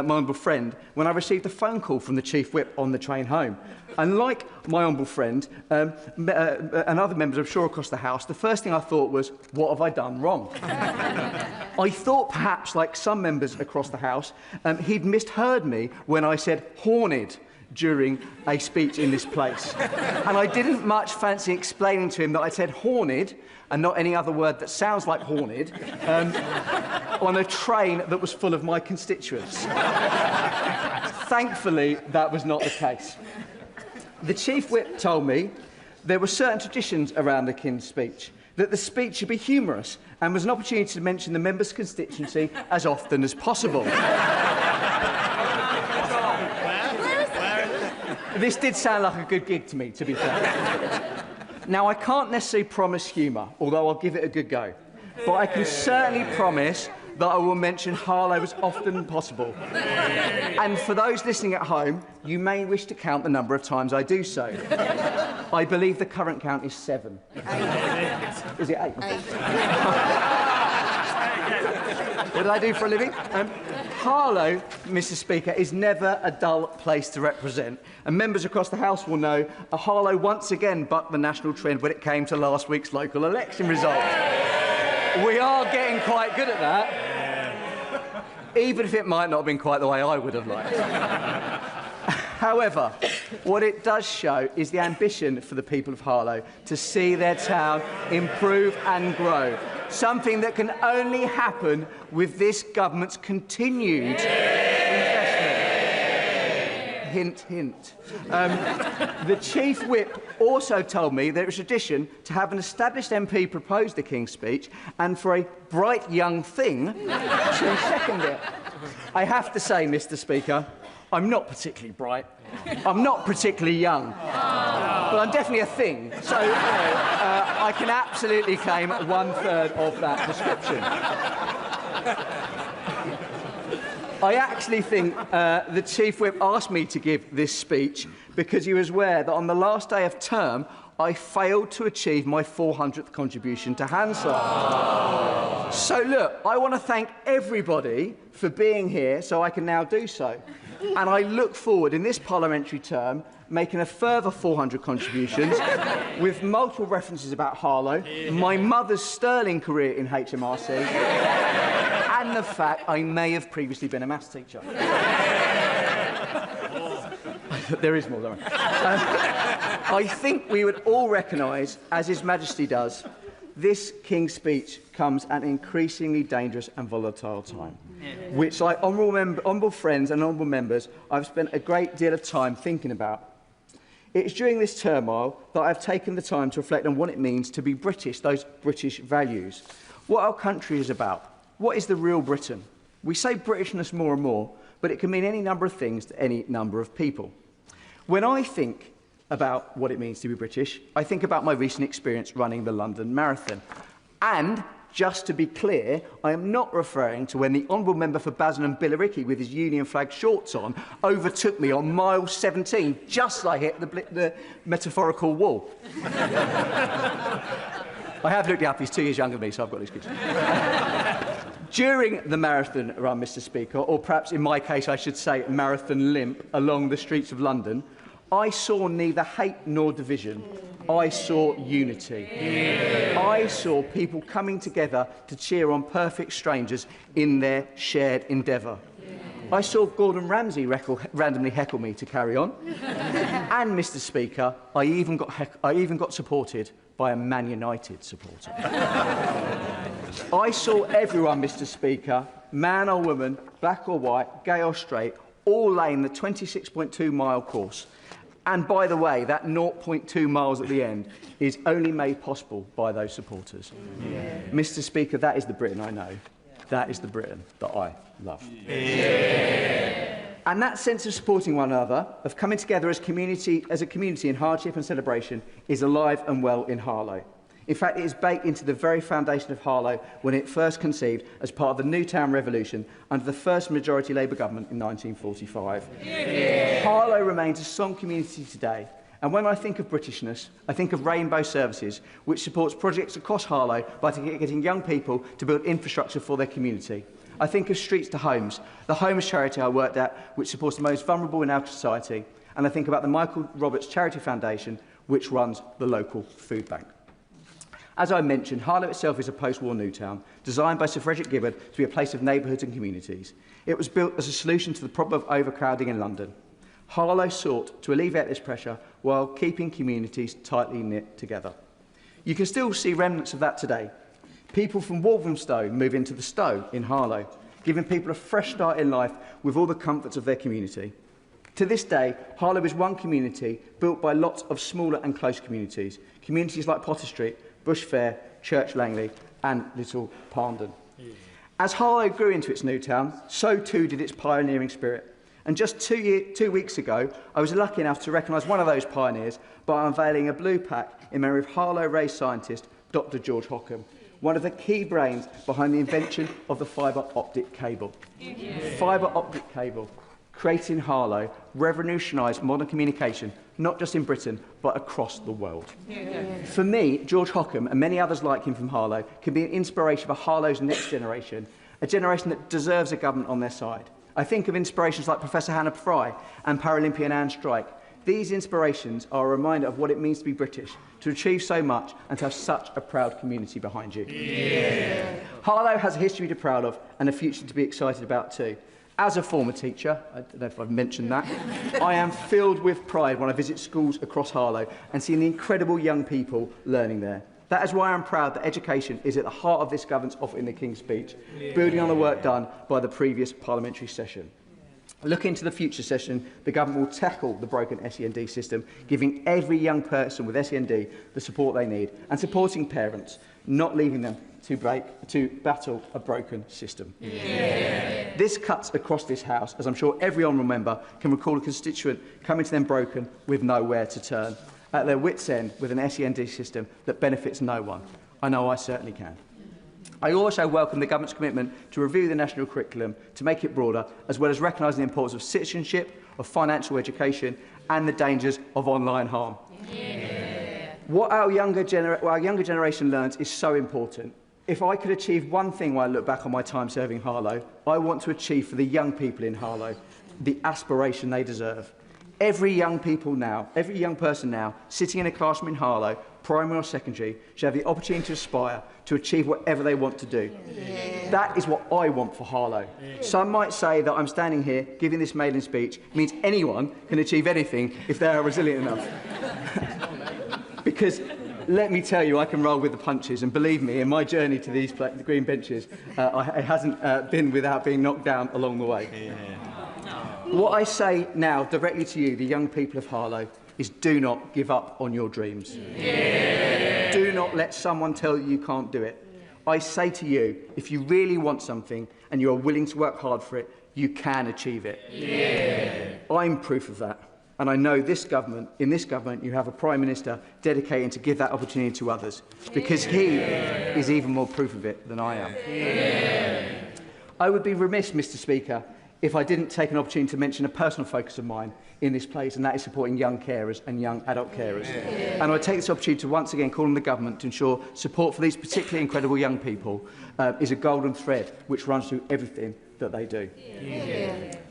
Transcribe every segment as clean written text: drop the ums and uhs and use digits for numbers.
my honourable friend when I received a phone call from the Chief Whip on the train home. And like my honourable friend and other members, I'm sure, across the House, the first thing I thought was, what have I done wrong? I thought perhaps, like some members across the House, he'd misheard me when I said horned during a speech in this place. And I didn't much fancy explaining to him that I said horned and not any other word that sounds like horned on a train that was full of my constituents. Thankfully, that was not the case. The Chief Whip told me there were certain traditions around the King's speech, that the speech should be humorous and was an opportunity to mention the member's constituency as often as possible. This did sound like a good gig to me, to be fair. Now, I can't necessarily promise humour, although I'll give it a good go. But I can certainly promise that I will mention Harlow as often as possible. And for those listening at home, you may wish to count the number of times I do so. I believe the current count is 7. 8. Is it 8? 8. What did I do for a living? Harlow, Mr. Speaker, is never a dull place to represent. And members across the House will know Harlow once again bucked the national trend when it came to last week's local election results. We are getting quite good at that, even if it might not have been quite the way I would have liked. However, what it does show is the ambition for the people of Harlow to see their town improve and grow, something that can only happen with this government's continued investment. Hint, hint. The Chief Whip also told me that it was tradition to have an established MP propose the King's speech and for a bright young thing to second it. I have to say, Mr. Speaker, I'm not particularly bright. I'm not particularly young. But I'm definitely a thing. So, I can absolutely claim 1/3 of that description. I actually think the Chief Whip asked me to give this speech because he was aware that on the last day of term, I failed to achieve my 400th contribution to Hansard. So, look, I want to thank everybody for being here so I can now do so. And I look forward, in this parliamentary term, making a further 400 contributions with multiple references about Harlow, my mother's sterling career in HMRC, and the fact I may have previously been a maths teacher. There is more, don't I think we would all recognise, as His Majesty does, this King's speech comes at an increasingly dangerous and volatile time, which, like honourable friends and honourable members, I've spent a great deal of time thinking about. It's during this turmoil that I've taken the time to reflect on what it means to be British, those British values, what our country is about, what is the real Britain. We say Britishness more and more, but it can mean any number of things to any number of people. When I think about what it means to be British, I think about my recent experience running the London Marathon. And, just to be clear, I am not referring to when the Honourable Member for Badenoch Billericay with his Union flag shorts on overtook me on mile 17 just as I hit the metaphorical wall. I have looked it up, he's 2 years younger than me, so I've got an excuse. During the marathon run, Mr. Speaker, or perhaps in my case I should say marathon limp along the streets of London, I saw neither hate nor division. I saw unity. Yeah. I saw people coming together to cheer on perfect strangers in their shared endeavour. Yeah. I saw Gordon Ramsay randomly heckle me to carry on. And, Mr. Speaker, I even got supported by a Man United supporter. I saw everyone, Mr. Speaker, man or woman, black or white, gay or straight, all laying the 26.2-mile course. And, by the way, that 0.2 miles at the end is only made possible by those supporters. Yeah. Mr. Speaker, that is the Britain I know. That is the Britain that I love. Yeah. And that sense of supporting one another, of coming together as a community in hardship and celebration, is alive and well in Harlow. In fact, it is baked into the very foundation of Harlow when it first conceived as part of the Newtown Revolution under the first majority Labour government in 1945. Yeah. Harlow remains a strong community today, and when I think of Britishness, I think of Rainbow Services, which supports projects across Harlow by getting young people to build infrastructure for their community. I think of Streets to Homes, the homeless charity I worked at, which supports the most vulnerable in our society. And I think about the Michael Roberts Charity Foundation, which runs the local food bank. As I mentioned, Harlow itself is a post-war new town, designed by Sir Frederick Gibbard to be a place of neighbourhoods and communities. It was built as a solution to the problem of overcrowding in London. Harlow sought to alleviate this pressure while keeping communities tightly knit together. You can still see remnants of that today. People from Walthamstow move into the Stow in Harlow, giving people a fresh start in life with all the comforts of their community. To this day, Harlow is one community built by lots of smaller and close communities, communities like Potter Street, Bush Fair, Church Langley and Little Parndon. As Harlow grew into its new town, so too did its pioneering spirit. And just 2 weeks ago, I was lucky enough to recognise one of those pioneers by unveiling a blue plaque in memory of Harlow-raised scientist Dr. George Hockham, one of the key brains behind the invention of the fibre optic cable. Fibre optic cable, created in Harlow, revolutionised modern communication, not just in Britain, but across the world. For me, George Hockham and many others like him from Harlow can be an inspiration for Harlow's next generation, a generation that deserves a government on their side. I think of inspirations like Professor Hannah Fry and Paralympian Anne Strike. These inspirations are a reminder of what it means to be British, to achieve so much and to have such a proud community behind you. Harlow has a history to be proud of and a future to be excited about too. As a former teacher, I don't know if I've mentioned that, I am filled with pride when I visit schools across Harlow and see the incredible young people learning there. That is why I'm proud that education is at the heart of this government's offer in the King's Speech, building on the work done by the previous parliamentary session. Looking to the future session, the government will tackle the broken SEND system, giving every young person with SEND the support they need and supporting parents, not leaving them to battle a broken system. This cuts across this House, as I'm sure every honourable member can recall a constituent coming to them broken with nowhere to turn, at their wits' end with an SEND system that benefits no one. I know I certainly can. I also welcome the government's commitment to review the national curriculum to make it broader, as well as recognising the importance of citizenship, of financial education and the dangers of online harm. What our younger generation learns is so important. If I could achieve one thing when I look back on my time serving Harlow, I want to achieve for the young people in Harlow the aspiration they deserve. Every young person now, sitting in a classroom in Harlow, primary or secondary, should have the opportunity to aspire to achieve whatever they want to do. That is what I want for Harlow. Some might say that I'm standing here giving this maiden speech means anyone can achieve anything if they are resilient enough. Because let me tell you, I can roll with the punches, and believe me, in my journey to these green benches, it hasn't been without being knocked down along the way. What I say now directly to you, the young people of Harlow, is do not give up on your dreams. Do not let someone tell you you can't do it. I say to you, if you really want something and you are willing to work hard for it, you can achieve it. I'm proof of that. And I know in this government, you have a Prime Minister dedicated to give that opportunity to others, because he is even more proof of it than I am. I would be remiss, Mr. Speaker, if I didn't take an opportunity to mention a personal focus of mine in this place, and that is supporting young carers and young adult carers. And I take this opportunity to once again call on the government to ensure support for these particularly incredible young people is a golden thread which runs through everything that they do.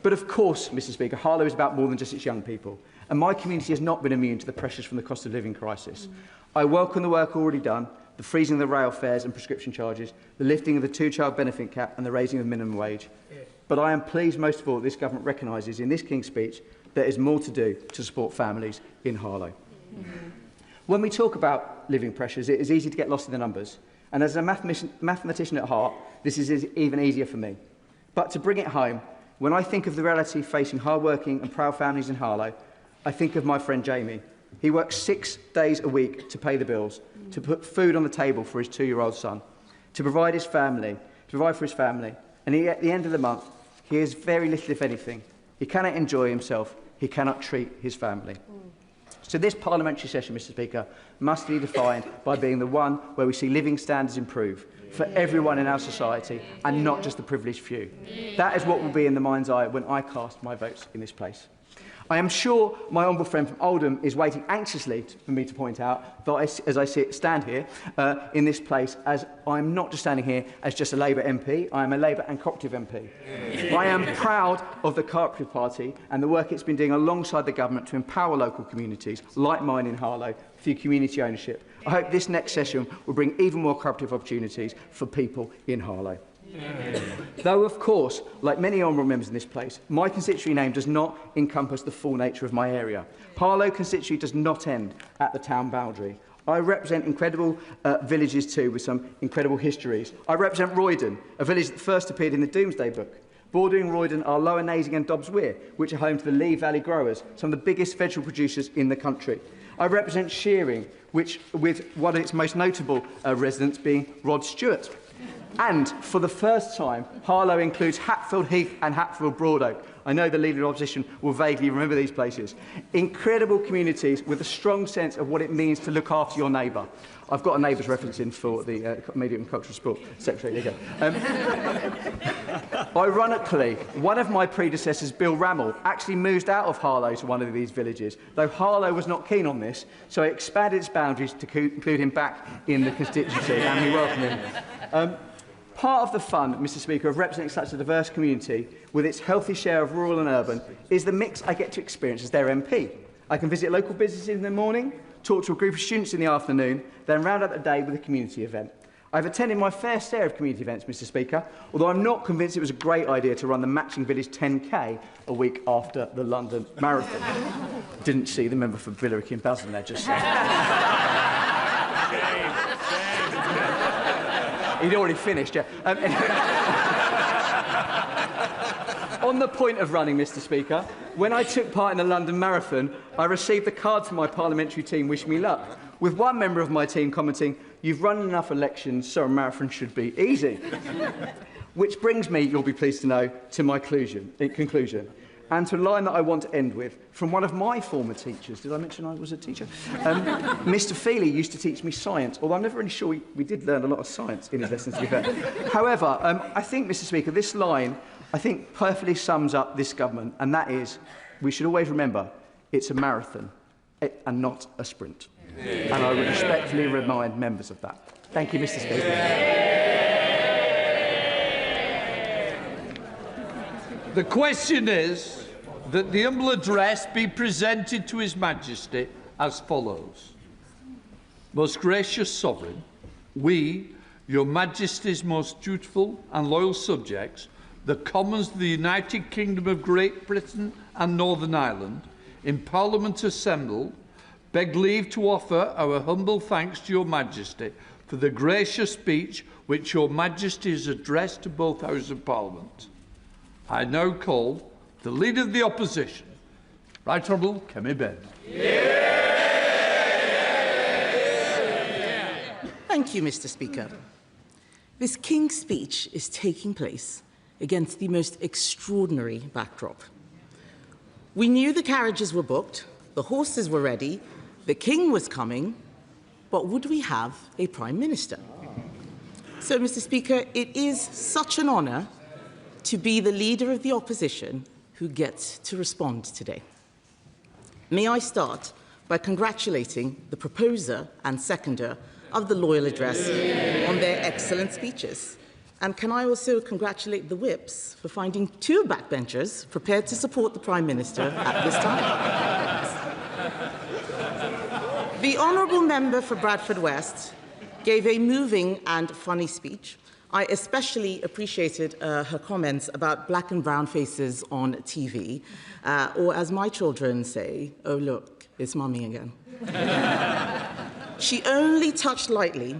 But of course, Mr. Speaker, Harlow is about more than just its young people, and my community has not been immune to the pressures from the cost of living crisis. I welcome the work already done, the freezing of the rail fares and prescription charges, the lifting of the two-child benefit cap and the raising of the minimum wage. But I am pleased most of all that this government recognises in this King's Speech there is more to do to support families in Harlow. When we talk about living pressures, it is easy to get lost in the numbers. And as a mathematician at heart, this is even easier for me. But to bring it home, when I think of the reality facing hard-working and proud families in Harlow, I think of my friend Jamie. He works 6 days a week to pay the bills, to put food on the table for his 2-year-old son, to provide for his family. And at the end of the month, he has very little, if anything. He cannot enjoy himself. He cannot treat his family. So this parliamentary session, Mr. Speaker, must be defined by being the one where we see living standards improve, for everyone in our society and not just the privileged few. That is what will be in the mind's eye when I cast my votes in this place. I am sure my honourable friend from Oldham is waiting anxiously for me to point out that as I stand here in this place, as I'm not just standing here as just a Labour MP, I am a Labour and Cooperative MP. I am proud of the Cooperative Party and the work it's been doing alongside the government to empower local communities, like mine in Harlow, through community ownership. I hope this next session will bring even more cooperative opportunities for people in Harlow. Though, of course, like many honourable members in this place, my constituency name does not encompass the full nature of my area. Harlow constituency does not end at the town boundary. I represent incredible villages too, with some incredible histories. I represent Roydon, a village that first appeared in the Domesday Book. Bordering Roydon are Lower Nasing and Dobbs Weir, which are home to the Lee Valley growers, some of the biggest vegetable producers in the country. I represent Shearing, which, with one of its most notable residents being Rod Stewart. And for the first time, Harlow includes Hatfield Heath and Hatfield Broadoak. I know the Leader of the Opposition will vaguely remember these places. Incredible communities with a strong sense of what it means to look after your neighbour. I've got a neighbour's reference in for the Media and Cultural Sport Secretary. There you go. Ironically, one of my predecessors, Bill Rammell, actually moved out of Harlow to one of these villages, though Harlow was not keen on this, so he expanded its boundaries to include him back in the constituency, and we welcome him. Part of the fun, Mr Speaker, of representing such a diverse community with its healthy share of rural and urban is the mix I get to experience as their MP. I can visit local businesses in the morning, talk to a group of students in the afternoon, then round out the day with a community event. I've attended my fair share of community events, Mr Speaker, although I'm not convinced it was a great idea to run the Matching Village 10K a week after the London Marathon. Didn't see the member for Billericay and Basildon there just He'd already finished, yeah. On the point of running, Mr Speaker, when I took part in the London Marathon, I received a card from my parliamentary team wishing me luck, with one member of my team commenting, "You've run enough elections, so a marathon should be easy." Which brings me, you'll be pleased to know, to my conclusion. And to a line that I want to end with, from one of my former teachers. Did I mention I was a teacher? Mr Feely used to teach me science, although I'm never really sure we did learn a lot of science in his lessons, to be fair. However, I think, Mr Speaker, this line, I think, perfectly sums up this government, and that is, we should always remember, it's a marathon and not a sprint. And I would respectfully remind members of that. Thank you, Mr Speaker. The question is that the humble address be presented to His Majesty as follows. Most gracious Sovereign, we, Your Majesty's most dutiful and loyal subjects, the Commons of the United Kingdom of Great Britain and Northern Ireland, in Parliament assembled, beg leave to offer our humble thanks to Your Majesty for the gracious speech which Your Majesty has addressed to both Houses of Parliament. I now call the Leader of the Opposition, Right Honourable Kemi Ben. Thank you, Mr Speaker. This King's speech is taking place against the most extraordinary backdrop. We knew the carriages were booked, the horses were ready, the King was coming, but would we have a Prime Minister? So, Mr Speaker, it is such an honour to be the Leader of the Opposition who gets to respond today. May I start by congratulating the proposer and seconder of the Loyal Address on their excellent speeches. And can I also congratulate the whips for finding two backbenchers prepared to support the Prime Minister at this time. The Honourable Member for Bradford West gave a moving and funny speech. I especially appreciated her comments about black and brown faces on TV, or as my children say, "Oh look, it's mummy again." She only touched lightly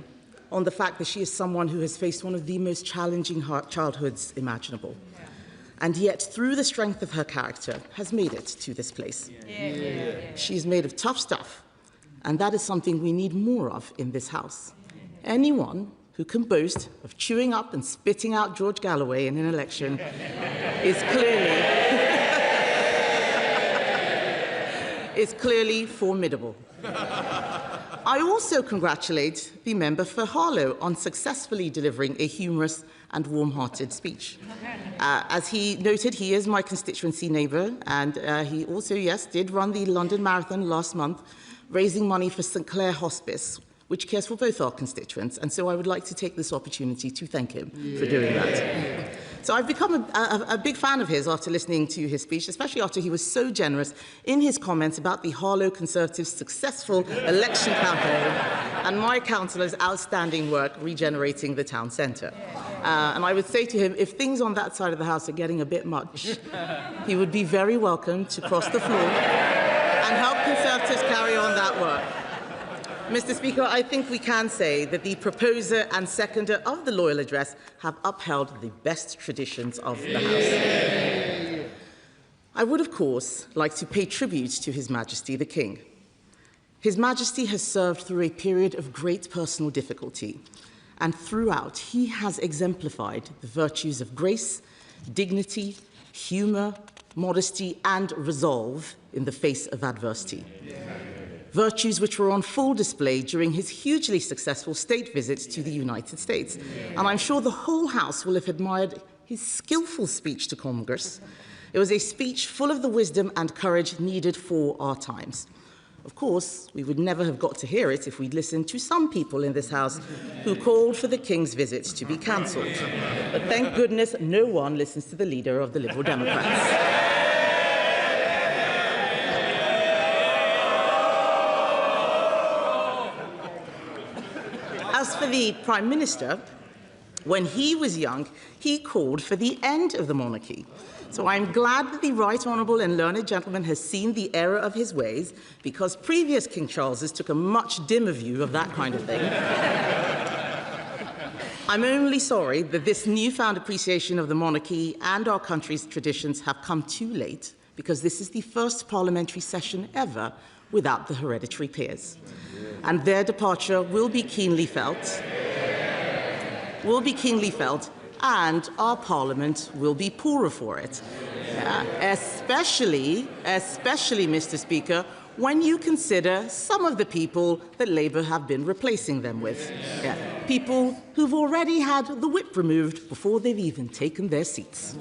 on the fact that she is someone who has faced one of the most challenging childhoods imaginable, and yet through the strength of her character has made it to this place. She is made of tough stuff, and that is something we need more of in this House. Anyone who can boast of chewing up and spitting out George Galloway in an election is clearly formidable. I also congratulate the member for Harlow on successfully delivering a humorous and warm-hearted speech. As he noted, he is my constituency neighbour, and he also, yes, did run the London Marathon last month, raising money for St Clair Hospice, which cares for both our constituents, and so I would like to take this opportunity to thank him for doing that. So I've become a big fan of his after listening to his speech, especially after he was so generous in his comments about the Harlow Conservatives' successful election campaign and my councillor's outstanding work regenerating the town centre. And I would say to him, if things on that side of the House are getting a bit much, he would be very welcome to cross the floor and help Conservatives carry on that work. Mr. Speaker, I think we can say that the proposer and seconder of the Loyal Address have upheld the best traditions of the House. I would, of course, like to pay tribute to His Majesty the King. His Majesty has served through a period of great personal difficulty, and throughout he has exemplified the virtues of grace, dignity, humour, modesty and resolve in the face of adversity. Virtues which were on full display during his hugely successful state visits to the United States. And I'm sure the whole House will have admired his skillful speech to Congress. It was a speech full of the wisdom and courage needed for our times. Of course, we would never have got to hear it if we'd listened to some people in this House who called for the King's visit to be cancelled. But thank goodness no one listens to the leader of the Liberal Democrats. As for the Prime Minister, when he was young, he called for the end of the monarchy. So I'm glad that the right honourable and learned gentleman has seen the error of his ways, because previous King Charleses took a much dimmer view of that kind of thing. I'm only sorry that this newfound appreciation of the monarchy and our country's traditions have come too late, because this is the first parliamentary session ever without the hereditary peers. And their departure will be keenly felt, and our Parliament will be poorer for it. Especially, Mr. Speaker, when you consider some of the people that Labour have been replacing them with. People who've already had the whip removed before they've even taken their seats.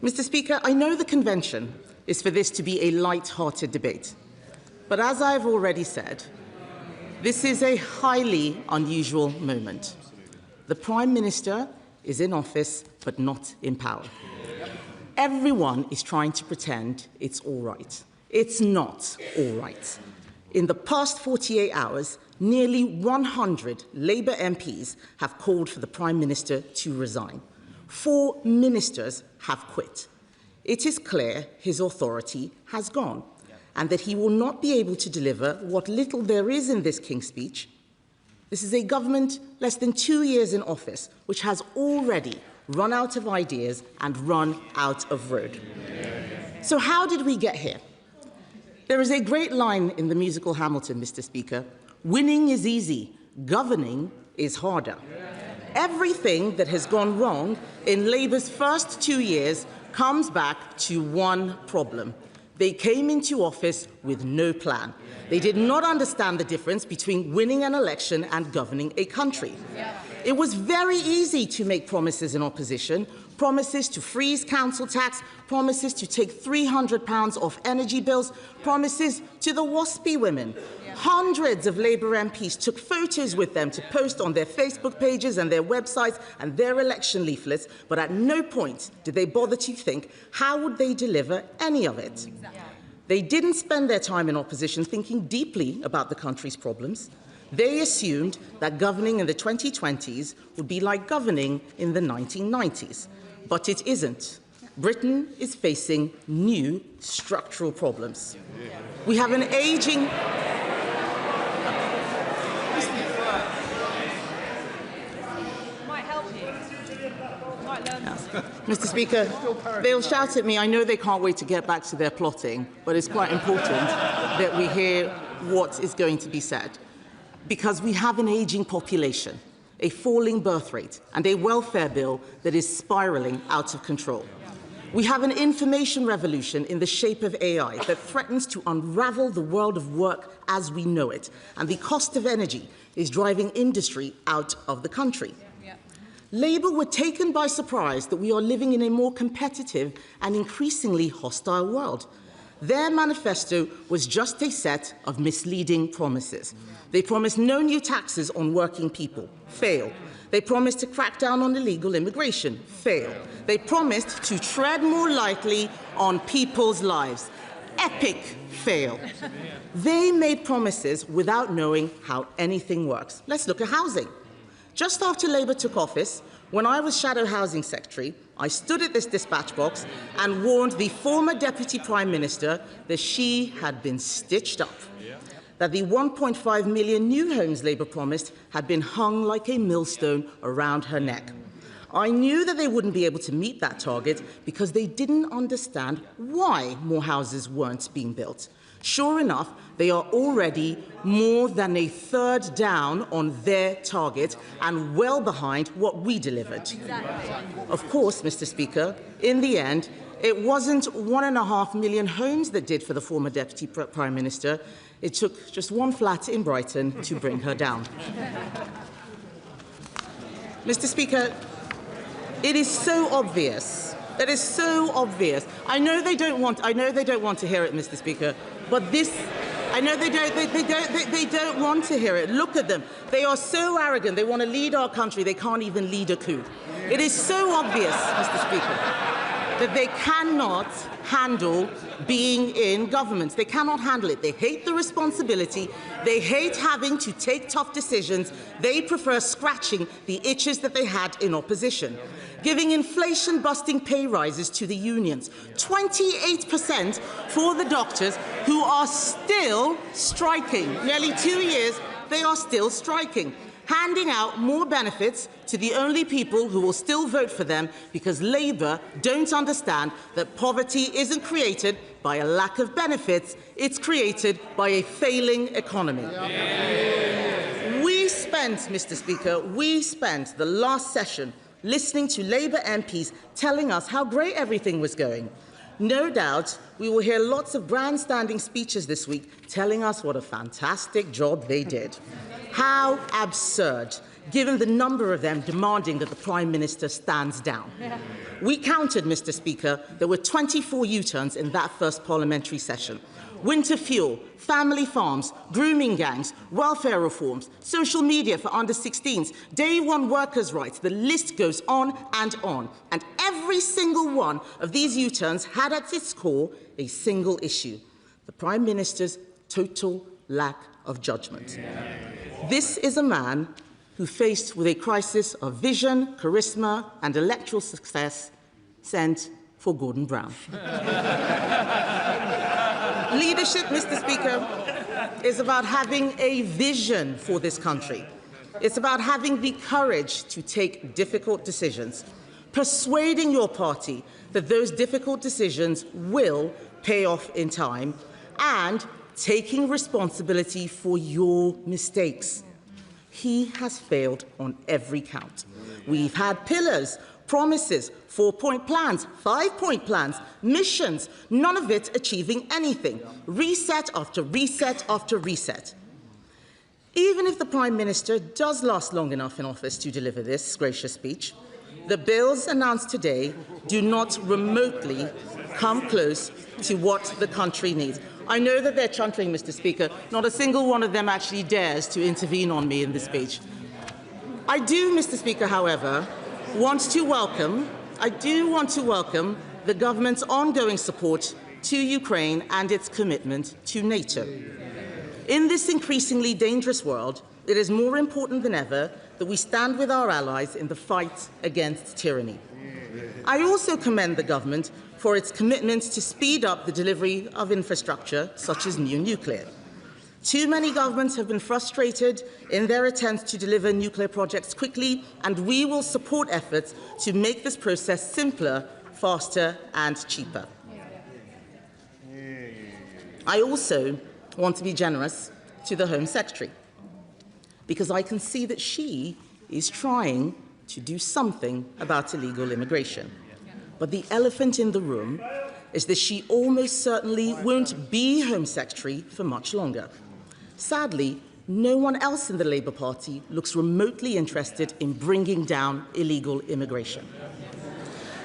Mr. Speaker, I know the convention is for this to be a light-hearted debate. But as I've already said, this is a highly unusual moment. The Prime Minister is in office, but not in power. Everyone is trying to pretend it's all right. It's not all right. In the past 48 hours, nearly 100 Labour MPs have called for the Prime Minister to resign. 4 ministers have quit. It is clear his authority has gone, and that he will not be able to deliver what little there is in this King's speech. This is a government less than 2 years in office, which has already run out of ideas and run out of road. So how did we get here? There is a great line in the musical Hamilton, Mr. Speaker. Winning is easy, governing is harder. Everything that has gone wrong in Labour's first 2 years comes back to one problem. They came into office with no plan. They did not understand the difference between winning an election and governing a country. It was very easy to make promises in opposition, promises to freeze council tax, promises to take £300 off energy bills, promises to the WASPy women. Hundreds of Labour MPs took photos with them to post on their Facebook pages and their websites and their election leaflets, but at no point did they bother to think how would they deliver any of it. They didn't spend their time in opposition thinking deeply about the country's problems. They assumed that governing in the 2020s would be like governing in the 1990s, but it isn't. Britain is facing new structural problems. We have an ageing... Mr. Speaker, they'll shout at me. I know they can't wait to get back to their plotting, but it's quite important that we hear what is going to be said. Because we have an ageing population, a falling birth rate, and a welfare bill that is spiralling out of control. We have an information revolution in the shape of AI that threatens to unravel the world of work as we know it, and the cost of energy is driving industry out of the country. Labour were taken by surprise that we are living in a more competitive and increasingly hostile world. Their manifesto was just a set of misleading promises. They promised no new taxes on working people. Fail. They promised to crack down on illegal immigration. Fail. They promised to tread more lightly on people's lives. Epic fail. They made promises without knowing how anything works. Let's look at housing. Just after Labour took office, when I was Shadow Housing Secretary, I stood at this dispatch box and warned the former Deputy Prime Minister that she had been stitched up, that the 1.5 million new homes Labour promised had been hung like a millstone around her neck. I knew that they wouldn't be able to meet that target because they didn't understand why more houses weren't being built. Sure enough, they are already more than a third down on their target and well behind what we delivered. Exactly. Of course, Mr. Speaker, in the end, it wasn't 1.5 million homes that did for the former Deputy Prime Minister. It took just one flat in Brighton to bring her down. Mr. Speaker, it is so obvious. It is so obvious. I know they don't want to hear it, Mr. Speaker, but this, I know they don't want to hear it. Look at them. They are so arrogant. They want to lead our country. They can't even lead a coup. It is so obvious, Mr. Speaker, that they cannot handle being in government. They cannot handle it. They hate the responsibility. They hate having to take tough decisions. They prefer scratching the itches that they had in opposition. Giving inflation-busting pay rises to the unions, 28% for the doctors who are still striking. Nearly 2 years, they are still striking. Handing out more benefits to the only people who will still vote for them because Labour don't understand that poverty isn't created by a lack of benefits, it's created by a failing economy. We spent, Mr. Speaker, the last session listening to Labour MPs telling us how great everything was going. No doubt we will hear lots of grandstanding speeches this week telling us what a fantastic job they did. How absurd, given the number of them demanding that the Prime Minister stands down. We counted, Mr. Speaker, there were 24 U-turns in that first parliamentary session. Winter fuel, family farms, grooming gangs, welfare reforms, social media for under-16s, day one workers' rights, the list goes on. And every single one of these U-turns had at its core a single issue: the Prime Minister's total lack of judgment. This is a man who, faced with a crisis of vision, charisma and electoral success, sent for Gordon Brown. Leadership, Mr. Speaker, is about having a vision for this country. It's about having the courage to take difficult decisions, persuading your party that those difficult decisions will pay off in time, and taking responsibility for your mistakes. He has failed on every count. We've had pillars, promises, 4-point plans, 5-point plans, missions, none of it achieving anything. Reset after reset after reset. Even if the Prime Minister does last long enough in office to deliver this gracious speech, the bills announced today do not remotely come close to what the country needs. I know that they're chuntering, Mr. Speaker. Not a single one of them actually dares to intervene on me in this speech. I do, Mr. Speaker, however, want to welcome the government's ongoing support to Ukraine and its commitment to NATO. In this increasingly dangerous world, it is more important than ever that we stand with our allies in the fight against tyranny. I also commend the government for its commitment to speed up the delivery of infrastructure, such as new nuclear. Too many governments have been frustrated in their attempts to deliver nuclear projects quickly, and we will support efforts to make this process simpler, faster and cheaper. I also want to be generous to the Home Secretary, because I can see that she is trying to do something about illegal immigration. But the elephant in the room is that she almost certainly won't be Home Secretary for much longer. Sadly, no one else in the Labour Party looks remotely interested in bringing down illegal immigration.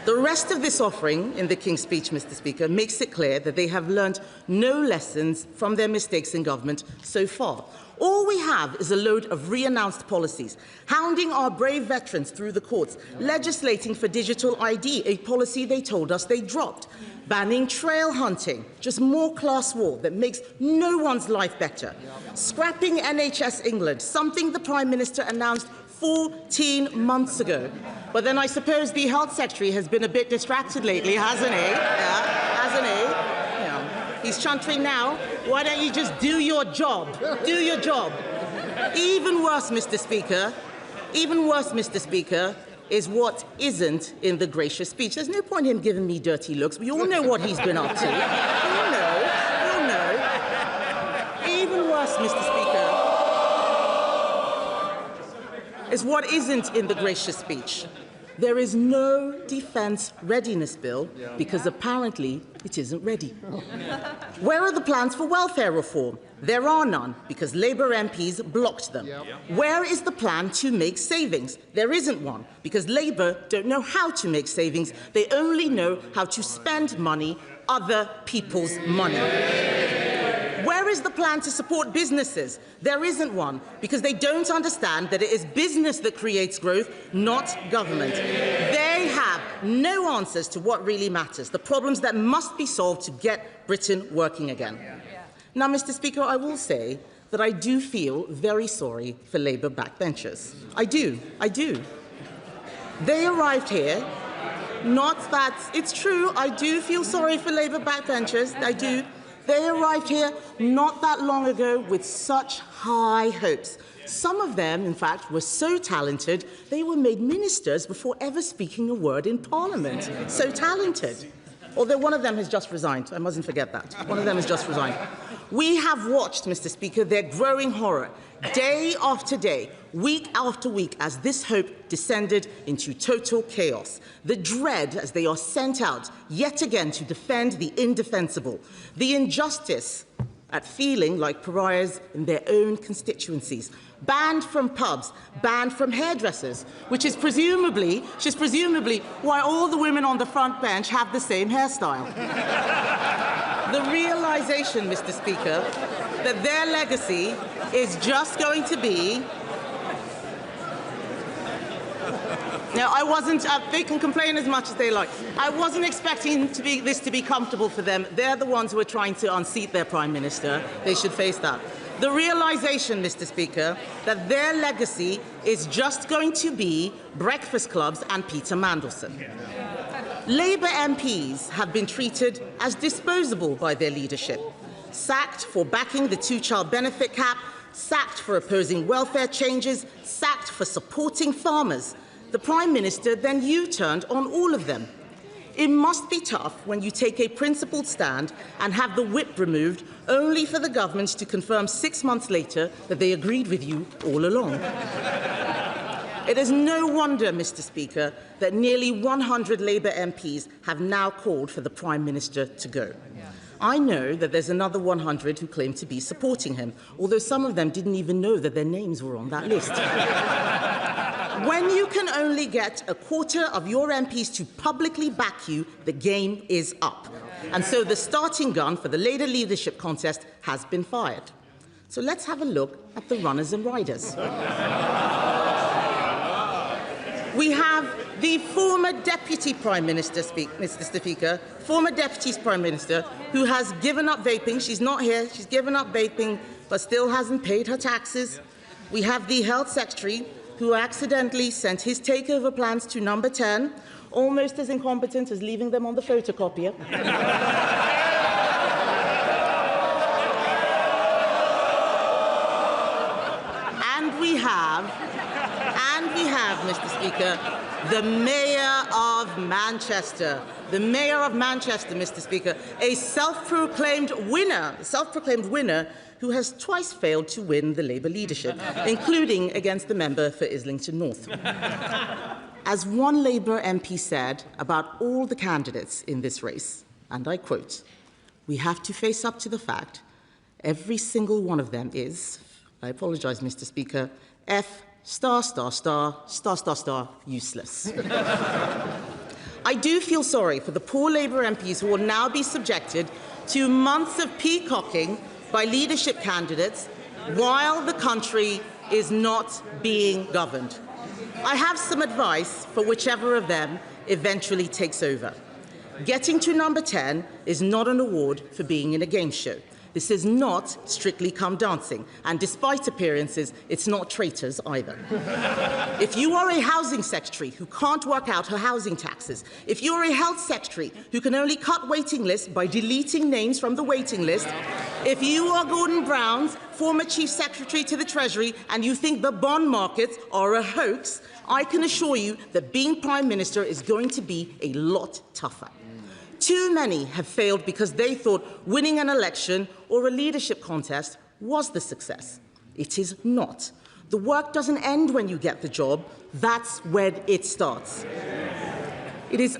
The rest of this offering in the King's Speech, Mr. Speaker, makes it clear that they have learned no lessons from their mistakes in government so far. All we have is a load of re-announced policies, hounding our brave veterans through the courts, legislating for digital ID, a policy they told us they dropped, banning trail hunting, just more class war that makes no one's life better, scrapping NHS England, something the Prime Minister announced 14 months ago. But then I suppose the Health Secretary has been a bit distracted lately, hasn't he? Yeah, hasn't he? Yeah. He's chuntering now. Why don't you just do your job? Do your job. Even worse, Mr. Speaker, is what isn't in the gracious speech. There's no point in him giving me dirty looks. We all know what he's been up to. We'll know. Even worse, Mr. Speaker, is what isn't in the gracious speech. There is no defence readiness bill because apparently it isn't ready. Where are the plans for welfare reform? There are none because Labour MPs blocked them. Where is the plan to make savings? There isn't one because Labour don't know how to make savings. They only know how to spend money, other people's money. Where is the plan to support businesses? There isn't one, because they don't understand that it is business that creates growth, not government. They have no answers to what really matters, the problems that must be solved to get Britain working again. Now, Mr. Speaker, I will say that I do feel very sorry for Labour backbenchers. I do. They arrived here, not that it's true, I do feel sorry for Labour backbenchers, I do. They arrived here not that long ago with such high hopes. Some of them, in fact, were so talented, they were made ministers before ever speaking a word in Parliament. So talented. Although one of them has just resigned. I mustn't forget that. One of them has just resigned. We have watched, Mr. Speaker, their growing horror, day after day, week after week, as this hope descended into total chaos. The dread as they are sent out yet again to defend the indefensible. The injustice at feeling like pariahs in their own constituencies. Banned from pubs, banned from hairdressers, which is presumably why all the women on the front bench have the same hairstyle. The realization, Mr. Speaker, that their legacy is just going to be... Now, they can complain as much as they like. I wasn't expecting this to be comfortable for them. They're the ones who are trying to unseat their Prime Minister. They should face that. The realization, Mr. Speaker, that their legacy is just going to be breakfast clubs and Peter Mandelson. Labour MPs have been treated as disposable by their leadership, sacked for backing the two-child benefit cap, sacked for opposing welfare changes, sacked for supporting farmers. The Prime Minister then U-turned on all of them. It must be tough when you take a principled stand and have the whip removed only for the government to confirm 6 months later that they agreed with you all along. It is no wonder, Mr. Speaker, that nearly 100 Labour MPs have now called for the Prime Minister to go. I know that there's another 100 who claim to be supporting him, although some of them didn't even know that their names were on that list. When you can only get a quarter of your MPs to publicly back you, the game is up. And so the starting gun for the Labour leadership contest has been fired. So let's have a look at the runners and riders. We have the former Deputy Prime Minister, Mr. Speaker, former Deputy Prime Minister, who has given up vaping. She's not here. She's given up vaping, but still hasn't paid her taxes. We have the Health Secretary, who accidentally sent his takeover plans to number 10, almost as incompetent as leaving them on the photocopier. And we have, Mr. Speaker, the Mayor of Manchester. The Mayor of Manchester, Mr. Speaker, a self-proclaimed winner who has twice failed to win the Labour leadership, including against the member for Islington North. As one Labour MP said about all the candidates in this race, and I quote, "We have to face up to the fact every single one of them is," I apologise, Mr. Speaker, F*** useless. I do feel sorry for the poor Labour MPs who will now be subjected to months of peacocking by leadership candidates while the country is not being governed. I have some advice for whichever of them eventually takes over. Getting to number 10 is not an award for being in a game show. This is not Strictly Come Dancing, and despite appearances, it's not traitors either. If you are a housing secretary who can't work out her housing taxes, if you're a health secretary who can only cut waiting lists by deleting names from the waiting list, if you are Gordon Brown's former chief secretary to the Treasury and you think the bond markets are a hoax, I can assure you that being Prime Minister is going to be a lot tougher. Too many have failed because they thought winning an election or a leadership contest was the success. It is not. The work doesn't end when you get the job. That's when it starts. It is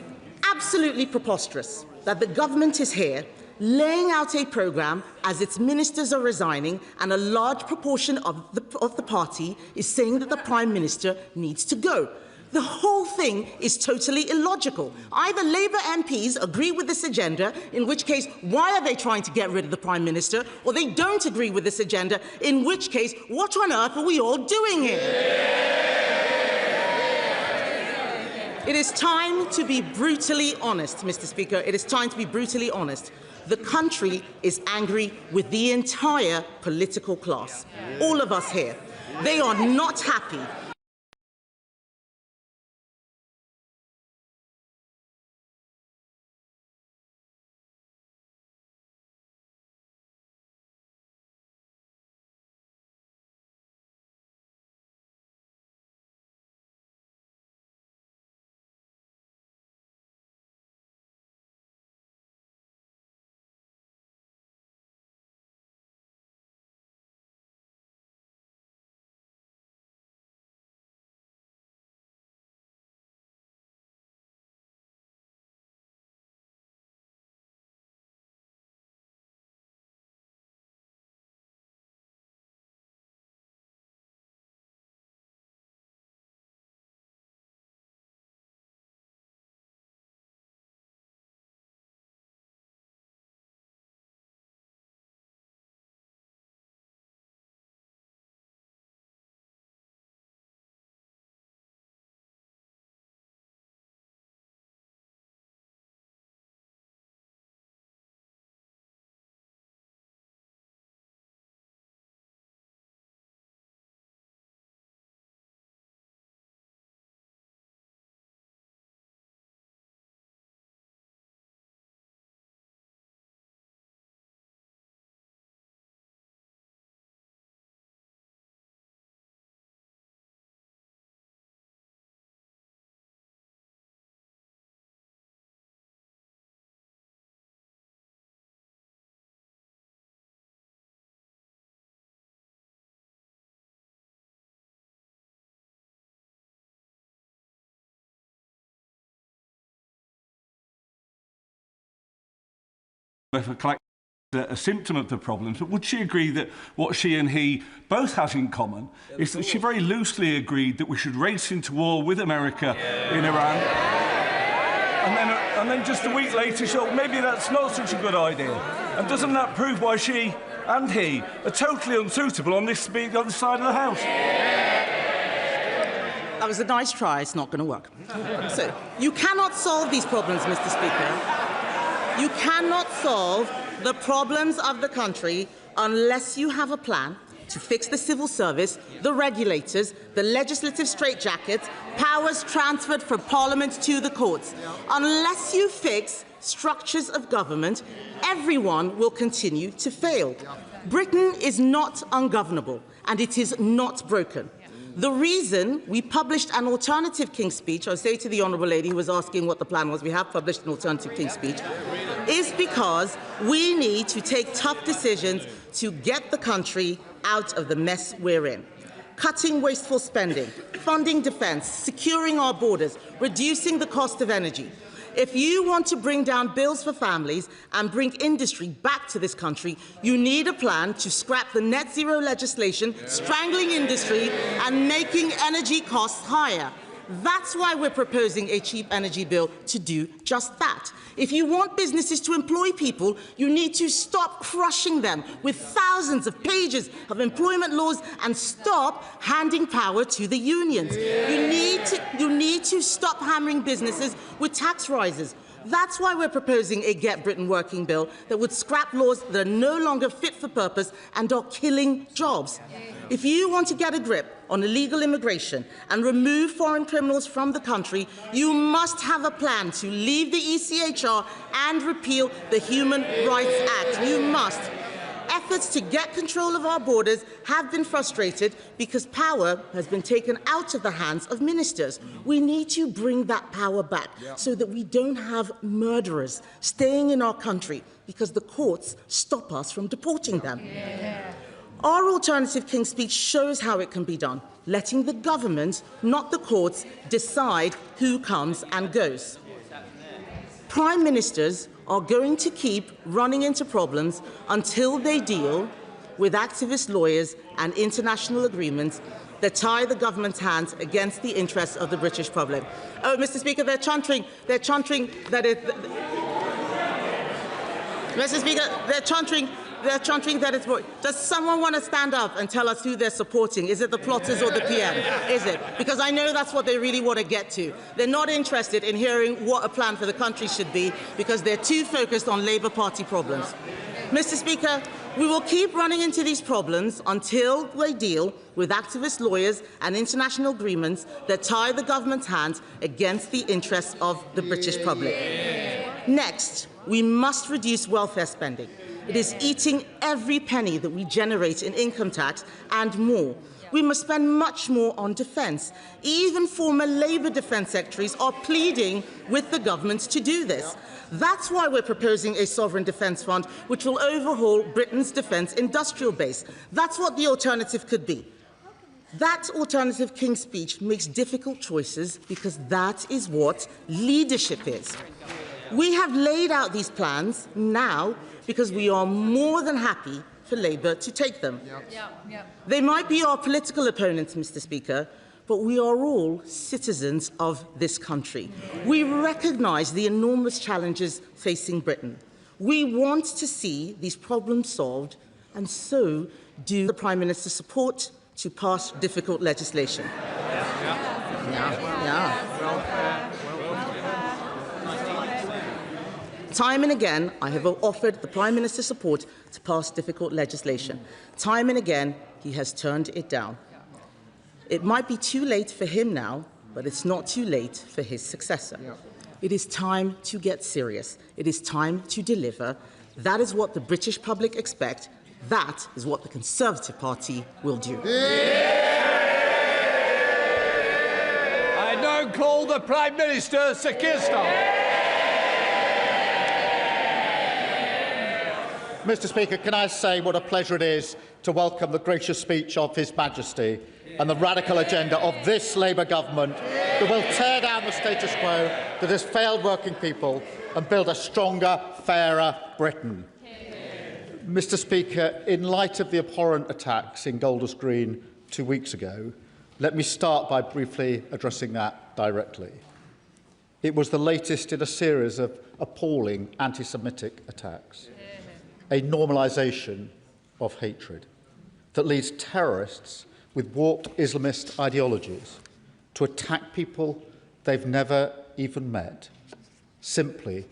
absolutely preposterous that the government is here laying out a programme as its ministers are resigning and a large proportion of the party is saying that the Prime Minister needs to go. The whole thing is totally illogical. Either Labour MPs agree with this agenda, in which case, why are they trying to get rid of the Prime Minister, or they don't agree with this agenda, in which case, what on earth are we all doing here? It is time to be brutally honest, Mr. Speaker. It is time to be brutally honest. The country is angry with the entire political class. All of us here. They are not happy. A symptom of the problems, but would she agree that what she and he both have in common is that she very loosely agreed that we should race into war with America in Iran, and then just a week later, she thought maybe that's not such a good idea? And doesn't that prove why she and he are totally unsuitable on this side of the House? That was a nice try. It's not going to work. So, you cannot solve these problems, Mr. Speaker. You cannot solve the problems of the country unless you have a plan to fix the civil service, the regulators, the legislative straitjackets, powers transferred from Parliament to the courts. Unless you fix structures of government, everyone will continue to fail. Britain is not ungovernable, and it is not broken. The reason we published an alternative King's Speech, I'll say to the Honourable Lady who was asking what the plan was, we have published an alternative King's Speech, is because we need to take tough decisions to get the country out of the mess we're in. cutting wasteful spending, funding defence, securing our borders, reducing the cost of energy. If you want to bring down bills for families and bring industry back to this country, you need a plan to scrap the net zero legislation, strangling industry and making energy costs higher. That's why we're proposing a cheap energy bill to do just that. If you want businesses to employ people, you need to stop crushing them with thousands of pages of employment laws and stop handing power to the unions. You need to stop hammering businesses with tax rises. That's why we're proposing a Get Britain Working bill that would scrap laws that are no longer fit for purpose and are killing jobs. If you want to get a grip on illegal immigration and remove foreign criminals from the country, you must have a plan to leave the ECHR and repeal the Human Rights Act. You must. Efforts to get control of our borders have been frustrated because power has been taken out of the hands of ministers. We need to bring that power back so that we don't have murderers staying in our country because the courts stop us from deporting them. Our alternative King's Speech shows how it can be done, letting the government, not the courts, decide who comes and goes. Prime ministers are going to keep running into problems until they deal with activist lawyers and international agreements that tie the government's hands against the interests of the British public. Oh, Mr. Speaker, they're chanting that it... Mr. Speaker, they're chanting that it's... Does someone want to stand up and tell us who they're supporting? Is it the plotters or the PM? Is it? Because I know that's what they really want to get to. They're not interested in hearing what a plan for the country should be because they're too focused on Labour Party problems. Mr. Speaker, we will keep running into these problems until they deal with activist lawyers and international agreements that tie the government's hands against the interests of the British public. Next, we must reduce welfare spending. It is eating every penny that we generate in income tax and more. We must spend much more on defence. Even former Labour defence secretaries are pleading with the government to do this. That's why we're proposing a sovereign defence fund which will overhaul Britain's defence industrial base. That's what the alternative could be. That alternative King's Speech makes difficult choices because that is what leadership is. We have laid out these plans now because we are more than happy for Labour to take them. They might be our political opponents, Mr. Speaker, but we are all citizens of this country. We recognise the enormous challenges facing Britain. We want to see these problems solved, and so do the Prime Minister's support to pass difficult legislation. Time and again, I have offered the Prime Minister support to pass difficult legislation. Time and again, he has turned it down. It might be too late for him now, but it's not too late for his successor. It is time to get serious. It is time to deliver. That is what the British public expect. That is what the Conservative Party will do. I now call the Prime Minister, Sir Keir Starmer. Mr. Speaker, can I say what a pleasure it is to welcome the gracious speech of His Majesty and the radical agenda of this Labour government that will tear down the status quo that has failed working people and build a stronger, fairer Britain. Mr. Speaker, in light of the abhorrent attacks in Golders Green 2 weeks ago, let me start by briefly addressing that directly. It was the latest in a series of appalling anti-Semitic attacks. A normalisation of hatred that leads terrorists with warped Islamist ideologies to attack people they've never even met, simply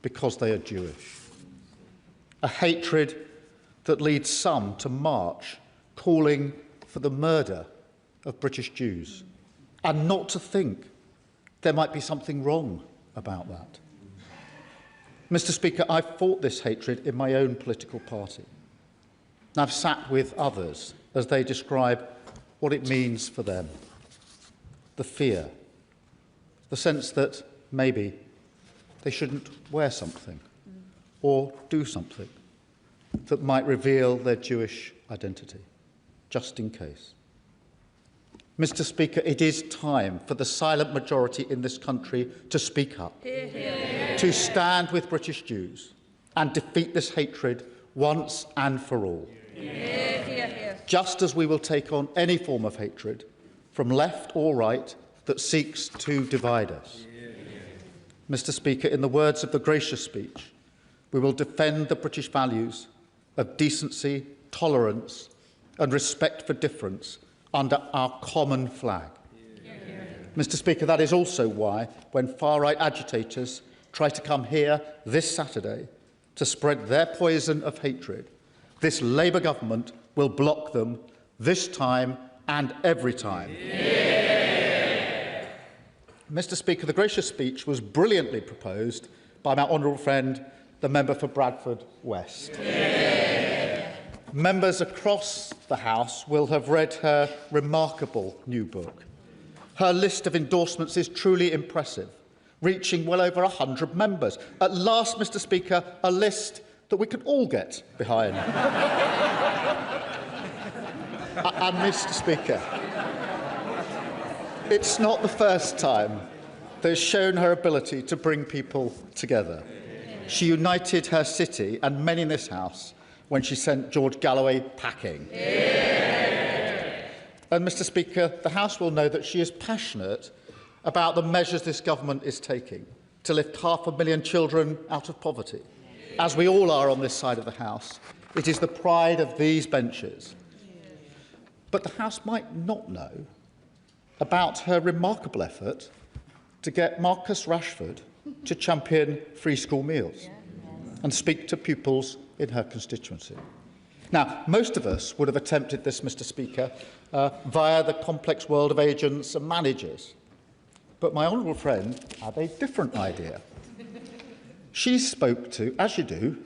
because they are Jewish. A hatred that leads some to march calling for the murder of British Jews, and not to think there might be something wrong about that. Mr. Speaker, I've fought this hatred in my own political party. And I've sat with others as they describe what it means for them. The fear, the sense that maybe they shouldn't wear something or do something that might reveal their Jewish identity, just in case. Mr. Speaker, it is time for the silent majority in this country to speak up, to stand with British Jews and defeat this hatred once and for all. Just as we will take on any form of hatred, from left or right, that seeks to divide us. Mr. Speaker, in the words of the gracious speech, we will defend the British values of decency, tolerance and respect for difference under our common flag. Mr. Speaker, that is also why, when far-right agitators try to come here this Saturday to spread their poison of hatred, this Labour government will block them this time and every time. Mr. Speaker, the gracious speech was brilliantly proposed by my honourable friend, the member for Bradford West. Members across the House will have read her remarkable new book. Her list of endorsements is truly impressive, reaching well over 100 members. At last, Mr. Speaker, a list that we can all get behind. And, Mr. Speaker, it's not the first time that has shown her ability to bring people together. She united her city and many in this House when she sent George Galloway packing. And, Mr. Speaker, the House will know that she is passionate about the measures this government is taking to lift 500,000 children out of poverty. As we all are on this side of the House, it is the pride of these benches. But the House might not know about her remarkable effort to get Marcus Rashford to champion free school meals and speak to pupils in her constituency. Now, most of us would have attempted this, Mr. Speaker, via the complex world of agents and managers. But my honourable friend had a different idea. She spoke to, as you do,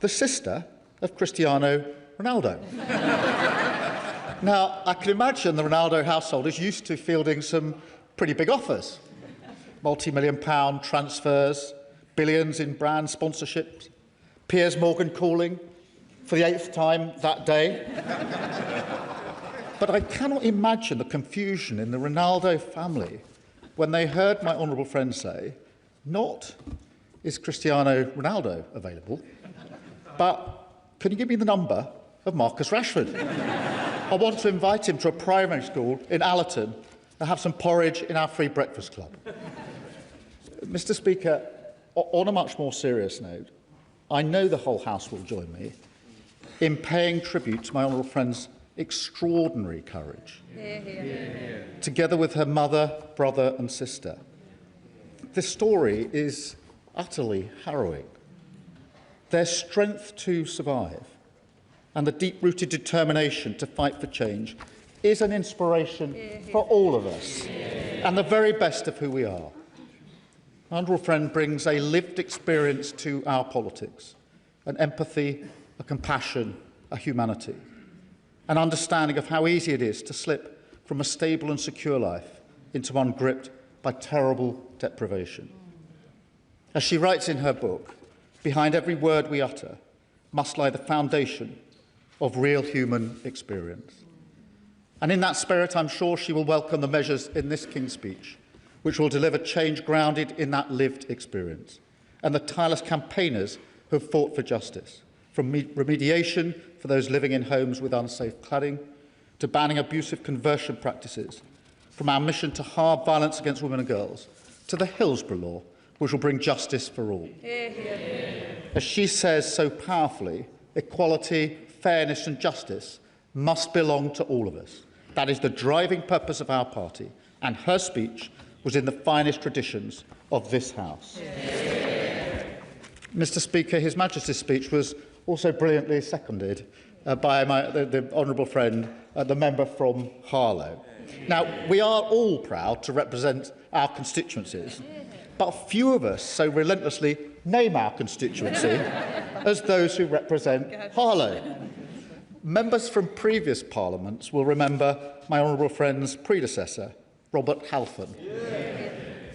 the sister of Cristiano Ronaldo. Now, I can imagine the Ronaldo household is used to fielding some pretty big offers. Multi-million-pound transfers, billions in brand sponsorships, Piers Morgan calling for the 8th time that day. But I cannot imagine the confusion in the Ronaldo family when they heard my honourable friend say, not is Cristiano Ronaldo available, but can you give me the number of Marcus Rashford? I want to invite him to a primary school in Allerton and have some porridge in our free breakfast club. Mr. Speaker, on a much more serious note, I know the whole House will join me in paying tribute to my honourable friend's extraordinary courage, together with her mother, brother and sister. This story is utterly harrowing. Their strength to survive and the deep-rooted determination to fight for change is an inspiration for all of us and the very best of who we are. My honourable friend brings a lived experience to our politics, an empathy, a compassion, a humanity, an understanding of how easy it is to slip from a stable and secure life into one gripped by terrible deprivation. As she writes in her book, behind every word we utter must lie the foundation of real human experience. And in that spirit, I'm sure she will welcome the measures in this King's speech, which will deliver change grounded in that lived experience, and the tireless campaigners who have fought for justice, from remediation for those living in homes with unsafe cladding, to banning abusive conversion practices, from our mission to halve violence against women and girls, to the Hillsborough Law, which will bring justice for all. As she says so powerfully, equality, fairness and justice must belong to all of us. That is the driving purpose of our party, and her speech was in the finest traditions of this House. Mr. Speaker, His Majesty's speech was also brilliantly seconded by the honourable friend, the member from Harlow. Now, we are all proud to represent our constituencies, but few of us so relentlessly name our constituency as those who represent Harlow. Members from previous parliaments will remember my honourable friend's predecessor, Robert Halfon,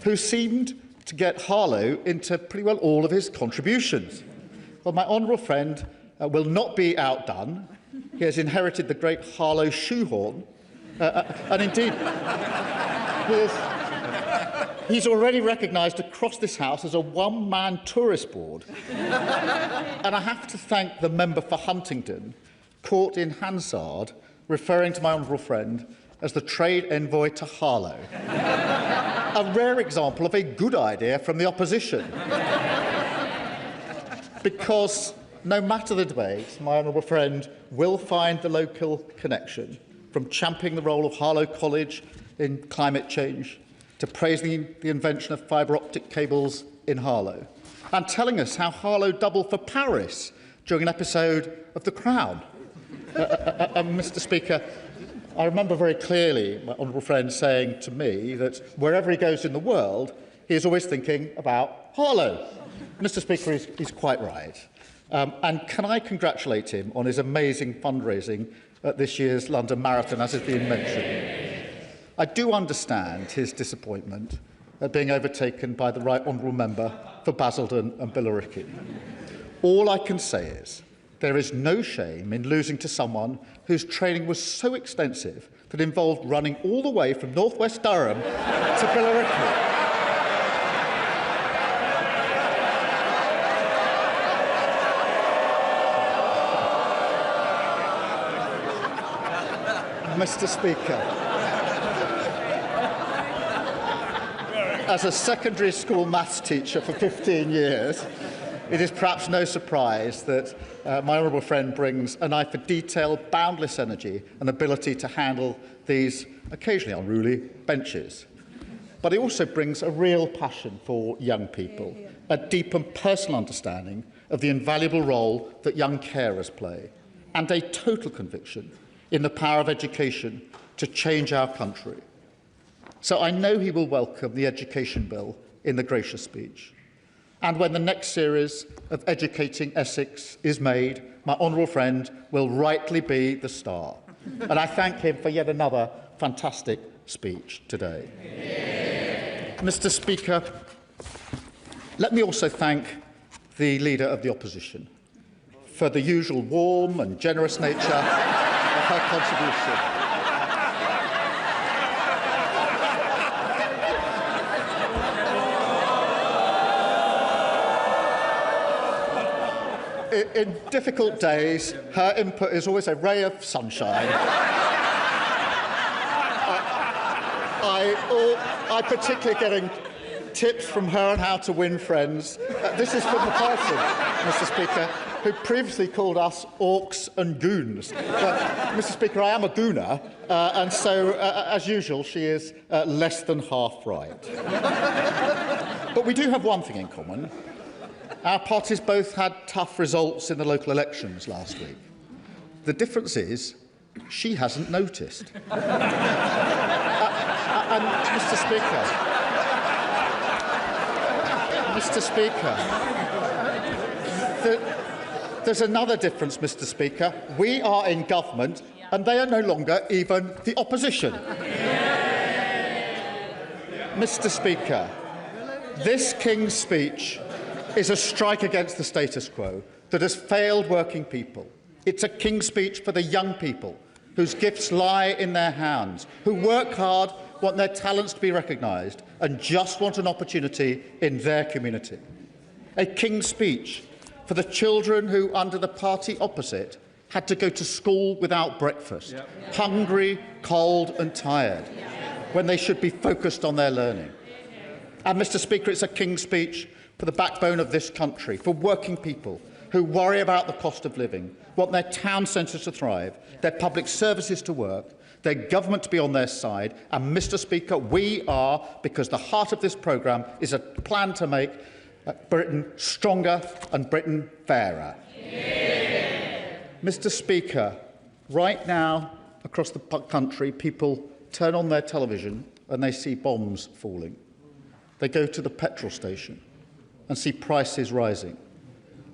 who seemed to get Harlow into pretty well all of his contributions. Well, my honourable friend will not be outdone. He has inherited the great Harlow shoehorn And indeed, he's already recognised across this House as a one-man tourist board. And I have to thank the member for Huntingdon, caught in Hansard, referring to my honourable friend as the trade envoy to Harlow. A rare example of a good idea from the opposition. Because no matter the debate, my honourable friend will find the local connection, from championing the role of Harlow College in climate change to praising the invention of fibre optic cables in Harlow, and telling us how Harlow doubled for Paris during an episode of The Crown. Mr. Speaker, I remember very clearly my honourable friend saying to me that wherever he goes in the world, he is always thinking about Harlow. Mr. Speaker, he's quite right. And can I congratulate him on his amazing fundraising at this year's London Marathon, as has been mentioned. I do understand his disappointment at being overtaken by the right honourable member for Basildon and Billericay. All I can say is there is no shame in losing to someone whose training was so extensive that it involved running all the way from northwest Durham to Billericay. Mr. Speaker, as a secondary school maths teacher for 15 years, it is perhaps no surprise that my honourable friend brings an eye for detail, boundless energy and ability to handle these occasionally unruly benches. But he also brings a real passion for young people, a deep and personal understanding of the invaluable role that young carers play, and a total conviction in the power of education to change our country. So I know he will welcome the education bill in the gracious speech. And when the next series of Educating Essex is made, my honourable friend will rightly be the star. And I thank him for yet another fantastic speech today. Mr. Speaker, let me also thank the Leader of the Opposition for the usual warm and generous nature of her contribution. In difficult days, her input is always a ray of sunshine. I particularly getting tips from her on how to win friends. This is from the person, Mr. Speaker, who previously called us orcs and goons. But, Mr. Speaker, I am a gooner, and so, as usual, she is less than half right. But we do have one thing in common. Our parties both had tough results in the local elections last week. The difference is she hasn't noticed. And Mr. Speaker, there's another difference, Mr. Speaker. We are in government and they are no longer even the opposition. Mr. Speaker, this King's speech is a strike against the status quo that has failed working people. It's a King's speech for the young people whose gifts lie in their hands, who work hard, want their talents to be recognised and just want an opportunity in their community. A King's speech for the children who, under the party opposite, had to go to school without breakfast, hungry, cold and tired, when they should be focused on their learning. And, Mr. Speaker, it's a King's speech for the backbone of this country, for working people who worry about the cost of living, want their town centres to thrive, their public services to work, their government to be on their side. And, Mr. Speaker, we are, because the heart of this programme is a plan to make Britain stronger and Britain fairer. Yeah. Mr. Speaker, right now across the country, people turn on their television and they see bombs falling. They go to the petrol station and see prices rising,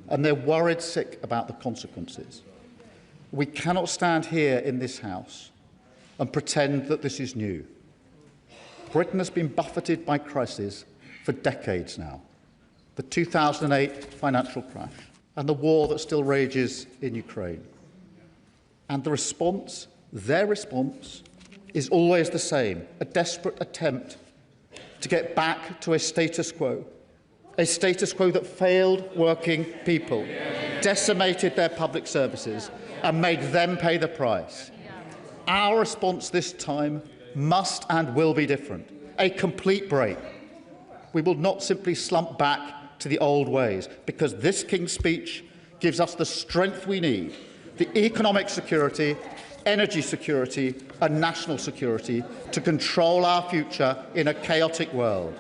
and they're worried sick about the consequences. We cannot stand here in this House and pretend that this is new. Britain has been buffeted by crises for decades now. The 2008 financial crash and the war that still rages in Ukraine. And the response, their response, is always the same: a desperate attempt to get back to a status quo that failed working people, decimated their public services and made them pay the price. Our response this time must and will be different, a complete break. We will not simply slump back to the old ways, because this King's speech gives us the strength we need, the economic security, energy security and national security to control our future in a chaotic world.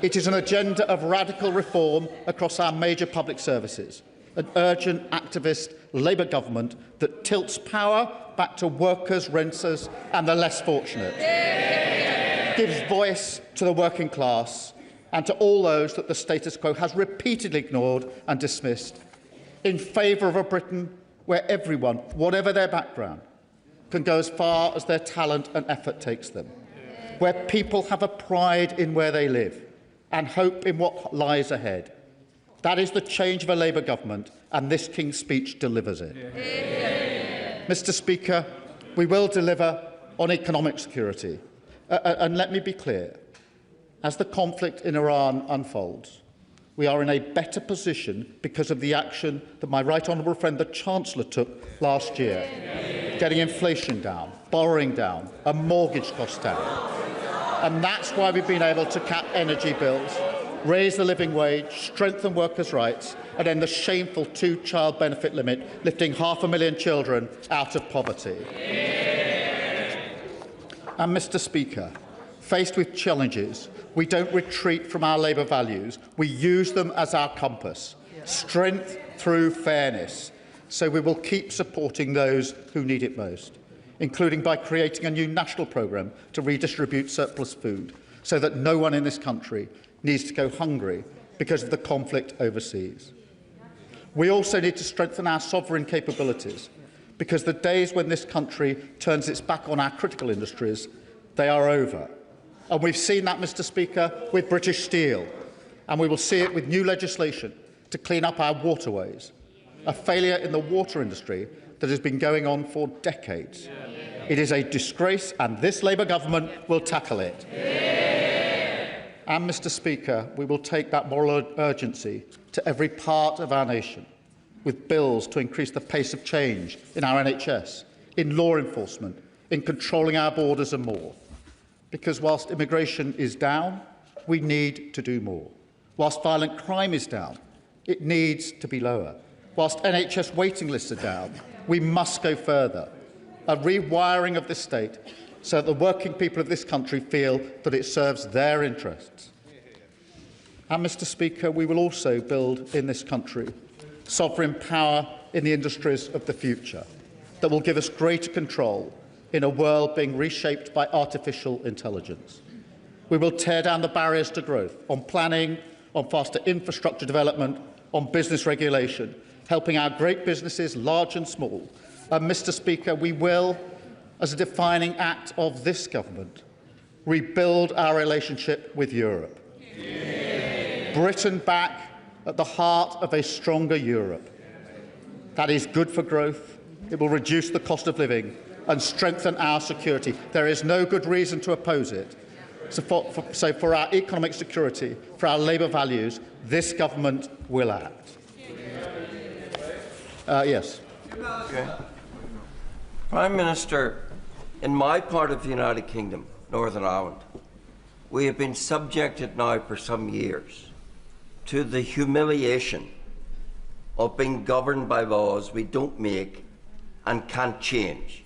It is an agenda of radical reform across our major public services, an urgent activist Labour government that tilts power back to workers, renters and the less fortunate, gives voice to the working class and to all those that the status quo has repeatedly ignored and dismissed, in favour of a Britain where everyone, whatever their background, can go as far as their talent and effort takes them, where people have a pride in where they live and hope in what lies ahead. That is the change of a Labour government, and this King's speech delivers it. Mr. Speaker, we will deliver on economic security. And let me be clear, as the conflict in Iran unfolds, we are in a better position because of the action that my right honourable friend, the Chancellor, took last year, getting inflation down, borrowing down, and mortgage costs down. And that's why we've been able to cap energy bills, raise the living wage, strengthen workers' rights, and end the shameful two-child benefit limit, lifting 500,000 children out of poverty. And, Mr. Speaker, faced with challenges, we don't retreat from our Labour values. We use them as our compass. Strength through fairness. So we will keep supporting those who need it most, including by creating a new national programme to redistribute surplus food, so that no one in this country needs to go hungry because of the conflict overseas. We also need to strengthen our sovereign capabilities, because the days when this country turns its back on our critical industries, they are over. And we've seen that, Mr. Speaker, with British Steel, and we will see it with new legislation to clean up our waterways, a failure in the water industry that has been going on for decades. It is a disgrace, and this Labour government will tackle it. And, Mr. Speaker, we will take that moral urgency to every part of our nation, with bills to increase the pace of change in our NHS, in law enforcement, in controlling our borders and more. Because whilst immigration is down, we need to do more. Whilst violent crime is down, it needs to be lower. Whilst NHS waiting lists are down, we must go further. A rewiring of the state so that the working people of this country feel that it serves their interests. And, Mr. Speaker, we will also build in this country sovereign power in the industries of the future that will give us greater control in a world being reshaped by artificial intelligence. We will tear down the barriers to growth on planning, on faster infrastructure development, on business regulation, helping our great businesses, large and small. And, Mr. Speaker, we will, as a defining act of this government, rebuild our relationship with Europe. Britain back at the heart of a stronger Europe. That is good for growth. It will reduce the cost of living and strengthen our security. There is no good reason to oppose it. So for our economic security, for our Labour values, this government will act. Yes. Okay. Prime Minister, in my part of the United Kingdom, Northern Ireland, we have been subjected now for some years to the humiliation of being governed by laws we don't make and can't change.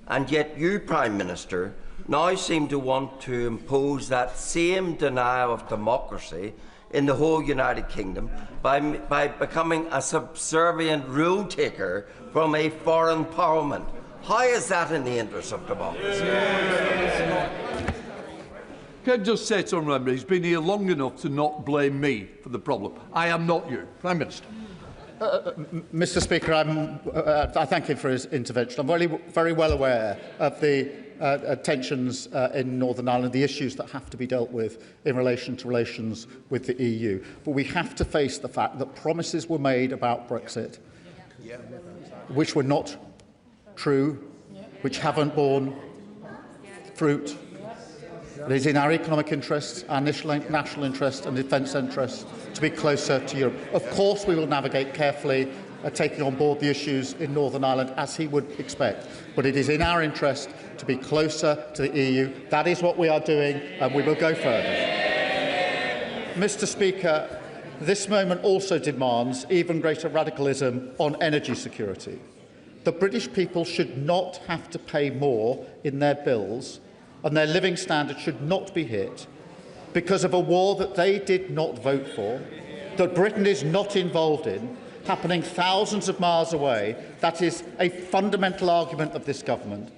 And yet you, Prime Minister, now seem to want to impose that same denial of democracy in the whole United Kingdom by becoming a subservient rule taker from a foreign parliament. How is that in the interest of democracy? Can I just say to Honourable, he's been here long enough to not blame me for the problem. I am not you. Prime Minister. Mr. Speaker, I thank him for his intervention. I'm very well aware of the tensions in Northern Ireland, the issues that have to be dealt with in relation to relations with the EU. But we have to face the fact that promises were made about Brexit, which were not true, which haven't borne fruit. It is in our economic interests, our national interests and defence interests to be closer to Europe. Of course, we will navigate carefully, taking on board the issues in Northern Ireland, as he would expect. But it is in our interest to be closer to the EU. That is what we are doing, and we will go further. Mr. Speaker, this moment also demands even greater radicalism on energy security. The British people should not have to pay more in their bills, and their living standards should not be hit because of a war that they did not vote for, that Britain is not involved in, happening thousands of miles away. That is a fundamental argument of this government,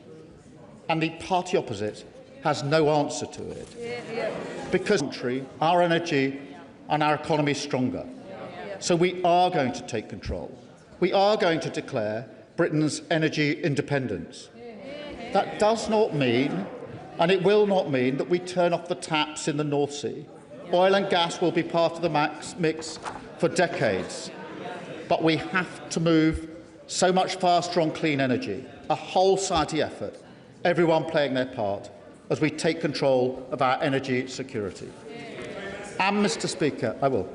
and the party opposite has no answer to it. Because our energy and our economy is stronger. So we are going to take control. We are going to declare Britain's energy independence. That does not mean, and it will not mean, that we turn off the taps in the North Sea. Oil and gas will be part of the mix for decades. But we have to move so much faster on clean energy, a whole society effort, everyone playing their part, as we take control of our energy security. And, Mr. Speaker, I will.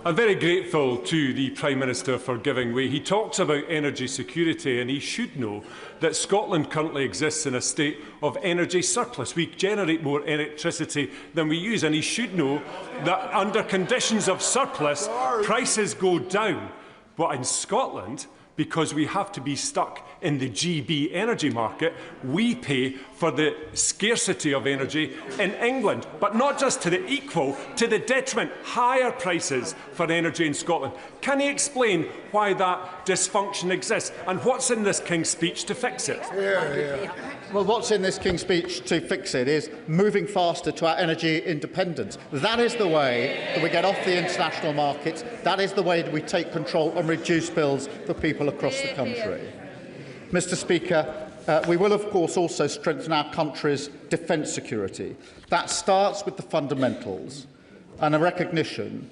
I'm very grateful to the Prime Minister for giving way. He talks about energy security, and he should know that Scotland currently exists in a state of energy surplus. We generate more electricity than we use, and he should know that under conditions of surplus, prices go down. But in Scotland, because we have to be stuck in the GB energy market, we pay for the scarcity of energy in England, but not just to the equal, to the detriment, higher prices for energy in Scotland. Can he explain why that dysfunction exists and what's in this King's speech to fix it? Well, what's in this King's speech to fix it is moving faster to our energy independence. That is the way that we get off the international markets. That is the way that we take control and reduce bills for people across the country. Mr. Speaker, we will, of course, also strengthen our country's defence security. That starts with the fundamentals and a recognition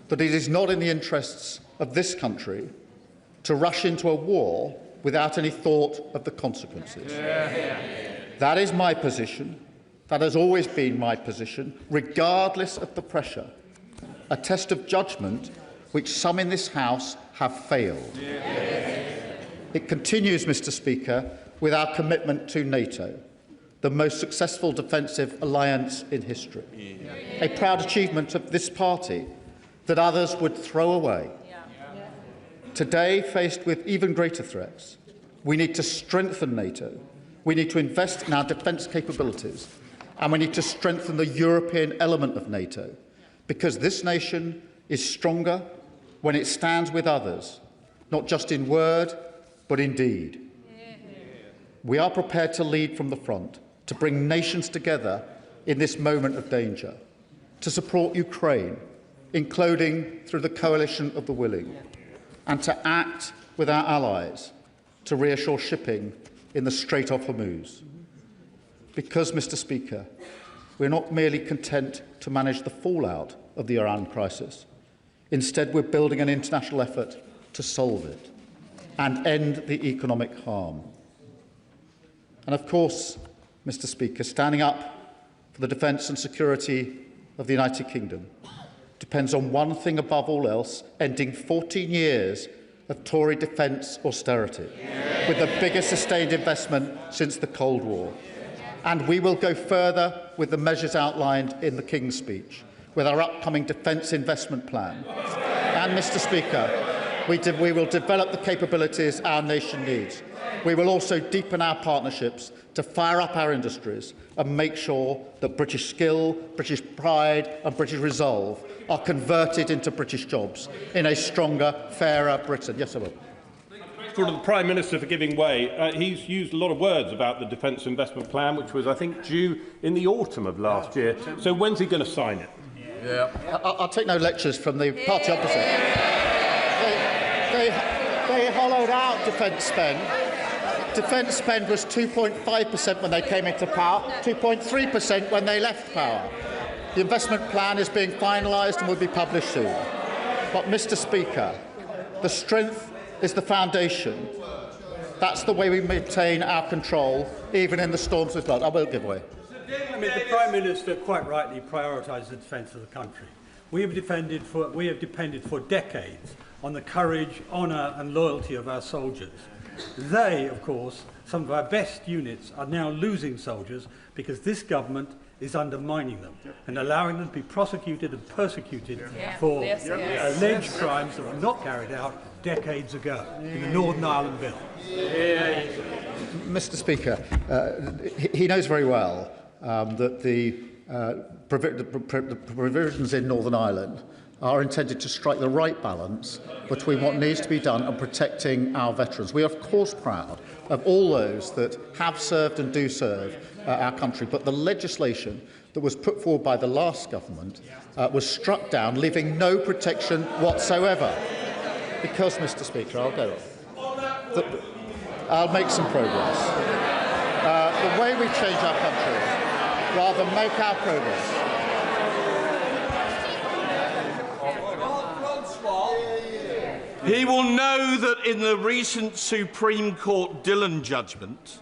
that it is not in the interests of this country to rush into a war without any thought of the consequences. That is my position. That has always been my position, regardless of the pressure. A test of judgment which some in this House have failed. It continues, Mr. Speaker, with our commitment to NATO, the most successful defensive alliance in history. A proud achievement of this party that others would throw away. Today, faced with even greater threats, we need to strengthen NATO, we need to invest in our defence capabilities, and we need to strengthen the European element of NATO, because this nation is stronger when it stands with others, not just in word, but in deed. We are prepared to lead from the front, to bring nations together in this moment of danger, to support Ukraine, including through the coalition of the willing, and to act with our allies to reassure shipping in the Strait of Hormuz. Because, Mr. Speaker, we're not merely content to manage the fallout of the Iran crisis. Instead, we're building an international effort to solve it and end the economic harm. And of course, Mr. Speaker, standing up for the defence and security of the United Kingdom depends on one thing above all else: ending 14 years of Tory defence austerity, with the biggest sustained investment since the Cold War. And we will go further with the measures outlined in the King's speech, with our upcoming defence investment plan. And, Mr. Speaker, we will develop the capabilities our nation needs. We will also deepen our partnerships to fire up our industries and make sure that British skill, British pride and British resolve are converted into British jobs in a stronger, fairer Britain. Yes, I will. To the Prime Minister for giving way. He's used a lot of words about the Defence Investment Plan, which was, I think, due in the autumn of last year. So when's he going to sign it? I'll take no lectures from the party opposite. They hollowed out defence spend. Defence spend was 2.5% when they came into power, 2.3% when they left power. The investment plan is being finalised and will be published soon. But, Mr. Speaker, the strength is the foundation. That's the way we maintain our control, even in the storms of blood. I will give way. I mean, the Prime Minister quite rightly prioritised the defence of the country. We have depended for decades on the courage, honour and loyalty of our soldiers. They, of course, some of our best units, are now losing soldiers because this government is undermining them and allowing them to be prosecuted and persecuted for alleged crimes that were not carried out decades ago in the Northern Ireland Bill. Mr. Speaker, he knows very well that the provisions in Northern Ireland are intended to strike the right balance between what needs to be done and protecting our veterans. We are, of course, proud of all those that have served and do serve our country, but the legislation that was put forward by the last government was struck down, leaving no protection whatsoever. Because, Mr. Speaker, I'll go on. I'll make some progress. The way we change our country, rather than make our progress. He will know that in the recent Supreme Court Dillon judgment,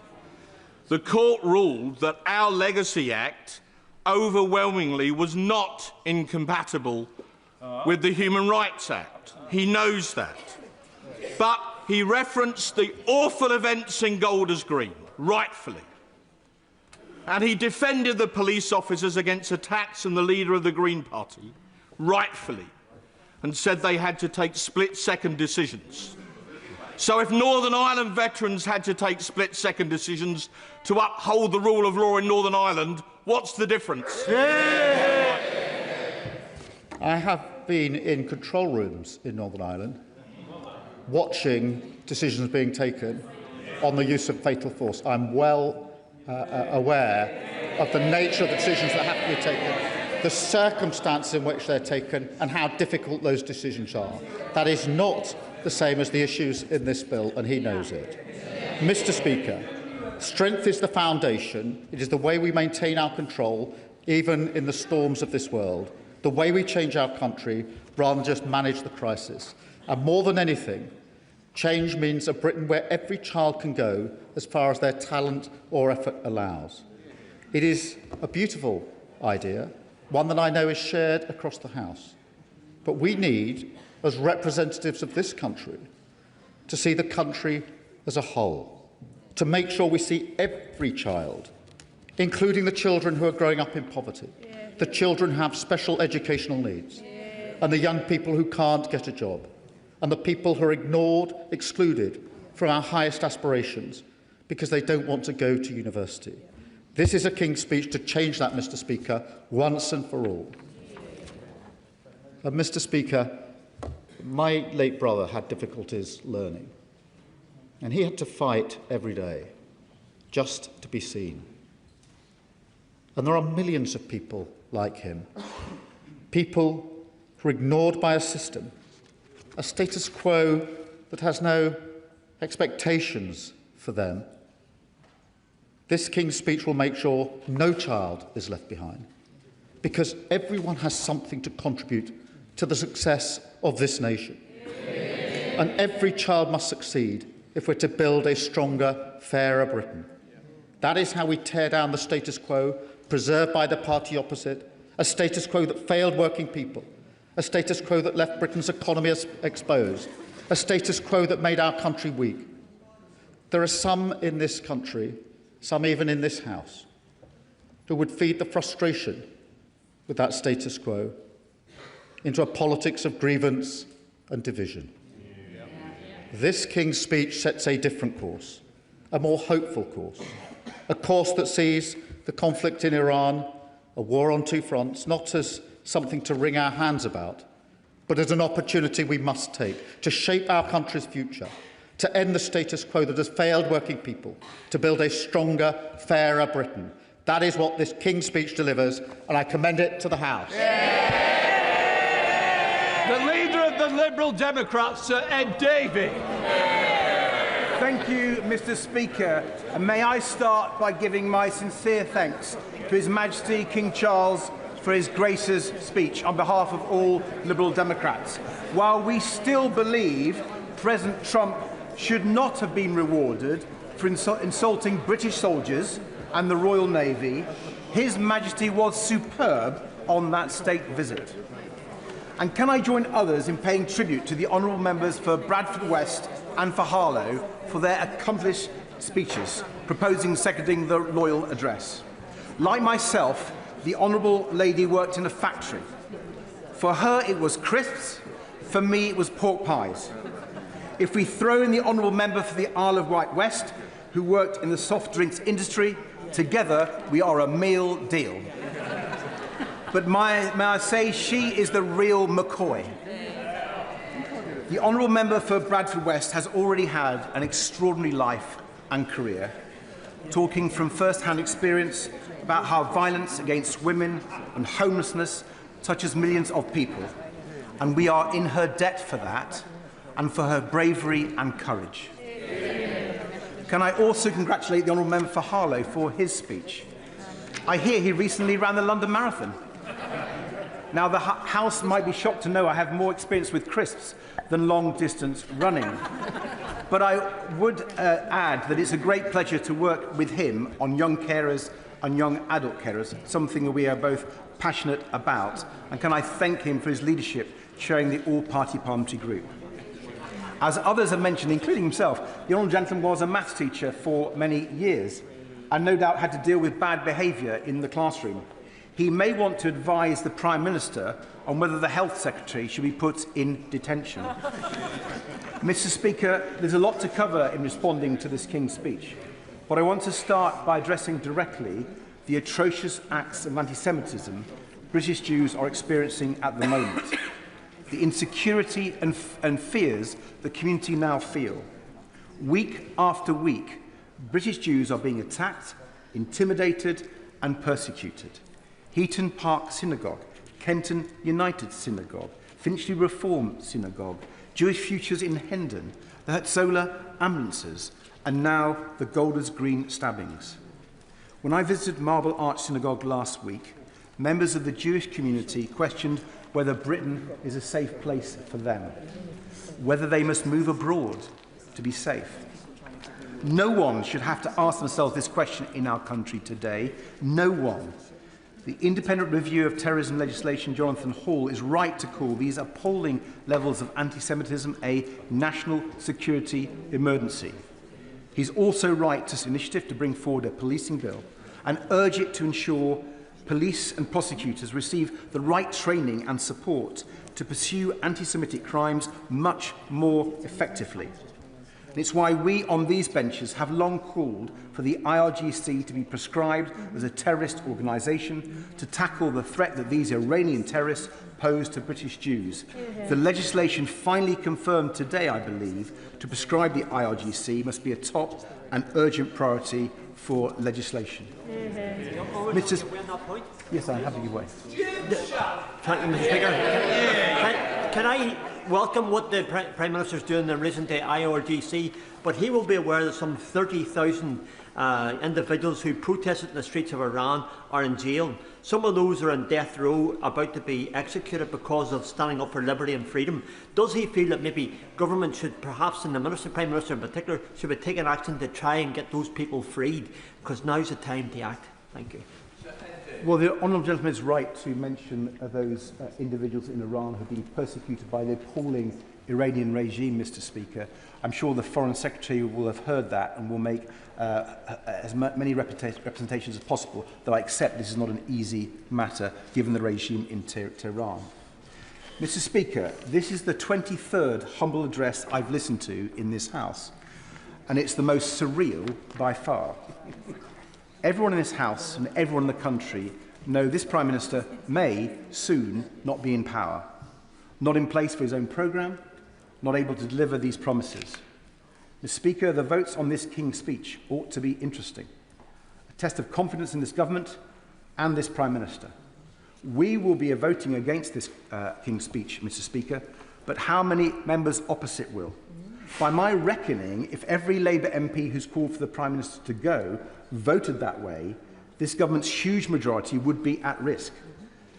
the court ruled that our Legacy Act overwhelmingly was not incompatible with the Human Rights Act. He knows that. But he referenced the awful events in Golders Green, rightfully. And he defended the police officers against attacks on the leader of the Green Party, rightfully, and said they had to take split-second decisions. So if Northern Ireland veterans had to take split-second decisions to uphold the rule of law in Northern Ireland, what's the difference? I have been in control rooms in Northern Ireland, watching decisions being taken on the use of fatal force. I'm well aware of the nature of the decisions that have to be taken, the circumstances in which they're taken and how difficult those decisions are. That is not the same as the issues in this bill, and he knows it. Mr. Speaker, strength is the foundation. It is the way we maintain our control, even in the storms of this world, the way we change our country rather than just manage the crisis. And more than anything, change means a Britain where every child can go as far as their talent or effort allows. It is a beautiful idea, one that I know is shared across the House. But we need, as representatives of this country, to see the country as a whole, to make sure we see every child, including the children who are growing up in poverty, the children who have special educational needs, and the young people who can't get a job, and the people who are ignored, excluded from our highest aspirations because they don't want to go to university. This is a King's speech to change that, Mr. Speaker, once and for all. Mr. Speaker, my late brother had difficulties learning, and he had to fight every day just to be seen. And there are millions of people like him, people who are ignored by a system, a status quo that has no expectations for them. This King's speech will make sure no child is left behind, because everyone has something to contribute to the success of this nation. And every child must succeed if we're to build a stronger, fairer Britain. That is how we tear down the status quo preserved by the party opposite, a status quo that failed working people, a status quo that left Britain's economy exposed, a status quo that made our country weak. There are some in this country, some even in this House, who would feed the frustration with that status quo into a politics of grievance and division. This King's speech sets a different course, a more hopeful course, a course that sees the conflict in Iran, a war on two fronts, not as something to wring our hands about, but as an opportunity we must take to shape our country's future, to end the status quo that has failed working people, to build a stronger, fairer Britain. That is what this King's speech delivers, and I commend it to the House. The Leader of the Liberal Democrats, Sir Ed Davey. Thank you, Mr. Speaker. And may I start by giving my sincere thanks to His Majesty King Charles for His Grace's speech on behalf of all Liberal Democrats. While we still believe President Trump should not have been rewarded for insulting British soldiers and the Royal Navy. His Majesty was superb on that state visit. And can I join others in paying tribute to the honourable members for Bradford West and for Harlow for their accomplished speeches, proposing and seconding the Loyal Address. Like myself, the honourable lady worked in a factory. For her, it was crisps. For me, it was pork pies. If we throw in the honourable member for the Isle of Wight West, who worked in the soft drinks industry, together we are a meal deal. But may I say, she is the real McCoy. The honourable member for Bradford West has already had an extraordinary life and career, talking from first-hand experience about how violence against women and homelessness touches millions of people. And we are in her debt for that and for her bravery and courage. Can I also congratulate the honourable member for Harlow for his speech? I hear he recently ran the London Marathon. Now, the House might be shocked to know I have more experience with crisps than long-distance running. But I would add that it's a great pleasure to work with him on young carers and young adult carers, something we are both passionate about. And can I thank him for his leadership chairing the all-party parliamentary group. As others have mentioned, including himself, the honourable gentleman was a maths teacher for many years and no doubt had to deal with bad behaviour in the classroom. He may want to advise the Prime Minister on whether the Health Secretary should be put in detention. Mr. Speaker, there's a lot to cover in responding to this King's speech, but I want to start by addressing directly the atrocious acts of anti-Semitism British Jews are experiencing at the moment, the insecurity and fears the community now feel. Week after week, British Jews are being attacked, intimidated and persecuted. Heaton Park Synagogue, Kenton United Synagogue, Finchley Reform Synagogue, Jewish Futures in Hendon, the Hatzola ambulances, and now the Golders Green stabbings. When I visited Marble Arch Synagogue last week, members of the Jewish community questioned whether Britain is a safe place for them, whether they must move abroad to be safe. No one should have to ask themselves this question in our country today. No one. The Independent Review of Terrorism Legislation, Jonathan Hall, is right to call these appalling levels of anti-Semitism a national security emergency. He's also right to initiative to bring forward a policing bill and urge it to ensure police and prosecutors receive the right training and support to pursue anti-Semitic crimes much more effectively. And it's why we on these benches have long called for the IRGC to be prescribed as a terrorist organisation to tackle the threat that these Iranian terrorists pose to British Jews. The legislation finally confirmed today, I believe, to prescribe the IRGC must be a top and urgent priority for legislation. Mr. Yes, I have to give way. Thank you, Mr. Speaker. Can I welcome what the Prime Minister is doing in relation to IRGC, but he will be aware that some 30,000 individuals who protested in the streets of Iran are in jail. Some of those are on death row, about to be executed because of standing up for liberty and freedom. Does he feel that maybe government should, perhaps, and the Prime Minister in particular, should be taking action to try and get those people freed? Because now's the time to act. Thank you. Well, the honourable gentleman is right to mention those individuals in Iran who have been persecuted by the appalling Iranian regime, Mr. Speaker. I'm sure the Foreign Secretary will have heard that and will make as many representations as possible, though I accept this is not an easy matter given the regime in Tehran. Mr. Speaker, this is the 23rd humble address I've listened to in this House, and it's the most surreal by far. Everyone in this House and everyone in the country know this Prime Minister may soon not be in power, not in place for his own programme, not able to deliver these promises. Mr. Speaker, the votes on this King's speech ought to be interesting, a test of confidence in this government and this Prime Minister. We will be voting against this King's speech, Mr. Speaker, but how many members opposite will? By my reckoning, if every Labour MP who's called for the Prime Minister to go voted that way, this government's huge majority would be at risk.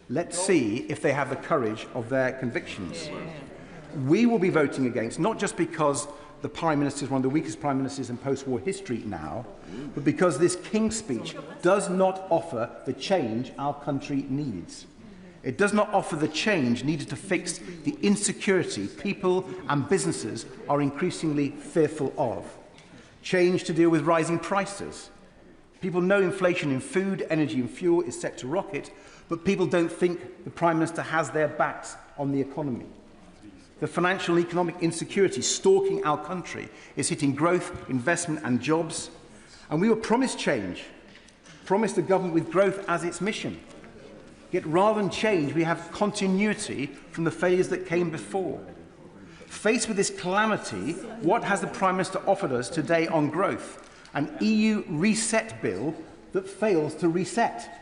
Let's see if they have the courage of their convictions. We will be voting against, not just because the Prime Minister is one of the weakest Prime Ministers in post-war history now, but because this King's speech does not offer the change our country needs. It does not offer the change needed to fix the insecurity people and businesses are increasingly fearful of. Change to deal with rising prices. People know inflation in food, energy and fuel is set to rocket, but people don't think the Prime Minister has their backs on the economy. The financial and economic insecurity stalking our country is hitting growth, investment and jobs. And we were promised change, promised a government with growth as its mission. Yet rather than change, we have continuity from the failures that came before. Faced with this calamity, what has the Prime Minister offered us today on growth? An EU reset bill that fails to reset.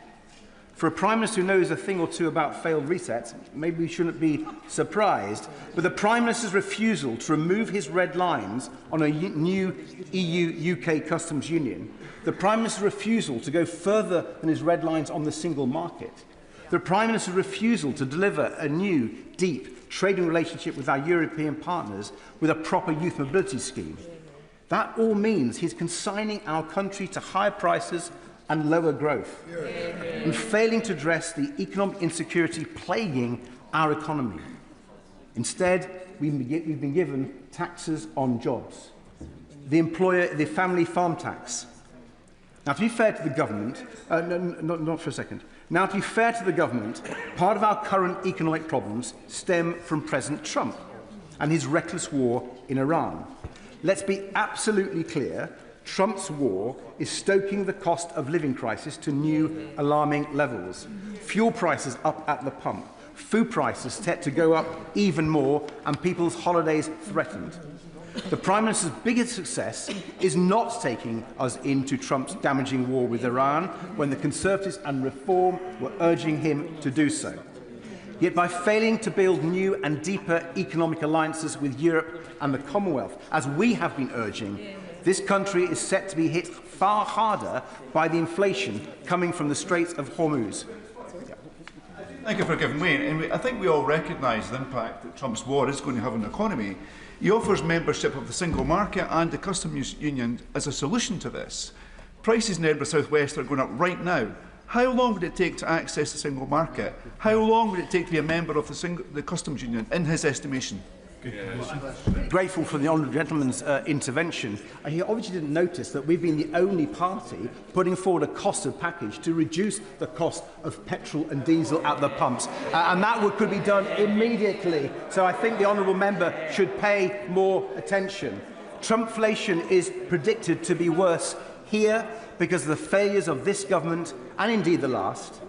For a Prime Minister who knows a thing or two about failed resets, maybe we shouldn't be surprised, but the Prime Minister's refusal to remove his red lines on a new EU-UK customs union, the Prime Minister's refusal to go further than his red lines on the single market, the Prime Minister's refusal to deliver a new, deep trading relationship with our European partners with a proper youth mobility scheme. That all means he's consigning our country to higher prices and lower growth, and failing to address the economic insecurity plaguing our economy. Instead, we've been given taxes on jobs, the family farm tax. Now, to be fair to the government, not for a second. Now, to be fair to the government, part of our current economic problems stem from President Trump and his reckless war in Iran. Let's be absolutely clear. Trump's war is stoking the cost of living crisis to new alarming levels. Fuel prices up at the pump, food prices set to go up even more, and people's holidays threatened. The Prime Minister's biggest success is not taking us into Trump's damaging war with Iran when the Conservatives and Reform were urging him to do so. Yet by failing to build new and deeper economic alliances with Europe and the Commonwealth, as we have been urging, this country is set to be hit far harder by the inflation coming from the Straits of Hormuz. Thank you for giving way. And I think we all recognise the impact that Trump's war is going to have on the economy. He offers membership of the single market and the customs union as a solution to this. Prices in Edinburgh South West are going up right now. How long would it take to access the single market? How long would it take to be a member of the customs union, in his estimation? Grateful for the honourable gentleman's intervention. He obviously didn't notice that we've been the only party putting forward a costed package to reduce the cost of petrol and diesel at the pumps, and that could be done immediately. So I think the honourable member should pay more attention. Trumpflation is predicted to be worse here because of the failures of this government and indeed the last.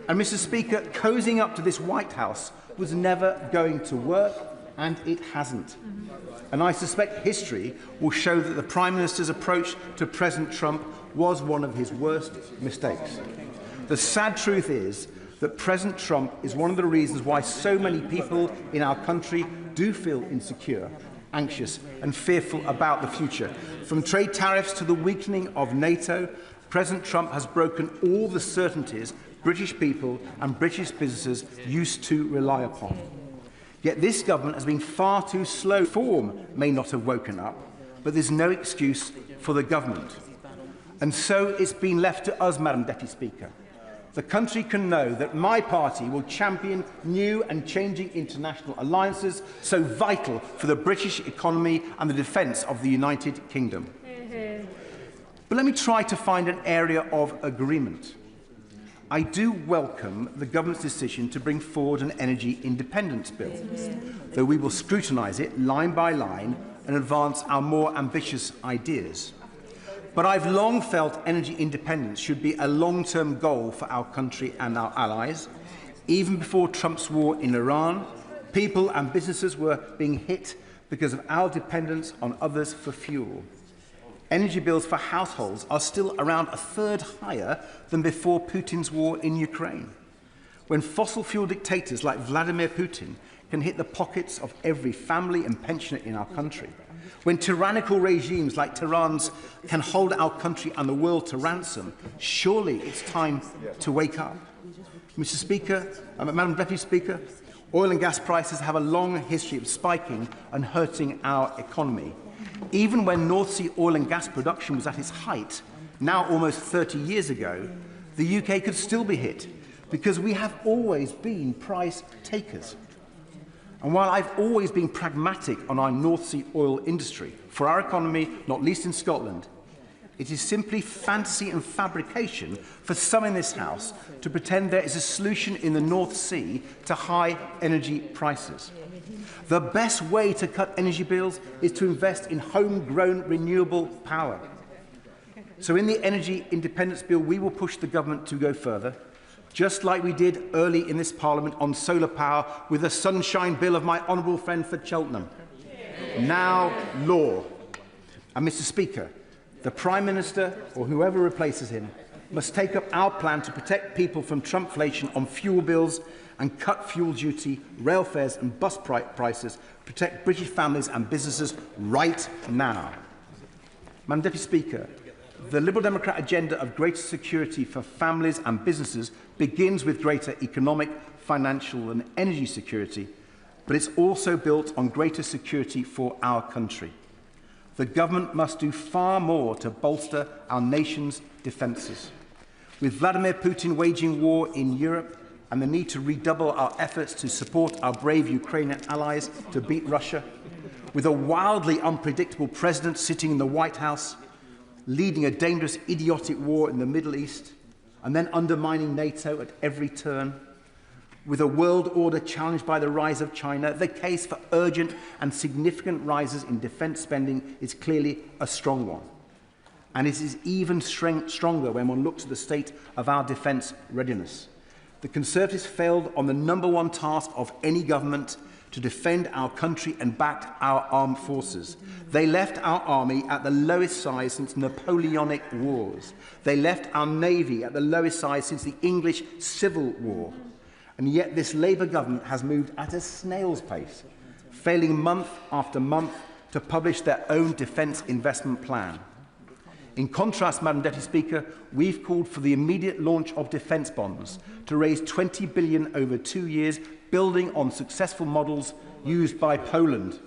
And Mr. Speaker, cozying up to this White House was never going to work. And it hasn't. And I suspect history will show that the Prime Minister's approach to President Trump was one of his worst mistakes. The sad truth is that President Trump is one of the reasons why so many people in our country do feel insecure, anxious and fearful about the future. From trade tariffs to the weakening of NATO, President Trump has broken all the certainties British people and British businesses used to rely upon. Yet this government has been far too slow. Reform may not have woken up, but there's no excuse for the government. And so it's been left to us, Madam Deputy Speaker. The country can know that my party will champion new and changing international alliances so vital for the British economy and the defence of the United Kingdom. But let me try to find an area of agreement. I do welcome the government's decision to bring forward an energy independence bill, though we will scrutinise it line by line and advance our more ambitious ideas. But I've long felt energy independence should be a long-term goal for our country and our allies. Even before Trump's war in Iran, people and businesses were being hit because of our dependence on others for fuel. Energy bills for households are still around a third higher than before Putin's war in Ukraine. When fossil fuel dictators like Vladimir Putin can hit the pockets of every family and pensioner in our country, when tyrannical regimes like Tehran's can hold our country and the world to ransom, surely it's time to wake up. Mr. Speaker, Madam Deputy Speaker, Oil and gas prices have a long history of spiking and hurting our economy. Even when North Sea oil and gas production was at its height, now almost 30 years ago, the UK could still be hit because we have always been price takers. And while I've always been pragmatic on our North Sea oil industry, for our economy, not least in Scotland, it is simply fantasy and fabrication for some in this House to pretend there is a solution in the North Sea to high energy prices. The best way to cut energy bills is to invest in homegrown renewable power. So in the Energy Independence Bill, we will push the government to go further, just like we did early in this Parliament on solar power with the Sunshine Bill of my honourable friend for Cheltenham. Now law. And Mr. Speaker, the Prime Minister, or whoever replaces him, must take up our plan to protect people from Trumpflation on fuel bills and cut fuel duty, rail fares and bus prices, protect British families and businesses right now. Madam Deputy Speaker, the Liberal Democrat agenda of greater security for families and businesses begins with greater economic, financial and energy security, but it's also built on greater security for our country. The government must do far more to bolster our nation's defences. With Vladimir Putin waging war in Europe and the need to redouble our efforts to support our brave Ukrainian allies to beat Russia, with a wildly unpredictable president sitting in the White House, leading a dangerous, idiotic war in the Middle East, and then undermining NATO at every turn, with a world order challenged by the rise of China, the case for urgent and significant rises in defence spending is clearly a strong one. And it is even stronger when one looks at the state of our defence readiness. The Conservatives failed on the #1 task of any government to defend our country and back our armed forces. They left our army at the lowest size since Napoleonic wars. They left our navy at the lowest size since the English Civil War. And yet this Labour government has moved at a snail's pace, failing month after month to publish their own defence investment plan. In contrast, Madam Deputy Speaker, we've called for the immediate launch of defence bonds to raise $20 billion over 2 years, building on successful models used by Poland,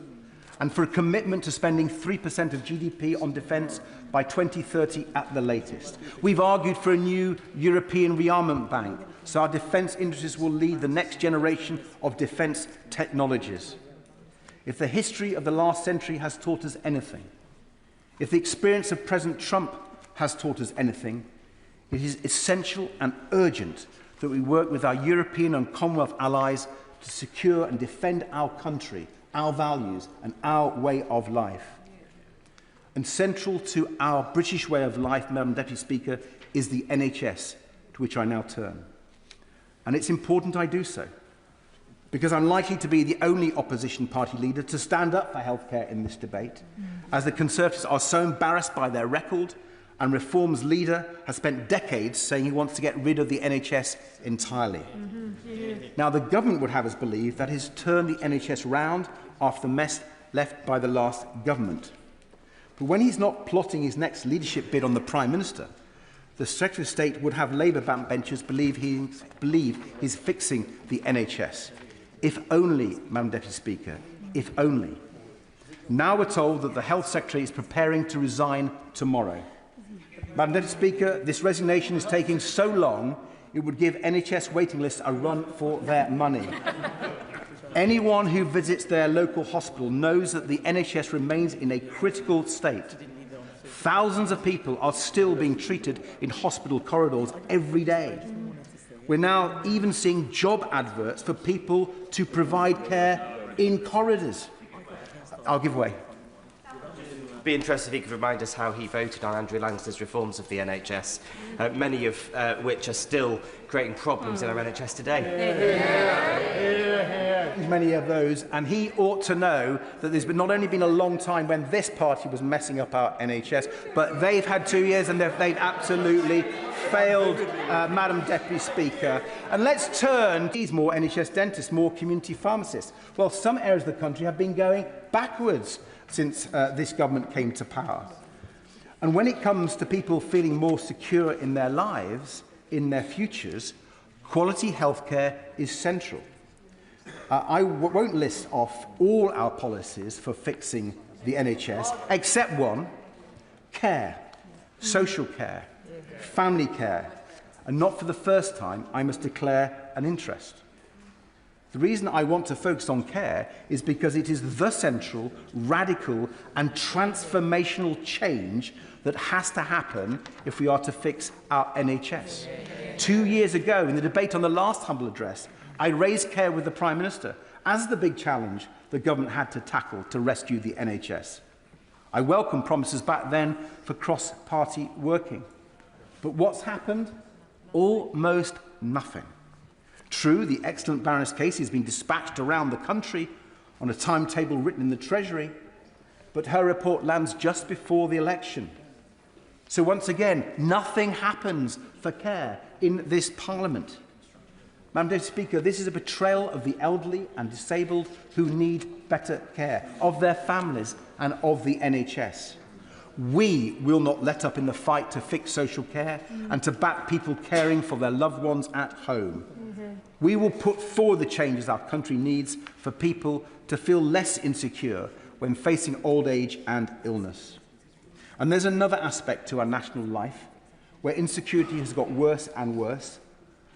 and for a commitment to spending 3% of GDP on defence by 2030 at the latest. We've argued for a new European rearmament bank, so our defence industries will lead the next generation of defence technologies. If the history of the last century has taught us anything, if the experience of President Trump has taught us anything, it is essential and urgent that we work with our European and Commonwealth allies to secure and defend our country, our values and our way of life. And central to our British way of life, Madam Deputy Speaker, is the NHS, to which I now turn. And it's important I do so, because I'm likely to be the only opposition party leader to stand up for healthcare in this debate, as the Conservatives are so embarrassed by their record, and Reform's leader has spent decades saying he wants to get rid of the NHS entirely. Now, the government would have us believe that he's turned the NHS round after the mess left by the last government. But when he's not plotting his next leadership bid on the Prime Minister, the Secretary of State would have Labour backbenchers believe he's fixing the NHS. If only, Madam Deputy Speaker, if only. Now we're told that the Health Secretary is preparing to resign tomorrow. Madam Deputy Speaker, this resignation is taking so long, it would give NHS waiting lists a run for their money. Anyone who visits their local hospital knows that the NHS remains in a critical state. Thousands of people are still being treated in hospital corridors every day. We're now even seeing job adverts for people to provide care in corridors. I'll give way. Be interested if he could remind us how he voted on Andrew Langster's reforms of the NHS, many of which are still creating problems in our NHS today. Many of those, and he ought to know that there's not only been a long time when this party was messing up our NHS, but they've had 2 years and they've absolutely failed, Madam Deputy Speaker. And let's turn to more NHS dentists, more community pharmacists. Well, some areas of the country have been going backwards since this government came to power. And when it comes to people feeling more secure in their lives, in their futures, quality healthcare is central. I won't list off all our policies for fixing the NHS, except one: care, social care, family care. And not for the first time, I must declare an interest. The reason I want to focus on care is because it is the central, radical and transformational change that has to happen if we are to fix our NHS. 2 years ago, in the debate on the last Humble Address, I raised care with the Prime Minister as the big challenge the government had to tackle to rescue the NHS. I welcomed promises back then for cross-party working. But what's happened? Almost nothing. True, the excellent Baroness Casey has been dispatched around the country on a timetable written in the Treasury, but her report lands just before the election. So once again, nothing happens for care in this Parliament. Madam Deputy Speaker, this is a betrayal of the elderly and disabled who need better care, of their families and of the NHS. We will not let up in the fight to fix social care and to back people caring for their loved ones at home. We will put forward the changes our country needs for people to feel less insecure when facing old age and illness. And there's another aspect to our national life where insecurity has got worse and worse,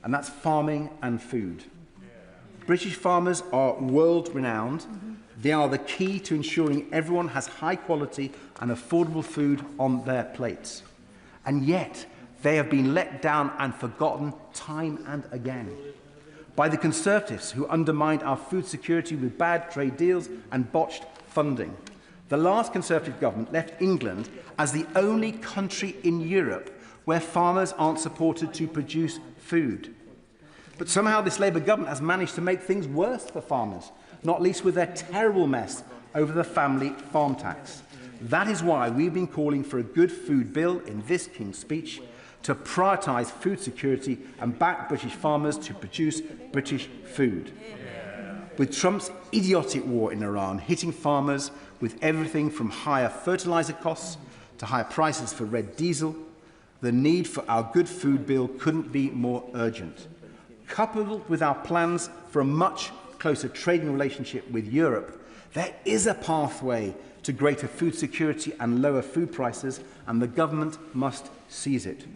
and that's farming and food. British farmers are world-renowned. They are the key to ensuring everyone has high-quality and affordable food on their plates. And yet, they have been let down and forgotten time and again by the Conservatives, who undermined our food security with bad trade deals and botched funding. The last Conservative government left England as the only country in Europe where farmers aren't supported to produce food. But somehow this Labour government has managed to make things worse for farmers, not least with their terrible mess over the family farm tax. That is why we've been calling for a good food bill in this King's Speech to prioritise food security and back British farmers to produce British food. With Trump's idiotic war in Iran hitting farmers with everything from higher fertiliser costs to higher prices for red diesel, the need for our good food bill couldn't be more urgent. Coupled with our plans for a much closer trading relationship with Europe, there is a pathway to greater food security and lower food prices, and the government must seize it.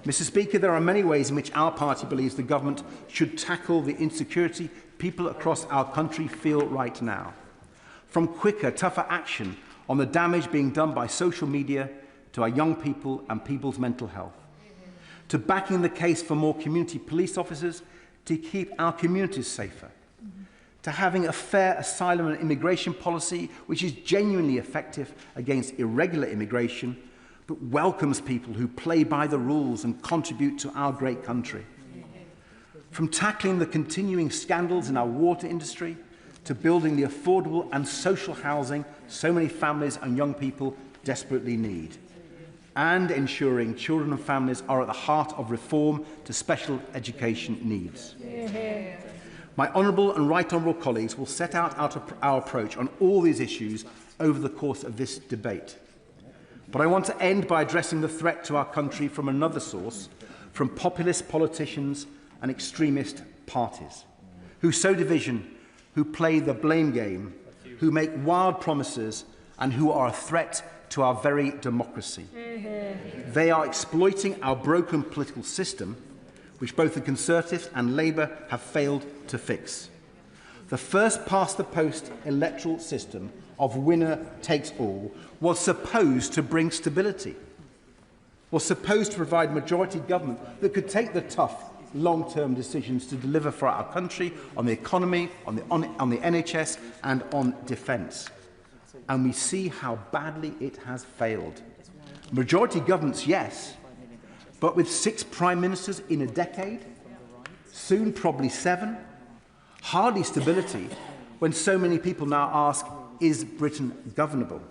Mr. Speaker, there are many ways in which our party believes the government should tackle the insecurity people across our country feel right now. From quicker, tougher action on the damage being done by social media to our young people and people's mental health, to backing the case for more community police officers to keep our communities safer, to having a fair asylum and immigration policy which is genuinely effective against irregular immigration, but welcomes people who play by the rules and contribute to our great country. From tackling the continuing scandals in our water industry to building the affordable and social housing so many families and young people desperately need, and ensuring children and families are at the heart of reform to special education needs. My honourable and right honourable colleagues will set out our approach on all these issues over the course of this debate. But I want to end by addressing the threat to our country from another source, from populist politicians and extremist parties, who sow division, who play the blame game, who make wild promises, and who are a threat to our very democracy. They are exploiting our broken political system, which both the Conservatives and Labour have failed to fix. The first past-the-post electoral system of winner takes all was supposed to bring stability, was supposed to provide majority government that could take the tough long-term decisions to deliver for our country on the economy, on the NHS and on defence. And we see how badly it has failed. Majority governments, yes, but with 6 prime ministers in a decade, soon probably 7, hardly stability when so many people now ask, is Britain governable?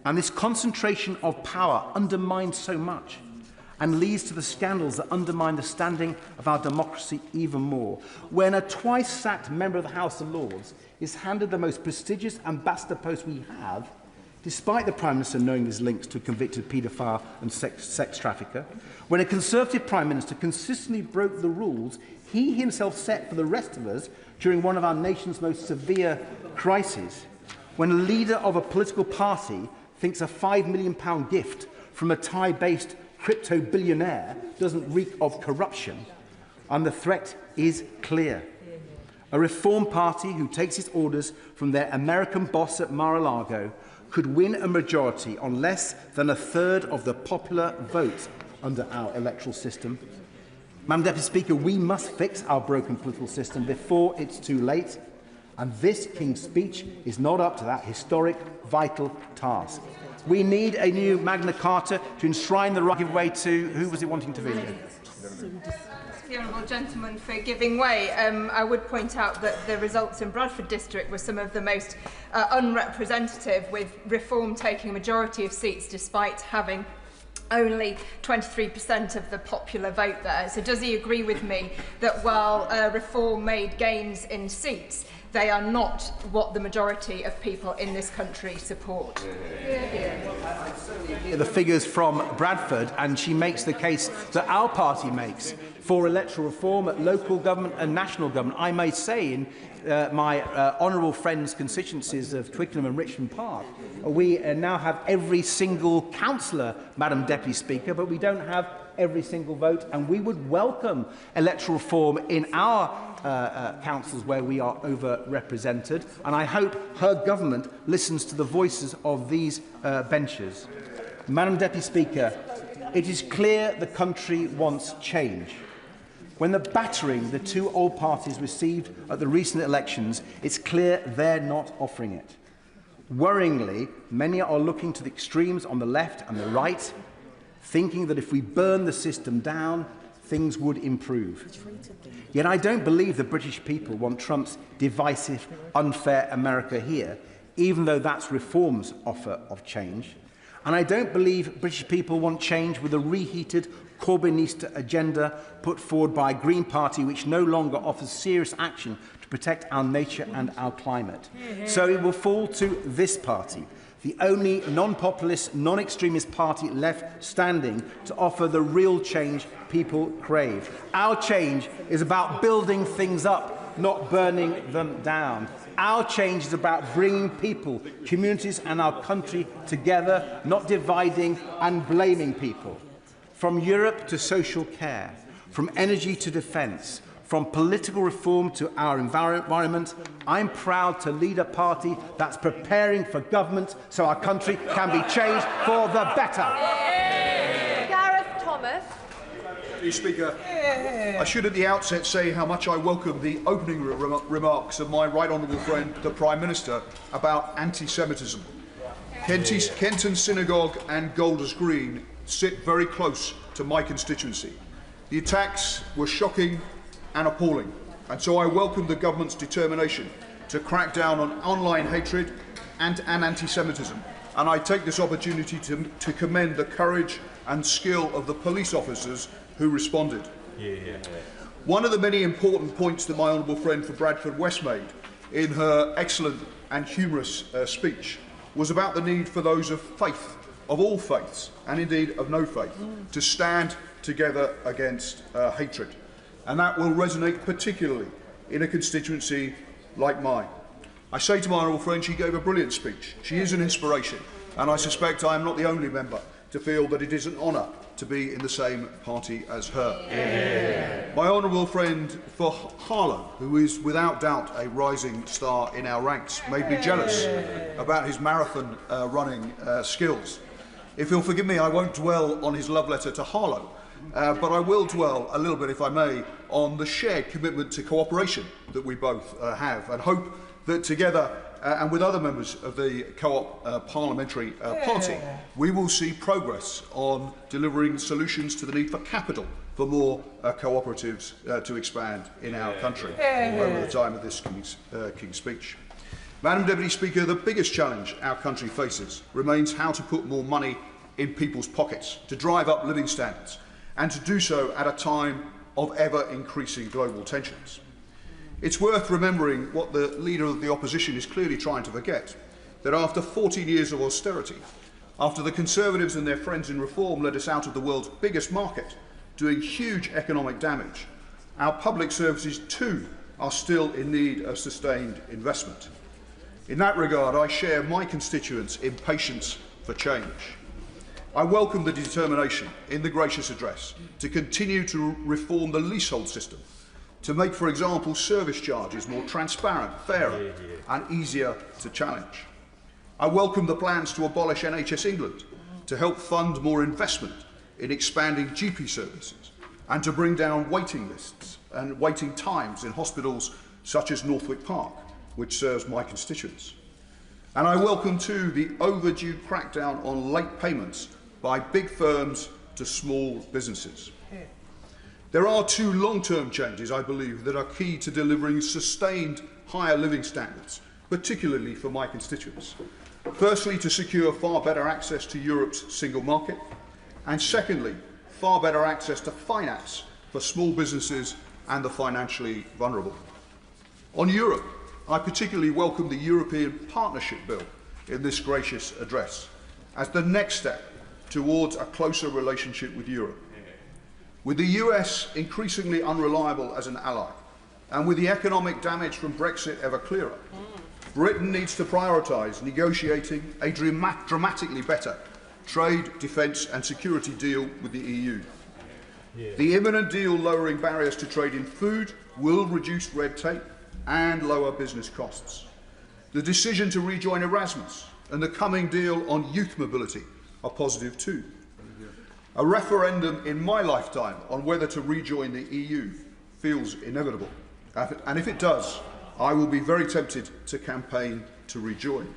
And this concentration of power undermines so much and leads to the scandals that undermine the standing of our democracy even more. When a twice-sacked member of the House of Lords is handed the most prestigious ambassador post we have, despite the Prime Minister knowing his links to a convicted paedophile and sex trafficker, when a Conservative Prime Minister consistently broke the rules he himself set for the rest of us during one of our nation's most severe crises, when a leader of a political party thinks a £5 million gift from a Thai-based crypto billionaire doesn't reek of corruption, and the threat is clear. A Reform Party who takes its orders from their American boss at Mar-a-Lago could win a majority on less than a third of the popular vote under our electoral system. Madam Deputy Speaker, we must fix our broken political system before it's too late, and this King's speech is not up to that historic, vital task. We need a new Magna Carta to enshrine the right to give way to... Who was it wanting to be? The honourable gentleman for giving way. I would point out that the results in Bradford district were some of the most unrepresentative, with Reform taking a majority of seats despite having only 23% of the popular vote there. So does he agree with me that while Reform made gains in seats, they are not what the majority of people in this country support? The figures from Bradford, and she makes the case that our party makes for electoral reform at local government and national government. I may say in my honourable friends' constituencies of Twickenham and Richmond Park, we now have every single councillor, Madam Deputy Speaker, but we don't have every single vote, and we would welcome electoral reform in our councils where we are overrepresented, and I hope her government listens to the voices of these benches. Madam Deputy Speaker, it is clear the country wants change. When the battering the two old parties received at the recent elections, it's clear they're not offering it. Worryingly, many are looking to the extremes on the left and the right, thinking that if we burn the system down, things would improve. Yet I don't believe the British people want Trump's divisive, unfair America here, even though that's Reform's offer of change. And I don't believe British people want change with a reheated Corbynista agenda put forward by a Green Party which no longer offers serious action to protect our nature and our climate. So it will fall to this party, the only non-populist, non-extremist party left standing to offer the real change people crave. Our change is about building things up, not burning them down. Our change is about bringing people, communities and our country together, not dividing and blaming people. From Europe to social care, from energy to defence, from political reform to our environment, I'm proud to lead a party that's preparing for government so our country can be changed for the better. Gareth Thomas. Mr. Speaker, I should at the outset say how much I welcome the opening remarks of my right honourable friend, the Prime Minister, about anti-Semitism. Kenton Synagogue and Golders Green sit very close to my constituency. The attacks were shocking and appalling, and so I welcome the government's determination to crack down on online hatred and anti-Semitism, and I take this opportunity to commend the courage and skill of the police officers who responded. One of the many important points that my honourable friend for Bradford West made in her excellent and humorous speech was about the need for those of faith, of all faiths, and indeed of no faith, to stand together against hatred. And that will resonate particularly in a constituency like mine. I say to my honourable friend, she gave a brilliant speech. She is an inspiration, and I suspect I am not the only member to feel that it is an honour to be in the same party as her. My honourable friend for Harlow, who is without doubt a rising star in our ranks, made me jealous about his marathon running skills. If he'll forgive me, I won't dwell on his love letter to Harlow, but I will dwell a little bit, if I may, on the shared commitment to cooperation that we both have, and hope that together and with other members of the Co-op Parliamentary Party, we will see progress on delivering solutions to the need for capital for more cooperatives to expand in our country over the time of this King's speech. Madam Deputy Speaker, the biggest challenge our country faces remains how to put more money in people's pockets, to drive up living standards, and to do so at a time of ever-increasing global tensions. It's worth remembering what the Leader of the Opposition is clearly trying to forget. that after 14 years of austerity, after the Conservatives and their friends in Reform led us out of the world's biggest market, doing huge economic damage, our public services too are still in need of sustained investment. In that regard, I share my constituents' impatience for change. I welcome the determination in the gracious address to continue to reform the leasehold system, to make, for example, service charges more transparent, fairer and easier to challenge. I welcome the plans to abolish NHS England, to help fund more investment in expanding GP services and to bring down waiting lists and waiting times in hospitals such as Northwick Park, which serves my constituents. And I welcome too the overdue crackdown on late payments by big firms to small businesses. There are two long-term changes, I believe, that are key to delivering sustained higher living standards, particularly for my constituents. Firstly, to secure far better access to Europe's single market, and secondly, far better access to finance for small businesses and the financially vulnerable. On Europe, I particularly welcome the European Partnership Bill in this gracious address as the next step towards a closer relationship with Europe. With the US increasingly unreliable as an ally, and with the economic damage from Brexit ever clearer, Britain needs to prioritise negotiating a dramatically better trade, defence and security deal with the EU. The imminent deal lowering barriers to trade in food will reduce red tape and lower business costs. The decision to rejoin Erasmus and the coming deal on youth mobility are positive too. A referendum in my lifetime on whether to rejoin the EU feels inevitable. And if it does, I will be very tempted to campaign to rejoin.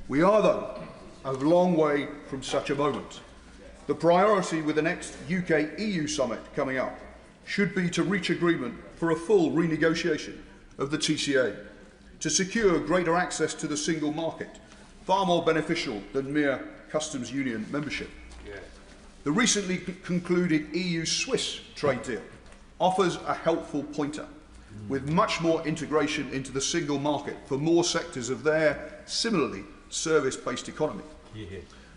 We are, though, a long way from such a moment. The priority with the next UK-EU summit coming up should be to reach agreement for a full renegotiation of the TCA, to secure greater access to the single market, far more beneficial than mere customs union membership. The recently concluded EU-Swiss trade deal offers a helpful pointer, with much more integration into the single market for more sectors of their, similarly, service-based economy.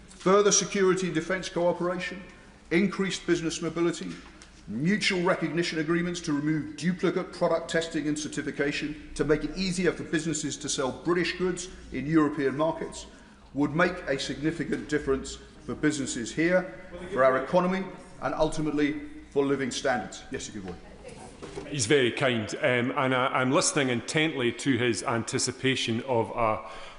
Further security and defence cooperation, increased business mobility, mutual recognition agreements to remove duplicate product testing and certification to make it easier for businesses to sell British goods in European markets would make a significant difference for businesses here, for our economy and ultimately for living standards. Yes, good morning. He's very kind, and I'm listening intently to his anticipation of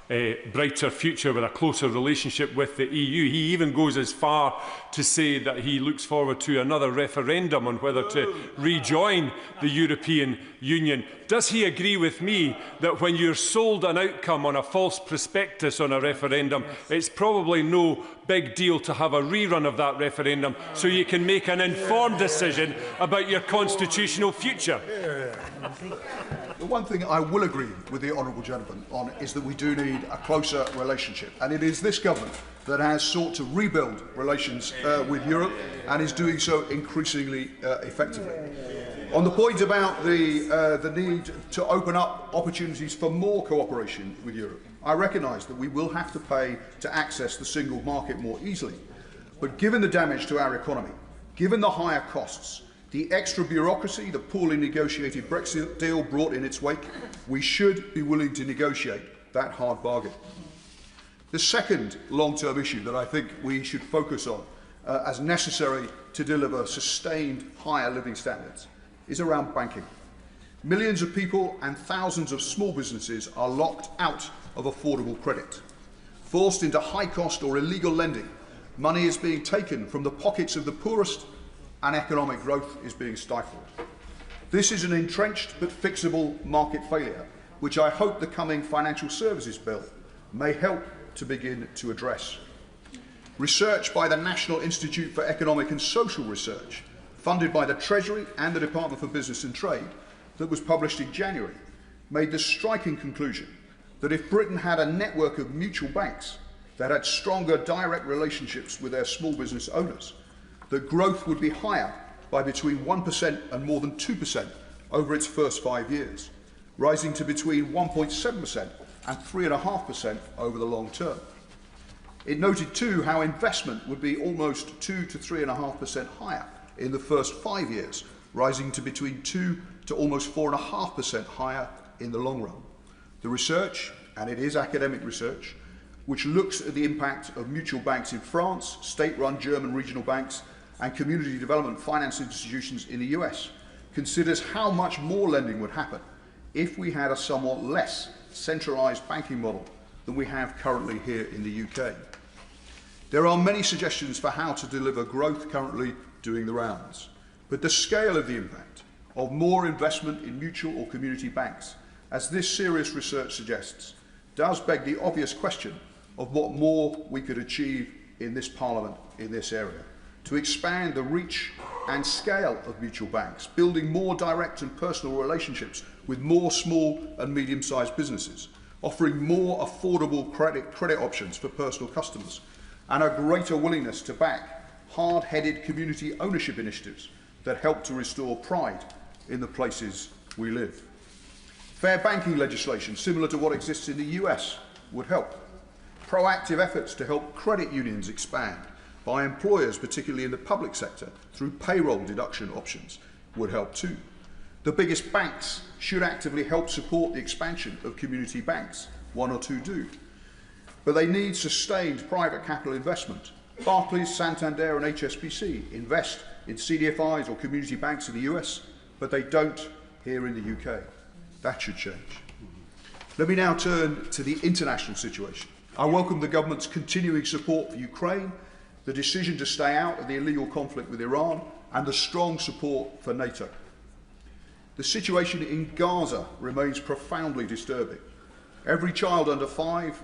a brighter future with a closer relationship with the EU. He even goes as far to say that he looks forward to another referendum on whether to rejoin the European Union. Does he agree with me that when you're sold an outcome on a false prospectus on a referendum, it's probably no big deal to have a rerun of that referendum so you can make an informed decision about your constitutional future? The one thing I will agree with the honourable gentleman on is that we do need a closer relationship, and it is this government that has sought to rebuild relations with Europe and is doing so increasingly effectively. On the point about the need to open up opportunities for more cooperation with Europe, I recognise that we will have to pay to access the single market more easily. But given the damage to our economy, given the higher costs, the extra bureaucracy the poorly negotiated Brexit deal brought in its wake, we should be willing to negotiate that hard bargain. The second long-term issue that I think we should focus on as necessary to deliver sustained higher living standards is around banking. Millions of people and thousands of small businesses are locked out of affordable credit. Forced into high-cost or illegal lending, money is being taken from the pockets of the poorest and economic growth is being stifled. This is an entrenched but fixable market failure, which I hope the coming Financial Services Bill may help to begin to address. Research by the National Institute for Economic and Social Research, funded by the Treasury and the Department for Business and Trade, that was published in January, made the striking conclusion that if Britain had a network of mutual banks that had stronger direct relationships with their small business owners, that growth would be higher by between 1% and more than 2% over its first 5 years, rising to between 1.7% and 3.5% over the long term. It noted too how investment would be almost 2 to 3.5% higher in the first 5 years, rising to between 2 to almost 4.5% higher in the long run. The research, and it is academic research, which looks at the impact of mutual banks in France, state-run German regional banks, and community development finance institutions in the US, considers how much more lending would happen if we had a somewhat less centralised banking model than we have currently here in the UK. There are many suggestions for how to deliver growth currently doing the rounds, but the scale of the impact of more investment in mutual or community banks, as this serious research suggests, does beg the obvious question of what more we could achieve in this Parliament in this area, to expand the reach and scale of mutual banks, building more direct and personal relationships with more small and medium-sized businesses, offering more affordable credit options for personal customers, and a greater willingness to back hard-headed community ownership initiatives that help to restore pride in the places we live. Fair banking legislation, similar to what exists in the US, would help. Proactive efforts to help credit unions expand by employers, particularly in the public sector, through payroll deduction options, would help too. The biggest banks should actively help support the expansion of community banks. One or two do. But they need sustained private capital investment. Barclays, Santander and HSBC invest in CDFIs or community banks in the US, but they don't here in the UK. That should change. Let me now turn to the international situation. I welcome the government's continuing support for Ukraine, the decision to stay out of the illegal conflict with Iran, and the strong support for NATO. The situation in Gaza remains profoundly disturbing. Every child under 5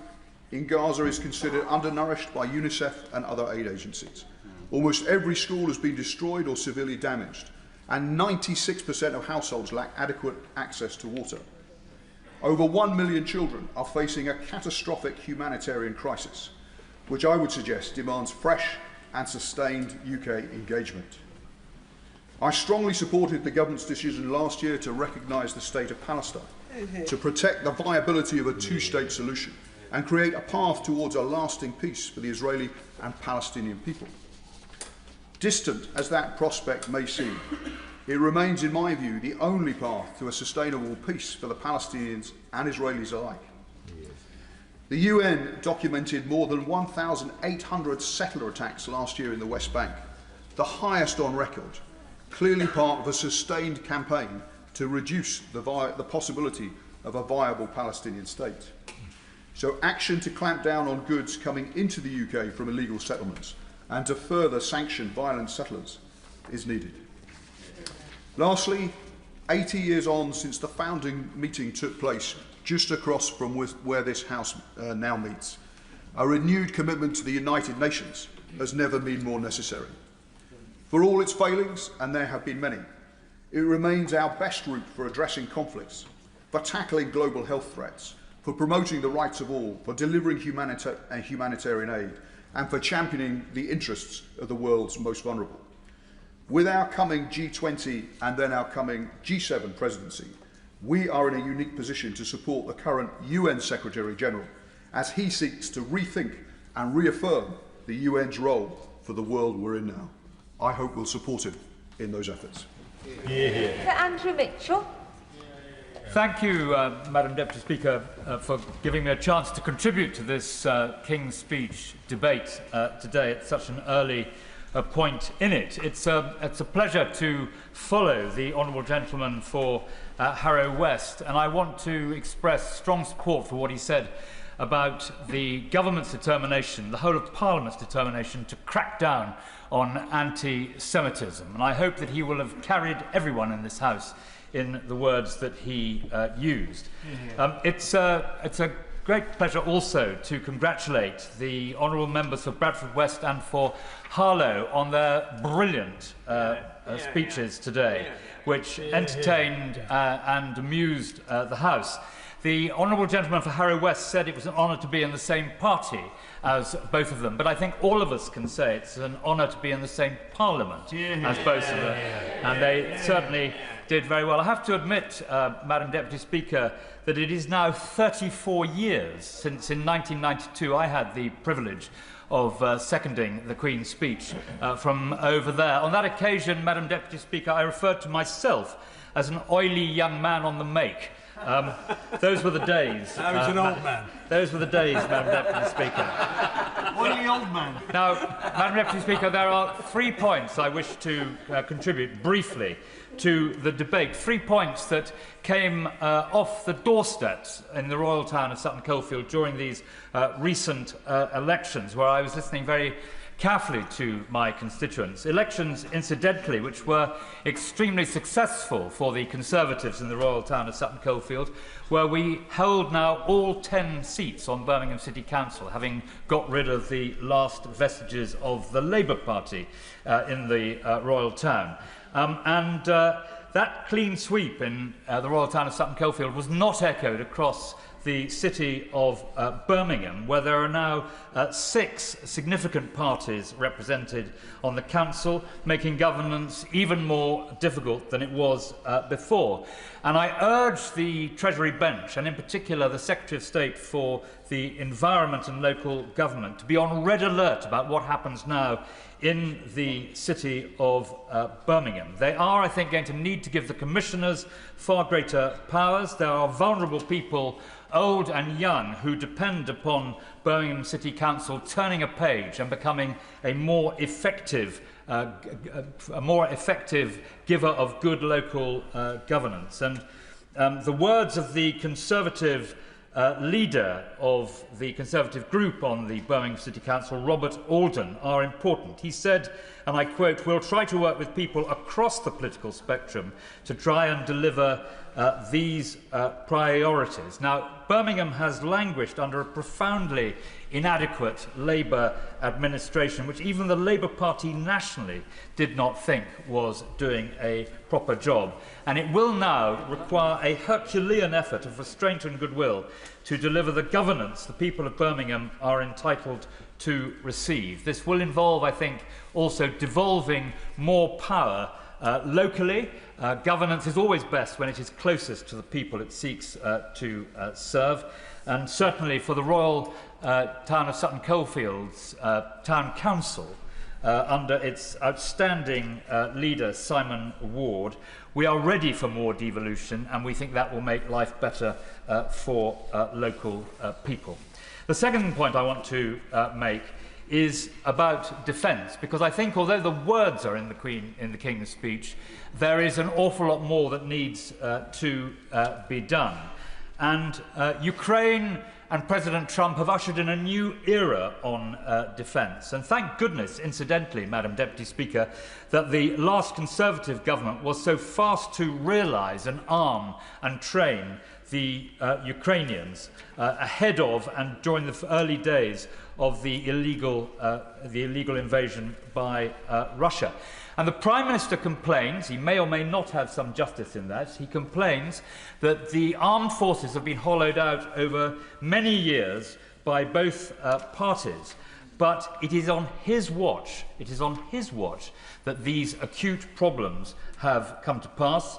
in Gaza is considered undernourished by UNICEF and other aid agencies. Almost every school has been destroyed or severely damaged, and 96% of households lack adequate access to water. Over 1 million children are facing a catastrophic humanitarian crisis, which I would suggest demands fresh and sustained UK engagement. I strongly supported the government's decision last year to recognise the state of Palestine, to protect the viability of a two-state solution and create a path towards a lasting peace for the Israeli and Palestinian people. Distant as that prospect may seem, it remains, in my view, the only path to a sustainable peace for the Palestinians and Israelis alike. The UN documented more than 1,800 settler attacks last year in the West Bank, the highest on record, clearly part of a sustained campaign to reduce the possibility of a viable Palestinian state. So action to clamp down on goods coming into the UK from illegal settlements and to further sanction violent settlers is needed. Lastly, 80 years on since the founding meeting took place just across from where this House now meets, a renewed commitment to the United Nations has never been more necessary. For all its failings, and there have been many, it remains our best route for addressing conflicts, for tackling global health threats, for promoting the rights of all, for delivering humanitarian aid, and for championing the interests of the world's most vulnerable. With our coming G20 and then our coming G7 presidency, we are in a unique position to support the current UN Secretary-General as he seeks to rethink and reaffirm the UN's role for the world we're in now. I hope we'll support him in those efforts. Andrew Mitchell. Thank you, Madam Deputy Speaker, for giving me a chance to contribute to this King's Speech debate today at such an early point in it. It's a pleasure to follow the Honourable Gentleman for Harrow West, and I want to express strong support for what he said about the government's determination, the whole of Parliament's determination to crack down on anti-Semitism. And I hope that he will have carried everyone in this House in the words that he used. It's a great pleasure also to congratulate the honourable members for Bradford West and for Harlow on their brilliant speeches today, which entertained and amused the House. The honourable gentleman for Harrow West said it was an honour to be in the same party as both of them, but I think all of us can say it's an honour to be in the same parliament as both of them, and they certainly did very well. I have to admit, Madam Deputy Speaker, that it is now 34 years since in 1992 I had the privilege of seconding the Queen's speech from over there. On that occasion, Madam Deputy Speaker, I referred to myself as an oily young man on the make. Those were the days. I was an old man. Those were the days, Madam Deputy Speaker. Oily old man. Now, Madam Deputy Speaker, there are 3 points I wish to contribute briefly to the debate. 3 points that came off the doorsteps in the royal town of Sutton Coldfield during these recent elections, where I was listening very carefully to my constituents. Elections, incidentally, which were extremely successful for the Conservatives in the royal town of Sutton Coldfield, where we held now all 10 seats on Birmingham City Council, having got rid of the last vestiges of the Labour Party in the royal town. That clean sweep in the royal town of Sutton Coldfield was not echoed across the city of Birmingham, where there are now 6 significant parties represented on the council, making governance even more difficult than it was before. And I urge the Treasury bench, and in particular the Secretary of State for the Environment and Local Government, to be on red alert about what happens now in the city of Birmingham. They are, I think, going to need to give the commissioners far greater powers. There are vulnerable people, old and young, who depend upon Birmingham City Council turning a page and becoming a more effective giver of good local governance. And the words of the Conservative leader of the Conservative group on the Birmingham City Council, Robert Alden, are important. He said, and I quote, "We'll try to work with people across the political spectrum to try and deliver these priorities." Now, Birmingham has languished under a profoundly inadequate Labour administration, which even the Labour Party nationally did not think was doing a proper job. And it will now require a Herculean effort of restraint and goodwill to deliver the governance the people of Birmingham are entitled to receive. This will involve, I think, also devolving more power locally. Governance is always best when it is closest to the people it seeks to serve. And certainly for the Royal Town of Sutton Coldfield's Town Council, under its outstanding leader, Simon Ward, we are ready for more devolution, and we think that will make life better for local people. The second point I want to make is about defence, because I think although the words are in the King's speech, there is an awful lot more that needs to be done. And Ukraine and President Trump have ushered in a new era on defence. And thank goodness, incidentally, Madam Deputy Speaker, that the last Conservative government was so fast to realise and arm and train the Ukrainians ahead of and during the early days of the illegal invasion by Russia. And the Prime Minister complains, he may or may not have some justice in that, he complains that the armed forces have been hollowed out over many years by both parties. But it is on his watch, that these acute problems have come to pass.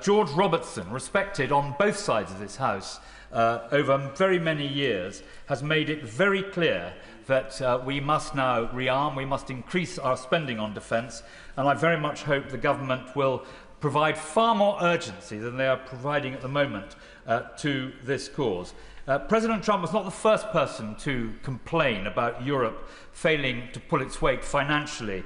George Robertson, respected on both sides of this House over very many years, has made it very clear that we must now rearm, we must increase our spending on defence, and I very much hope the government will provide far more urgency than they are providing at the moment to this cause. President Trump was not the first person to complain about Europe failing to pull its weight financially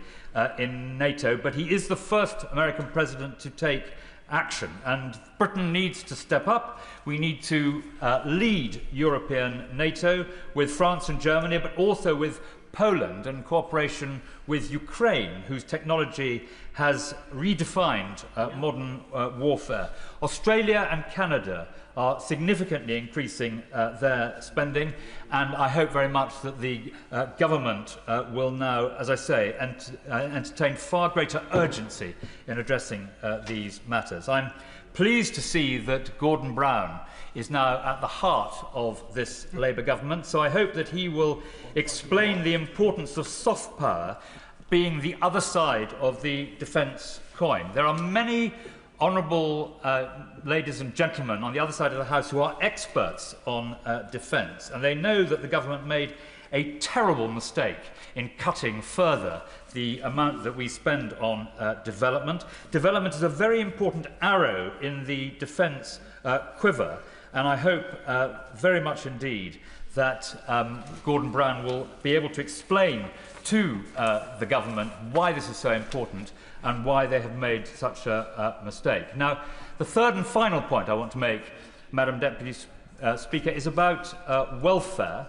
in NATO, but he is the first American president to take action, and Britain needs to step up. We need to lead European NATO with France and Germany, but also with Poland and cooperation with Ukraine, whose technology has redefined modern warfare. Australia and Canada are significantly increasing their spending, and I hope very much that the government will now, as I say, entertain far greater urgency in addressing these matters. I'm pleased to see that Gordon Brown is now at the heart of this Labour government, so I hope that he will explain the importance of soft power being the other side of the defence coin. There are many honourable ladies and gentlemen on the other side of the House who are experts on defence, and they know that the government made a terrible mistake in cutting further the amount that we spend on development. Development is a very important arrow in the defence quiver, and I hope very much indeed that Gordon Brown will be able to explain to the government why this is so important and why they have made such a mistake. Now, the third and final point I want to make, Madam Deputy Speaker, is about welfare.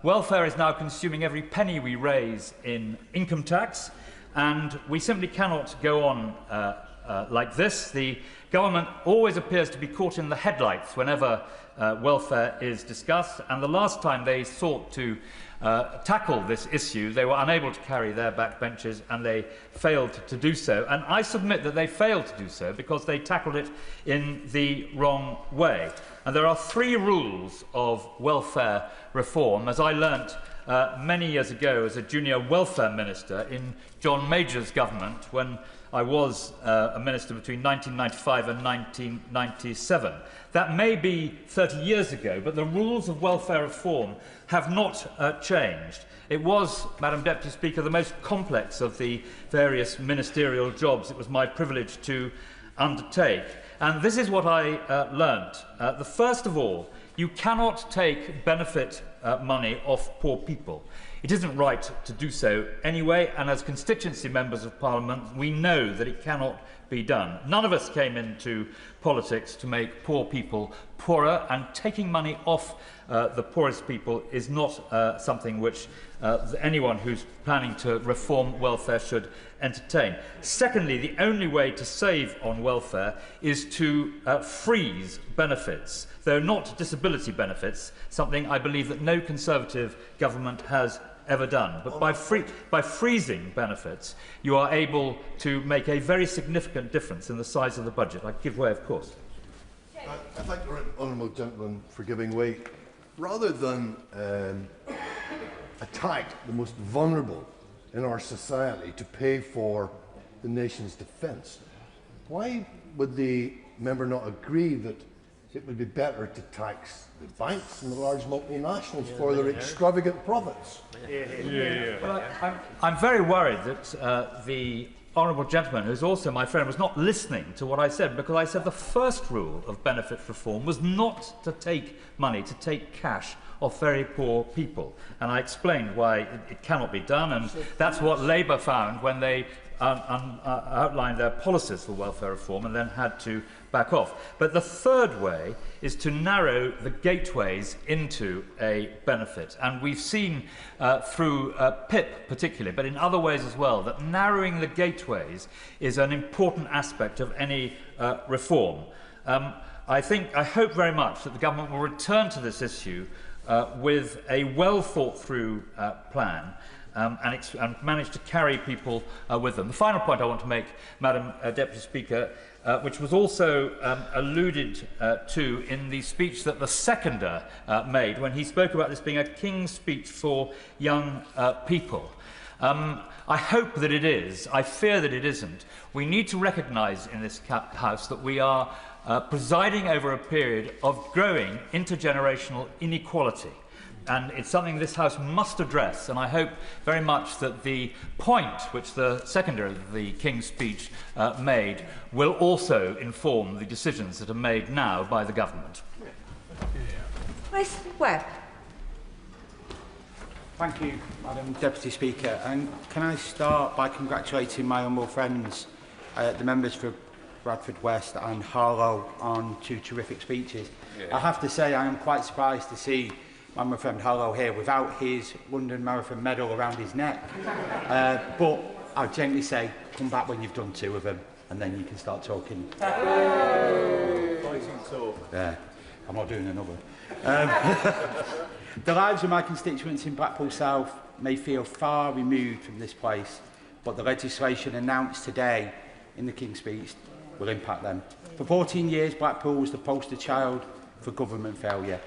Welfare is now consuming every penny we raise in income tax, and we simply cannot go on like this. The government always appears to be caught in the headlights whenever welfare is discussed, and the last time they sought to tackle this issue, they were unable to carry their backbenches, and they failed to do so. And I submit that they failed to do so because they tackled it in the wrong way. And there are three rules of welfare reform, as I learnt many years ago as a junior welfare minister in John Major's government when I was a minister between 1995 and 1997. That may be 30 years ago, but the rules of welfare reform have not changed. It was, Madam Deputy Speaker, the most complex of the various ministerial jobs it was my privilege to undertake. And this is what I learnt. The first of all, you cannot take benefit money off poor people. It isn't right to do so anyway, and as constituency members of Parliament, we know that it cannot be done. None of us came into politics to make poor people poorer, and taking money off the poorest people is not something which anyone who's planning to reform welfare should entertain. Secondly, the only way to save on welfare is to freeze benefits, though not disability benefits, something I believe that no Conservative government has ever done. But by freezing benefits, you are able to make a very significant difference in the size of the budget. I give way, of course. I thank the honourable gentleman for giving way. Rather than attack the most vulnerable in our society to pay for the nation's defence, why would the member not agree that it would be better to tax the banks and the large multinationals for their extravagant profits? Well, I'm very worried that the honourable gentleman, who is also my friend, was not listening to what I said, because I said the first rule of benefit reform was not to take money, to take cash off very poor people. And I explained why it cannot be done, and that's what Labour found when they outlined their policies for welfare reform and then had to back off. But the third way is to narrow the gateways into a benefit. And we've seen through PIP particularly, but in other ways as well, that narrowing the gateways is an important aspect of any reform. I hope very much that the government will return to this issue with a well thought through plan and manage to carry people with them. The final point I want to make, Madam Deputy Speaker, which was also alluded to in the speech that the seconder made when he spoke about this being a king's speech for young people. I hope that it is. I fear that it isn't. We need to recognise in this House that we are presiding over a period of growing intergenerational inequality. And it's something this House must address, and I hope very much that the point which the seconder of the King's speech made will also inform the decisions that are made now by the government. Mr. Webb. Thank you, Madam Deputy Speaker. And can I start by congratulating my honourable friends, the members for Bradford West and Harlow, on two terrific speeches. I have to say I am quite surprised to see my friend Harlow here without his London Marathon medal around his neck. But I'll gently say, come back when you've done two of them, and then you can start talking. Yeah, I'm not doing another. The lives of my constituents in Blackpool South may feel far removed from this place, but the legislation announced today in the King's Speech will impact them. For 14 years, Blackpool was the poster child for government failure.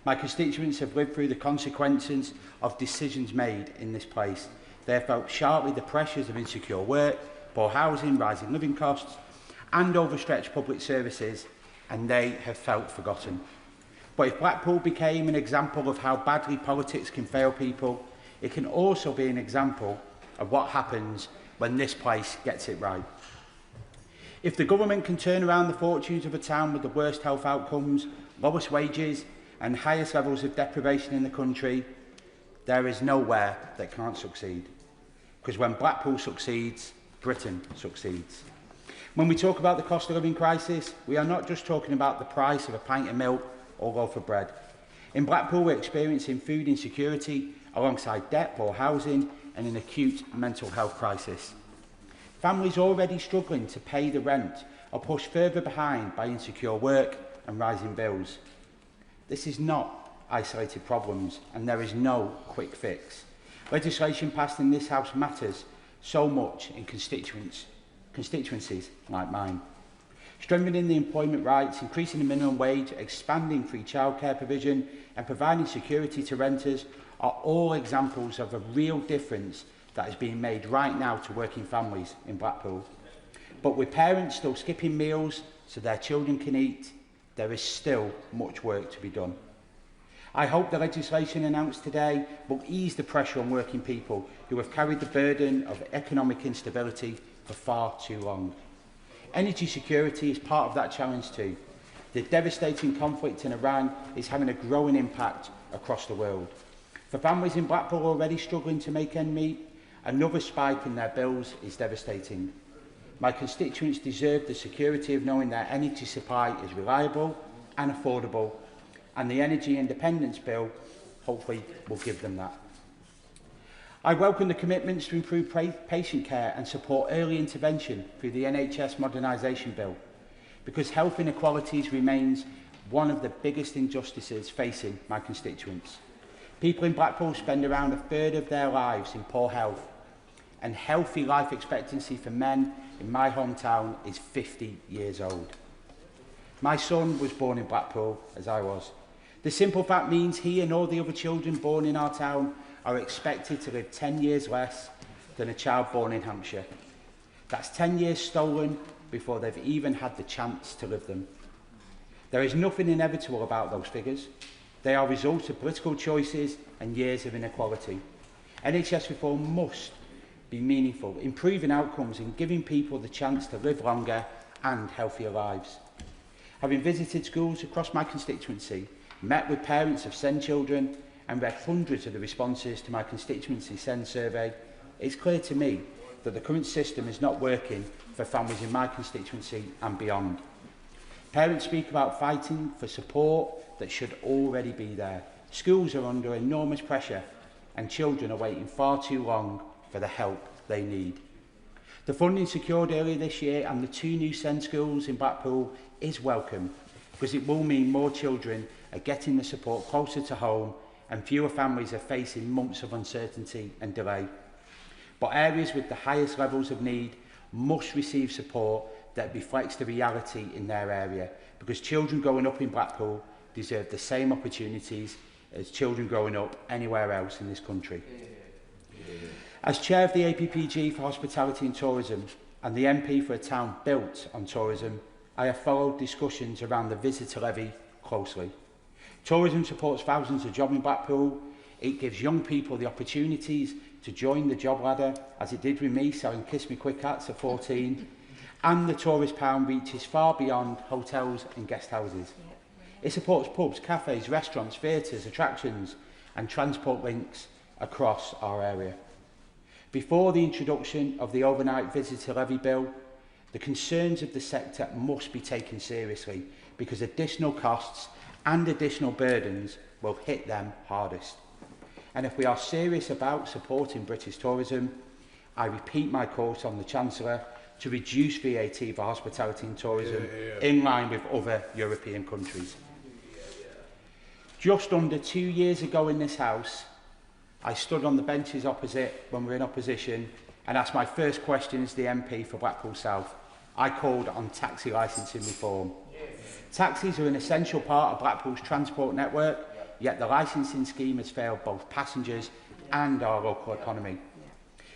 My constituents have lived through the consequences of decisions made in this place. They have felt sharply the pressures of insecure work, poor housing, rising living costs, and overstretched public services, and they have felt forgotten. But if Blackpool became an example of how badly politics can fail people, it can also be an example of what happens when this place gets it right. If the government can turn around the fortunes of a town with the worst health outcomes, lowest wages and highest levels of deprivation in the country, there is nowhere that can't succeed. Because when Blackpool succeeds, Britain succeeds. When we talk about the cost of living crisis, we are not just talking about the price of a pint of milk or loaf of bread. In Blackpool, we're experiencing food insecurity alongside debt, poor housing and an acute mental health crisis. Families already struggling to pay the rent are pushed further behind by insecure work and rising bills. This is not isolated problems, and there is no quick fix. Legislation passed in this House matters so much in constituencies like mine. Strengthening the employment rights, increasing the minimum wage, expanding free childcare provision and providing security to renters are all examples of a real difference that is being made right now to working families in Blackpool. But with parents still skipping meals so their children can eat, there is still much work to be done. I hope the legislation announced today will ease the pressure on working people who have carried the burden of economic instability for far too long. Energy security is part of that challenge too. The devastating conflict in Iran is having a growing impact across the world. For families in Blackpool already struggling to make ends meet, another spike in their bills is devastating. My constituents deserve the security of knowing their energy supply is reliable and affordable, and the Energy Independence Bill hopefully will give them that. I welcome the commitments to improve patient care and support early intervention through the NHS Modernisation Bill, because health inequalities remains one of the biggest injustices facing my constituents. People in Blackpool spend around a third of their lives in poor health, and healthy life expectancy for men in my hometown is 50 years old. My son was born in Blackpool, as I was. The simple fact means he and all the other children born in our town are expected to live 10 years less than a child born in Hampshire. That's 10 years stolen before they've even had the chance to live them. There is nothing inevitable about those figures. They are a result of political choices and years of inequality. NHS reform must be meaningful, improving outcomes and giving people the chance to live longer and healthier lives. Having visited schools across my constituency, met with parents of SEND children and read hundreds of the responses to my constituency SEND survey, it's clear to me that the current system is not working for families in my constituency and beyond. Parents speak about fighting for support that should already be there. Schools are under enormous pressure and children are waiting far too long for the help they need. The funding secured earlier this year and the 2 new SEND schools in Blackpool is welcome, because it will mean more children are getting the support closer to home and fewer families are facing months of uncertainty and delay. But areas with the highest levels of need must receive support that reflects the reality in their area, because children growing up in Blackpool deserve the same opportunities as children growing up anywhere else in this country. As chair of the APPG for Hospitality and Tourism and the MP for a town built on tourism, I have followed discussions around the visitor levy closely. Tourism supports thousands of jobs in Blackpool. It gives young people the opportunities to join the job ladder, as it did with me selling Kiss Me Quick hats at 14, and the tourist pound reaches far beyond hotels and guest houses. It supports pubs, cafes, restaurants, theatres, attractions and transport links across our area. Before the introduction of the overnight visitor levy bill, the concerns of the sector must be taken seriously, because additional costs and additional burdens will hit them hardest. And if we are serious about supporting British tourism, I repeat my call on the Chancellor to reduce VAT for hospitality and tourism in line with other European countries. Just under 2 years ago in this House, I stood on the benches opposite when we were in opposition and asked my first question as the MP for Blackpool South, I called on taxi licensing reform. Taxis are an essential part of Blackpool's transport network, yet the licensing scheme has failed both passengers and our local economy.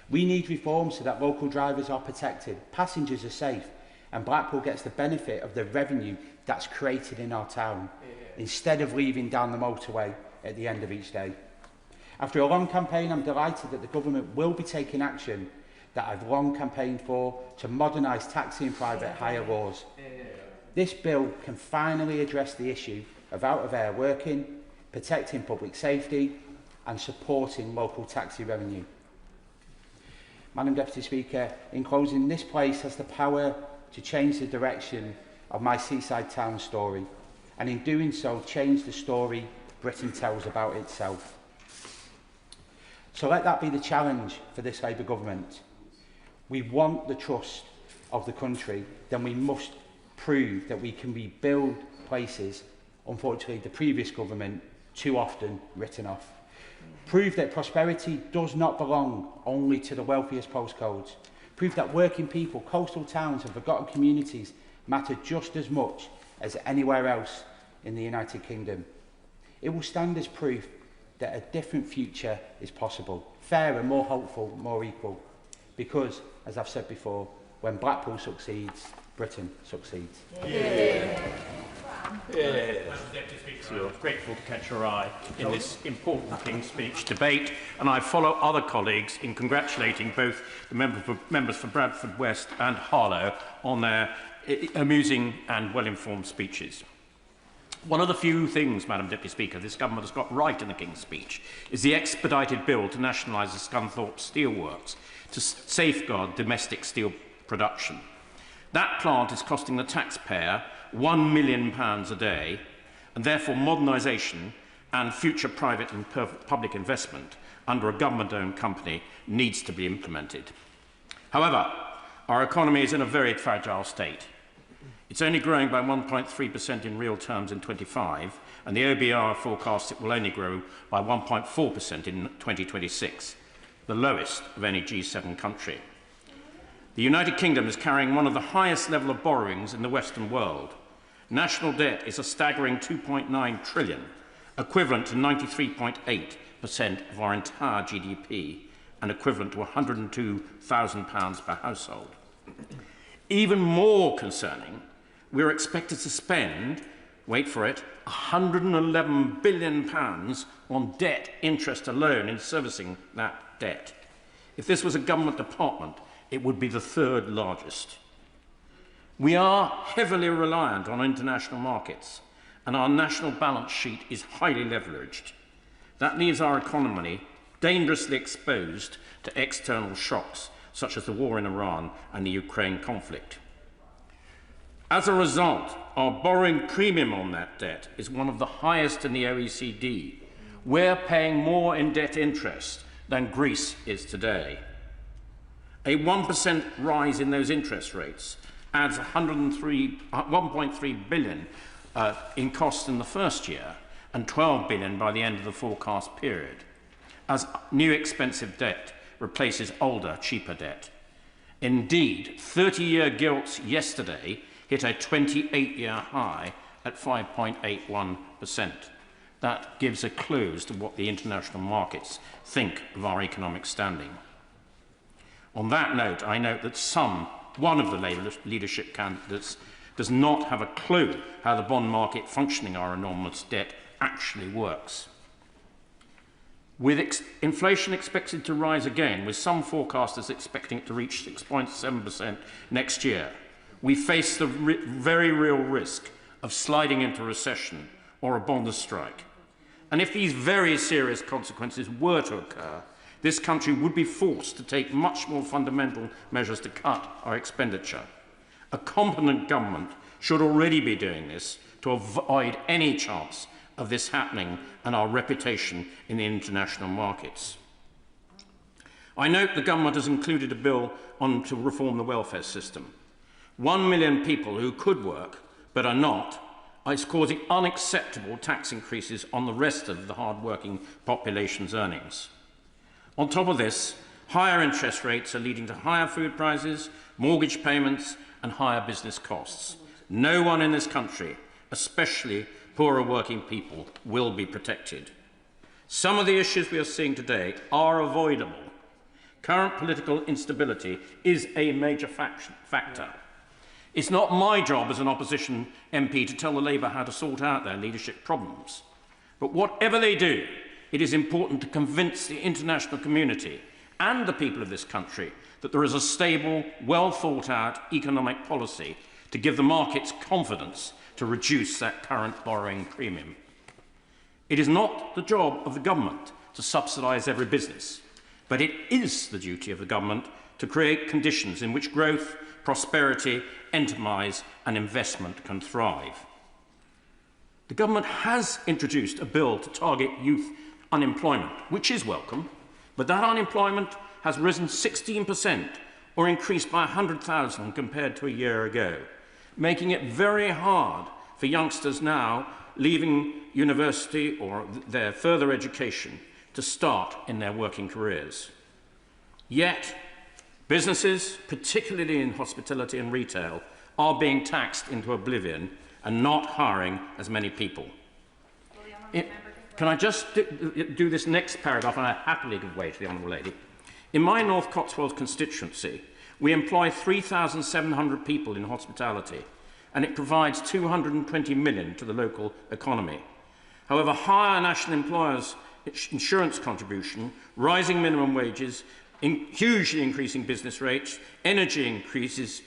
We need reform so that local drivers are protected, passengers are safe, and Blackpool gets the benefit of the revenue that's created in our town, instead of leaving down the motorway at the end of each day. After a long campaign, I'm delighted that the government will be taking action that I've long campaigned for to modernise taxi and private hire laws. This bill can finally address the issue of out-of-air working, protecting public safety and supporting local taxi revenue. Madam Deputy Speaker, in closing, this place has the power to change the direction of my seaside town story, and in doing so, change the story Britain tells about itself. So let that be the challenge for this Labour government. We want the trust of the country, then we must prove that we can rebuild places, unfortunately, the previous government too often written off. Prove that prosperity does not belong only to the wealthiest postcodes. Prove that working people, coastal towns and forgotten communities matter just as much as anywhere else in the United Kingdom. It will stand as proof that a different future is possible, fairer, more hopeful, more equal. Because, as I've said before, when Blackpool succeeds, Britain succeeds. Yeah. I'm grateful to catch your eye in this important King's Speech debate, and I follow other colleagues in congratulating both the members for Bradford West and Harlow on their amusing and well-informed speeches. One of the few things, Madam Deputy Speaker, this government has got right in the King's Speech is the expedited bill to nationalise the Scunthorpe Steelworks to safeguard domestic steel production. That plant is costing the taxpayer £1 million a day, and therefore modernisation and future private and public investment under a government-owned company needs to be implemented. However, our economy is in a very fragile state. It's only growing by 1.3% in real terms in 25, and the OBR forecasts it will only grow by 1.4% in 2026, the lowest of any G7 country. The United Kingdom is carrying one of the highest level of borrowings in the Western world. National debt is a staggering £2.9 trillion, equivalent to 93.8% of our entire GDP, and equivalent to £102,000 per household. Even more concerning, we are expected to spend, wait for it, £111 billion on debt interest alone in servicing that debt. If this was a government department, it would be the third largest. We are heavily reliant on international markets, and our national balance sheet is highly leveraged. That leaves our economy dangerously exposed to external shocks, such as the war in Iran and the Ukraine conflict. As a result, our borrowing premium on that debt is one of the highest in the OECD. We're paying more in debt interest than Greece is today. A 1% rise in those interest rates adds £1.3 billion in costs in the first year and £12 billion by the end of the forecast period, as new expensive debt replaces older, cheaper debt. Indeed, 30-year gilts yesterday hit a 28-year high at 5.81%. That gives a clue as to what the international markets think of our economic standing. On that note, I note that one of the Labour leadership candidates does not have a clue how the bond market functioning our enormous debt actually works. With inflation expected to rise again, with some forecasters expecting it to reach 6.7% next year, we face the very real risk of sliding into recession or a bond strike. And if these very serious consequences were to occur, this country would be forced to take much more fundamental measures to cut our expenditure. A competent government should already be doing this to avoid any chance of this happening and our reputation in the international markets. I note the government has included a bill on to reform the welfare system. 1 million people who could work but are not is causing unacceptable tax increases on the rest of the hard-working population's earnings. On top of this, higher interest rates are leading to higher food prices, mortgage payments and higher business costs. No one in this country, especially poorer working people, will be protected. Some of the issues we are seeing today are avoidable. Current political instability is a major factor. It's not my job as an opposition MP to tell the Labour how to sort out their leadership problems. But whatever they do, it is important to convince the international community and the people of this country that there is a stable, well-thought-out economic policy to give the markets confidence to reduce that current borrowing premium. It is not the job of the government to subsidise every business, but it is the duty of the government to create conditions in which growth, prosperity, enterprise and investment can thrive. The government has introduced a bill to target youth unemployment, which is welcome, but that unemployment has risen 16% or increased by 100,000 compared to a year ago, making it very hard for youngsters now leaving university or their further education to start in their working careers. Yet, businesses, particularly in hospitality and retail, are being taxed into oblivion and not hiring as many people. Can I just do this next paragraph, and I happily give way to the Honourable Lady. In my North Cotswolds constituency, we employ 3,700 people in hospitality, and it provides 220 million to the local economy. However, higher national employers' insurance contribution, rising minimum wages, hugely increasing business rates, energy increases,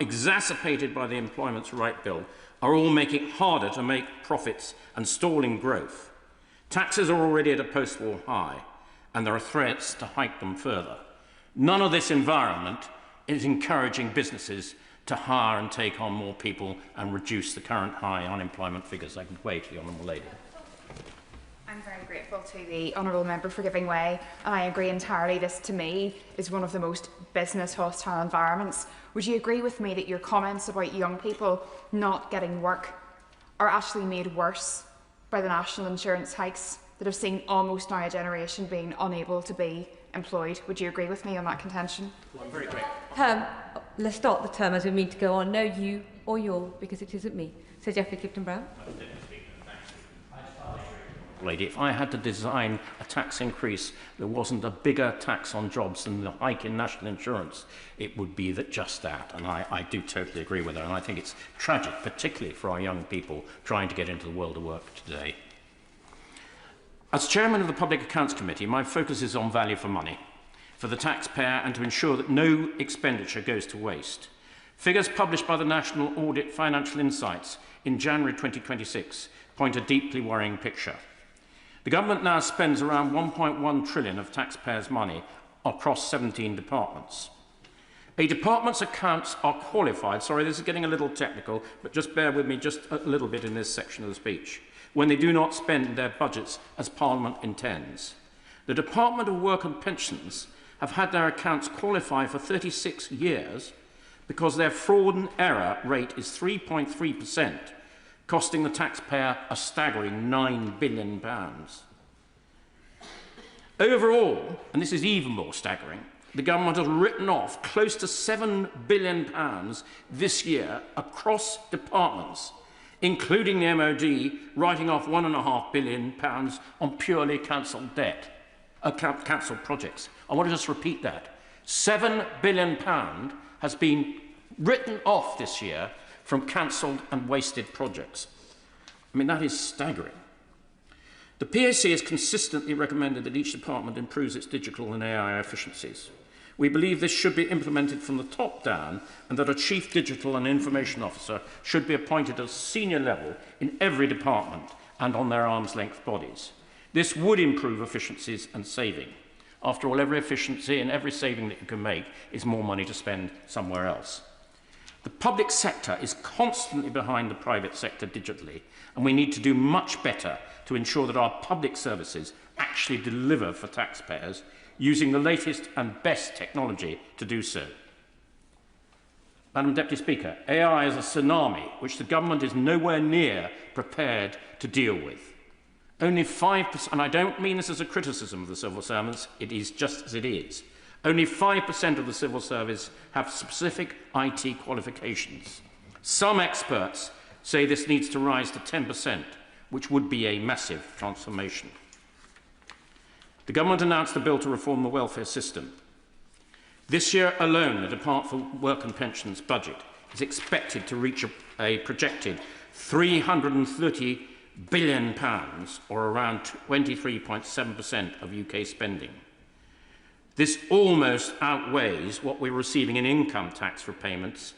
exacerbated by the Employment Rights Bill, are all making it harder to make profits and stalling growth. Taxes are already at a post-war high, and there are threats to hike them further. None of this environment is encouraging businesses to hire and take on more people and reduce the current high unemployment figures. I can wait to the Honourable Lady. I'm very grateful to the Honourable Member for giving way, and I agree entirely. This, to me, is one of the most business-hostile environments. Would you agree with me that your comments about young people not getting work are actually made worse by the national insurance hikes that have seen almost now a generation being unable to be employed? Would you agree with me on that contention? Well, I'm very grateful. Let's start the term as we mean to go on. No you or your, because it isn't me. Sir Geoffrey Clifton-Brown. Lady, if I had to design a tax increase that wasn't a bigger tax on jobs than the hike in national insurance, it would be just that. And I do totally agree with her. And I think it's tragic, particularly for our young people trying to get into the world of work today. As chairman of the Public Accounts Committee, my focus is on value for money, for the taxpayer, and to ensure that no expenditure goes to waste. Figures published by the National Audit Financial Insights in January 2026 point a deeply worrying picture. The government now spends around 1.1 trillion of taxpayers' money across 17 departments. A department's accounts are qualified, sorry, this is getting a little technical, but just bear with me just a little bit in this section of the speech, when they do not spend their budgets as Parliament intends. The Department of Work and Pensions have had their accounts qualify for 36 years because their fraud and error rate is 3.3%, costing the taxpayer a staggering £9 billion. Overall, and this is even more staggering, the government has written off close to £7 billion this year across departments, including the MOD writing off £1.5 billion on purely cancelled debt, cancelled projects. I want to just repeat that. £7 billion has been written off this year from cancelled and wasted projects. I mean, that is staggering. The PAC has consistently recommended that each department improves its digital and AI efficiencies. We believe this should be implemented from the top down, and that a Chief Digital and Information Officer should be appointed at a senior level in every department and on their arm's-length bodies. This would improve efficiencies and saving. After all, every efficiency and every saving that you can make is more money to spend somewhere else. The public sector is constantly behind the private sector digitally, and we need to do much better to ensure that our public services actually deliver for taxpayers, using the latest and best technology to do so. Madam Deputy Speaker, AI is a tsunami which the government is nowhere near prepared to deal with. Only 5%, and I don't mean this as a criticism of the civil servants, it is just as it is. Only 5% of the civil service have specific IT qualifications. Some experts say this needs to rise to 10%, which would be a massive transformation. The government announced a bill to reform the welfare system. This year alone, the Department for Work and Pensions budget is expected to reach a projected £330 billion, or around 23.7% of UK spending. This almost outweighs what we're receiving in income tax for payments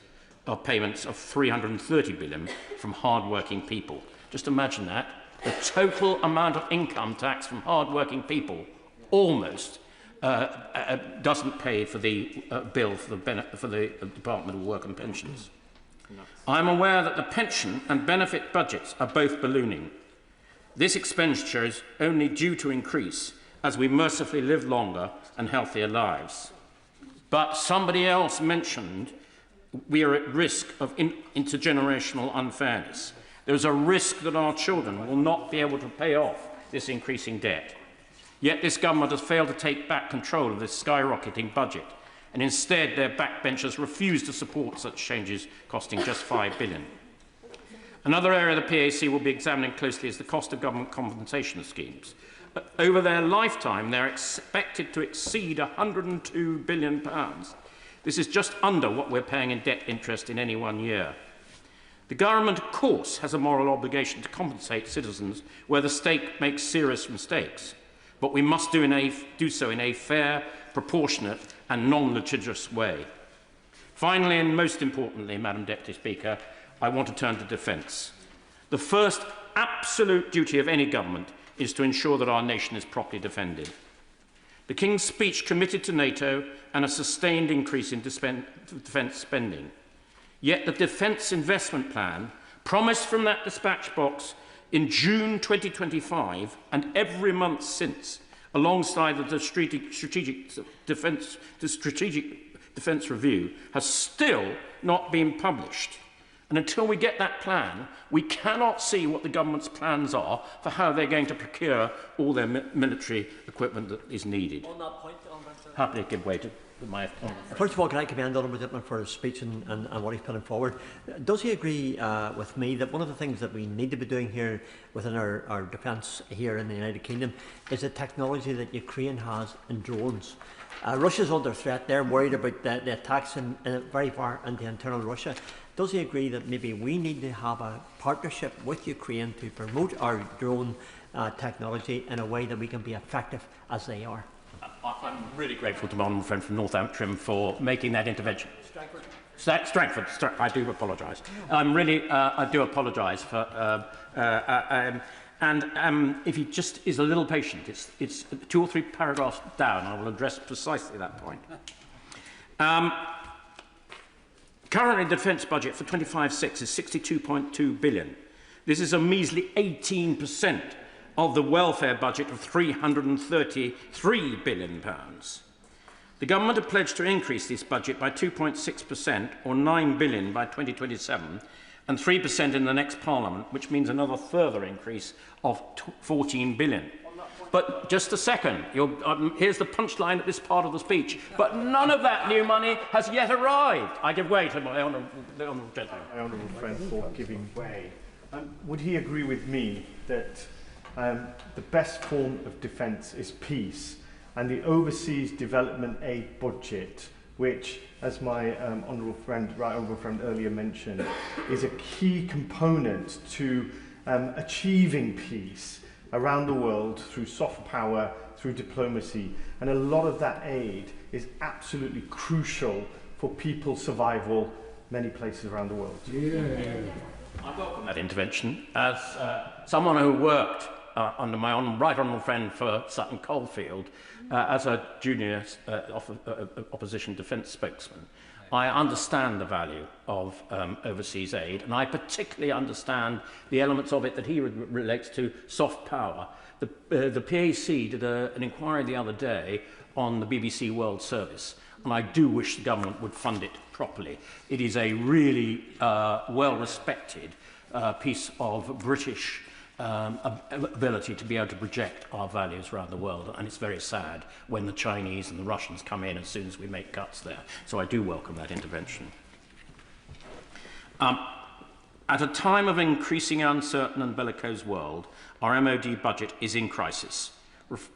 of £330 billion from hard-working people. Just imagine that. The total amount of income tax from hard-working people almost doesn't pay for the bill for the Department of Work and Pensions. I'm aware that the pension and benefit budgets are both ballooning. This expenditure is only due to increase as we mercifully live longer and healthier lives. But somebody else mentioned we are at risk of intergenerational unfairness. There is a risk that our children will not be able to pay off this increasing debt. Yet this government has failed to take back control of this skyrocketing budget, and instead their backbenchers refuse to support such changes costing just £5 billion. Another area the PAC will be examining closely is the cost of government compensation schemes. Over their lifetime, they're expected to exceed £102 billion. This is just under what we're paying in debt interest in any one year. The government, of course, has a moral obligation to compensate citizens where the state makes serious mistakes, but we must do so in a fair, proportionate and non-litigious way. Finally, and most importantly, Madam Deputy Speaker, I want to turn to defence. The first absolute duty of any government is to ensure that our nation is properly defended. The King's speech committed to NATO and a sustained increase in defence spending. Yet the Defence Investment Plan, promised from that dispatch box in June 2025 and every month since, alongside the Strategic Defence Review, has still not been published. And until we get that plan, we cannot see what the government's plans are for how they're going to procure all their military equipment that is needed. On that point, Happily give way to my... First of all, can I commend Honourable Diplomats for his speech and what he's putting forward? Does he agree with me that one of the things that we need to be doing here within our defence here in the United Kingdom is the technology that Ukraine has in drones? Russia's under threat. They're worried about the attacks very far into internal Russia. Does he agree that maybe we need to have a partnership with Ukraine to promote our drone technology in a way that we can be effective as they are? I'm really grateful to my honourable friend from North Antrim for making that intervention. Strangford, I do apologise. I do apologise for... if he just is a little patient, it's 2 or 3 paragraphs down, I will address precisely that point. Currently, the defence budget for 25/6 is £62.2 billion. This is a measly 18% of the welfare budget of £333 billion. The government have pledged to increase this budget by 2.6%, or £9 billion by 2027, and 3% in the next Parliament, which means another further increase of £14 billion. But just a second, here's the punchline at this part of the speech, but none of that new money has yet arrived. I give way to my honourable gentleman. My honourable friend for giving way. Would he agree with me that the best form of defence is peace, and the overseas development aid budget, which, as my honourable friend earlier mentioned, is a key component to achieving peace around the world through soft power, through diplomacy, and a lot of that aid is absolutely crucial for people's survival many places around the world. I welcome that intervention as someone who worked under my right honourable friend for Sutton Coldfield as a junior opposition defence spokesman. I understand the value of overseas aid, and I particularly understand the elements of it that he relates to soft power. The PAC did an inquiry the other day on the BBC World Service, and I do wish the government would fund it properly. It is a really well-respected piece of British ability to be able to project our values around the world, and it's very sad when the Chinese and the Russians come in as soon as we make cuts there. So I do welcome that intervention. At a time of increasing uncertain and bellicose world, our MOD budget is in crisis,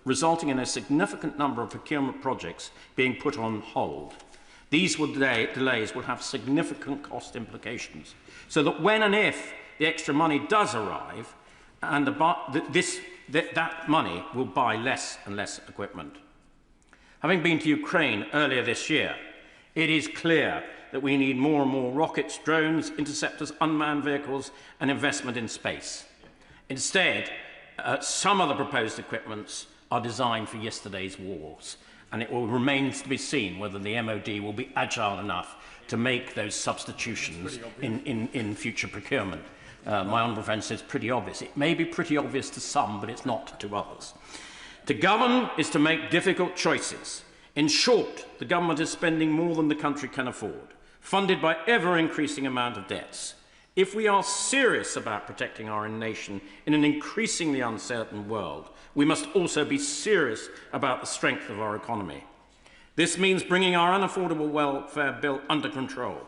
resulting in a significant number of procurement projects being put on hold. These delays will have significant cost implications, so that when and if the extra money does arrive, and that money will buy less and less equipment. Having been to Ukraine earlier this year, it is clear that we need more and more rockets, drones, interceptors, unmanned vehicles, and investment in space. Instead, some of the proposed equipments are designed for yesterday's wars, and it will remain to be seen whether the MOD will be agile enough to make those substitutions in future procurement. My honourable friend says pretty obvious. It may be pretty obvious to some, but it's not to others. To govern is to make difficult choices. In short, the government is spending more than the country can afford, funded by ever-increasing amount of debts. If we are serious about protecting our nation in an increasingly uncertain world, we must also be serious about the strength of our economy. This means bringing our unaffordable welfare bill under control,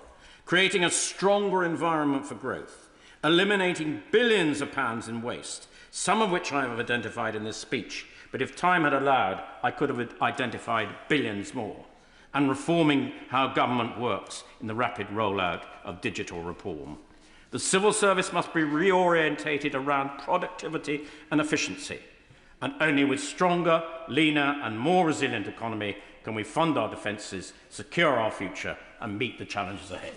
creating a stronger environment for growth, eliminating billions of pounds in waste, some of which I have identified in this speech, but if time had allowed, I could have identified billions more, and reforming how government works in the rapid rollout of digital reform. The civil service must be reorientated around productivity and efficiency, and only with stronger, leaner and more resilient economy can we fund our defences, secure our future and meet the challenges ahead.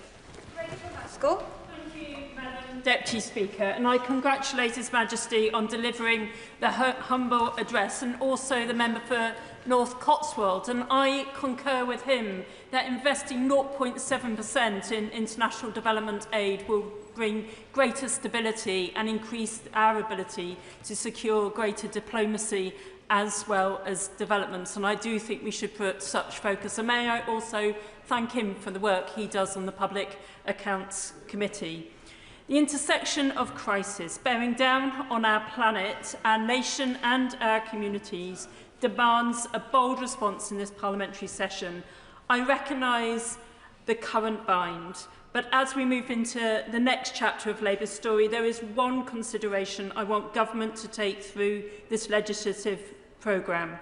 Thank you, Madam Deputy Speaker, and I congratulate His Majesty on delivering the humble address, and also the member for North Cotswold. And I concur with him that investing 0.7% in international development aid will bring greater stability and increase our ability to secure greater diplomacy as well as developments. And I do think we should put such focus. And may I also thank him for the work he does on the Public Accounts Committee. The intersection of crisis bearing down on our planet, our nation and our communities demands a bold response in this parliamentary session. I recognise the current bind, but as we move into the next chapter of Labour's story, there is one consideration I want government to take through this legislative programme: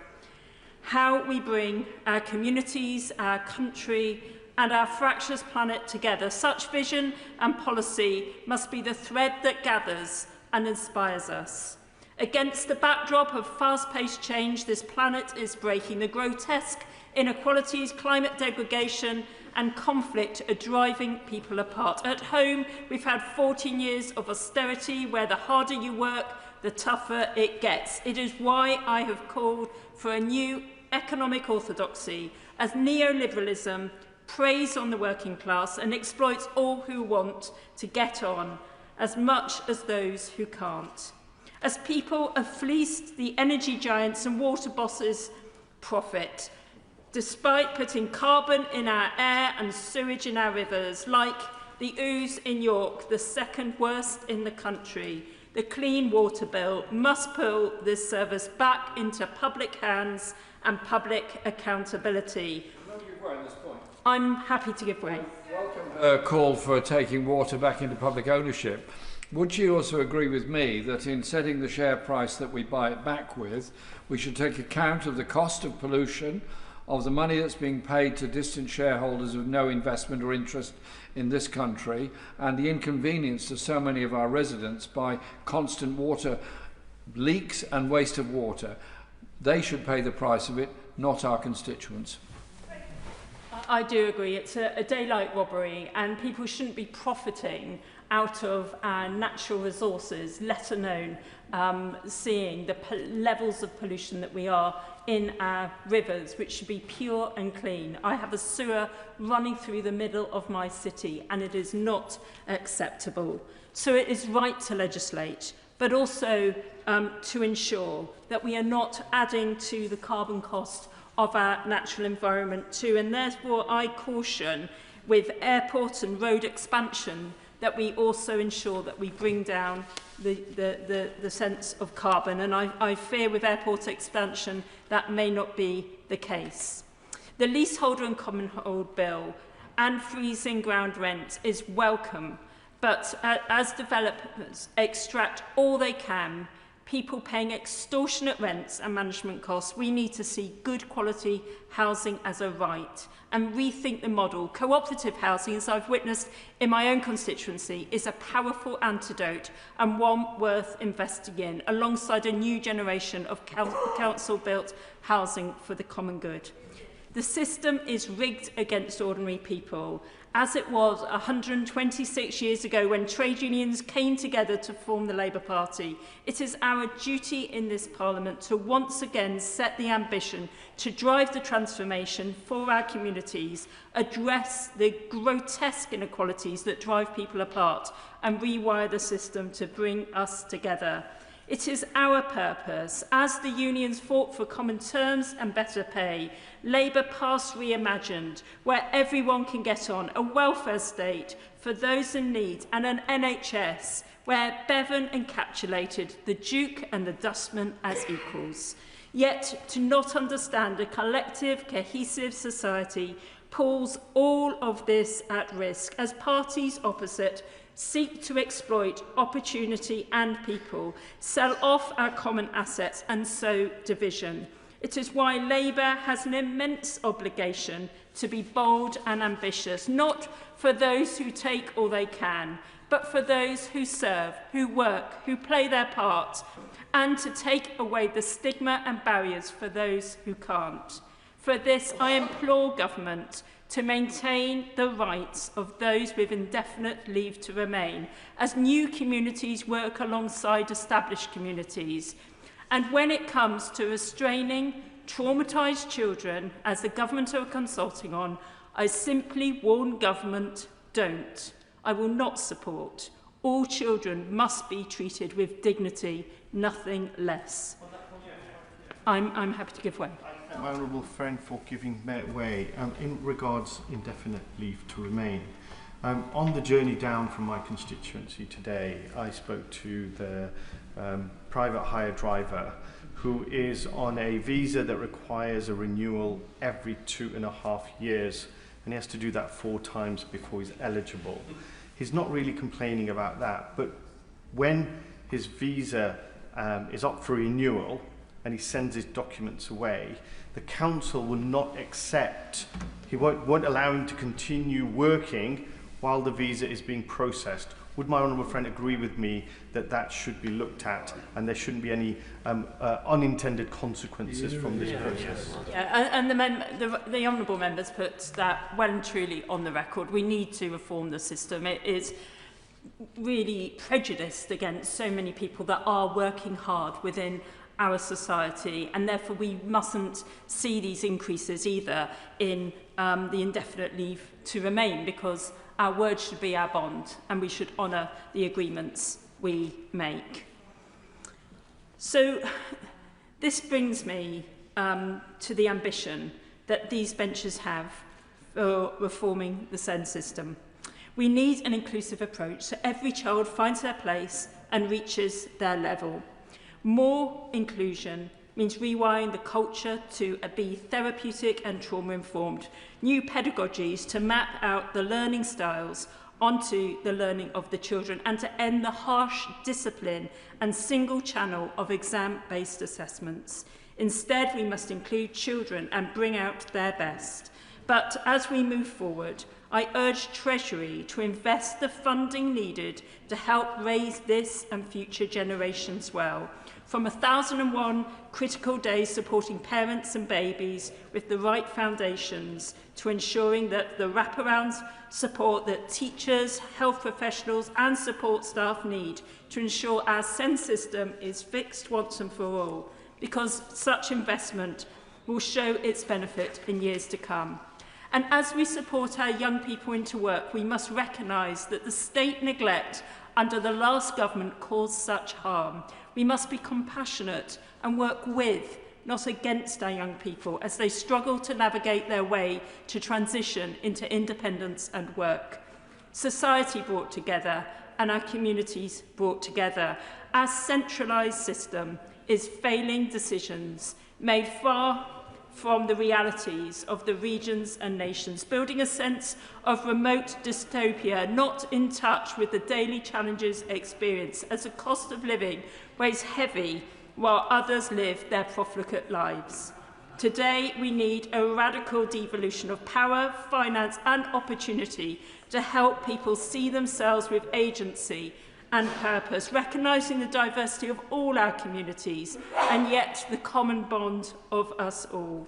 how we bring our communities, our country and our fractious planet together. Such vision and policy must be the thread that gathers and inspires us. Against the backdrop of fast-paced change, this planet is breaking. The grotesque inequalities, climate degradation and conflict are driving people apart. At home, we've had 14 years of austerity where the harder you work, the tougher it gets. It is why I have called for a new economic orthodoxy, as neoliberalism preys on the working class and exploits all who want to get on, as much as those who can't. As people have fleeced the energy giants and water bosses' profit, despite putting carbon in our air and sewage in our rivers, like the Ouse in York, the second worst in the country, the Clean Water Bill must pull this service back into public hands and public accountability. I'm happy to give way. Call for taking water back into public ownership. Would you also agree with me that in setting the share price that we buy it back with, we should take account of the cost of pollution, of the money that's being paid to distant shareholders with no investment or interest in this country, and the inconvenience to so many of our residents by constant water leaks and waste of water? They should pay the price of it, not our constituents. I do agree. It's a daylight robbery, and people shouldn't be profiting out of our natural resources, let alone seeing the levels of pollution that we are in our rivers, which should be pure and clean. I have a sewer running through the middle of my city, and it is not acceptable. So it is right to legislate, but also to ensure that we are not adding to the carbon cost of our natural environment too. And therefore I caution, with airport and road expansion, that we also ensure that we bring down the sense of carbon. And I fear with airport expansion that may not be the case. The leaseholder and commonhold bill and freezing ground rent is welcome, but as developers extract all they can, people paying extortionate rents and management costs, we need to see good quality housing as a right and rethink the model. Cooperative housing, as I've witnessed in my own constituency, is a powerful antidote and one worth investing in, alongside a new generation of council-built housing for the common good. The system is rigged against ordinary people, as it was 126 years ago when trade unions came together to form the Labour Party. It is our duty in this Parliament to once again set the ambition to drive the transformation for our communities, address the grotesque inequalities that drive people apart, and rewire the system to bring us together. It is our purpose, as the unions fought for common terms and better pay, Labour passed Reimagined, where everyone can get on, a welfare state for those in need, and an NHS where Bevan encapsulated the Duke and the Dustman as equals. Yet to not understand a collective, cohesive society pulls all of this at risk as parties opposite seek to exploit opportunity and people, sell off our common assets and sow division. It is why Labour has an immense obligation to be bold and ambitious, not for those who take all they can, but for those who serve, who work, who play their part, and to take away the stigma and barriers for those who can't. For this, I implore government to maintain the rights of those with indefinite leave to remain, as new communities work alongside established communities. And when it comes to restraining traumatised children, as the government are consulting on, I simply warn government, don't. I will not support. All children must be treated with dignity, nothing less. I'm happy to give way. My honourable friend for giving way. In regards indefinite leave to remain, on the journey down from my constituency today, I spoke to the private hire driver who is on a visa that requires a renewal every 2.5 years, and he has to do that 4 times before he's eligible. He's not really complaining about that, but when his visa is up for renewal and he sends his documents away, the council will not accept, he won't allow him to continue working while the visa is being processed. Would my honourable friend agree with me that that should be looked at and there shouldn't be any unintended consequences from this process? Yeah, and the honourable members put that well and truly on the record. We need to reform the system. It is really prejudiced against so many people that are working hard within our society, and therefore we mustn't see these increases either in the indefinite leave to remain, because our word should be our bond and we should honour the agreements we make. So this brings me to the ambition that these benches have for reforming the SEND system. We need an inclusive approach so every child finds their place and reaches their level. More inclusion means rewiring the culture to be therapeutic and trauma-informed, new pedagogies to map out the learning styles onto the learning of the children, and to end the harsh discipline and single channel of exam-based assessments. Instead, we must include children and bring out their best. But as we move forward, I urge Treasury to invest the funding needed to help raise this and future generations well. From 1001 critical days supporting parents and babies with the right foundations, to ensuring that the wraparound support that teachers, health professionals and support staff need to ensure our SEND system is fixed once and for all, because such investment will show its benefit in years to come. And as we support our young people into work, we must recognise that the state neglect under the last government caused such harm. We must be compassionate and work with, not against, our young people as they struggle to navigate their way to transition into independence and work. society brought together, and our communities brought together. Our centralised system is failing decisions made far from the realities of the regions and nations, building a sense of remote dystopia, not in touch with the daily challenges experienced as the cost of living weighs heavy while others live their profligate lives. Today, we need a radical devolution of power, finance and opportunity to help people see themselves with agency and purpose, recognising the diversity of all our communities and yet the common bond of us all.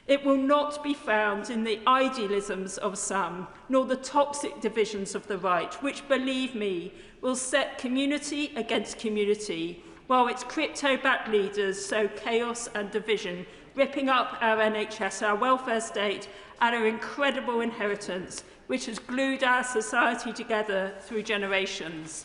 It will not be found in the idealisms of some, nor the toxic divisions of the right, which, believe me, will set community against community, while its crypto-backed leaders sow chaos and division, ripping up our NHS, our welfare state, and our incredible inheritance, which has glued our society together through generations.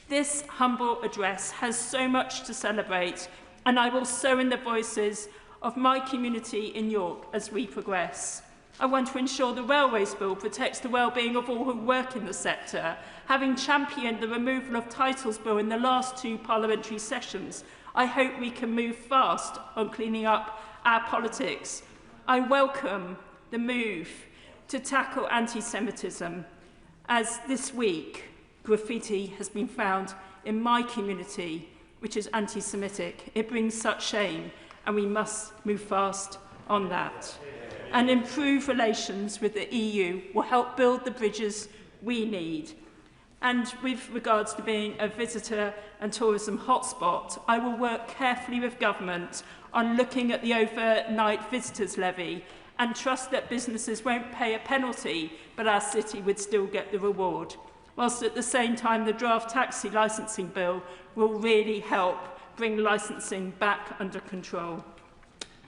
This humble address has so much to celebrate, and I will sow in the voices of my community in York as we progress. I want to ensure the Railways Bill protects the well-being of all who work in the sector. Having championed the removal of Titles Bill in the last 2 parliamentary sessions, I hope we can move fast on cleaning up our politics. I welcome the move to tackle anti-Semitism, as this week graffiti has been found in my community, which is anti-Semitic. It brings such shame, and we must move fast on that. And improve relations with the EU will help build the bridges we need. And with regards to being a visitor and tourism hotspot, I will work carefully with government on looking at the overnight visitors levy and trust that businesses won't pay a penalty, but our city would still get the reward. Whilst at the same time, the draft taxi licensing bill will really help bring licensing back under control.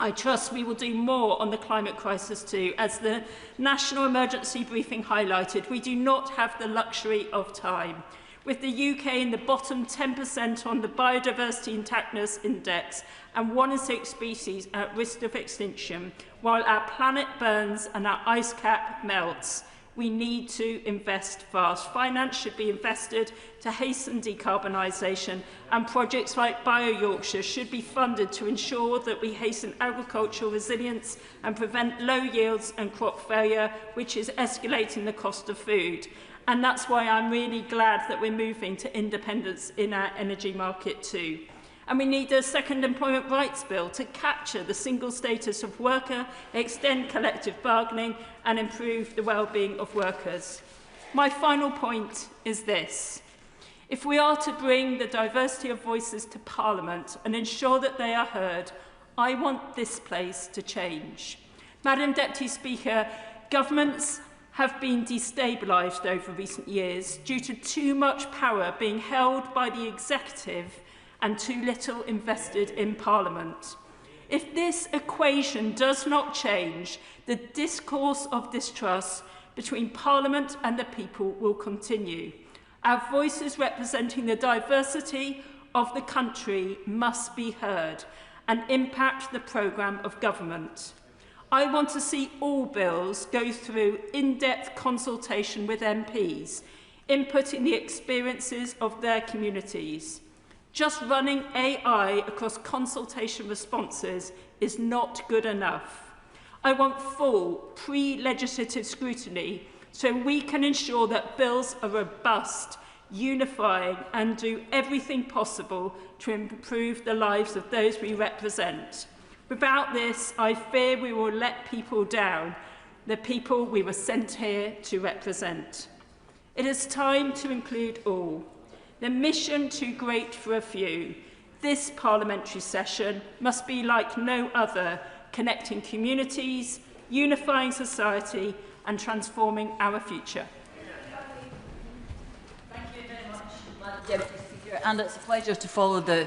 I trust we will do more on the climate crisis too. As the National Emergency Briefing highlighted, we do not have the luxury of time. With the UK in the bottom 10% on the Biodiversity Intactness Index and 1 in 6 species at risk of extinction, while our planet burns and our ice cap melts, we need to invest fast. Finance should be invested to hasten decarbonisation, and projects like Bio-Yorkshire should be funded to ensure that we hasten agricultural resilience and prevent low yields and crop failure, which is escalating the cost of food. And that's why I'm really glad that we're moving to independence in our energy market too. And we need a second employment rights bill to capture the single status of worker, extend collective bargaining and improve the well-being of workers. My final point is this. If we are to bring the diversity of voices to Parliament and ensure that they are heard, I want this place to change. Madam Deputy Speaker, governments have been destabilised over recent years due to too much power being held by the executive and too little invested in Parliament. If this equation does not change, the discourse of distrust between Parliament and the people will continue. Our voices representing the diversity of the country must be heard and impact the programme of government. I want to see all bills go through in-depth consultation with MPs, inputting the experiences of their communities. Just running AI across consultation responses is not good enough. I want full pre-legislative scrutiny so we can ensure that bills are robust, unifying and do everything possible to improve the lives of those we represent. Without this, I fear we will let people down, the people we were sent here to represent. It is time to include all. The mission too great for a few. This parliamentary session must be like no other, connecting communities, unifying society and transforming our future. Thank you very much, Madam Deputy Speaker, and it's a pleasure to follow the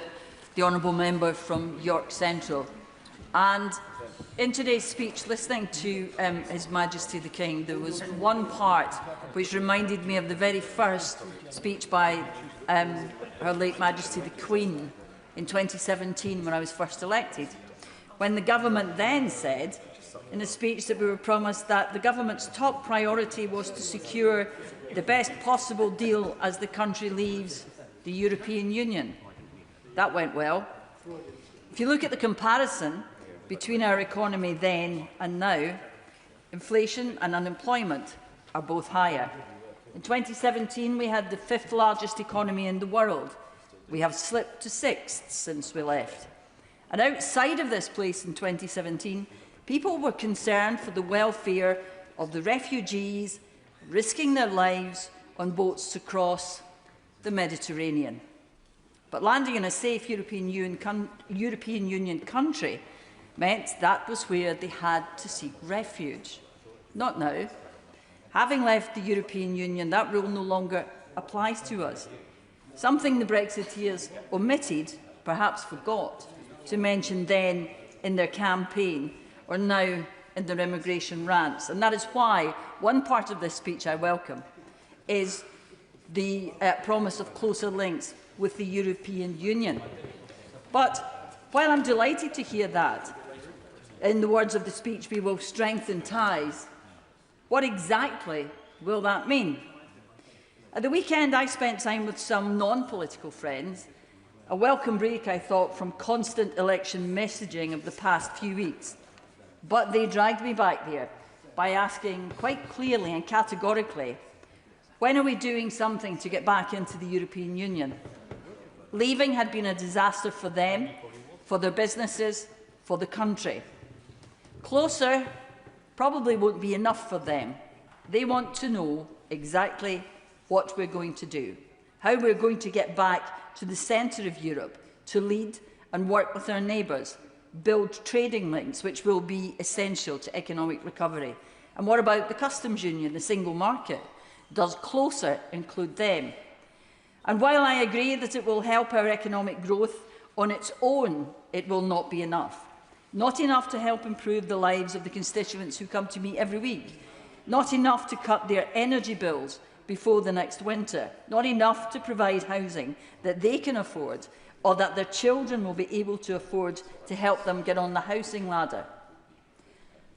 honourable member from York Central. And in today's speech, listening to His Majesty the King, there was one part which reminded me of the very first speech by Her late Majesty the Queen in 2017 when I was first elected, when the government then said in a speech that we were promised that the government's top priority was to secure the best possible deal as the country leaves the European Union. That went well. If you look at the comparison between our economy then and now, inflation and unemployment are both higher. In 2017, we had the 5th largest economy in the world. We have slipped to 6th since we left. And outside of this place in 2017, people were concerned for the welfare of the refugees risking their lives on boats to cross the Mediterranean. But landing in a safe European Union country meant that was where they had to seek refuge. Not now. Having left the European Union, that rule no longer applies to us. Something the Brexiteers omitted, perhaps forgot, to mention then in their campaign or now in their immigration rants. And that is why one part of this speech I welcome is the promise of closer links with the European Union. But while I'm delighted to hear that, in the words of the speech, we will strengthen ties, what exactly will that mean? At the weekend, I spent time with some non-political friends, a welcome break, I thought, from constant election messaging of the past few weeks. But they dragged me back there by asking quite clearly and categorically, when are we doing something to get back into the European Union? Leaving had been a disaster for them, for their businesses, for the country. Closer probably won't be enough for them. They want to know exactly what we're going to do, how we're going to get back to the centre of Europe, to lead and work with our neighbours, build trading links which will be essential to economic recovery. And what about the customs union, the single market? Does closer include them? And while I agree that it will help our economic growth, on its own it will not be enough. Not enough to help improve the lives of the constituents who come to me every week. Not enough to cut their energy bills before the next winter. Not enough to provide housing that they can afford or that their children will be able to afford to help them get on the housing ladder.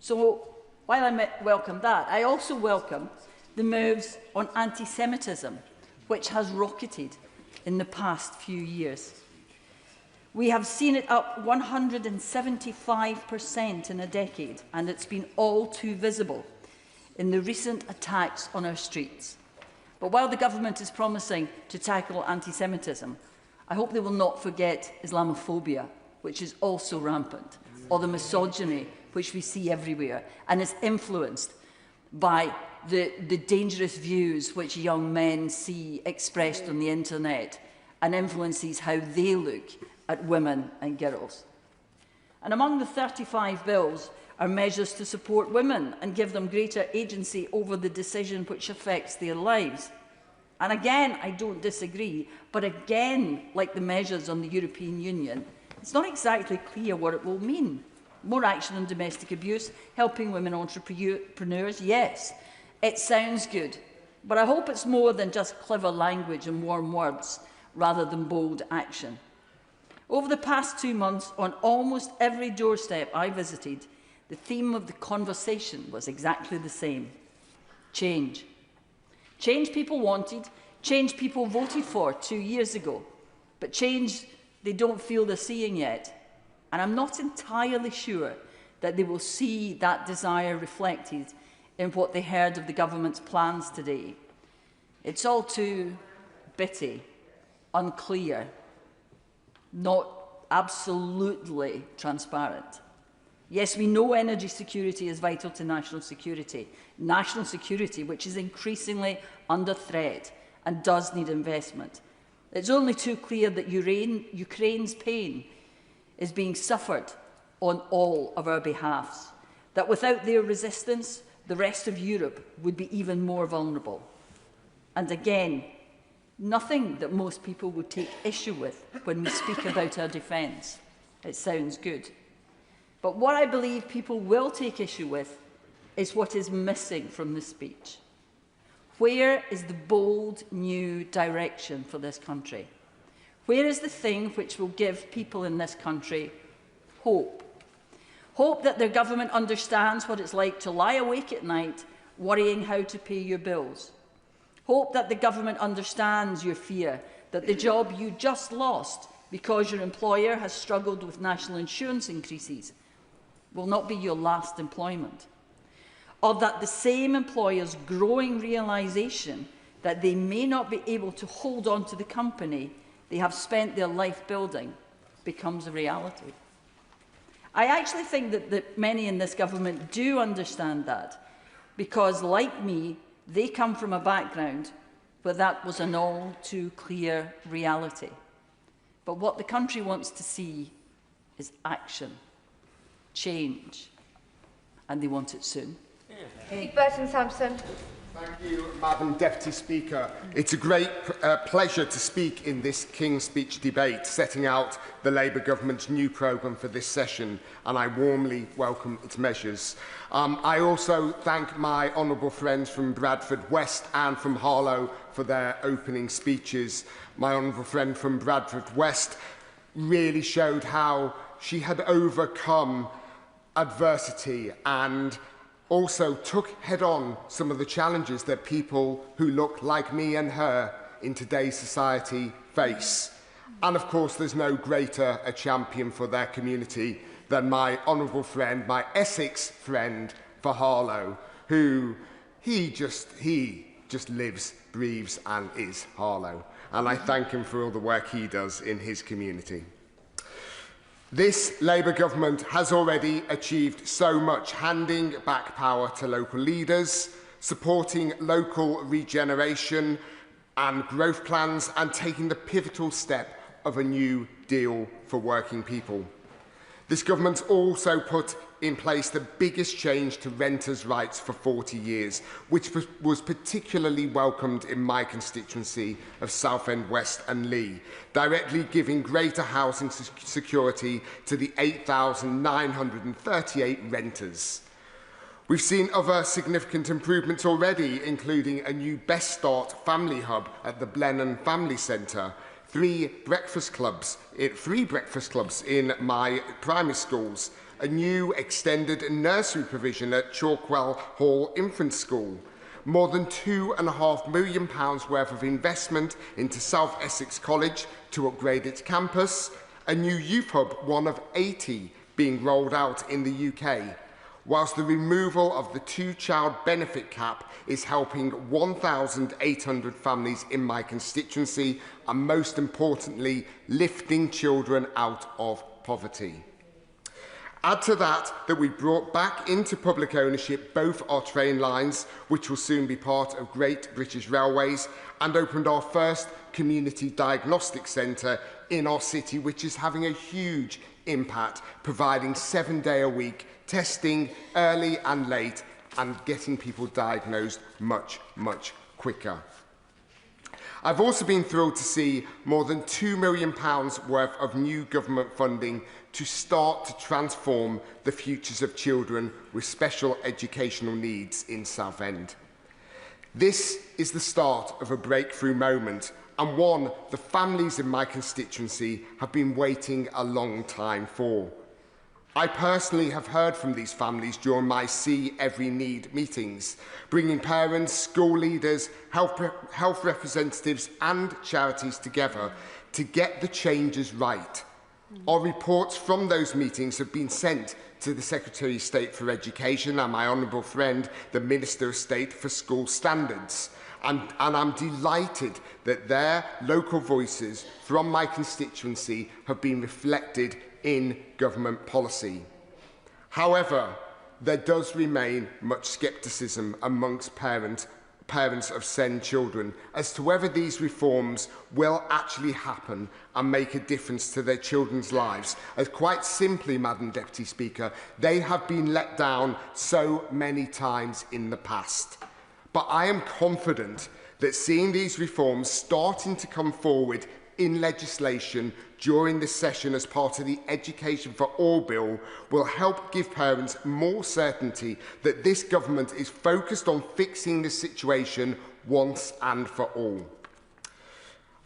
So, while I welcome that, I also welcome the moves on anti-Semitism, which has rocketed in the past few years. We have seen it up 175% in a decade, and it's been all too visible in the recent attacks on our streets. But while the government is promising to tackle anti-Semitism, I hope they will not forget Islamophobia, which is also rampant, or the misogyny which we see everywhere, and is influenced by the dangerous views which young men see expressed on the internet, and influences how they look at women and girls. And among the 35 bills are measures to support women and give them greater agency over the decision which affects their lives. And again, I don't disagree, but again, like the measures on the European Union, it's not exactly clear what it will mean. More action on domestic abuse, helping women entrepreneurs, yes, it sounds good, but I hope it's more than just clever language and warm words, rather than bold action. Over the past 2 months, on almost every doorstep I visited, the theme of the conversation was exactly the same: change. Change people wanted, change people voted for 2 years ago, but change they don't feel they're seeing yet. And I'm not entirely sure that they will see that desire reflected in what they heard of the government's plans today. It's all too bitty, unclear, not absolutely transparent. Yes, we know energy security is vital to national security which is increasingly under threat and does need investment. It's only too clear that Ukraine's pain is being suffered on all of our behalves, that without their resistance, the rest of Europe would be even more vulnerable. And again, nothing that most people would take issue with when we speak about our defence. It sounds good. But what I believe people will take issue with is what is missing from the speech. Where is the bold new direction for this country? Where is the thing which will give people in this country hope? Hope that their government understands what it's like to lie awake at night worrying how to pay your bills. Hope that the government understands your fear that the job you just lost because your employer has struggled with national insurance increases will not be your last employment. Or that the same employer's growing realisation that they may not be able to hold on to the company they have spent their life building becomes a reality. I actually think that many in this government do understand that, because, like me, they come from a background where that was an all too clear reality. But what the country wants to see is action, change, and they want it soon. Burton Sampson. Thank you, Madam Deputy Speaker. It's a great pleasure to speak in this King's Speech debate, setting out the Labour Government's new programme for this session, and I warmly welcome its measures. I also thank my honourable friends from Bradford West and from Harlow for their opening speeches. My honourable friend from Bradford West really showed how she had overcome adversity and also took head-on some of the challenges that people who look like me and her in today's society face. And of course, there's no greater a champion for their community than my honourable friend, my Essex friend for Harlow, who he just lives, breathes and is Harlow. And I thank him for all the work he does in his community. This Labour government has already achieved so much, handing back power to local leaders, supporting local regeneration and growth plans, and taking the pivotal step of a new deal for working people. This government also put in place the biggest change to renters' rights for 40 years, which was particularly welcomed in my constituency of Southend West and Lee, directly giving greater housing security to the 8,938 renters. We've seen other significant improvements already, including a new Best Start family hub at the Blenheim Family Centre, three breakfast clubs in my primary schools, a new extended nursery provision at Chalkwell Hall Infant School, more than £2.5 million worth of investment into South Essex College to upgrade its campus, a new youth hub, one of 80 being rolled out in the UK, whilst the removal of the two-child benefit cap is helping 1,800 families in my constituency and, most importantly, lifting children out of poverty. Add to that we brought back into public ownership both our train lines, which will soon be part of Great British Railways, and opened our first community diagnostic centre in our city, which is having a huge impact, providing 7-day-a-week testing early and late and getting people diagnosed much, much quicker. I've also been thrilled to see more than £2 million worth of new government funding to start to transform the futures of children with special educational needs in Southend. This is the start of a breakthrough moment, and one the families in my constituency have been waiting a long time for. I personally have heard from these families during my See Every Need meetings, bringing parents, school leaders, health representatives and charities together to get the changes right. Our reports from those meetings have been sent to the Secretary of State for Education and my honourable friend, the Minister of State for School Standards. And I'm delighted that their local voices from my constituency have been reflected in government policy. However, there does remain much scepticism amongst parents of SEND children as to whether these reforms will actually happen and make a difference to their children's lives, as quite simply, Madam Deputy Speaker, they have been let down so many times in the past. But I am confident that seeing these reforms starting to come forward in legislation during this session as part of the Education for All bill will help give parents more certainty that this government is focused on fixing the situation once and for all.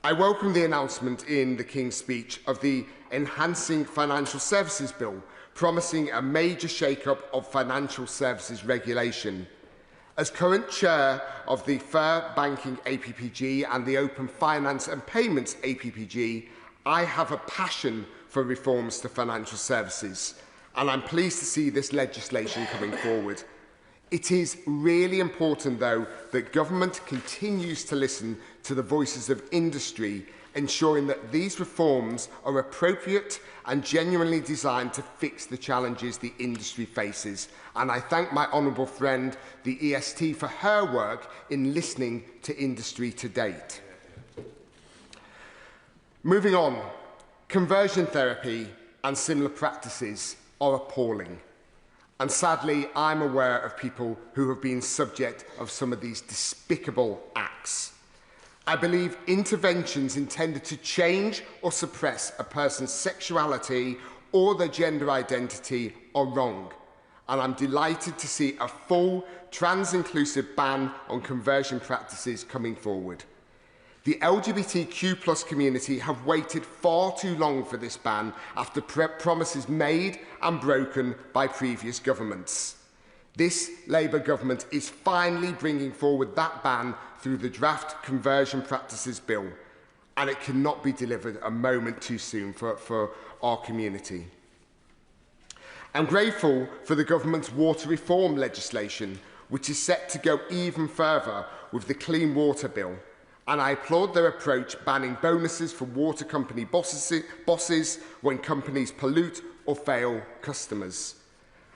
I welcome the announcement in the King's Speech of the Enhancing Financial Services Bill, promising a major shake-up of financial services regulation. As current chair of the Fair Banking APPG and the Open Finance and Payments APPG, I have a passion for reforms to financial services, and I'm pleased to see this legislation coming forward. It is really important, though, that government continues to listen to the voices of industry, ensuring that these reforms are appropriate and genuinely designed to fix the challenges the industry faces. And I thank my honourable friend, the EST, for her work in listening to industry to date. Moving on, conversion therapy and similar practices are appalling. And sadly, I'm aware of people who have been subject of some of these despicable acts. I believe interventions intended to change or suppress a person's sexuality or their gender identity are wrong. And I'm delighted to see a full trans-inclusive ban on conversion practices coming forward. The LGBTQ+ community have waited far too long for this ban after promises made and broken by previous governments. This Labour government is finally bringing forward that ban through the draft Conversion Practices Bill, and it cannot be delivered a moment too soon for our community. I'm grateful for the government's water reform legislation, which is set to go even further with the Clean Water Bill, and I applaud their approach, banning bonuses for water company bosses when companies pollute or fail customers.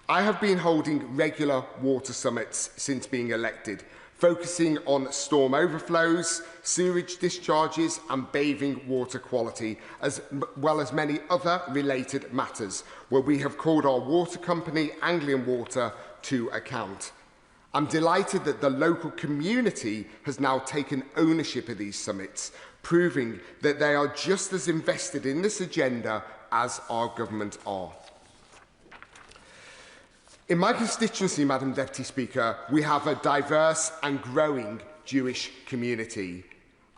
I have been holding regular water summits since being elected, focusing on storm overflows, sewage discharges and bathing water quality, as well as many other related matters, where we have called our water company, Anglian Water, to account. I'm delighted that the local community has now taken ownership of these summits, proving that they are just as invested in this agenda as our government are. In my constituency, Madam Deputy Speaker, we have a diverse and growing Jewish community.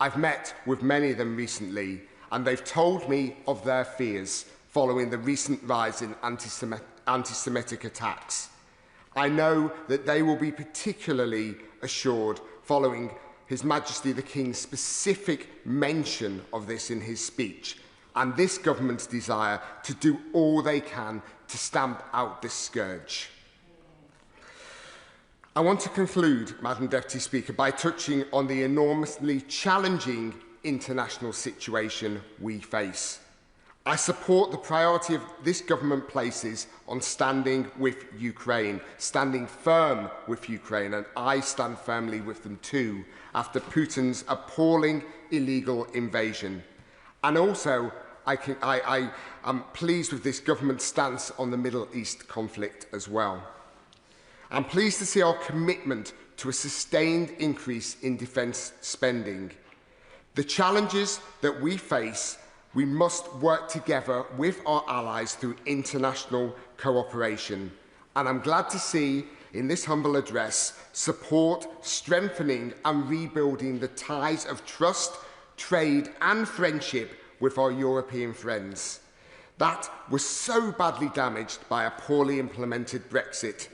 I've met with many of them recently, and they've told me of their fears following the recent rise in anti-Semitic attacks. I know that they will be particularly assured following His Majesty the King's specific mention of this in his speech, and this government's desire to do all they can to stamp out this scourge. I want to conclude, Madam Deputy Speaker, by touching on the enormously challenging international situation we face. I support the priority of this government places on standing with Ukraine, standing firm with Ukraine, and I stand firmly with them too, after Putin's appalling illegal invasion. And also, I am pleased with this government's stance on the Middle East conflict as well. I'm pleased to see our commitment to a sustained increase in defence spending. The challenges that we face, we must work together with our allies through international cooperation. And I'm glad to see in this humble address support strengthening and rebuilding the ties of trust, trade and friendship with our European friends. That was so badly damaged by a poorly implemented Brexit,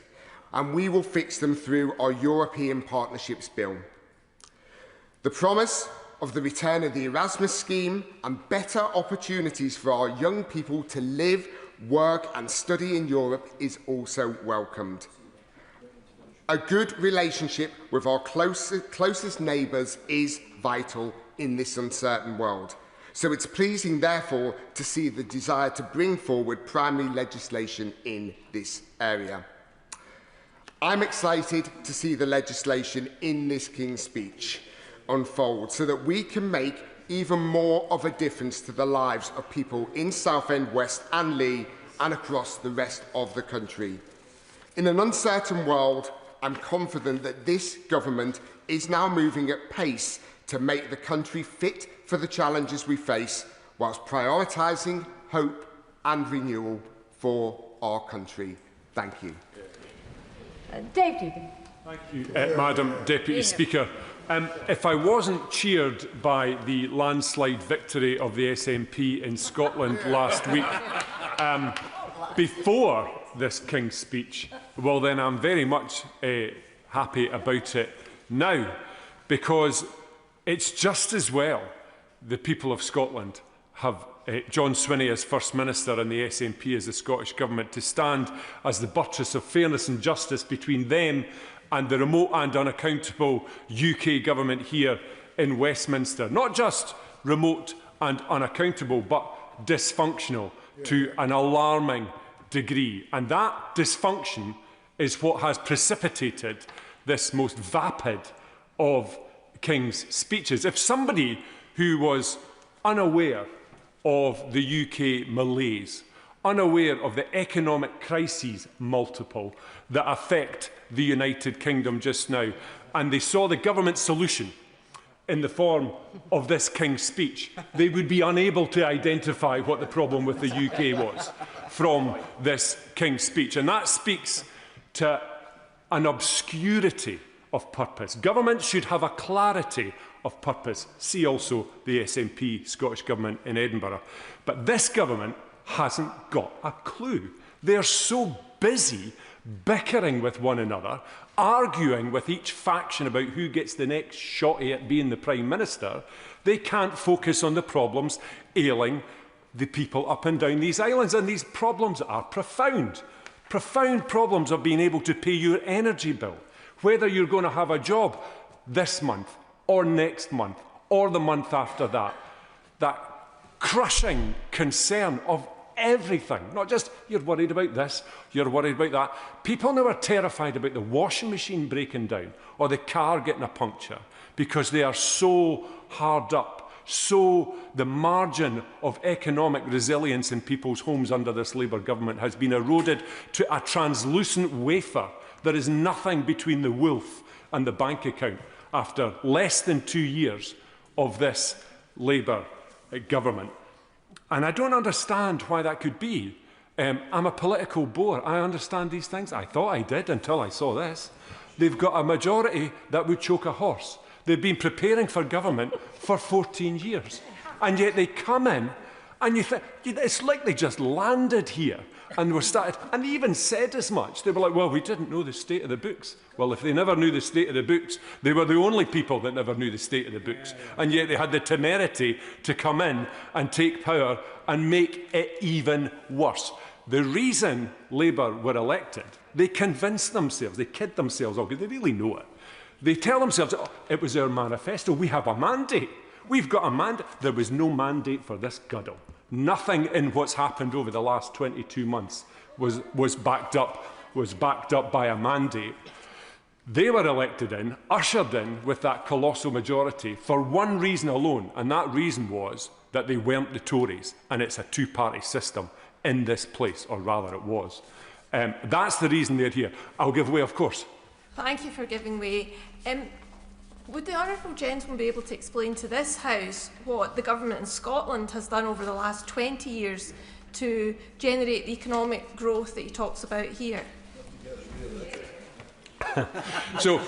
and we will fix them through our European Partnerships Bill. The promise of the return of the Erasmus scheme and better opportunities for our young people to live, work and study in Europe is also welcomed. A good relationship with our closest neighbours is vital in this uncertain world. So it's pleasing, therefore, to see the desire to bring forward primary legislation in this area. I'm excited to see the legislation in this King's Speech unfold so that we can make even more of a difference to the lives of people in Southend West and Leigh and across the rest of the country. In an uncertain world, I'm confident that this government is now moving at pace to make the country fit for the challenges we face, whilst prioritising hope and renewal for our country. Thank you. Dave Dugan. Thank you, Madam Deputy Speaker. If I wasn't cheered by the landslide victory of the SNP in Scotland last week, before this King's speech, well then I'm very much happy about it now, because it's just as well the people of Scotland have John Swinney as First Minister and the SNP as the Scottish Government to stand as the buttress of fairness and justice between them and the remote and unaccountable UK Government here in Westminster. Not just remote and unaccountable, but dysfunctional to an alarming degree. And that dysfunction is what has precipitated this most vapid of King's speeches. If somebody who was unaware of the UK malaise, unaware of the economic crises multiple that affect the United Kingdom just now, and they saw the government solution in the form of this King's speech, they would be unable to identify what the problem with the UK was from this King's speech. And that speaks to an obscurity of purpose. Government should have a clarity of purpose. See also the SNP Scottish Government in Edinburgh. But this government hasn't got a clue. They're so busy bickering with one another, arguing with each faction about who gets the next shotty at being the Prime Minister, they can't focus on the problems ailing the people up and down these islands. And these problems are profound. Profound problems of being able to pay your energy bill, whether you're going to have a job this month or next month or the month after that. That crushing concern of everything, not just you're worried about this, you're worried about that. People now are terrified about the washing machine breaking down or the car getting a puncture because they are so hard up, so the margin of economic resilience in people's homes under this Labour government has been eroded to a translucent wafer. There is nothing between the wolf and the bank account after less than 2 years of this Labour government. And I don't understand why that could be. I'm a political bore. I understand these things. I thought I did until I saw this. They've got a majority that would choke a horse. They've been preparing for government for 14 years. And yet they come in and you think, it's like they just landed here and were started. And they even said as much. They were like, well, we didn't know the state of the books. Well, if they never knew the state of the books, they were the only people that never knew the state of the books. And yet they had the temerity to come in and take power and make it even worse. The reason Labour were elected, they convinced themselves, they kid themselves, oh, they really know it. They tell themselves, oh, it was our manifesto, we have a mandate. We've got a mandate. There was no mandate for this guddle. Nothing in what's happened over the last 22 months was backed up by a mandate. They were elected in, ushered in with that colossal majority for one reason alone, and that reason was that they weren't the Tories, and it's a two-party system in this place, or rather it was. That's the reason they're here. I'll give way, of course. Thank you for giving way. Would the honourable gentleman be able to explain to this House what the government in Scotland has done over the last 20 years to generate the economic growth that he talks about here? So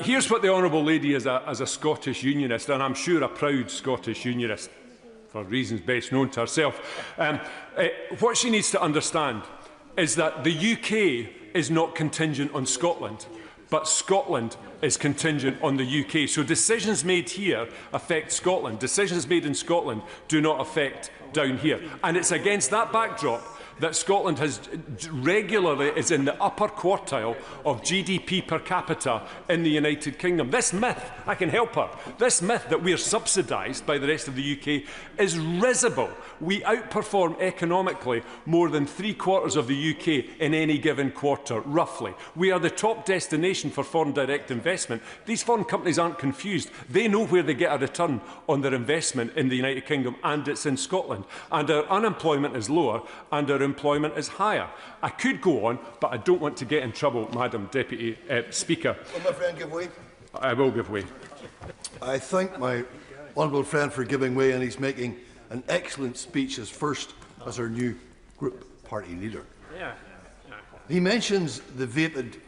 here's what the honourable lady as a Scottish unionist, and I'm sure a proud Scottish unionist, for reasons best known to herself, what she needs to understand is that the UK is not contingent on Scotland, but Scotland is contingent on the UK. So decisions made here affect Scotland. Decisions made in Scotland do not affect down here. And it's against that backdrop that Scotland has regularly is in the upper quartile of GDP per capita in the United Kingdom. This myth, I can help her, this myth that we are subsidised by the rest of the UK is risible. We outperform economically more than 3/4 of the UK in any given quarter, roughly. We are the top destination for foreign direct investment. These foreign companies aren't confused. They know where they get a return on their investment in the United Kingdom, and it's in Scotland. And our unemployment is lower, and our employment is higher. I could go on, but I don't want to get in trouble, Madam Deputy Speaker. Will my friend give way? I will give way. I thank my honourable friend for giving way, and he's making an excellent speech as our new group party leader. He mentions the vapid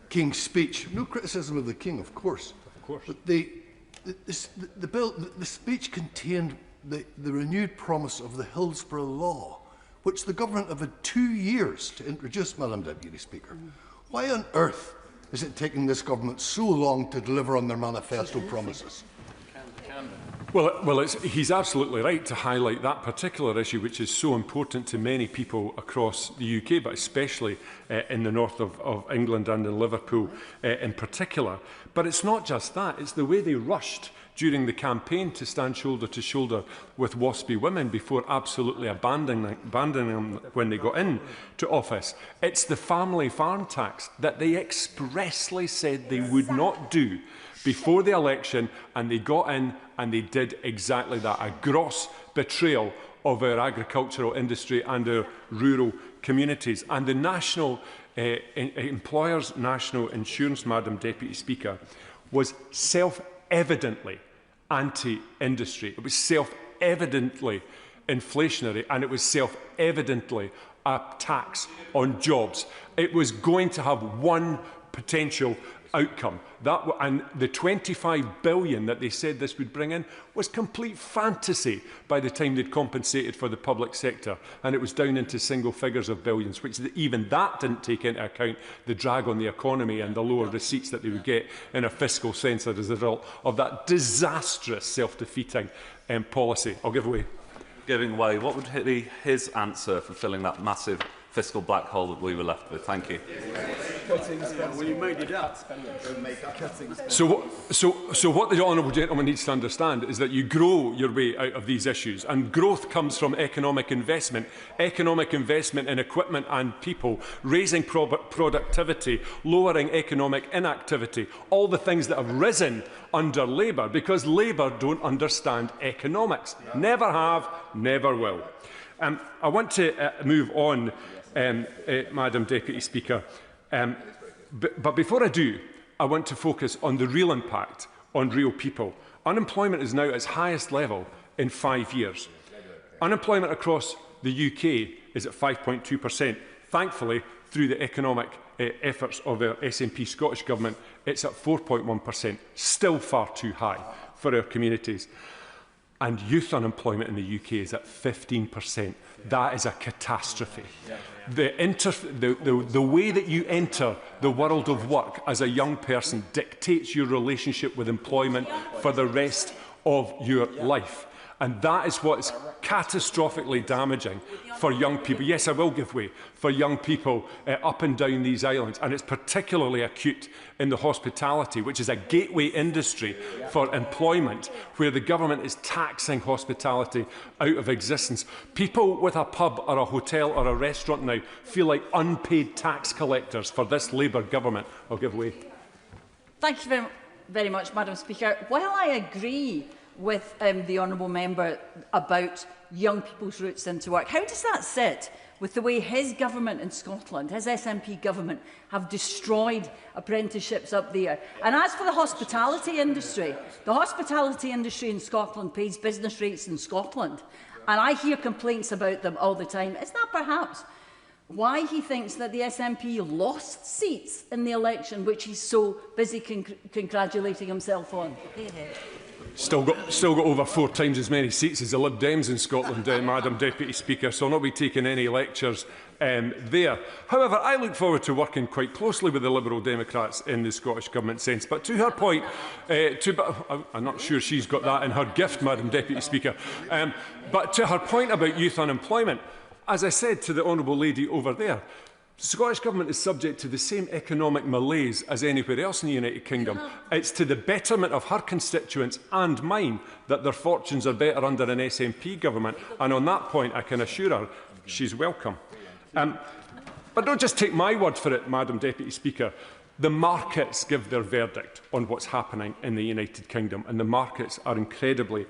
King's speech. No criticism of the King, of course. But the speech contained the renewed promise of the Hillsborough Law, which the government have had 2 years to introduce, Madam Deputy Speaker. Why on earth is it taking this government so long to deliver on their manifesto promises? Well, he's absolutely right to highlight that particular issue, which is so important to many people across the UK, but especially in the north of England and in Liverpool in particular. But it's not just that, it's the way they rushed during the campaign to stand shoulder to shoulder with WASPy women before absolutely abandoning them when they got in to office. It's the family farm tax that they expressly said they would not do before the election, and they got in and they did exactly that. A gross betrayal of our agricultural industry and our rural communities. And the national Employers' National Insurance, Madam Deputy Speaker, was self-evidently anti-industry. It was self-evidently inflationary, and it was self-evidently a tax on jobs. It was going to have one potential outcome. And the 25 billion that they said this would bring in was complete fantasy by the time they'd compensated for the public sector, and it was down into single figures of billions, which even that didn't take into account the drag on the economy and the lower receipts that they would get in a fiscal sense as a result of that disastrous self-defeating policy. I'll give away. Giving way. What would be his answer for filling that massive fiscal black hole that we were left with? Thank you. Well, you made it up. So what the honourable gentleman needs to understand is that you grow your way out of these issues, and growth comes from economic investment in equipment and people, raising productivity, lowering economic inactivity, all the things that have risen under Labour, because Labour don't understand economics. Never have, never will. I want to move on, Madam Deputy Speaker. But before I do, I want to focus on the real impact on real people. Unemployment is now at its highest level in 5 years. Unemployment across the UK is at 5.2%. Thankfully, through the economic efforts of our SNP Scottish Government, it's at 4.1%, still far too high for our communities. And youth unemployment in the UK is at 15%. That is a catastrophe. The way that you enter the world of work as a young person dictates your relationship with employment for the rest of your life. And that is what is catastrophically damaging for young people. Yes, I will give way for young people up and down these islands. And it's particularly acute in the hospitality, which is a gateway industry for employment, where the government is taxing hospitality out of existence. People with a pub or a hotel or a restaurant now feel like unpaid tax collectors for this Labour government. I'll give way. Thank you very much, Madam Speaker. While I agree with the honourable member about young people's routes into work, how does that sit with the way his government in Scotland, his SNP government, have destroyed apprenticeships up there? And as for the hospitality industry in Scotland pays business rates in Scotland, and I hear complaints about them all the time. Is that perhaps why he thinks that the SNP lost seats in the election, which he's so busy congratulating himself on? Still got over 4 times as many seats as the Lib Dems in Scotland, Madam Deputy Speaker, so I'll not be taking any lectures there. However, I look forward to working quite closely with the Liberal Democrats in the Scottish Government sense. But to her point, I'm not sure she's got that in her gift, Madam Deputy Speaker, but to her point about youth unemployment, as I said to the honourable lady over there, the Scottish Government is subject to the same economic malaise as anywhere else in the United Kingdom. It's to the betterment of her constituents and mine that their fortunes are better under an SNP government. And on that point, I can assure her she's welcome. But don't just take my word for it, Madam Deputy Speaker. The markets give their verdict on what's happening in the United Kingdom, and the markets are incredibly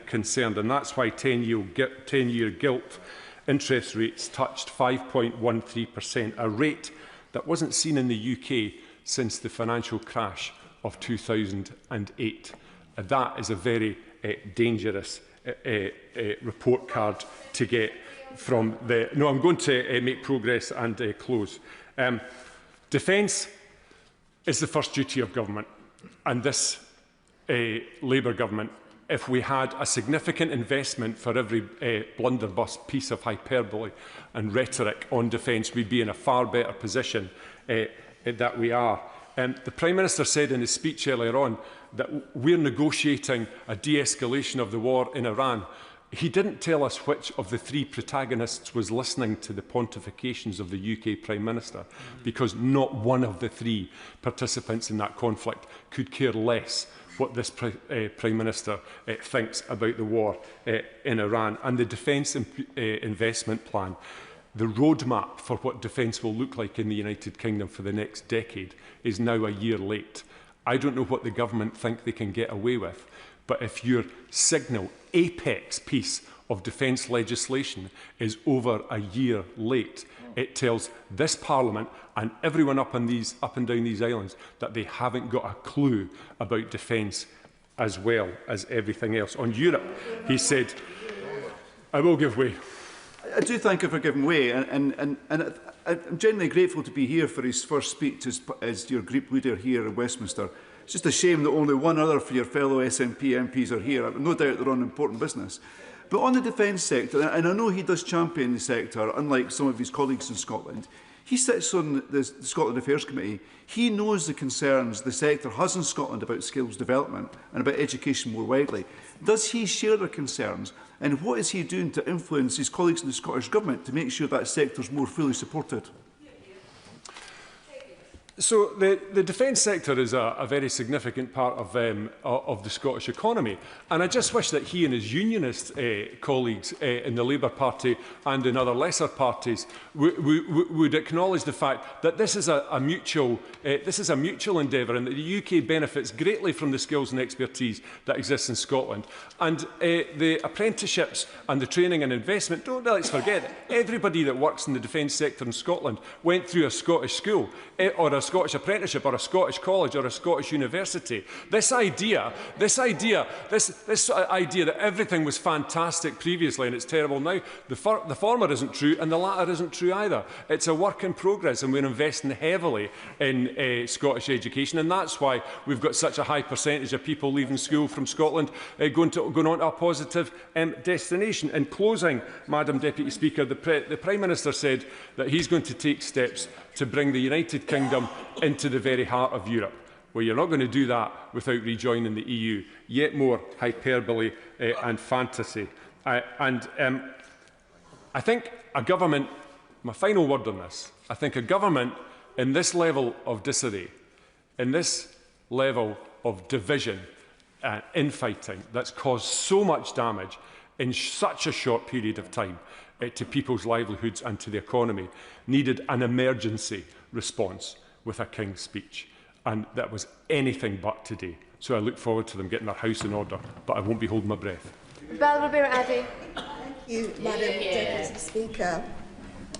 concerned. And that's why 10-year gilt interest rates touched 5.13%, a rate that wasn't seen in the UK since the financial crash of 2008. That is a very dangerous report card to get from the... No, I'm going to make progress and close. Defence is the first duty of government, and this Labour government if we had a significant investment for every blunderbuss piece of hyperbole and rhetoric on defence, we'd be in a far better position that we are. The Prime Minister said in his speech earlier on that we're negotiating a de-escalation of the war in Iran. He didn't tell us which of the three protagonists was listening to the pontifications of the UK Prime Minister, because not one of the three participants in that conflict could care less what this Prime Minister thinks about the war in Iran. And the defence investment plan, the roadmap for what defence will look like in the United Kingdom for the next decade, is now a year late. I don't know what the government think they can get away with, but if your signal apex piece of defence legislation is over a year late, it tells this Parliament and everyone up and down these islands that they haven't got a clue about defence as well as everything else. On Europe, he said, I will give way. I do thank him for giving way, and I'm genuinely grateful to be here for his first speech as your group leader here in Westminster. It's just a shame that only one other of your fellow SNP MPs are here. I've no doubt they're on important business. But on the defence sector, and I know he does champion the sector, unlike some of his colleagues in Scotland, he sits on the Scotland Affairs Committee. He knows the concerns the sector has in Scotland about skills development and about education more widely. Does he share their concerns? And what is he doing to influence his colleagues in the Scottish Government to make sure that sector is more fully supported? So the defence sector is a very significant part of the Scottish economy, and I just wish that he and his unionist colleagues in the Labour Party and in other lesser parties would acknowledge the fact that this is a mutual endeavour, and that the UK benefits greatly from the skills and expertise that exists in Scotland. And the apprenticeships and the training and investment, don't let's forget that everybody that works in the defence sector in Scotland went through a Scottish school or a Scottish apprenticeship or a Scottish college or a Scottish university. This idea that everything was fantastic previously and it's terrible now, the former isn't true and the latter isn't true either. It's a work in progress, and we're investing heavily in Scottish education, and that's why we've got such a high percentage of people leaving school from Scotland going on to a positive destination. In closing, Madam Deputy Speaker, the Prime Minister said that he's going to take steps to bring the United Kingdom into the very heart of Europe. Well, you're not going to do that without rejoining the EU. Yet more hyperbole and fantasy. I think a government, my final word on this, I think a government in this level of disarray, in this level of division and infighting that's caused so much damage in such a short period of time to people's livelihoods and to the economy, needed an emergency response with a King's speech. And that was anything but today. So I look forward to them getting their house in order, but I won't be holding my breath. Thank you, Madam Deputy Speaker.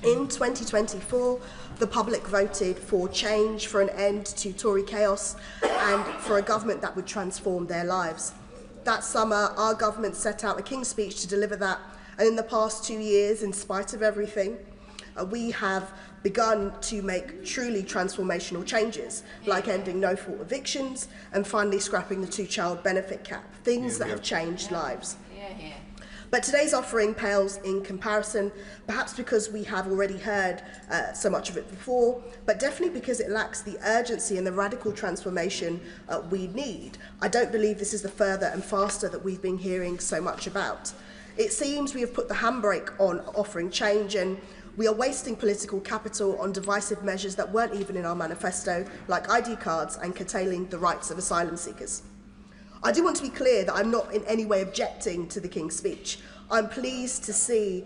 In 2024, the public voted for change, for an end to Tory chaos, and for a government that would transform their lives. That summer, our government set out a King's speech to deliver that, and in the past 2 years, in spite of everything, we have begun to make truly transformational changes, like ending no-fault evictions and finally scrapping the two-child benefit cap, things that have changed lives. But today's offering pales in comparison, perhaps because we have already heard so much of it before, but definitely because it lacks the urgency and the radical transformation we need. I don't believe this is the further and faster that we've been hearing so much about. It seems we have put the handbrake on offering change, and we are wasting political capital on divisive measures that weren't even in our manifesto, like ID cards and curtailing the rights of asylum seekers. I do want to be clear that I'm not in any way objecting to the King's speech. I'm pleased to see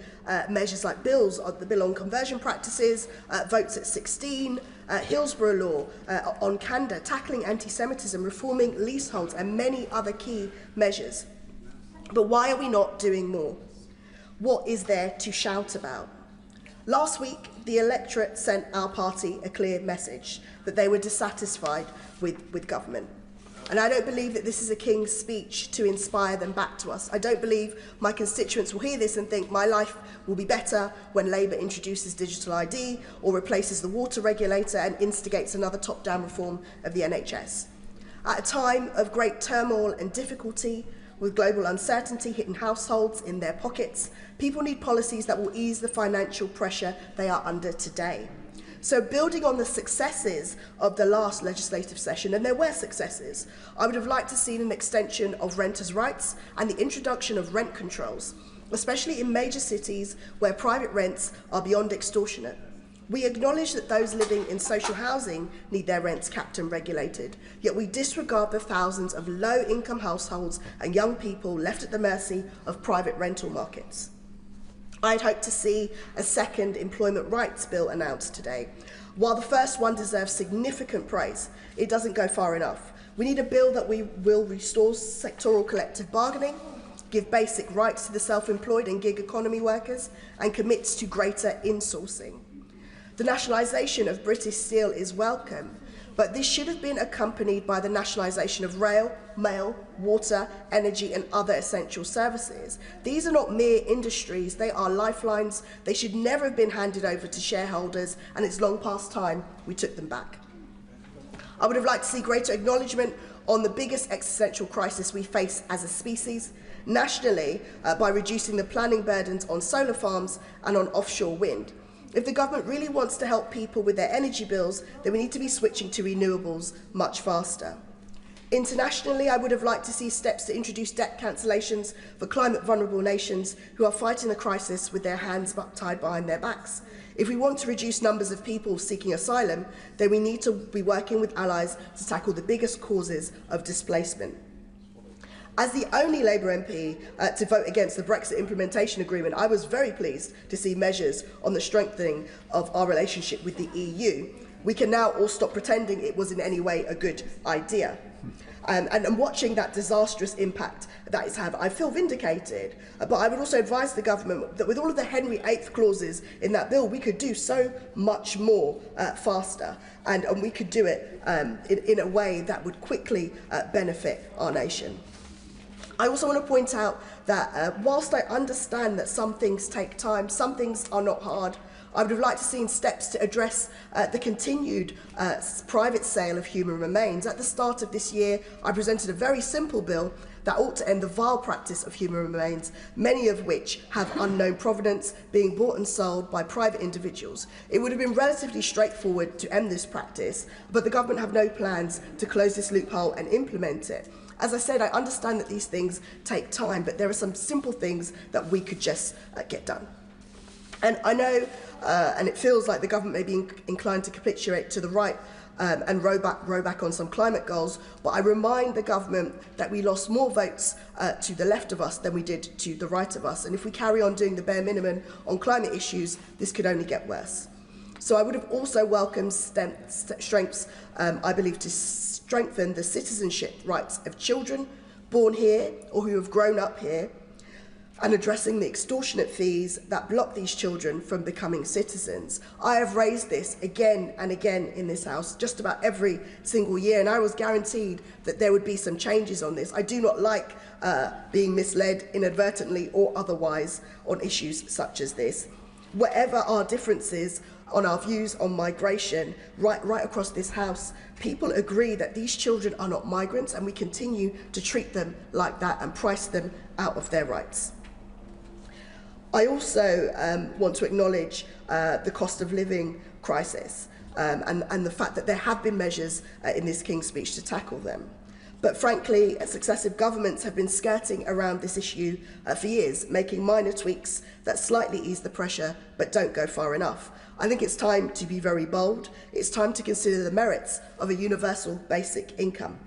measures like the bill on conversion practices, votes at 16, Hillsborough law on candour, tackling anti-Semitism, reforming leaseholds and many other key measures. But why are we not doing more? What is there to shout about? Last week, the electorate sent our party a clear message that they were dissatisfied with government. And I don't believe that this is a King's speech to inspire them back to us. I don't believe my constituents will hear this and think my life will be better when Labour introduces digital ID or replaces the water regulator and instigates another top-down reform of the NHS. At a time of great turmoil and difficulty, With global uncertainty hitting households in their pockets, people need policies that will ease the financial pressure they are under today. So building on the successes of the last legislative session, and there were successes, I would have liked to see an extension of renters' rights and the introduction of rent controls, especially in major cities where private rents are beyond extortionate. We acknowledge that those living in social housing need their rents capped and regulated, yet we disregard the thousands of low-income households and young people left at the mercy of private rental markets. I'd hoped to see a second employment rights bill announced today. While the first one deserves significant praise, it doesn't go far enough. We need a bill that will restore sectoral collective bargaining, give basic rights to the self-employed and gig economy workers, and commits to greater insourcing. The nationalisation of British Steel is welcome, but this should have been accompanied by the nationalisation of rail, mail, water, energy and other essential services. These are not mere industries, they are lifelines. They should never have been handed over to shareholders, and it's long past time we took them back. I would have liked to see greater acknowledgement on the biggest existential crisis we face as a species, nationally, by reducing the planning burdens on solar farms and on offshore wind. If the government really wants to help people with their energy bills, then we need to be switching to renewables much faster. Internationally, I would have liked to see steps to introduce debt cancellations for climate vulnerable nations who are fighting the crisis with their hands tied behind their backs. If we want to reduce numbers of people seeking asylum, then we need to be working with allies to tackle the biggest causes of displacement. As the only Labour MP to vote against the Brexit implementation agreement, I was very pleased to see measures on the strengthening of our relationship with the EU. We can now all stop pretending it was in any way a good idea. And watching that disastrous impact that it's had, I feel vindicated. But I would also advise the government that with all of the Henry VIII clauses in that bill, we could do so much more faster. And we could do it in a way that would quickly benefit our nation. I also want to point out that whilst I understand that some things take time, some things are not hard, I would have liked to see steps to address the continued private sale of human remains. At the start of this year, I presented a very simple bill that ought to end the vile practice of human remains, many of which have unknown provenance, being bought and sold by private individuals. It would have been relatively straightforward to end this practice, but the government have no plans to close this loophole and implement it. As I said, I understand that these things take time, but there are some simple things that we could just get done. And I know, and it feels like the government may be inclined to capitulate to the right and row back on some climate goals, but I remind the government that we lost more votes to the left of us than we did to the right of us. And if we carry on doing the bare minimum on climate issues, this could only get worse. So I would have also welcomed strengths, I believe, to strengthen the citizenship rights of children born here or who have grown up here, and addressing the extortionate fees that block these children from becoming citizens. I have raised this again and again in this House just about every single year, and I was guaranteed that there would be some changes on this. I do not like being misled inadvertently or otherwise on issues such as this. Whatever our differences on our views on migration, right across this House, people agree that these children are not migrants, and we continue to treat them like that and price them out of their rights. I also want to acknowledge the cost of living crisis and the fact that there have been measures in this King's speech to tackle them. But frankly, successive governments have been skirting around this issue for years, making minor tweaks that slightly ease the pressure but don't go far enough. I think it's time to be very bold. It's time to consider the merits of a universal basic income.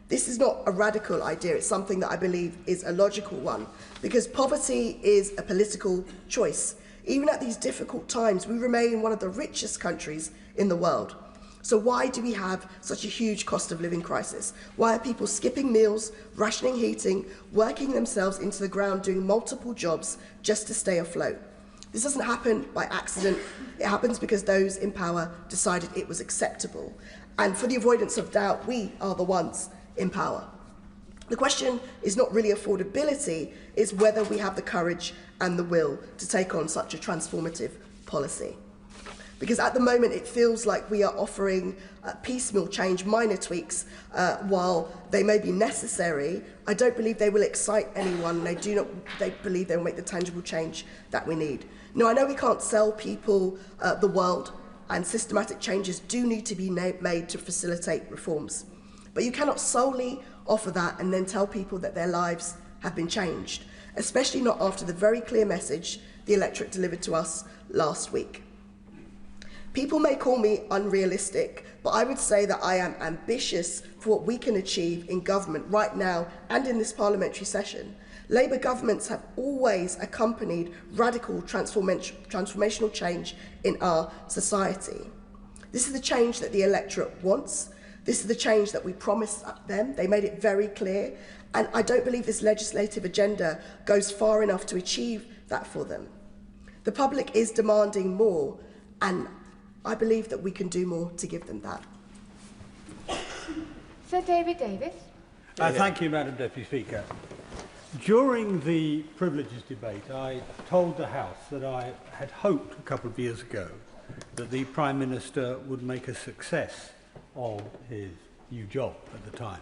This is not a radical idea, it's something that I believe is a logical one, because poverty is a political choice. Even at these difficult times, we remain one of the richest countries in the world. So why do we have such a huge cost of living crisis? Why are people skipping meals, rationing heating, working themselves into the ground, doing multiple jobs just to stay afloat? This doesn't happen by accident. It happens because those in power decided it was acceptable. And for the avoidance of doubt, we are the ones in power. The question is not really affordability, it's whether we have the courage and the will to take on such a transformative policy. Because at the moment it feels like we are offering piecemeal change, minor tweaks, while they may be necessary. I don't believe they will excite anyone. They believe they will make the tangible change that we need. Now, I know we can't sell people the world, and systematic changes do need to be made to facilitate reforms. But you cannot solely offer that and then tell people that their lives have been changed, especially not after the very clear message the electorate delivered to us last week. People may call me unrealistic, but I would say that I am ambitious for what we can achieve in government right now and in this parliamentary session. Labour governments have always accompanied radical transformational change in our society. This is the change that the electorate wants. This is the change that we promised them. They made it very clear. And I don't believe this legislative agenda goes far enough to achieve that for them. The public is demanding more, and I believe that we can do more to give them that. Sir David Davis. Thank you, Madam Deputy Speaker. During the privileges debate, I told the House that I had hoped a couple of years ago that the Prime Minister would make a success of his new job at the time.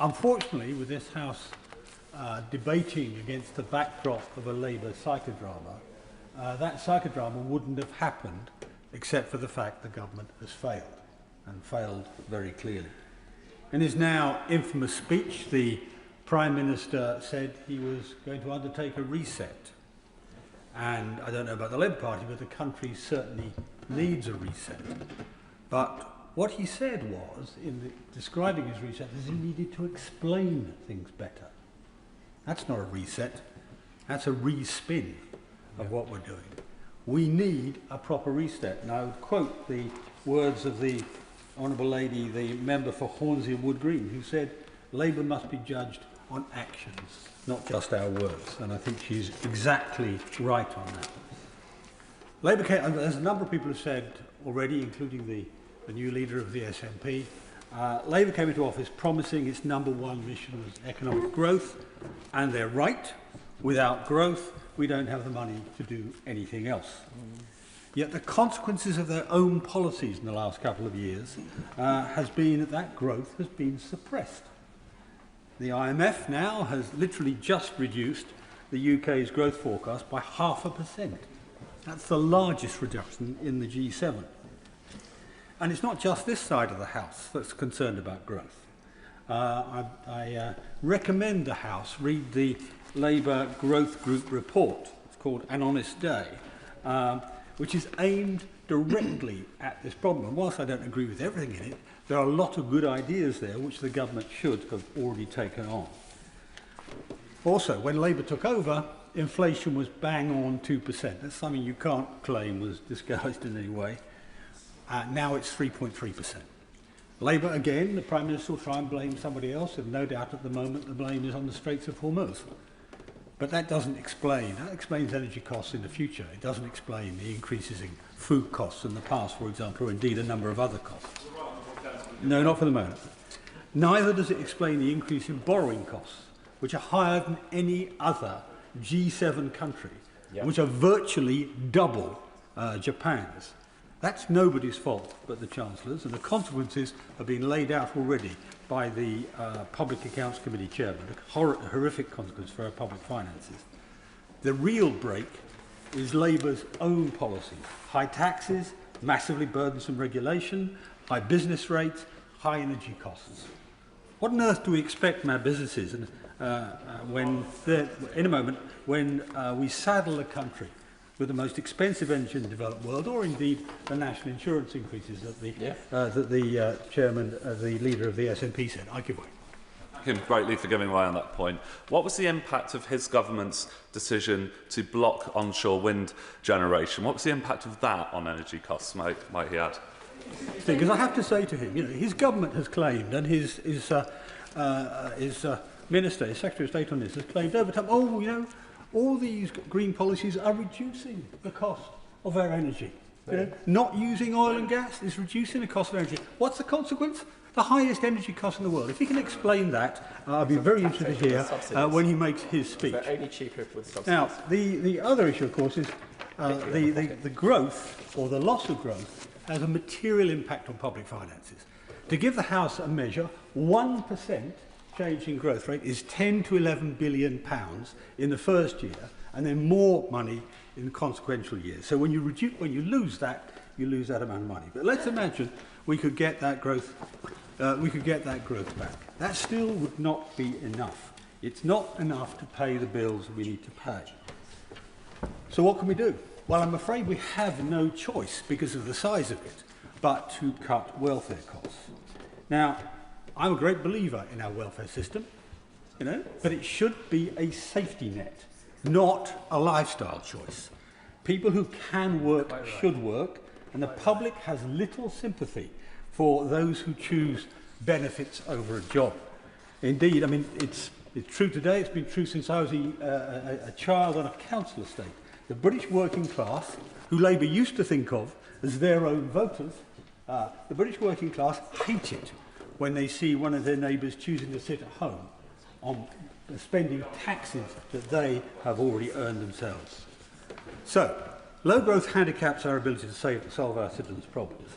Unfortunately, with this House debating against the backdrop of a Labour psychodrama, that psychodrama wouldn't have happened except for the fact the government has failed, and failed very clearly. In his now infamous speech, the Prime Minister said he was going to undertake a reset. And I don't know about the Labour Party, but the country certainly needs a reset. But what he said was, in describing his reset, is he needed to explain things better. That's not a reset, that's a re-spin of what we're doing. We need a proper reset. And I would quote the words of the Honourable Lady, the member for Hornsey and Wood Green, who said, Labour must be judged on actions, not just our words. And I think she's exactly right on that. Labour came, as a number of people have said already, including the new leader of the SNP, Labour came into office promising its #1 mission was economic growth, and they're right. Without growth, we don't have the money to do anything else. Yet the consequences of their own policies in the last couple of years has been that growth has been suppressed. The IMF now has literally just reduced the UK's growth forecast by 0.5%. That's the largest reduction in the G7. And it's not just this side of the House that's concerned about growth. I recommend the House read the Labour Growth Group report. It's called An Honest Day, which is aimed directly at this problem. And whilst I don't agree with everything in it, there are a lot of good ideas there which the government should have already taken on. Also, when Labour took over, inflation was bang on 2%. That's something you can't claim was disguised in any way. Now it's 3.3%. Labour, again, the Prime Minister will try and blame somebody else, and no doubt at the moment the blame is on the Straits of Hormuz. But that doesn't explain. That explains energy costs in the future. It doesn't explain the increases in food costs in the past, for example, or indeed a number of other costs. No, not for the moment. Neither does it explain the increase in borrowing costs, which are higher than any other G7 country, which are virtually double Japan's. That's nobody's fault but the Chancellor's, and the consequences have been laid out already by the Public Accounts Committee chairman, a horrific consequence for our public finances. The real break is Labour's own policies. High taxes, massively burdensome regulation, high business rates, high energy costs. What on earth do we expect from our businesses when, in a moment, when we saddle the country with the most expensive energy in the developed world, or indeed the national insurance increases that the chairman, the leader of the SNP said? I give way. Thank him greatly for giving way on that point. What was the impact of his government's decision to block onshore wind generation? What was the impact of that on energy costs, might he add? Because I have to say to him, his government has claimed, and his minister, his Secretary of State on this, has claimed over time, all these green policies are reducing the cost of our energy. Not using oil and gas is reducing the cost of energy. What's the consequence? The highest energy cost in the world. If he can explain that, I'll be very interested to hear when he makes his speech. They're only cheaper with subsidies. Now, the other issue, of course, is the growth or the loss of growth has a material impact on public finances. To give the House a measure, 1% change in growth rate is 10 to 11 billion pounds in the first year, and then more money in consequential years. So when you lose that, you lose that amount of money. But let's imagine we could get that growth. Back. That still would not be enough. It's not enough to pay the bills we need to pay. So what can we do? Well, I'm afraid we have no choice because of the size of it, but to cut welfare costs. Now, I'm a great believer in our welfare system, but it should be a safety net, not a lifestyle choice. People who can work should work, and the public has little sympathy for those who choose benefits over a job. Indeed, I mean, it's true today, it's been true since I was a child on a council estate. The British working class, who Labour used to think of as their own voters, the British working class hate it when they see one of their neighbours choosing to sit at home on spending taxes that they have already earned themselves. So, low growth handicaps our ability to solve our citizens' problems.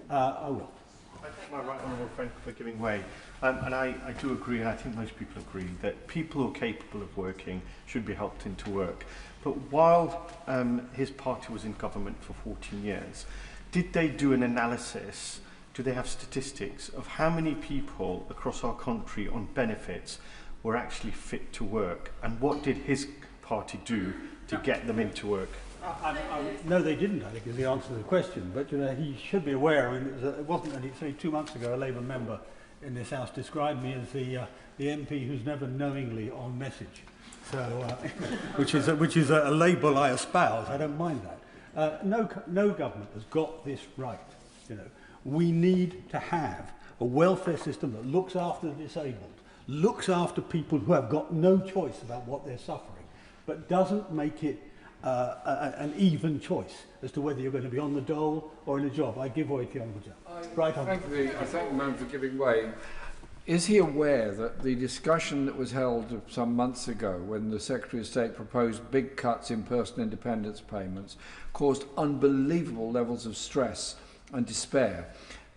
I will. I thank my right honourable friend for giving way. And I do agree, and I think most people agree, that people who are capable of working should be helped into work. But while his party was in government for 14 years, did they do an analysis, do they have statistics of how many people across our country on benefits were actually fit to work? And what did his party do to get them into work? No, they didn't, I think, is the answer to the question. But he should be aware. I mean, it wasn't only 2 months ago a Labour member in this House described me as the MP who's never knowingly on message. So, which is a label I espouse. I don't mind that. No government has got this right. We need to have a welfare system that looks after the disabled, looks after people who have got no choice about what they're suffering, but doesn't make it an even choice as to whether you're going to be on the dole or in a job. I give way to the Honourable. Right on. I thank the man for giving way. Is he aware that the discussion that was held some months ago when the Secretary of State proposed big cuts in personal independence payments caused unbelievable levels of stress and despair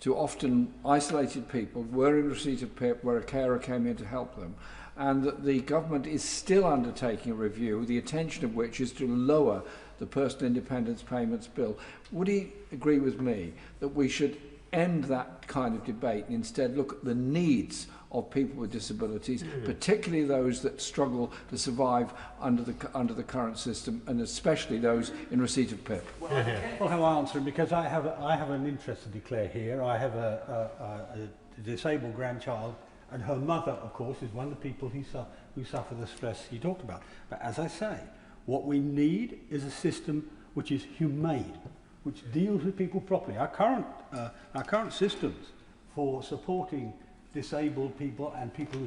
to often isolated people who were in receipt of PIP where a carer came in to help them, and that the government is still undertaking a review, the intention of which is to lower the personal independence payments bill? Would he agree with me that we should end that kind of debate and instead look at the needs of people with disabilities, particularly those that struggle to survive under the current system, and especially those in receipt of PIP? Well, how I answer it, because I have an interest to declare here. I have a disabled grandchild, and her mother, of course, is one of the people who suffer the stress you talked about. But as I say, what we need is a system which is humane, which deals with people properly. Our current systems for supporting disabled people and people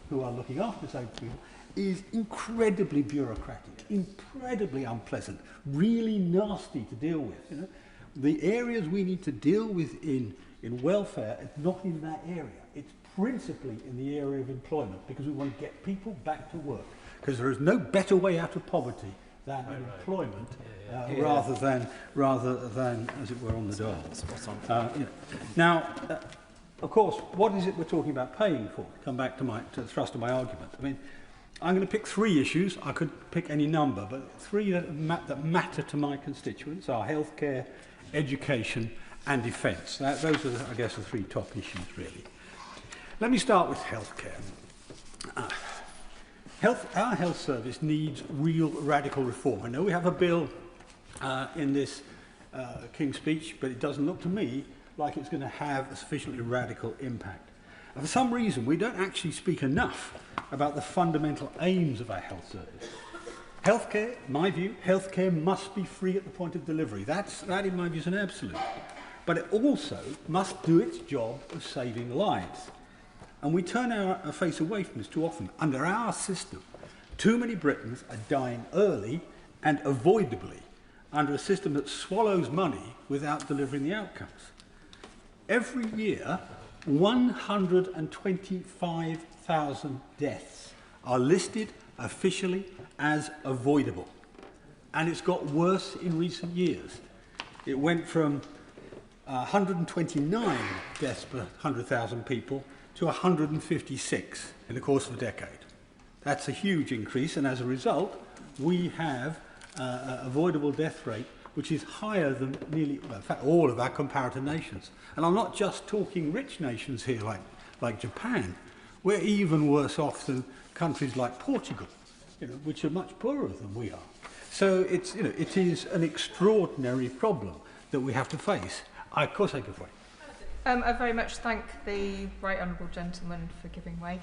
who are looking after disabled people is incredibly bureaucratic, incredibly unpleasant, really nasty to deal with. The areas we need to deal with in welfare is not in that area. It's principally in the area of employment, because we want to get people back to work, because there is no better way out of poverty than employment, rather than, as it were, on the dole. Now, of course, what is it we're talking about paying for? Come back to the thrust of my argument. I mean, I'm going to pick 3 issues. I could pick any number, but 3 that matter to my constituents are healthcare, education, and defence. Those are, I guess, the 3 top issues, really. Let me start with healthcare. Our health service needs real radical reform. I know we have a bill in this King's speech, but it doesn't look to me like it's going to have a sufficiently radical impact. And for some reason, we don't actually speak enough about the fundamental aims of our health service. Healthcare, in my view, healthcare must be free at the point of delivery. That, in my view, is an absolute. But it also must do its job of saving lives. And we turn our face away from this too often. Under our system, too many Britons are dying early and avoidably under a system that swallows money without delivering the outcomes. Every year, 125,000 deaths are listed officially as avoidable. and it's got worse in recent years. It went from 129 deaths per 100,000 people to 156 in the course of a decade. That's a huge increase, and as a result, we have an avoidable death rate which is higher than nearly, well, in fact, all of our comparator nations. And I'm not just talking rich nations here like Japan. We're even worse off than countries like Portugal, which are much poorer than we are. So it is an extraordinary problem that we have to face. Of course I give way. I very much thank the right honourable gentleman for giving way.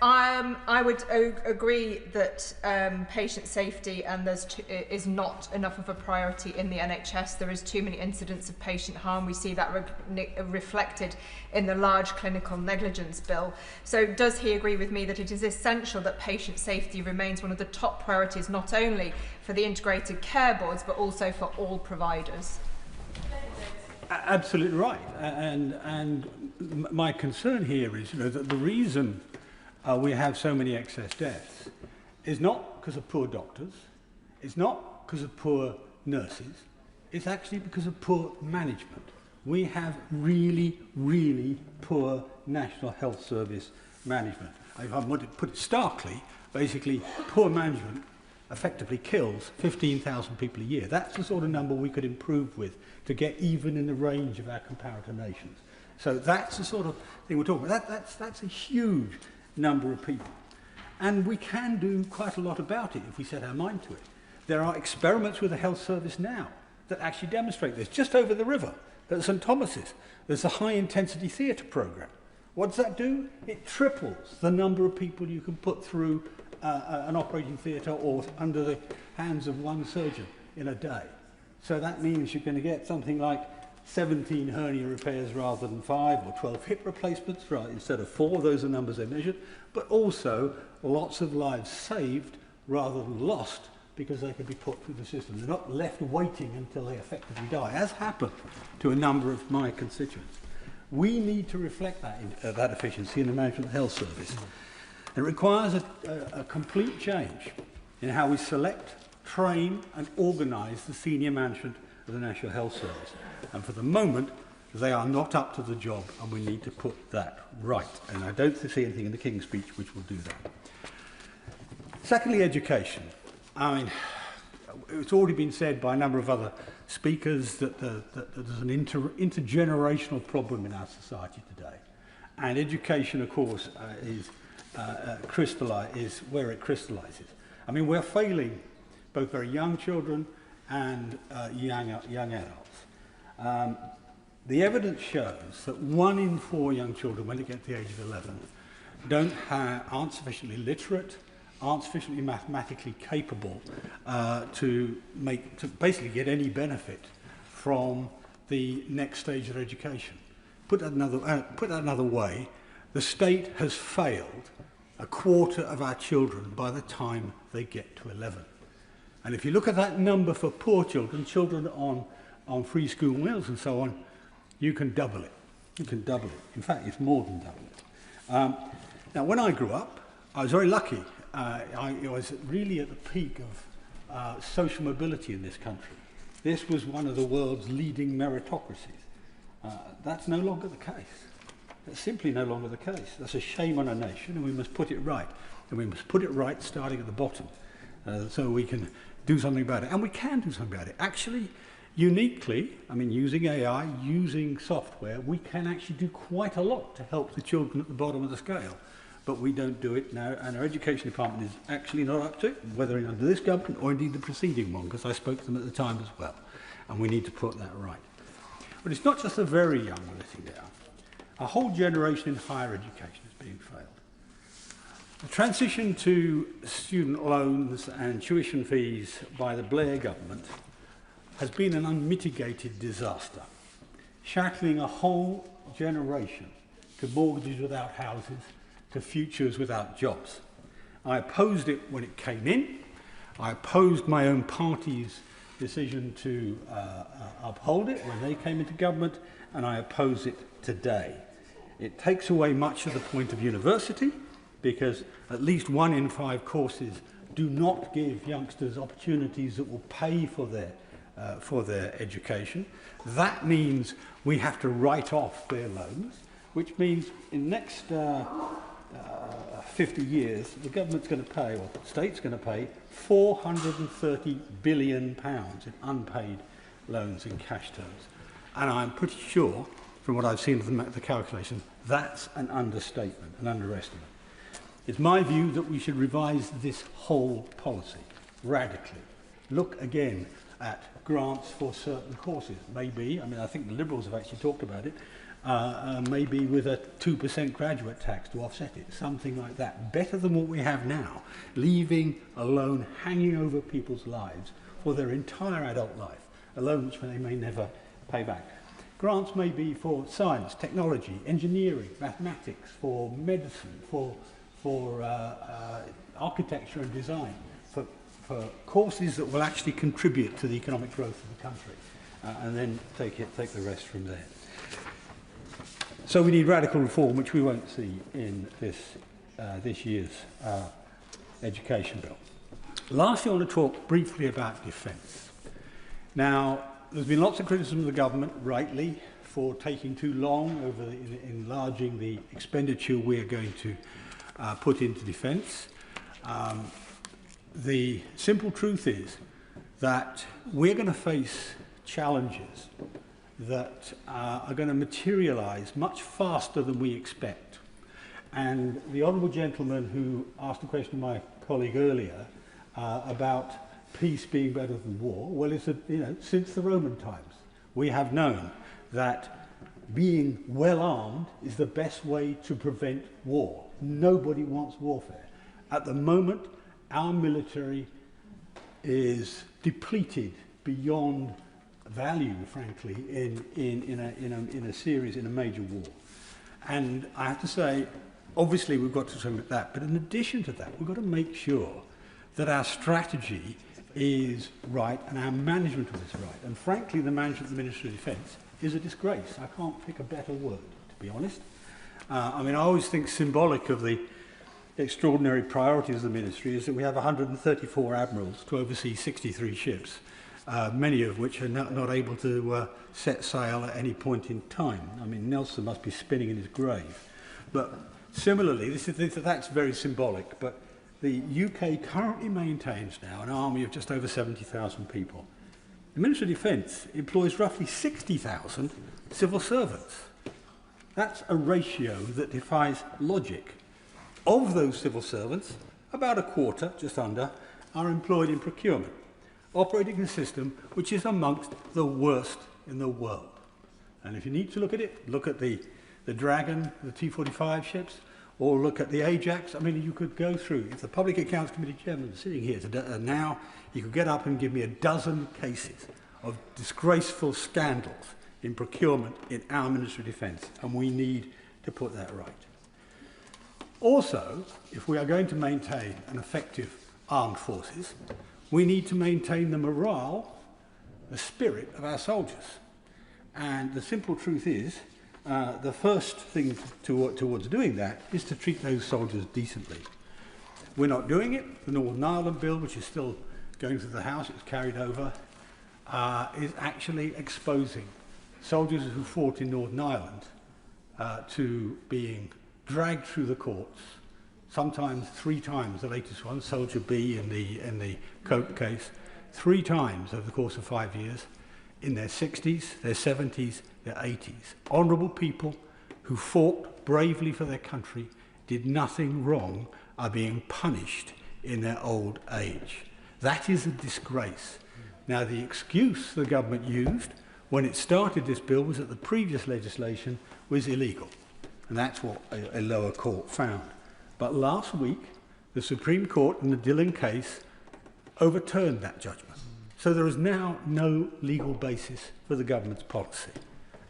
I would agree that patient safety is not enough of a priority in the NHS. There is too many incidents of patient harm. We see that reflected in the large clinical negligence bill. So does he agree with me that it is essential that patient safety remains one of the top priorities, not only for the integrated care boards, but also for all providers? Absolutely right, and my concern here is, that the reason we have so many excess deaths is not because of poor doctors, it's not because of poor nurses, it's actually because of poor management. We have really, really poor National Health Service management. If I want to put it starkly, basically, poor management effectively kills 15,000 people a year. That's the sort of number we could improve with to get even in the range of our comparator nations. So that's the sort of thing we're talking about. That's a huge number of people. And we can do quite a lot about it if we set our mind to it. There are experiments with the health service now that actually demonstrate this. Just over the river at St Thomas's, there's a high-intensity theatre programme. What does that do? It triples the number of people you can put through an operating theatre or under the hands of one surgeon in a day. So that means you're going to get something like 17 hernia repairs rather than 5, or 12 hip replacements instead of 4. Those are numbers they measured. But also lots of lives saved rather than lost because they could be put through the system. They're not left waiting until they effectively die, as happened to a number of my constituents. We need to reflect that efficiency in the management of the health service. It requires a complete change in how we select, train and organise the senior management of the National Health Service. And for the moment, they are not up to the job, and we need to put that right. And I don't see anything in the King's speech which will do that. Secondly, education. I mean, it's already been said by a number of other speakers that there's an intergenerational problem in our society today. And education, of course, is where it crystallises. I mean, we're failing both very young children and young adults. The evidence shows that 1 in 4 young children, when they get to the age of 11, aren't sufficiently literate, aren't sufficiently mathematically capable to basically get any benefit from the next stage of education. Put that another way, the state has failed a quarter of our children by the time they get to 11. And if you look at that number for poor children, children on free school meals and so on, you can double it. You can double it. In fact, it's more than double it. Now, when I grew up, I was very lucky. I was really at the peak of social mobility in this country. This was one of the world's leading meritocracies. That's no longer the case. That's simply no longer the case. That's a shame on a nation, and we must put it right. And we must put it right starting at the bottom, so we can do something about it. And we can do something about it. Actually, uniquely, I mean, using AI, using software, we can actually do quite a lot to help the children at the bottom of the scale. But we don't do it now, and our education department is actually not up to it, whether under this government or indeed the preceding one, because I spoke to them at the time as well. And we need to put that right. But it's not just the very young we're letting down. A whole generation in higher education is being failed. The transition to student loans and tuition fees by the Blair government has been an unmitigated disaster, shackling a whole generation to mortgages without houses, to futures without jobs. I opposed it when it came in. I opposed my own party's decision to uphold it when they came into government, and I oppose it today. It takes away much of the point of university, because at least 1 in 5 courses do not give youngsters opportunities that will pay for their education. That means we have to write off their loans, which means in the next 50 years, the government's going to pay, or the state's going to pay, £430 billion in unpaid loans in cash terms. And I'm pretty sure, from what I've seen of the calculation, that's an understatement, an underestimate. It's my view that we should revise this whole policy radically. Look again at grants for certain courses. Maybe, I mean, I think the Liberals have actually talked about it, maybe with a 2% graduate tax to offset it, something like that. Better than what we have now, leaving a loan hanging over people's lives for their entire adult life, a loan which they may never pay back. Grants may be for science, technology, engineering, mathematics, for medicine, for architecture and design, for courses that will actually contribute to the economic growth of the country, and then take the rest from there. So we need radical reform, which we won't see in this year's education bill. Lastly, I want to talk briefly about defence. Now, there's been lots of criticism of the government, rightly, for taking too long over enlarging the expenditure we are going to put into defence. The simple truth is that we're going to face challenges that are going to materialise much faster than we expect. And the honourable gentleman who asked a question to my colleague earlier about peace being better than war, well, it's since the Roman times we have known that being well armed is the best way to prevent war. Nobody wants warfare. At the moment, our military is depleted beyond value, frankly, in a major war. And I have to say, obviously we've got to look at that, but in addition to that, we've got to make sure that our strategy is right and our management of it is right. And frankly, the management of the Ministry of Defence is a disgrace. I can't pick a better word, to be honest. I mean, I always think symbolic of the extraordinary priorities of the ministry is that we have 134 admirals to oversee 63 ships, many of which are not able to set sail at any point in time. I mean, Nelson must be spinning in his grave. But similarly, that's very symbolic, but the UK currently maintains now an army of just over 70,000 people. The Ministry of Defence employs roughly 60,000 civil servants. That's a ratio that defies logic. Of those civil servants, about a quarter, just under, are employed in procurement, operating a system which is amongst the worst in the world. And if you need to look at it, look at the Dragon, the T-45 ships, or look at the Ajax. I mean, you could go through, if the Public Accounts Committee chairman is sitting here now, you could get up and give me a dozen cases of disgraceful scandals in procurement in our Ministry of Defence, and we need to put that right. Also, if we are going to maintain an effective armed forces, we need to maintain the morale, the spirit of our soldiers. And the simple truth is, the first thing towards doing that is to treat those soldiers decently. We're not doing it. The Northern Ireland Bill, which is still going through the House, it's carried over, is actually exposing soldiers who fought in Northern Ireland to being dragged through the courts, sometimes 3 times. The latest one, Soldier B in the Coke case, 3 times over the course of 5 years, in their 60s, their 70s, their 80s. Honourable people who fought bravely for their country, did nothing wrong, are being punished in their old age. That is a disgrace. Now, the excuse the government used when it started this bill was that the previous legislation was illegal. And that's what a lower court found. But last week, the Supreme Court in the Dillon case overturned that judgment. So there is now no legal basis for the government's policy.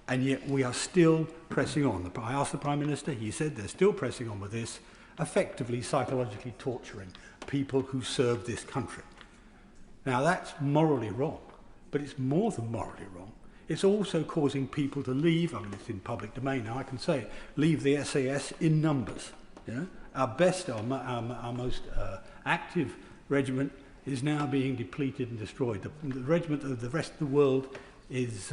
And yet we are still pressing on. I asked the Prime Minister, he said they're still pressing on with this, effectively psychologically torturing people who serve this country. Now that's morally wrong, but it's more than morally wrong. It's also causing people to leave, I mean it's in public domain now, I can say it, leave the SAS in numbers. You know? Our best, our most active regiment is now being depleted and destroyed. The regiment that the rest of the world is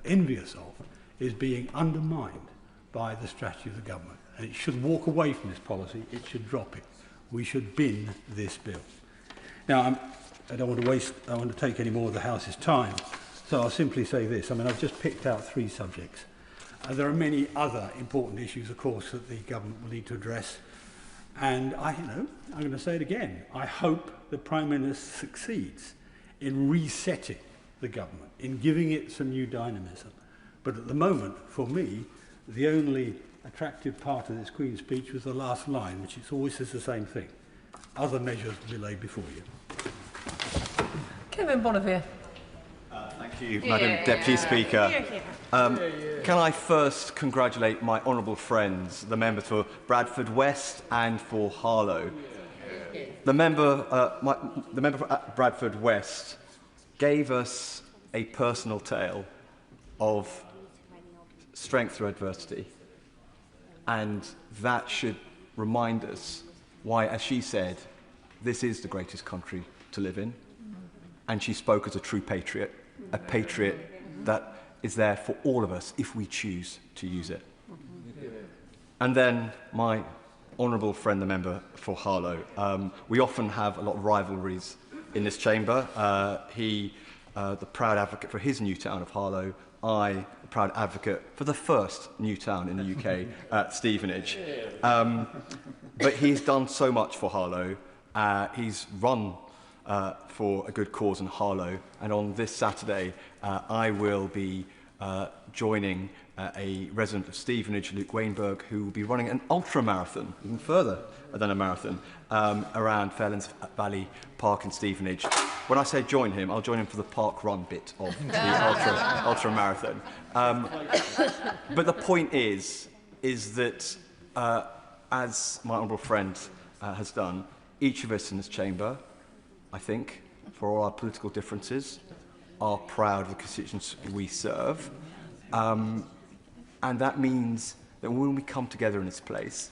envious of is being undermined by the strategy of the government. And it should walk away from this policy. It should drop it. We should bin this bill. Now, I don't want to take any more of the House's time, so I'll simply say this. I mean, I've just picked out 3 subjects. There are many other important issues, of course, that the government will need to address. And I'm going to say it again. I hope the Prime Minister succeeds in resetting the government, in giving it some new dynamism. But at the moment, for me, the only attractive part of this Queen's speech was the last line, which is always says the same thing. Other measures will be laid before you. Kemi Bonavere. Thank you, Madam Deputy Speaker. Can I first congratulate my honourable friends, the member for Bradford West and for Harlow. The member for Bradford West gave us a personal tale of strength through adversity, and that should remind us why, as she said, this is the greatest country to live in, and she spoke as a true patriot, a patriot that is there for all of us if we choose to use it. And then my honourable friend, the member for Harlow, we often have a lot of rivalries in this chamber. He, the proud advocate for his new town of Harlow, I, the proud advocate for the first new town in the UK at Stevenage. But he's done so much for Harlow. He's run for a good cause in Harlow, and on this Saturday I will be joining a resident of Stevenage, Luke Wainberg, who will be running an ultra-marathon, even further than a marathon, around Fairlands Valley Park in Stevenage. When I say join him, I'll join him for the park run bit of the ultra-marathon. But the point is that, as my honourable friend has done, each of us in this chamber, I think, for all our political differences, are proud of the constituents we serve. And that means that when we come together in this place,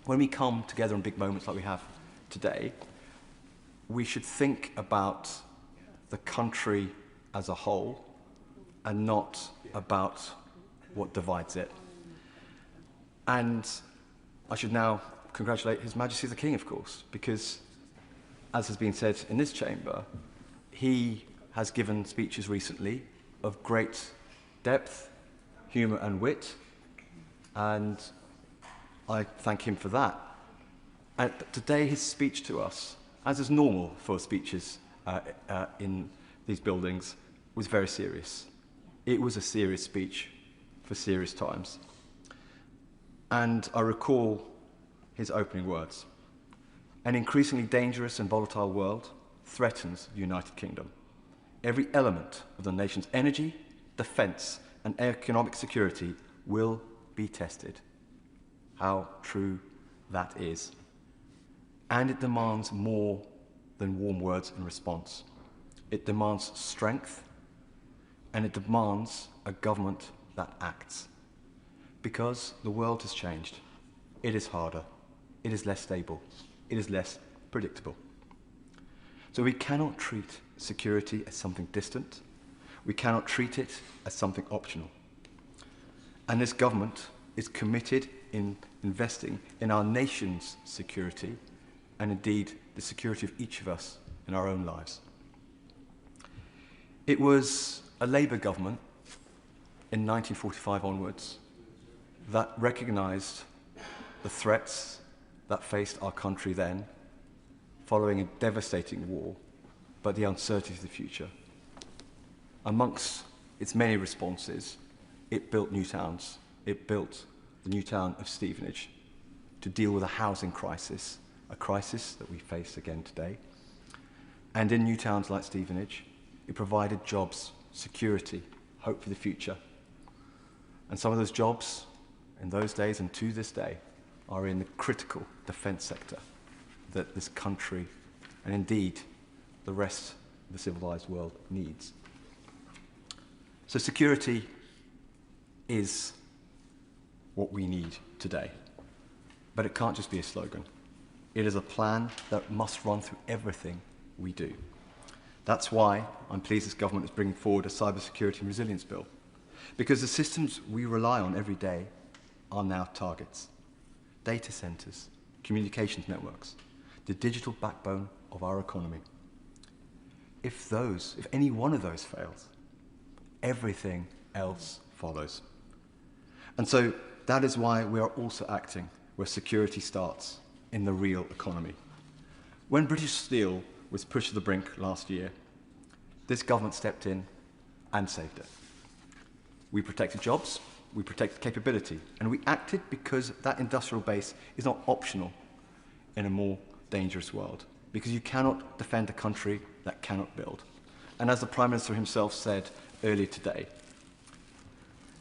when we come together in big moments like we have today, we should think about the country as a whole and not about what divides it. And I should now congratulate His Majesty the King, of course, because, as has been said in this chamber, he has given speeches recently of great depth, humour and wit, and I thank him for that. But today his speech to us, as is normal for speeches in these buildings, was very serious. It was a serious speech for serious times. And I recall his opening words. An increasingly dangerous and volatile world threatens the United Kingdom. Every element of the nation's energy, defence and economic security will be tested. How true that is. And it demands more than warm words in response. It demands strength, and it demands a government that acts. Because the world has changed. It is harder. It is less stable. It is less predictable. So we cannot treat security as something distant. We cannot treat it as something optional. And this government is committed in investing in our nation's security and indeed the security of each of us in our own lives. It was a Labour government in 1945 onwards that recognised the threats that faced our country then, following a devastating war, but the uncertainty of the future. Amongst its many responses, it built new towns. It built the new town of Stevenage to deal with a housing crisis, a crisis that we face again today. And in new towns like Stevenage, it provided jobs, security, hope for the future. And some of those jobs in those days and to this day are in the critical defence sector that this country and indeed the rest of the civilised world needs. So security is what we need today. But it can't just be a slogan. It is a plan that must run through everything we do. That's why I'm pleased this government is bringing forward a cybersecurity and resilience bill, because the systems we rely on every day are now targets. Data centres, communications networks, the digital backbone of our economy. If any one of those fails, everything else follows. And so that is why we are also acting where security starts, in the real economy. When British Steel was pushed to the brink last year, this government stepped in and saved it. We protected jobs, we protected capability, and we acted because that industrial base is not optional in a more dangerous world, because you cannot defend a country that cannot build. And as the Prime Minister himself said earlier today,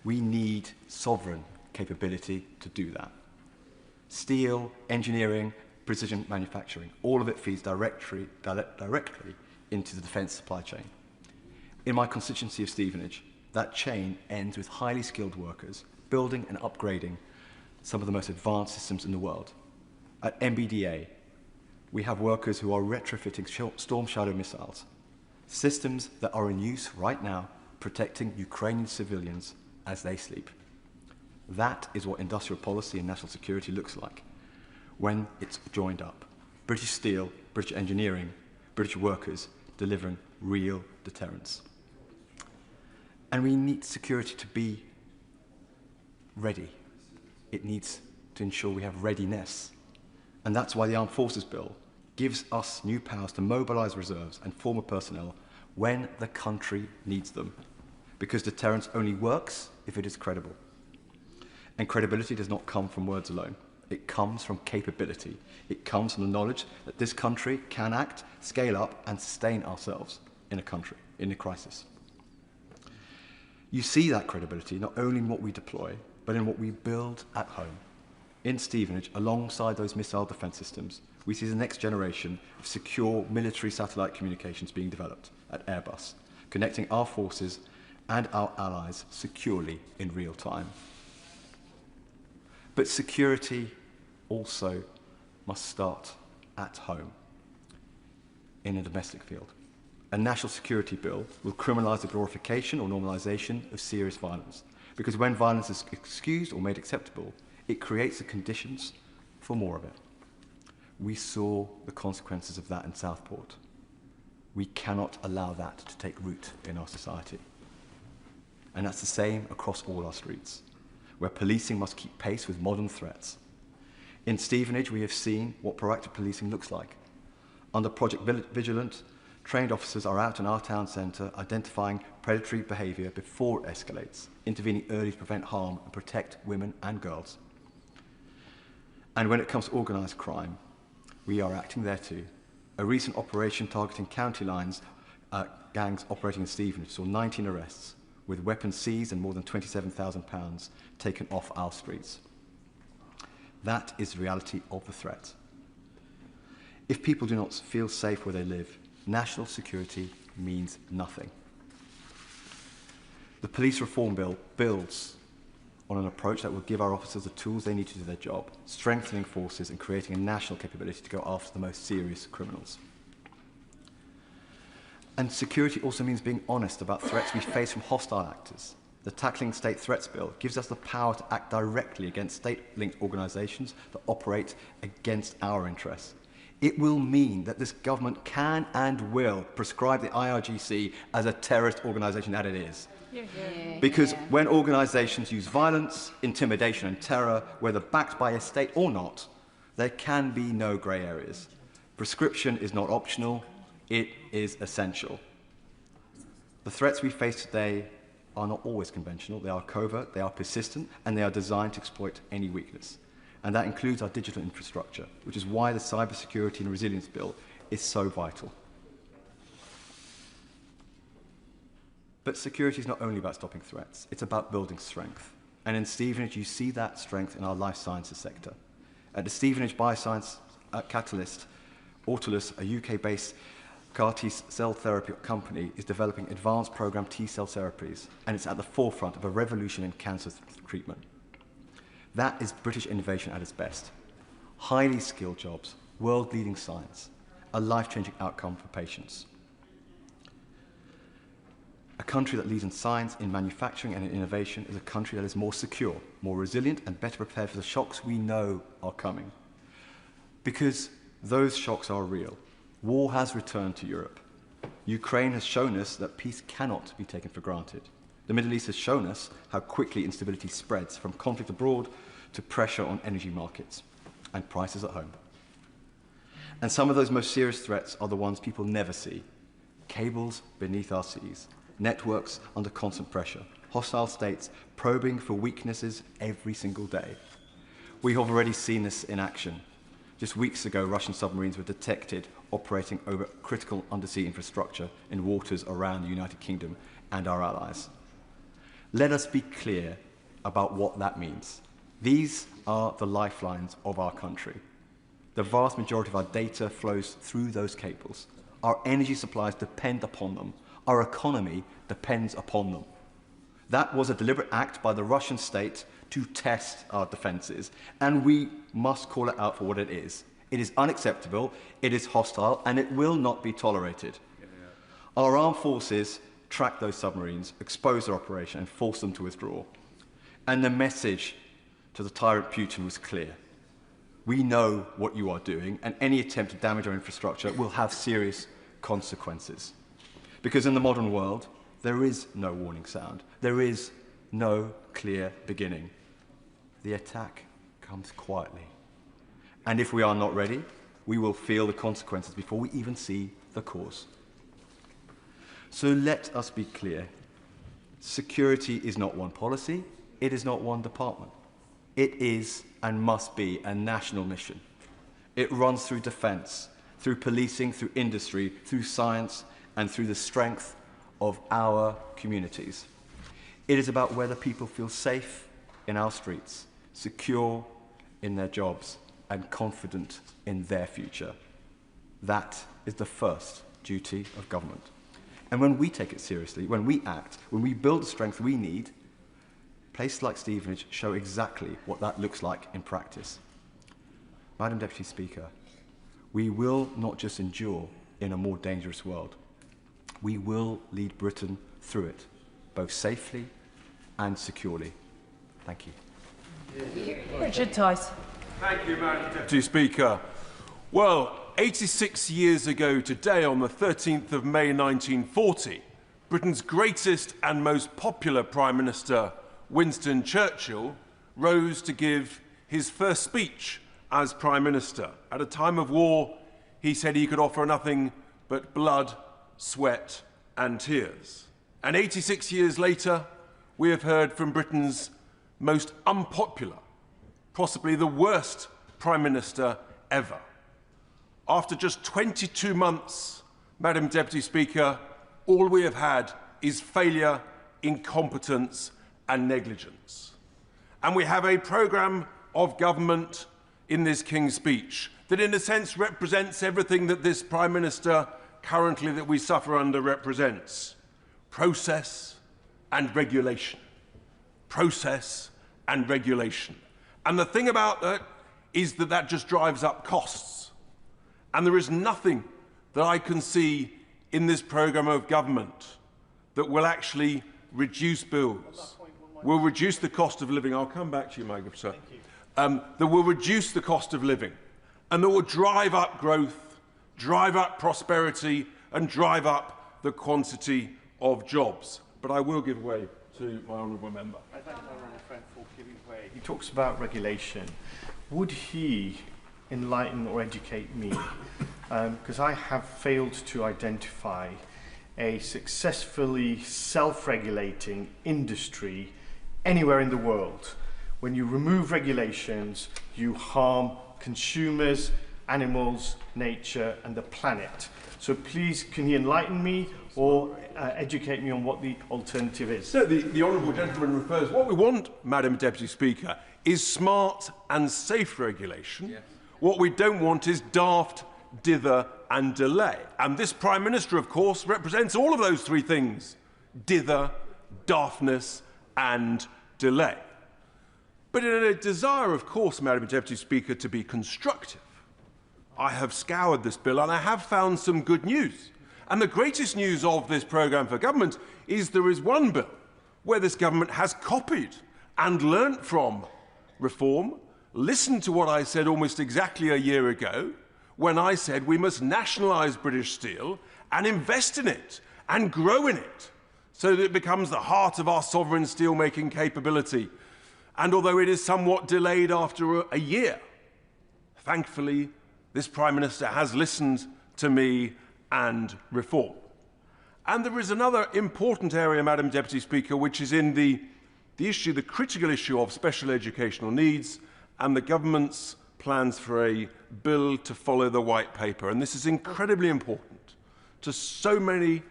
we need sovereign capability to do that. Steel, engineering, precision manufacturing, all of it feeds directly into the defence supply chain. In my constituency of Stevenage, that chain ends with highly skilled workers building and upgrading some of the most advanced systems in the world. At MBDA, we have workers who are retrofitting Storm Shadow missiles, systems that are in use right now protecting Ukrainian civilians as they sleep. That is what industrial policy and national security looks like when it's joined up. British steel, British engineering, British workers delivering real deterrence. And we need security to be ready. It needs to ensure we have readiness. And that's why the Armed Forces Bill gives us new powers to mobilise reserves and former personnel when the country needs them. Because deterrence only works if it is credible. And credibility does not come from words alone. It comes from capability. It comes from the knowledge that this country can act, scale up, and sustain ourselves in a crisis. You see that credibility not only in what we deploy, but in what we build at home. In Stevenage, alongside those missile defence systems, we see the next generation of secure military satellite communications being developed at Airbus, connecting our forces and our allies securely in real time. But security also must start at home, in a domestic field. A national security bill will criminalise the glorification or normalisation of serious violence, because when violence is excused or made acceptable, it creates the conditions for more of it. We saw the consequences of that in Southport. We cannot allow that to take root in our society. And that's the same across all our streets, where policing must keep pace with modern threats. In Stevenage, we have seen what proactive policing looks like. Under Project Vigilant, trained officers are out in our town centre identifying predatory behaviour before it escalates, intervening early to prevent harm and protect women and girls. And when it comes to organised crime, we are acting there too. A recent operation targeting county lines gangs operating in Stevenage saw 19 arrests, with weapons seized and more than £27,000 taken off our streets. That is the reality of the threat. If people do not feel safe where they live, national security means nothing. The police reform bill builds on an approach that will give our officers the tools they need to do their job, strengthening forces and creating a national capability to go after the most serious criminals. And security also means being honest about threats we face from hostile actors. The Tackling State Threats Bill gives us the power to act directly against state-linked organisations that operate against our interests. It will mean that this government can and will prescribe the IRGC as a terrorist organisation that it is. Because when organisations use violence, intimidation and terror, whether backed by a state or not, there can be no grey areas. Prescription is not optional, it is essential. The threats we face today are not always conventional, they are covert, they are persistent, and they are designed to exploit any weakness. And that includes our digital infrastructure, which is why the Cybersecurity and Resilience Bill is so vital. But security is not only about stopping threats, it's about building strength. And in Stevenage, you see that strength in our life sciences sector. At the Stevenage Bioscience Catalyst, Autolus, a UK-based CAR T-cell therapy company, is developing advanced programmed T-cell therapies, and it's at the forefront of a revolution in cancer treatment. That is British innovation at its best. Highly skilled jobs, world-leading science, a life-changing outcome for patients. A country that leads in science, in manufacturing and in innovation is a country that is more secure, more resilient and better prepared for the shocks we know are coming. Because those shocks are real. War has returned to Europe. Ukraine has shown us that peace cannot be taken for granted. The Middle East has shown us how quickly instability spreads from conflict abroad to pressure on energy markets and prices at home. And some of those most serious threats are the ones people never see. Cables beneath our seas, networks under constant pressure, hostile states probing for weaknesses every single day. We have already seen this in action. Just weeks ago, Russian submarines were detected operating over critical undersea infrastructure in waters around the United Kingdom and our allies. Let us be clear about what that means. These are the lifelines of our country. The vast majority of our data flows through those cables. Our energy supplies depend upon them. Our economy depends upon them. That was a deliberate act by the Russian state to test our defences, and we must call it out for what it is. It is unacceptable, it is hostile, and it will not be tolerated. Our armed forces tracked those submarines, exposed their operation, and forced them to withdraw. And the message to the tyrant Putin was clear. We know what you are doing, and any attempt to damage our infrastructure will have serious consequences. Because in the modern world, there is no warning sound. There is no clear beginning. The attack comes quietly. And if we are not ready, we will feel the consequences before we even see the cause. So let us be clear. Security is not one policy. It is not one department. It is and must be a national mission. It runs through defence, through policing, through industry, through science, and through the strength of our communities. It is about whether people feel safe in our streets, secure in their jobs, and confident in their future. That is the first duty of government. And when we take it seriously, when we act, when we build the strength we need, places like Stevenage show exactly what that looks like in practice. Madam Deputy Speaker, we will not just endure in a more dangerous world. We will lead Britain through it, both safely and securely. Thank you. Richard Tice. Thank you, Madam Deputy Speaker. Well, 86 years ago today, on the 13th of May 1940, Britain's greatest and most popular Prime Minister, Winston Churchill, rose to give his first speech as Prime Minister. At a time of war, he said he could offer nothing but blood, sweat and tears. And 86 years later, we have heard from Britain's most unpopular, possibly the worst Prime Minister ever. After just 22 months, Madam Deputy Speaker, all we have had is failure, incompetence and negligence. And we have a programme of government in this King's Speech that in a sense represents everything that this Prime Minister currently that we suffer under represents. Process and regulation. Process and regulation. And the thing about that is that that just drives up costs. And there is nothing that I can see in this programme of government that will actually reduce bills, will reduce the cost of living. I'll come back to you, my good sir. That will reduce the cost of living and that will drive up growth, drive up prosperity and drive up the quantity of jobs. But I will give way to my honourable member. I thank my honourable friend for giving way. He talks about regulation. Would he enlighten or educate me? Because I have failed to identify a successfully self-regulating industry anywhere in the world. When you remove regulations, you harm consumers, animals, nature and the planet. So please, can he enlighten me or educate me on what the alternative is? So the honourable gentleman refers, what we want, Madam Deputy Speaker, is smart and safe regulation. Yes. What we don't want is daft, dither and delay. And this Prime Minister, of course, represents all of those three things: dither, daftness and delay. But in a desire, of course, Madam Deputy Speaker, to be constructive, I have scoured this bill and I have found some good news. And the greatest news of this programme for government is there is one bill where this government has copied and learnt from reform. Listen to what I said almost exactly a year ago when I said we must nationalise British steel and invest in it and grow in it so that it becomes the heart of our sovereign steel-making capability. And although it is somewhat delayed after a year, thankfully, this Prime Minister has listened to me and reform. And there is another important area, Madam Deputy Speaker, which is in the critical issue of special educational needs and the government's plans for a bill to follow the White Paper. And this is incredibly important to so many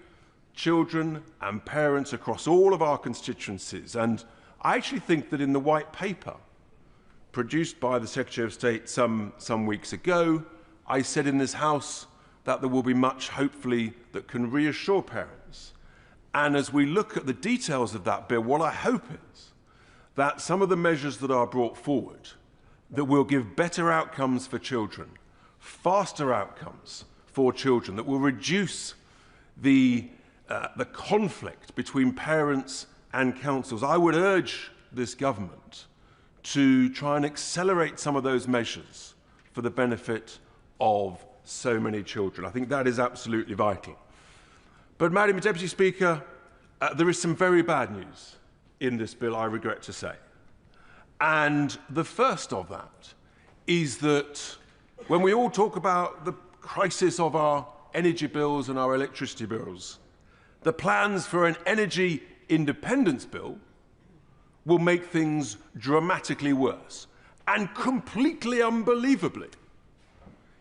children and parents across all of our constituencies. And I actually think that in the White Paper, produced by the Secretary of State some weeks ago, I said in this House that there will be much, hopefully, that can reassure parents. And as we look at the details of that bill, what I hope is that some of the measures that are brought forward that will give better outcomes for children, faster outcomes for children, that will reduce the conflict between parents and councils. I would urge this government to try and accelerate some of those measures for the benefit of so many children. I think that is absolutely vital. But, Madam Deputy Speaker, there is some very bad news in this bill, I regret to say. And the first of that is that when we all talk about the crisis of our energy bills and our electricity bills, the plans for an energy independence bill will make things dramatically worse and completely unbelievably,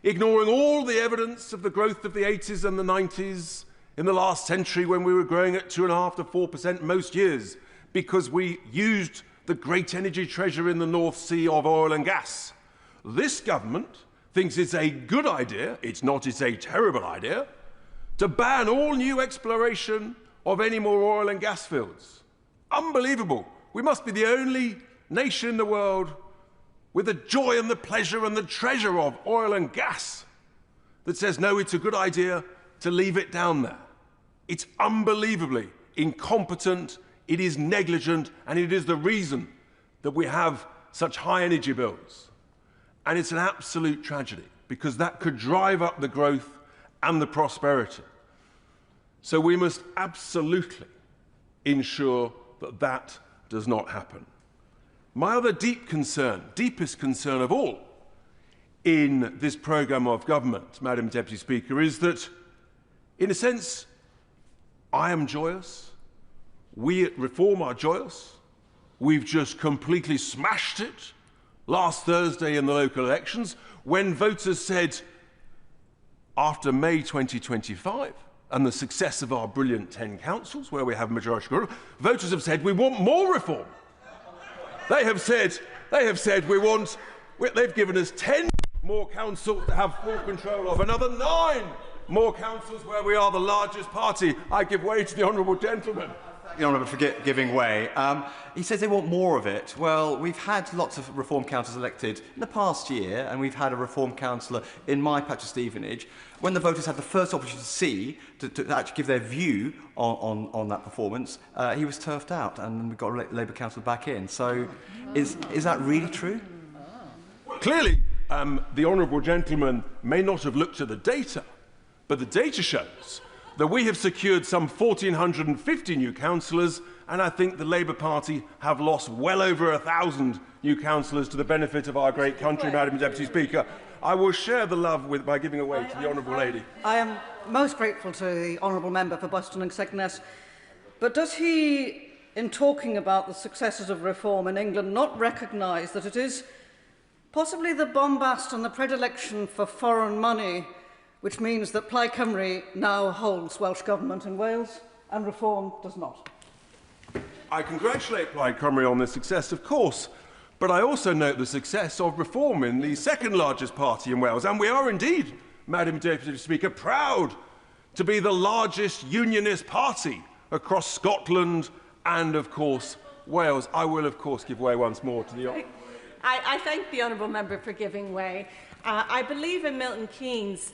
ignoring all the evidence of the growth of the 80s and the 90s in the last century when we were growing at 2.5% to 4% most years because we used the great energy treasure in the North Sea of oil and gas. This government thinks it's a good idea, it's not, it's a terrible idea, to ban all new exploration of any more oil and gas fields. Unbelievable. We must be the only nation in the world with the joy and the pleasure and the treasure of oil and gas that says, no, it's a good idea to leave it down there. It's unbelievably incompetent, it is negligent, and it is the reason that we have such high energy bills. And it's an absolute tragedy, because that could drive up the growth and the prosperity. So we must absolutely ensure that that does not happen. My other deepest concern of all in this programme of government, Madam Deputy Speaker, is that, in a sense, I am joyous. We at Reform are joyous. We've just completely smashed it last Thursday in the local elections when voters said, after May 2025 and the success of our brilliant 10 councils where we have majority control, voters have said we want more reform. They have said they've given us 10 more councils to have full control of, another 9 more councils where we are the largest party. I give way to the honourable gentleman. The Honourable for giving way. He says they want more of it. Well, we've had lots of reform councillors elected in the past year, and we've had a reform councillor in my patch of Stevenage. When the voters had the first opportunity to actually give their view on that performance, he was turfed out, and we got a Labour councillor back in. So, is that really true? Clearly, the honourable gentleman may not have looked at the data, but the data shows that we have secured some 1,450 new councillors, and I think the Labour Party have lost well over 1,000 new councillors to the benefit of our great country, Madam Deputy Speaker. I will share the love by giving away to the honourable lady. I am most grateful to the honourable member for Boston and Skegness, but does he, in talking about the successes of reform in England, not recognise that it is possibly the bombast and the predilection for foreign money which means that Plaid Cymru now holds Welsh Government in Wales and Reform does not? I congratulate Plaid Cymru on this success, of course, but I also note the success of Reform in the second largest party in Wales, and we are indeed, Madam Deputy Speaker, proud to be the largest unionist party across Scotland and, of course, Wales. I will, of course, give way once more to the I thank the honourable member for giving way. I believe in Milton Keynes,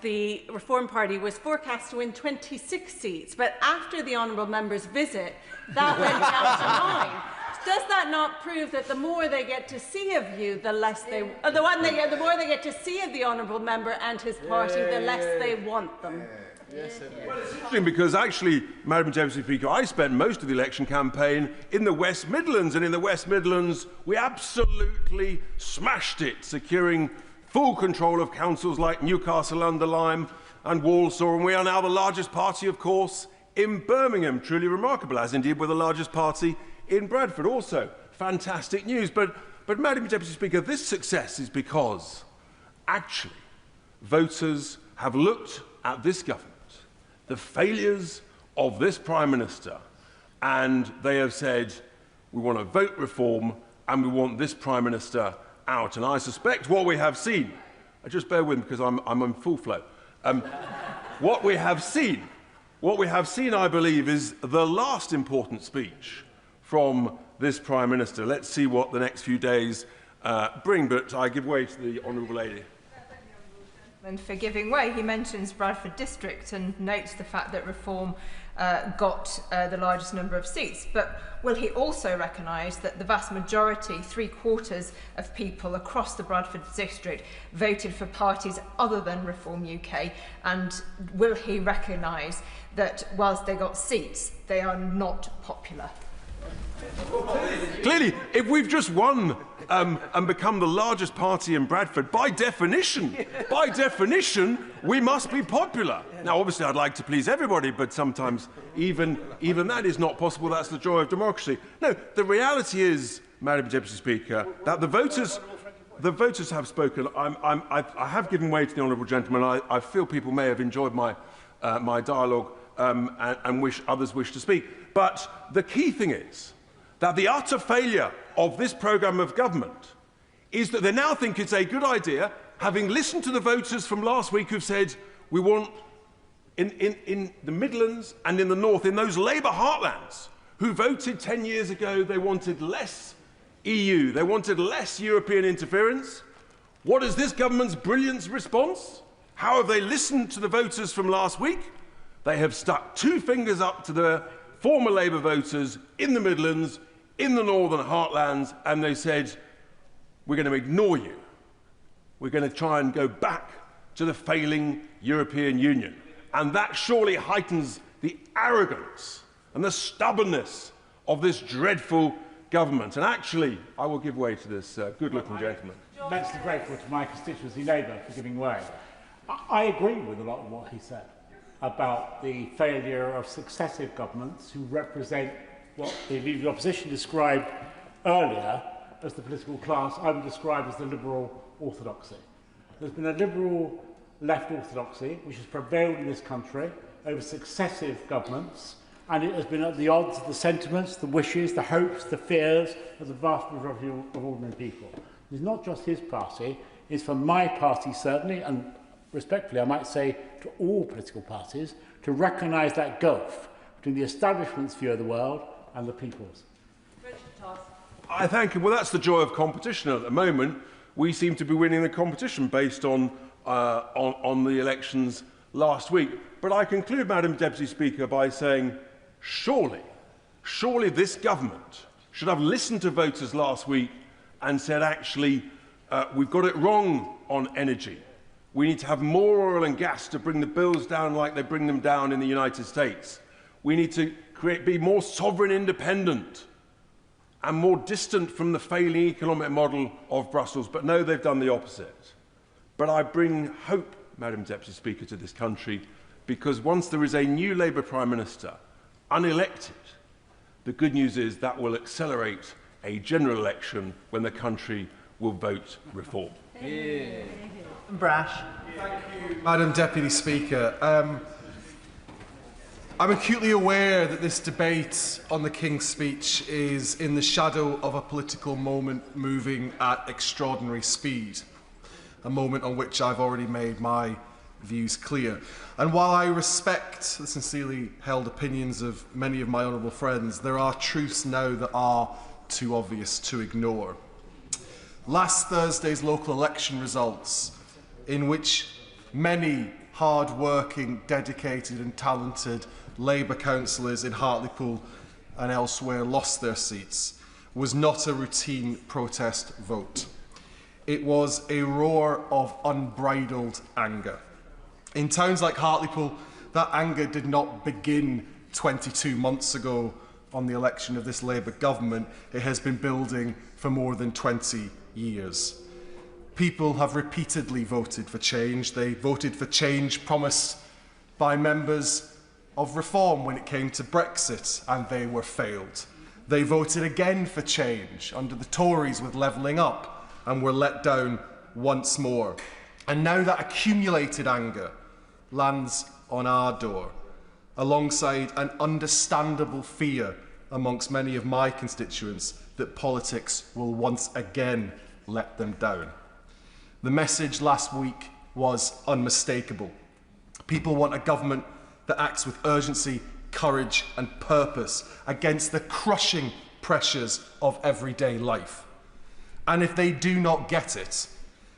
the Reform Party was forecast to win 26 seats, but after the honourable member's visit, that went down to 9. Does that not prove that the more they get to see of you, the less they, the more they get to see of the honourable member and his party, the less they want them? Yes, well, it's interesting because actually, Madam Deputy Speaker, I spent most of the election campaign in the West Midlands, and in the West Midlands we absolutely smashed it, securing full control of councils like Newcastle-under-Lyme and Walsall, and we are now the largest party, of course, in Birmingham. Truly remarkable, as indeed we're the largest party in Bradford. Also, fantastic news. But Madam Deputy Speaker, this success is because actually voters have looked at this government, the failures of this Prime Minister, and they have said, we want to vote reform and we want this Prime Minister out. And I suspect what we have seen, just bear with me because I'm in full flow, what we have seen, I believe, is the last important speech from this Prime Minister. Let's see what the next few days bring, but I give way to the Honourable Lady. And for giving way, he mentions Bradford District and notes the fact that Reform got the largest number of seats. But will he also recognise that the vast majority, 3/4 of people across the Bradford District, voted for parties other than Reform UK? And will he recognise that whilst they got seats, they are not popular? Clearly, if we've just won and become the largest party in Bradford, by definition, we must be popular. Now, obviously, I'd like to please everybody, but sometimes even that is not possible. That's the joy of democracy. No, the reality is, Madam Deputy Speaker, that the voters have spoken. I have given way to the honourable gentleman. I feel people may have enjoyed my dialogue and others wish to speak. But the key thing is that the utter failure of this programme of government is that they now think it's a good idea, having listened to the voters from last week who've said we want, in the Midlands and in the North, in those Labour heartlands, who voted 10 years ago, they wanted less EU, they wanted less European interference. What is this government's brilliant response? How have they listened to the voters from last week? They have stuck two fingers up to the former Labour voters in the Midlands, in the Northern heartlands, and they said, we're going to ignore you. We're going to try and go back to the failing European Union. And that surely heightens the arrogance and the stubbornness of this dreadful government. And actually, I will give way to this good-looking gentleman. I'm immensely grateful to my constituency neighbour for giving way. I agree with a lot of what he said about the failure of successive governments who represent what the Leader of the Opposition described earlier as the political class I would describe as the liberal orthodoxy. There's been a liberal left orthodoxy which has prevailed in this country over successive governments, and it has been at the odds of the sentiments, the wishes, the hopes, the fears of the vast majority of ordinary people. It's not just his party, it's for my party certainly, and respectfully I might say to all political parties, to recognise that gulf between the establishment's view of the world and the people's. I thank you. Well, that's the joy of competition. At the moment, we seem to be winning the competition based on the elections last week. But I conclude, Madam Deputy Speaker, by saying, surely this government should have listened to voters last week and said, actually, we've got it wrong on energy. We need to have more oil and gas to bring the bills down like they bring them down in the United States. We need to be more sovereign independent and more distant from the failing economic model of Brussels. But no, they've done the opposite. But I bring hope, Madam Deputy Speaker, to this country, because once there is a new Labour Prime Minister, unelected, the good news is that will accelerate a general election when the country will vote reform. Yeah. Brash. Thank you, Madam Deputy Speaker. I'm acutely aware that this debate on the King's speech is in the shadow of a political moment moving at extraordinary speed, a moment on which I've already made my views clear. And while I respect the sincerely held opinions of many of my honourable friends, there are truths now that are too obvious to ignore. Last Thursday's local election results, in which many hard-working, dedicated and talented Labour councillors in Hartlepool and elsewhere lost their seats, was not a routine protest vote. It was a roar of unbridled anger. In towns like Hartlepool, that anger did not begin 22 months ago on the election of this Labour government. It has been building for more than 20 years. People have repeatedly voted for change. They voted for change promised by members of Reform when it came to Brexit, and they were failed. They voted again for change under the Tories with levelling up, and were let down once more. And now that accumulated anger lands on our door, alongside an understandable fear amongst many of my constituents that politics will once again let them down. The message last week was unmistakable. People want a government that acts with urgency, courage and purpose against the crushing pressures of everyday life. And if they do not get it,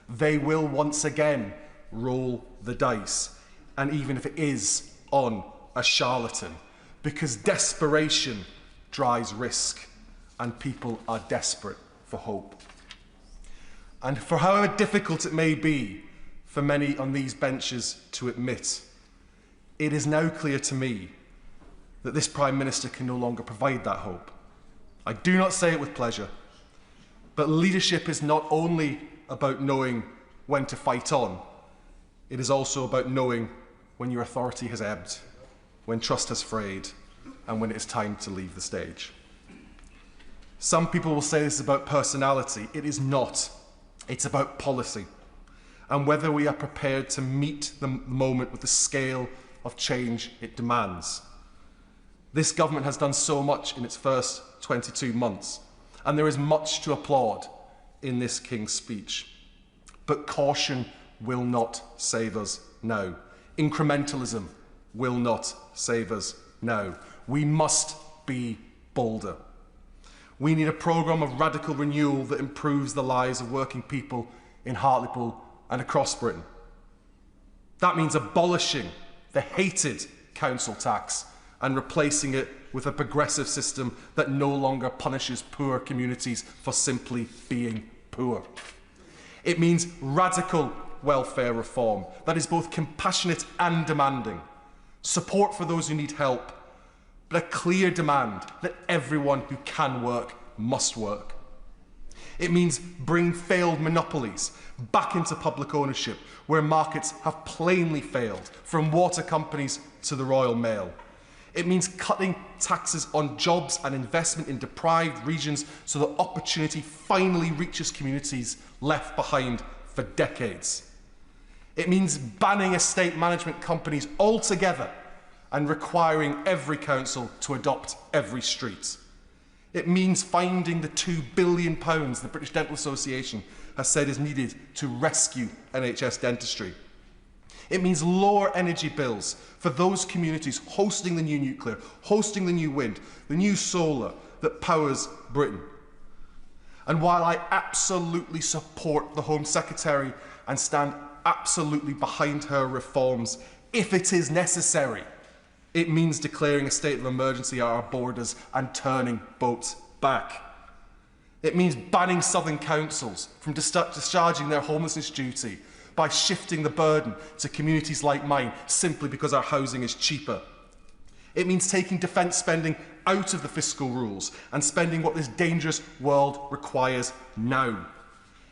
they will once again roll the dice, and even if it is on a charlatan, because desperation drives risk, and people are desperate for hope. And for however difficult it may be for many on these benches to admit, it is now clear to me that this Prime Minister can no longer provide that hope. I do not say it with pleasure, but leadership is not only about knowing when to fight on, it is also about knowing when your authority has ebbed, when trust has frayed, and when it is time to leave the stage. Some people will say this is about personality. It is not. It's about policy, and whether we are prepared to meet the moment with the scale of change it demands. This government has done so much in its first 22 months, and there is much to applaud in this King's speech. But caution will not save us now. Incrementalism will not save us now. We must be bolder. We need a programme of radical renewal that improves the lives of working people in Hartlepool and across Britain. That means abolishing the hated council tax and replacing it with a progressive system that no longer punishes poor communities for simply being poor. It means radical welfare reform that is both compassionate and demanding, support for those who need help, but a clear demand that everyone who can work must work. It means bring failed monopolies back into public ownership where markets have plainly failed, from water companies to the Royal Mail. It means cutting taxes on jobs and investment in deprived regions so that opportunity finally reaches communities left behind for decades. It means banning estate management companies altogether and requiring every council to adopt every street. It means finding the £2 billion the British Dental Association has said is needed to rescue NHS dentistry. It means lower energy bills for those communities hosting the new nuclear, hosting the new wind, the new solar that powers Britain. And while I absolutely support the Home Secretary and stand absolutely behind her reforms, if it is necessary, it means declaring a state of emergency at our borders and turning boats back. It means banning southern councils from discharging their homelessness duty by shifting the burden to communities like mine simply because our housing is cheaper. It means taking defence spending out of the fiscal rules and spending what this dangerous world requires now.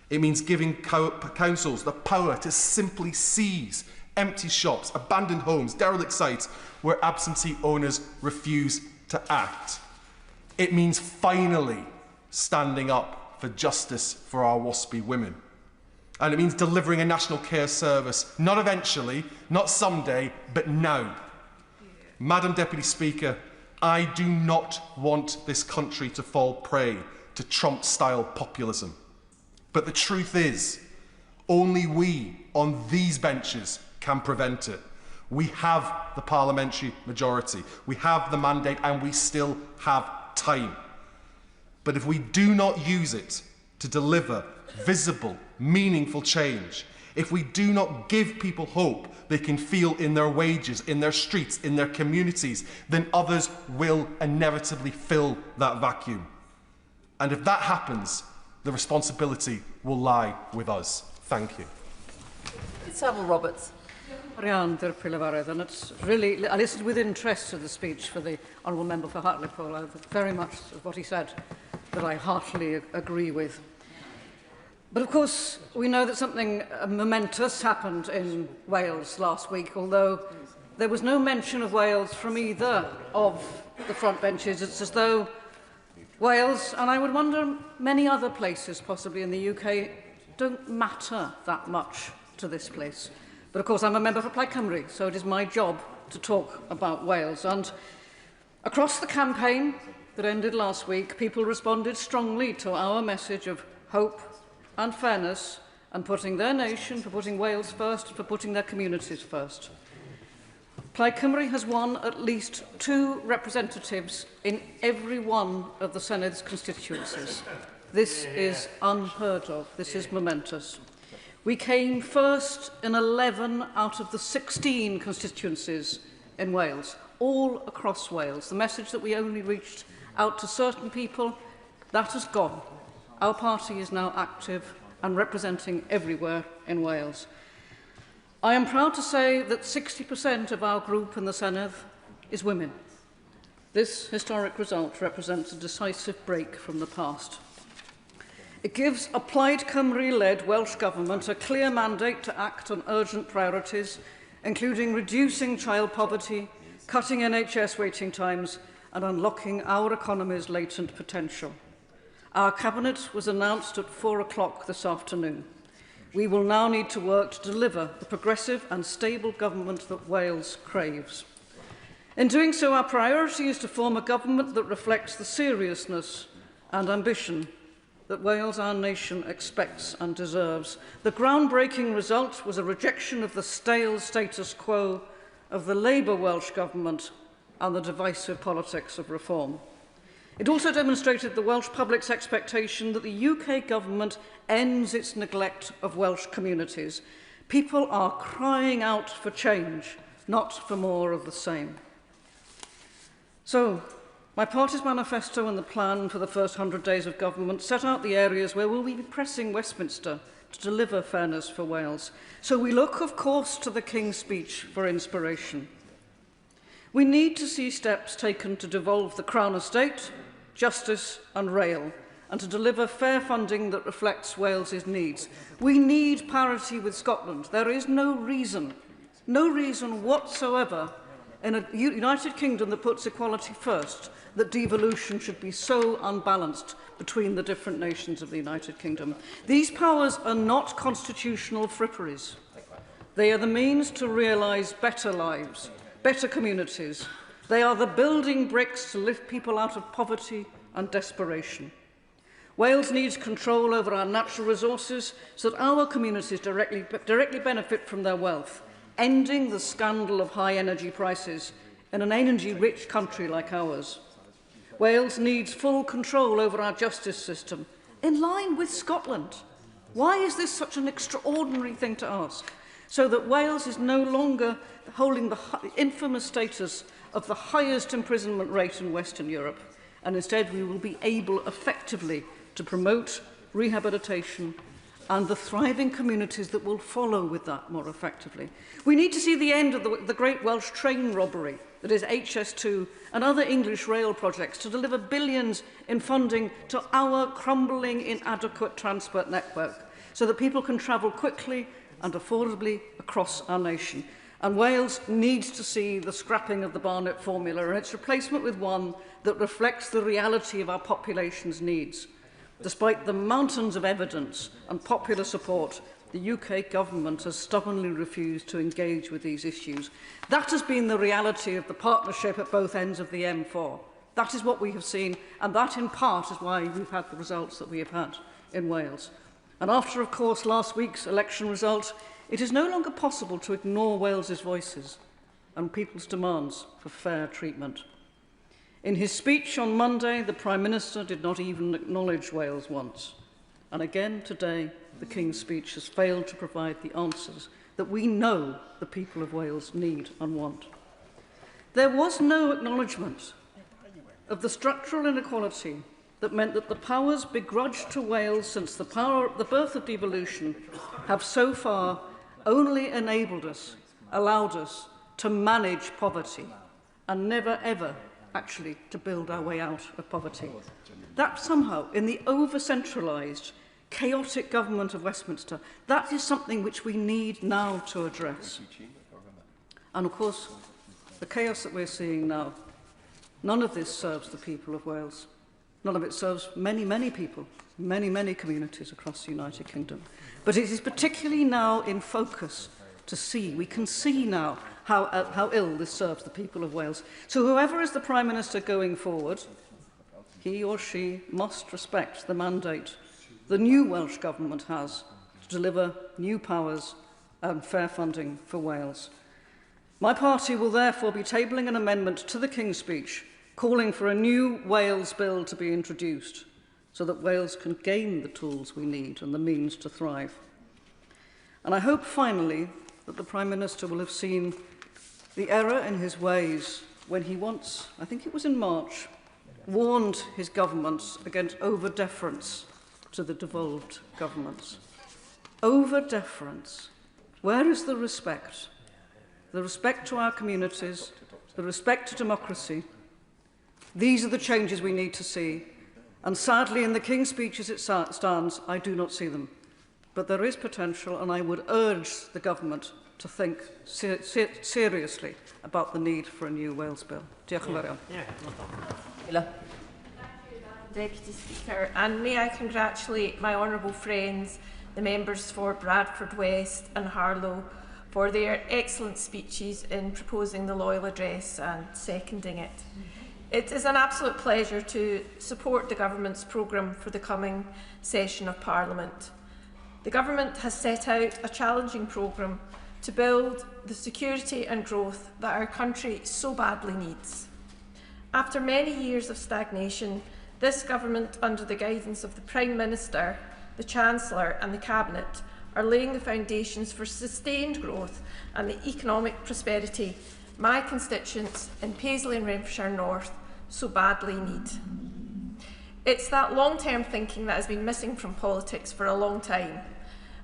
It means giving councils the power to simply seize empty shops, abandoned homes, derelict sites where absentee owners refuse to act. It means finally standing up for justice for our WASPy women. And it means delivering a national care service, not eventually, not someday, but now. Madam Deputy Speaker, I do not want this country to fall prey to Trump-style populism. But the truth is, only we on these benches can prevent it. We have the parliamentary majority, we have the mandate, and we still have time. But if we do not use it to deliver visible, meaningful change, if we do not give people hope they can feel in their wages, in their streets, in their communities, then others will inevitably fill that vacuum. And if that happens, the responsibility will lie with us. Thank you. Savile Roberts. And it's really, I listened with interest to the speech for the Honourable Member for Hartlepool. Very much of what he said that I heartily agree with. But of course, we know that something momentous happened in Wales last week, although there was no mention of Wales from either of the front benches. It's as though Wales, and I would wonder many other places possibly in the UK, don't matter that much to this place. But of course, I'm a member for Plaid Cymru, so it is my job to talk about Wales. And across the campaign that ended last week, people responded strongly to our message of hope and fairness, and putting their nation, for putting Wales first, for putting their communities first. Plaid Cymru has won at least 2 representatives in every one of the Senedd's constituencies. This is unheard of. This is momentous. We came first in 11 out of the 16 constituencies in Wales, all across Wales. The message that we only reached out to certain people, that has gone. Our party is now active and representing everywhere in Wales. I am proud to say that 60% of our group in the Senedd is women. This historic result represents a decisive break from the past. It gives a Plaid Cymru-led Welsh Government a clear mandate to act on urgent priorities, including reducing child poverty, cutting NHS waiting times, and unlocking our economy's latent potential. Our Cabinet was announced at 4 o'clock this afternoon. We will now need to work to deliver the progressive and stable government that Wales craves. In doing so, our priority is to form a government that reflects the seriousness and ambition that Wales, our nation, expects and deserves. The groundbreaking result was a rejection of the stale status quo of the Labour Welsh Government and the divisive politics of reform. It also demonstrated the Welsh public's expectation that the UK government ends its neglect of Welsh communities. People are crying out for change, not for more of the same. So, my party's manifesto and the plan for the first 100 days of government set out the areas where we'll be pressing Westminster to deliver fairness for Wales. So we look, of course, to the King's speech for inspiration. We need to see steps taken to devolve the Crown Estate, justice and rail, and to deliver fair funding that reflects Wales's needs. We need parity with Scotland. There is no reason whatsoever in a United Kingdom that puts equality first that devolution should be so unbalanced between the different nations of the United Kingdom. These powers are not constitutional fripperies. They are the means to realise better lives, better communities. They are the building bricks to lift people out of poverty and desperation. Wales needs control over our natural resources so that our communities directly benefit from their wealth, ending the scandal of high energy prices in an energy-rich country like ours. Wales needs full control over our justice system, in line with Scotland. Why is this such an extraordinary thing to ask? So that Wales is no longer holding the infamous status of the highest imprisonment rate in Western Europe, and instead we will be able effectively to promote rehabilitation and the thriving communities that will follow with that more effectively. We need to see the end of the great Welsh train robbery that is HS2 and other English rail projects to deliver billions in funding to our crumbling, inadequate transport network so that people can travel quickly and affordably across our nation. And Wales needs to see the scrapping of the Barnett formula and its replacement with one that reflects the reality of our population's needs. Despite the mountains of evidence and popular support, the UK government has stubbornly refused to engage with these issues. That has been the reality of the partnership at both ends of the M4. That is what we have seen, and that in part is why we've had the results that we have had in Wales. And after, of course, last week's election result, it is no longer possible to ignore Wales's voices and people's demands for fair treatment. In his speech on Monday, the Prime Minister did not even acknowledge Wales once. And again today, the King's speech has failed to provide the answers that we know the people of Wales need and want. There was no acknowledgement of the structural inequality that meant that the powers begrudged to Wales since the birth of devolution have so far only enabled us, allowed us to manage poverty and never ever actually to build our way out of poverty. That somehow, in the over-centralised, chaotic government of Westminster, that is something which we need now to address. And of course, the chaos that we're seeing now, none of this serves the people of Wales. None of it serves many, many people, many, many communities across the United Kingdom. But it is particularly now in focus to see, we can see now how ill this serves the people of Wales. So whoever is the Prime Minister going forward, he or she must respect the mandate the new Welsh Government has to deliver new powers and fair funding for Wales. My party will therefore be tabling an amendment to the King's speech calling for a new Wales Bill to be introduced so that Wales can gain the tools we need and the means to thrive. And I hope finally that the Prime Minister will have seen the error in his ways when he once, I think it was in March, warned his governments against over-deference to the devolved governments. Over-deference. Where is the respect? The respect to our communities, the respect to democracy. These are the changes we need to see. And sadly, in the King's speech as it stands, I do not see them. But there is potential, and I would urge the government to think seriously about the need for a new Wales Bill. Diolch yn fawr iawn. Deputy Speaker, and may I congratulate my honourable friends, the members for Bradford West and Harlow, for their excellent speeches in proposing the Loyal Address and seconding it. It is an absolute pleasure to support the Government's programme for the coming session of Parliament. The Government has set out a challenging programme to build the security and growth that our country so badly needs. After many years of stagnation, this Government, under the guidance of the Prime Minister, the Chancellor and the Cabinet, are laying the foundations for sustained growth and the economic prosperity my constituents in Paisley and Renfrewshire North so badly need. It's that long-term thinking that has been missing from politics for a long time.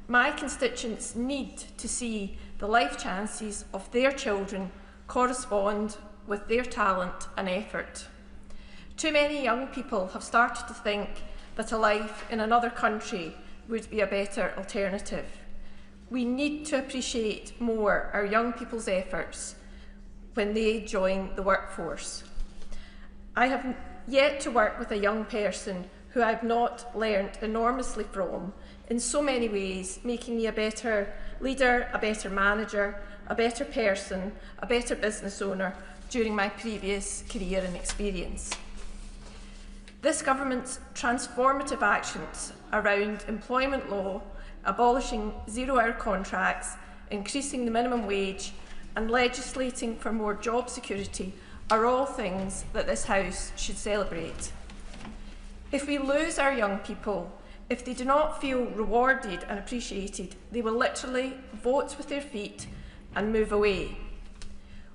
My constituents need to see the life chances of their children correspond with their talent and effort. Too many young people have started to think that a life in another country would be a better alternative. We need to appreciate more our young people's efforts when they join the workforce. I have yet to work with a young person who I've not learnt enormously from in so many ways, making me a better leader, a better manager, a better person, a better business owner during my previous career and experience. This Government's transformative actions around employment law, abolishing zero-hour contracts, increasing the minimum wage and legislating for more job security are all things that this House should celebrate. If we lose our young people, if they do not feel rewarded and appreciated, they will literally vote with their feet and move away.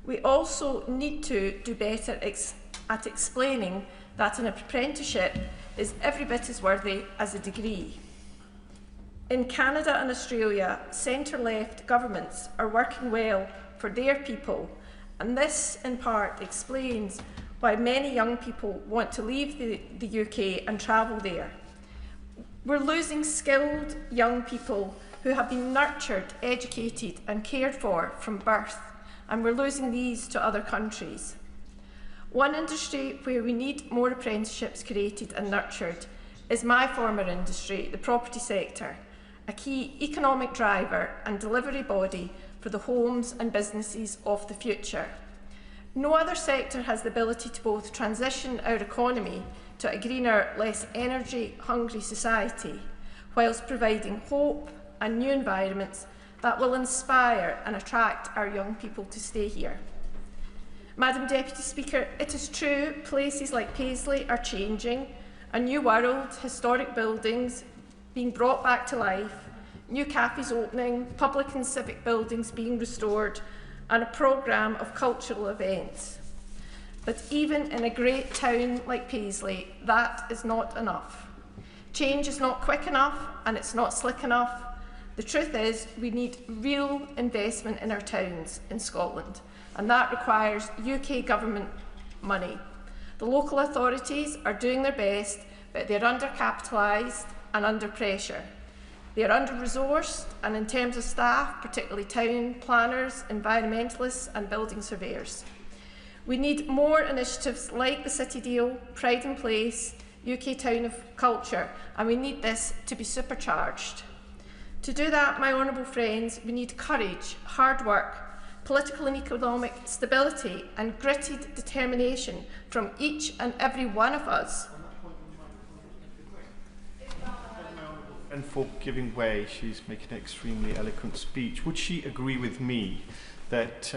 We also need to do better at explaining that an apprenticeship is every bit as worthy as a degree. In Canada and Australia, centre-left governments are working well for their people, and this in part explains why many young people want to leave the UK and travel there. We're losing skilled young people who have been nurtured, educated and cared for from birth, and we're losing these to other countries. One industry where we need more apprenticeships created and nurtured is my former industry, the property sector, a key economic driver and delivery body for the homes and businesses of the future. No other sector has the ability to both transition our economy to a greener, less energy-hungry society, whilst providing hope and new environments that will inspire and attract our young people to stay here. Madam Deputy Speaker, it is true places like Paisley are changing. A new world, historic buildings, being brought back to life, new cafes opening, public and civic buildings being restored, and a programme of cultural events. But even in a great town like Paisley, that is not enough. Change is not quick enough and it's not slick enough. The truth is, we need real investment in our towns in Scotland, and that requires UK government money. The local authorities are doing their best, but they're undercapitalised and under pressure. They are under-resourced, and in terms of staff, particularly town planners, environmentalists and building surveyors. We need more initiatives like the City Deal, Pride in Place, UK Town of Culture, and we need this to be supercharged. To do that, my honourable friends, we need courage, hard work, political and economic stability and gritted determination from each and every one of us. And for giving way, she's making an extremely eloquent speech. Would she agree with me that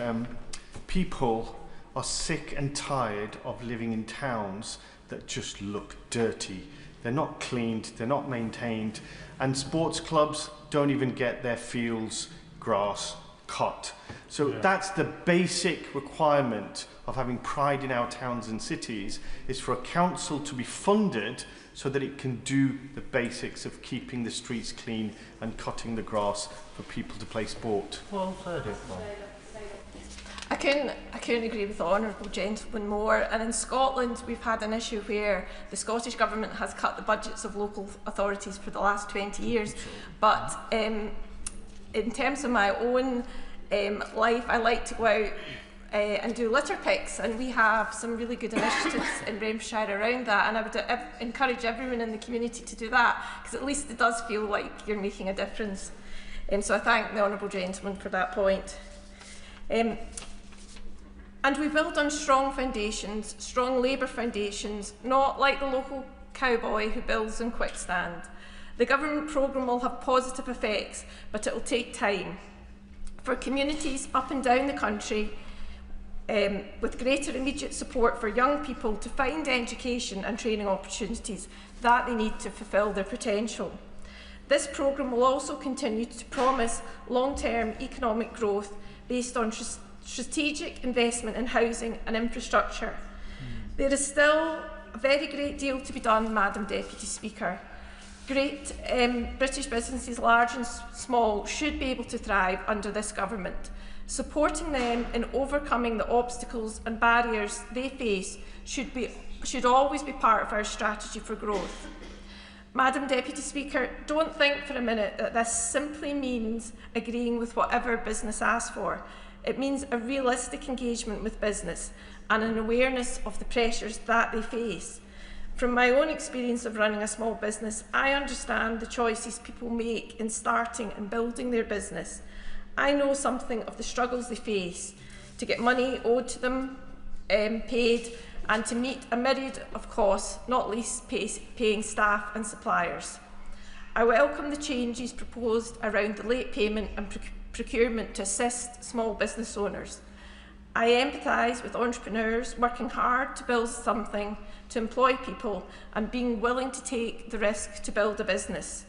people are sick and tired of living in towns that just look dirty? They're not cleaned, they're not maintained, and sports clubs don't even get their fields, grass cut. So that's the basic requirement of having pride in our towns and cities, is for a council to be funded so that it can do the basics of keeping the streets clean and cutting the grass for people to play sport. Well said, I couldn't agree with the honourable gentleman more. And in Scotland, we've had an issue where the Scottish Government has cut the budgets of local authorities for the last 20 years. But in terms of my own life, I like to go out and do litter picks, and we have some really good initiatives in Renfrewshire around that, and I would encourage everyone in the community to do that, because at least it does feel like you're making a difference. So I thank the honourable gentleman for that point. And we build on strong foundations, strong labour foundations, not like the local cowboy who builds in quicksand. The government programme will have positive effects, but it will take time. For communities up and down the country, with greater immediate support for young people to find education and training opportunities that they need to fulfil their potential. This programme will also continue to promise long-term economic growth based on strategic investment in housing and infrastructure. There is still a very great deal to be done, Madam Deputy Speaker. Great British businesses, large and small, should be able to thrive under this government. Supporting them in overcoming the obstacles and barriers they face should always be part of our strategy for growth. Madam Deputy Speaker, don't think for a minute that this simply means agreeing with whatever business asks for. It means a realistic engagement with business and an awareness of the pressures that they face. From my own experience of running a small business, I understand the choices people make in starting and building their business. I know something of the struggles they face to get money owed to them paid, and to meet a myriad of costs, not least paying staff and suppliers. I welcome the changes proposed around the late payment and procurement to assist small business owners. I empathise with entrepreneurs working hard to build something, to employ people, and being willing to take the risk to build a business.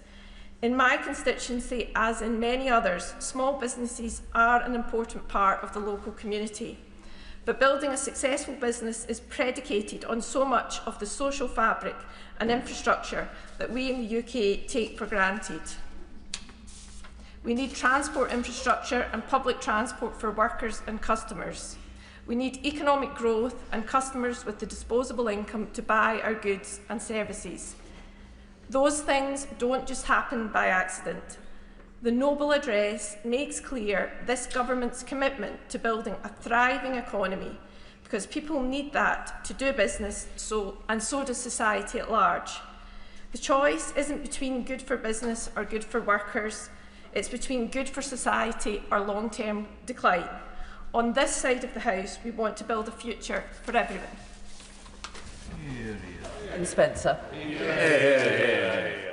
In my constituency, as in many others, small businesses are an important part of the local community. But building a successful business is predicated on so much of the social fabric and infrastructure that we in the UK take for granted. We need transport infrastructure and public transport for workers and customers. We need economic growth and customers with the disposable income to buy our goods and services. Those things don't just happen by accident. The Noble Address makes clear this government's commitment to building a thriving economy, because people need that to do business, and so does society at large. The choice isn't between good for business or good for workers. It's between good for society or long-term decline. On this side of the House, we want to build a future for everyone. And Spencer.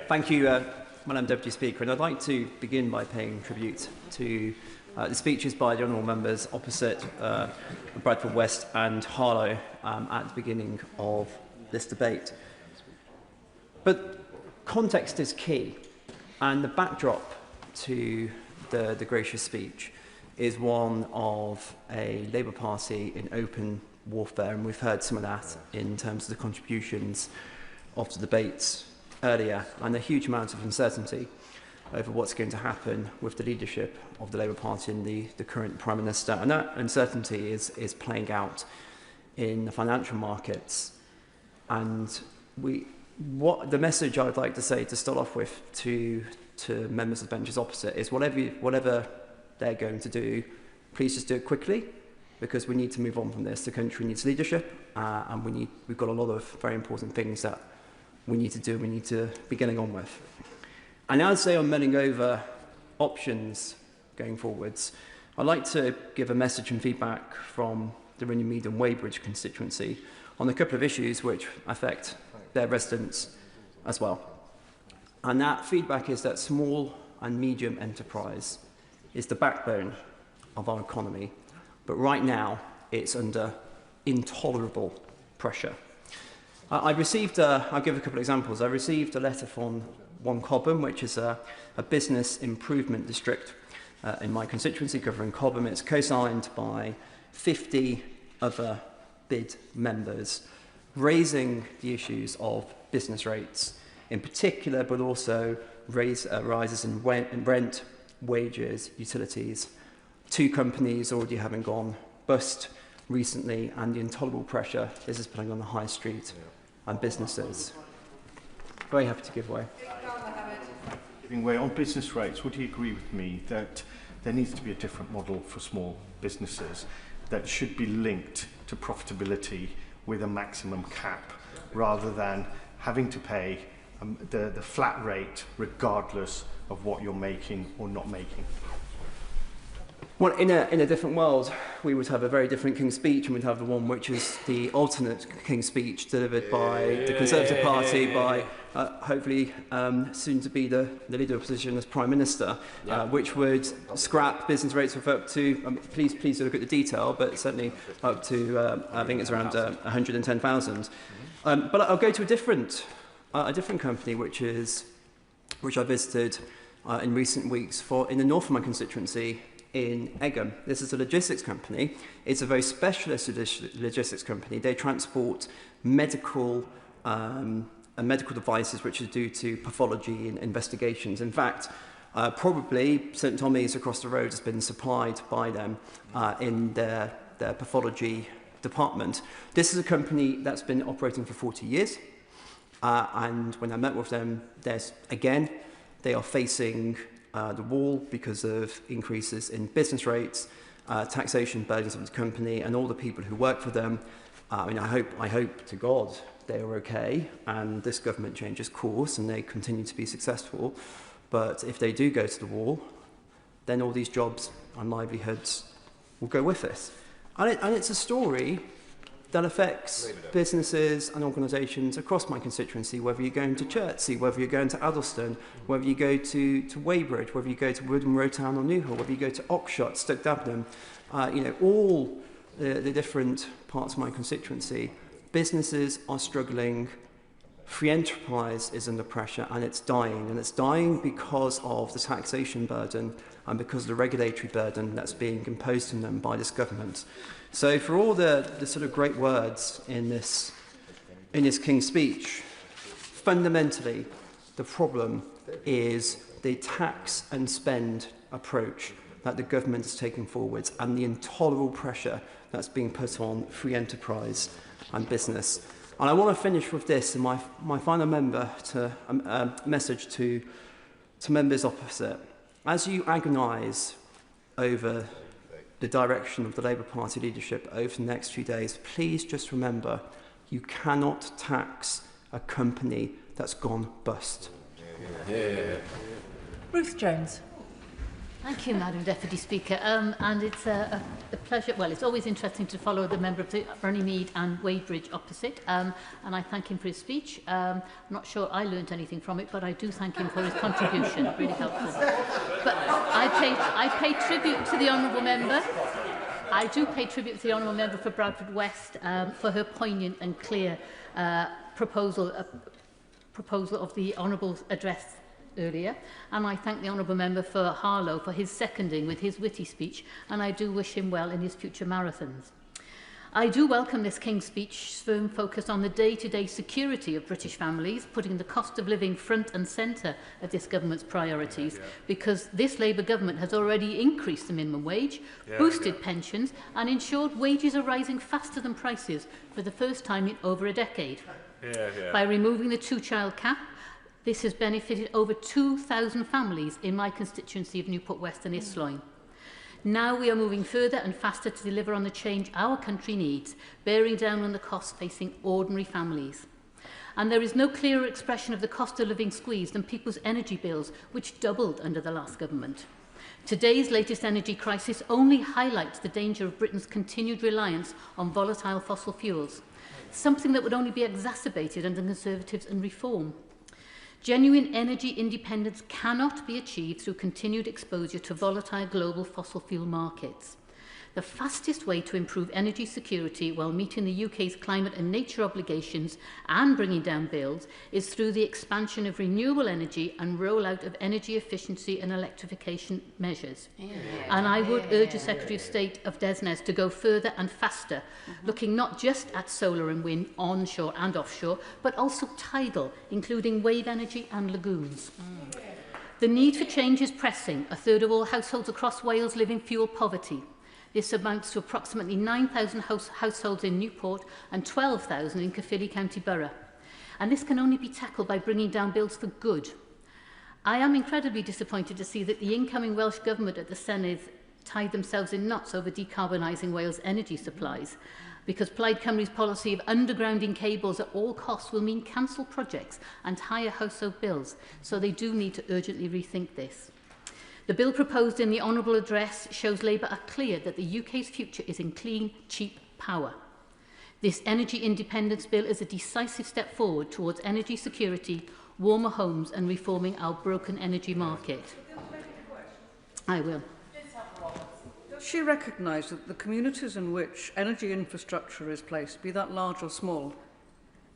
Thank you, Madam Deputy Speaker. And I'd like to begin by paying tribute to the speeches by the honourable members opposite Bradford West and Harlow at the beginning of this debate. But context is key. And the backdrop to the gracious speech is one of a Labour Party in open warfare, and we've heard some of that in terms of the contributions of the debates earlier, and a huge amount of uncertainty over what's going to happen with the leadership of the Labour Party and the current Prime Minister. And that uncertainty is playing out in the financial markets. And what the message I would like to say to start off with to members of the benches opposite is whatever they're going to do, please just do it quickly, because we need to move on from this. The country needs leadership, and we've got a lot of very important things that we need to do, we need to be getting on with. And as they are mulling over options going forwards, I'd like to give a message and feedback from the Runnymede and Weybridge constituency on a couple of issues which affect their residents as well. And that feedback is that small and medium enterprise is the backbone of our economy, but right now it's under intolerable pressure. I'll give a couple of examples. I received a letter from One Cobham, which is a business improvement district in my constituency covering Cobham. It's co-signed by 50 other bid members, raising the issues of business rates in particular, but also rises in rent, wages, utilities. 2 companies already having gone bust recently, and the intolerable pressure this is putting on the high street and businesses. Very happy to give way. Giving way on business rates, would you agree with me that there needs to be a different model for small businesses that should be linked to profitability with a maximum cap, rather than having to pay the flat rate regardless of what you're making or not making? Well, in a different world, we would have a very different King's Speech, and we'd have the one which is the alternate King's Speech delivered by the Conservative Party, by hopefully soon to be the leader of opposition as Prime Minister, which would scrap business rates of up to, please look at the detail, but certainly up to, I think it's around 110,000. But I'll go to a different company, which I visited in recent weeks in the north of my constituency, in Egham. This is a logistics company. It's a very specialist logistics company. They transport medical devices which are due to pathology and investigations. In fact, probably St Tommy's across the road has been supplied by them in their pathology department. This is a company that's been operating for 40 years. And when I met with them, they are facing the wall because of increases in business rates, taxation burdens of the company, and all the people who work for them. I hope to God they are okay, and this government changes course and they continue to be successful. But if they do go to the wall, then all these jobs and livelihoods will go with this. And it's a story that affects businesses and organisations across my constituency, whether you're going to Chertsey, whether you're going to Addlestone, whether you go to Weybridge, whether you go to Woodham, Rowtown or Newhall, whether you go to Oxshott, Stoke Dagenham, all the different parts of my constituency, businesses are struggling. Free enterprise is under pressure, and it's dying because of the taxation burden and because of the regulatory burden that's being imposed on them by this government. So for all the sort of great words in this King's Speech, fundamentally the problem is the tax and spend approach that the government is taking forwards, and the intolerable pressure that's being put on free enterprise and business. And I want to finish with this, and my final message to members opposite. As you agonise over the direction of the Labour Party leadership over the next few days, please just remember, you cannot tax a company that's gone bust. Ruth Jones. Thank you, Madam Deputy Speaker. And it's a pleasure. Well, it's always interesting to follow the member of the Runnymede and Weybridge opposite. And I thank him for his speech. I'm not sure I learned anything from it, but I do thank him for his contribution. Really helpful. But I pay tribute to the honourable member. I do pay tribute to the honourable member for Bradford West for her poignant and clear proposal of the honourable address earlier, and I thank the Honourable Member for Harlow for his seconding with his witty speech, and I do wish him well in his future marathons. I do welcome this King's Speech's firm focus on the day-to-day security of British families, putting the cost of living front and centre of this government's priorities, because this Labour government has already increased the minimum wage, boosted pensions and ensured wages are rising faster than prices for the first time in over a decade. By removing the two-child cap, this has benefited over 2,000 families in my constituency of Newport West and Isloin. Now we are moving further and faster to deliver on the change our country needs, bearing down on the costs facing ordinary families. And there is no clearer expression of the cost of living squeeze than people's energy bills, which doubled under the last government. Today's latest energy crisis only highlights the danger of Britain's continued reliance on volatile fossil fuels, something that would only be exacerbated under Conservatives and Reform. Genuine energy independence cannot be achieved through continued exposure to volatile global fossil fuel markets. The fastest way to improve energy security while meeting the UK's climate and nature obligations and bringing down bills is through the expansion of renewable energy and rollout of energy efficiency and electrification measures. And I would urge the Secretary of State of DESNZ to go further and faster, looking not just at solar and wind onshore and offshore, but also tidal, including wave energy and lagoons. The need for change is pressing. A third of all households across Wales live in fuel poverty. This amounts to approximately 9,000 households in Newport and 12,000 in Caerphilly County Borough. And this can only be tackled by bringing down bills for good. I am incredibly disappointed to see that the incoming Welsh Government at the Senedd tied themselves in knots over decarbonising Wales' energy supplies, because Plaid Cymru's policy of undergrounding cables at all costs will mean cancelled projects and higher household bills, so they do need to urgently rethink this. The bill proposed in the Honourable Address shows Labour are clear that the UK's future is in clean, cheap power. This energy independence bill is a decisive step forward towards energy security, warmer homes and reforming our broken energy market. I will. Does she recognise that the communities in which energy infrastructure is placed, be that large or small,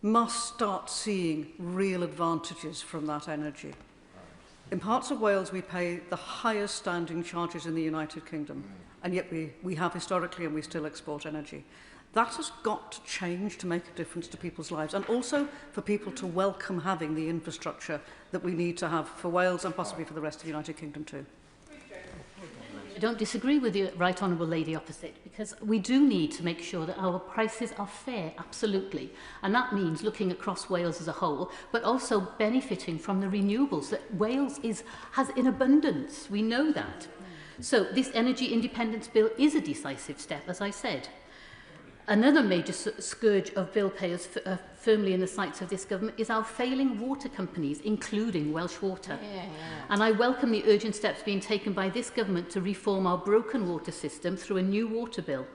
must start seeing real advantages from that energy? In parts of Wales, we pay the highest standing charges in the United Kingdom, and yet we have historically and we still export energy. That has got to change to make a difference to people's lives, and also for people to welcome having the infrastructure that we need to have for Wales and possibly for the rest of the United Kingdom too. I don't disagree with the Right Honourable Lady opposite, because we do need to make sure that our prices are fair, absolutely. And that means looking across Wales as a whole, but also benefiting from the renewables that Wales has in abundance. We know that. So this energy independence bill is a decisive step, as I said. Another major scourge of bill payers firmly in the sights of this government is our failing water companies, including Welsh Water. And I welcome the urgent steps being taken by this government to reform our broken water system through a new water bill.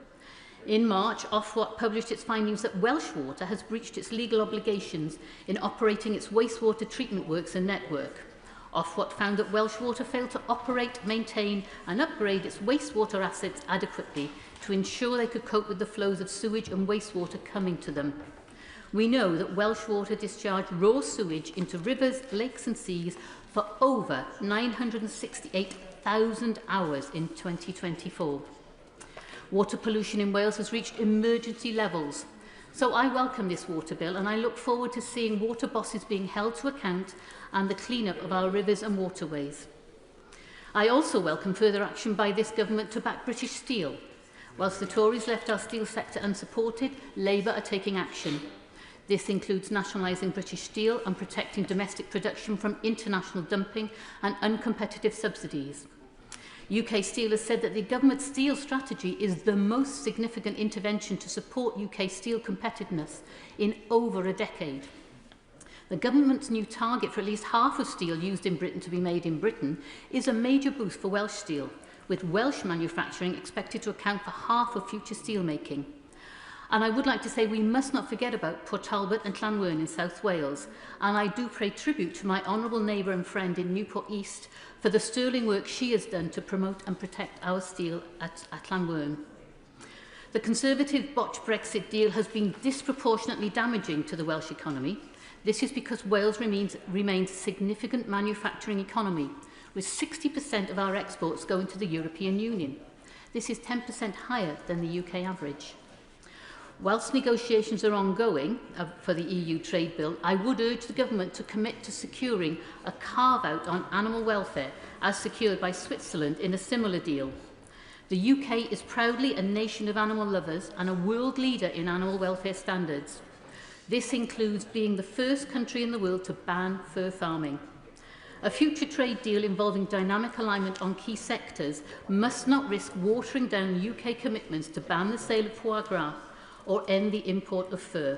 In March, Ofwat published its findings that Welsh Water has breached its legal obligations in operating its wastewater treatment works and network. Ofwat found that Welsh Water failed to operate, maintain and upgrade its wastewater assets adequately to ensure they could cope with the flows of sewage and wastewater coming to them. We know that Welsh Water discharged raw sewage into rivers, lakes and seas for over 968,000 hours in 2024. Water pollution in Wales has reached emergency levels. So I welcome this water bill, and I look forward to seeing water bosses being held to account and the clean-up of our rivers and waterways. I also welcome further action by this government to back British steel. Whilst the Tories left our steel sector unsupported, Labour are taking action. This includes nationalising British steel and protecting domestic production from international dumping and uncompetitive subsidies. UK Steel has said that the government's steel strategy is the most significant intervention to support UK steel competitiveness in over a decade. The government's new target for at least half of steel used in Britain to be made in Britain is a major boost for Welsh steel, with Welsh manufacturing expected to account for half of future steel making. And I would like to say we must not forget about Port Talbot and Llanwern in South Wales, and I do pay tribute to my honourable neighbour and friend in Newport East for the sterling work she has done to promote and protect our steel at Llanwern. The Conservative botched Brexit deal has been disproportionately damaging to the Welsh economy. This is because Wales remains a significant manufacturing economy, with 60% of our exports going to the European Union. This is 10% higher than the UK average. Whilst negotiations are ongoing for the EU trade bill, I would urge the government to commit to securing a carve-out on animal welfare as secured by Switzerland in a similar deal. The UK is proudly a nation of animal lovers and a world leader in animal welfare standards. This includes being the first country in the world to ban fur farming. A future trade deal involving dynamic alignment on key sectors must not risk watering down UK commitments to ban the sale of foie gras or end the import of fur.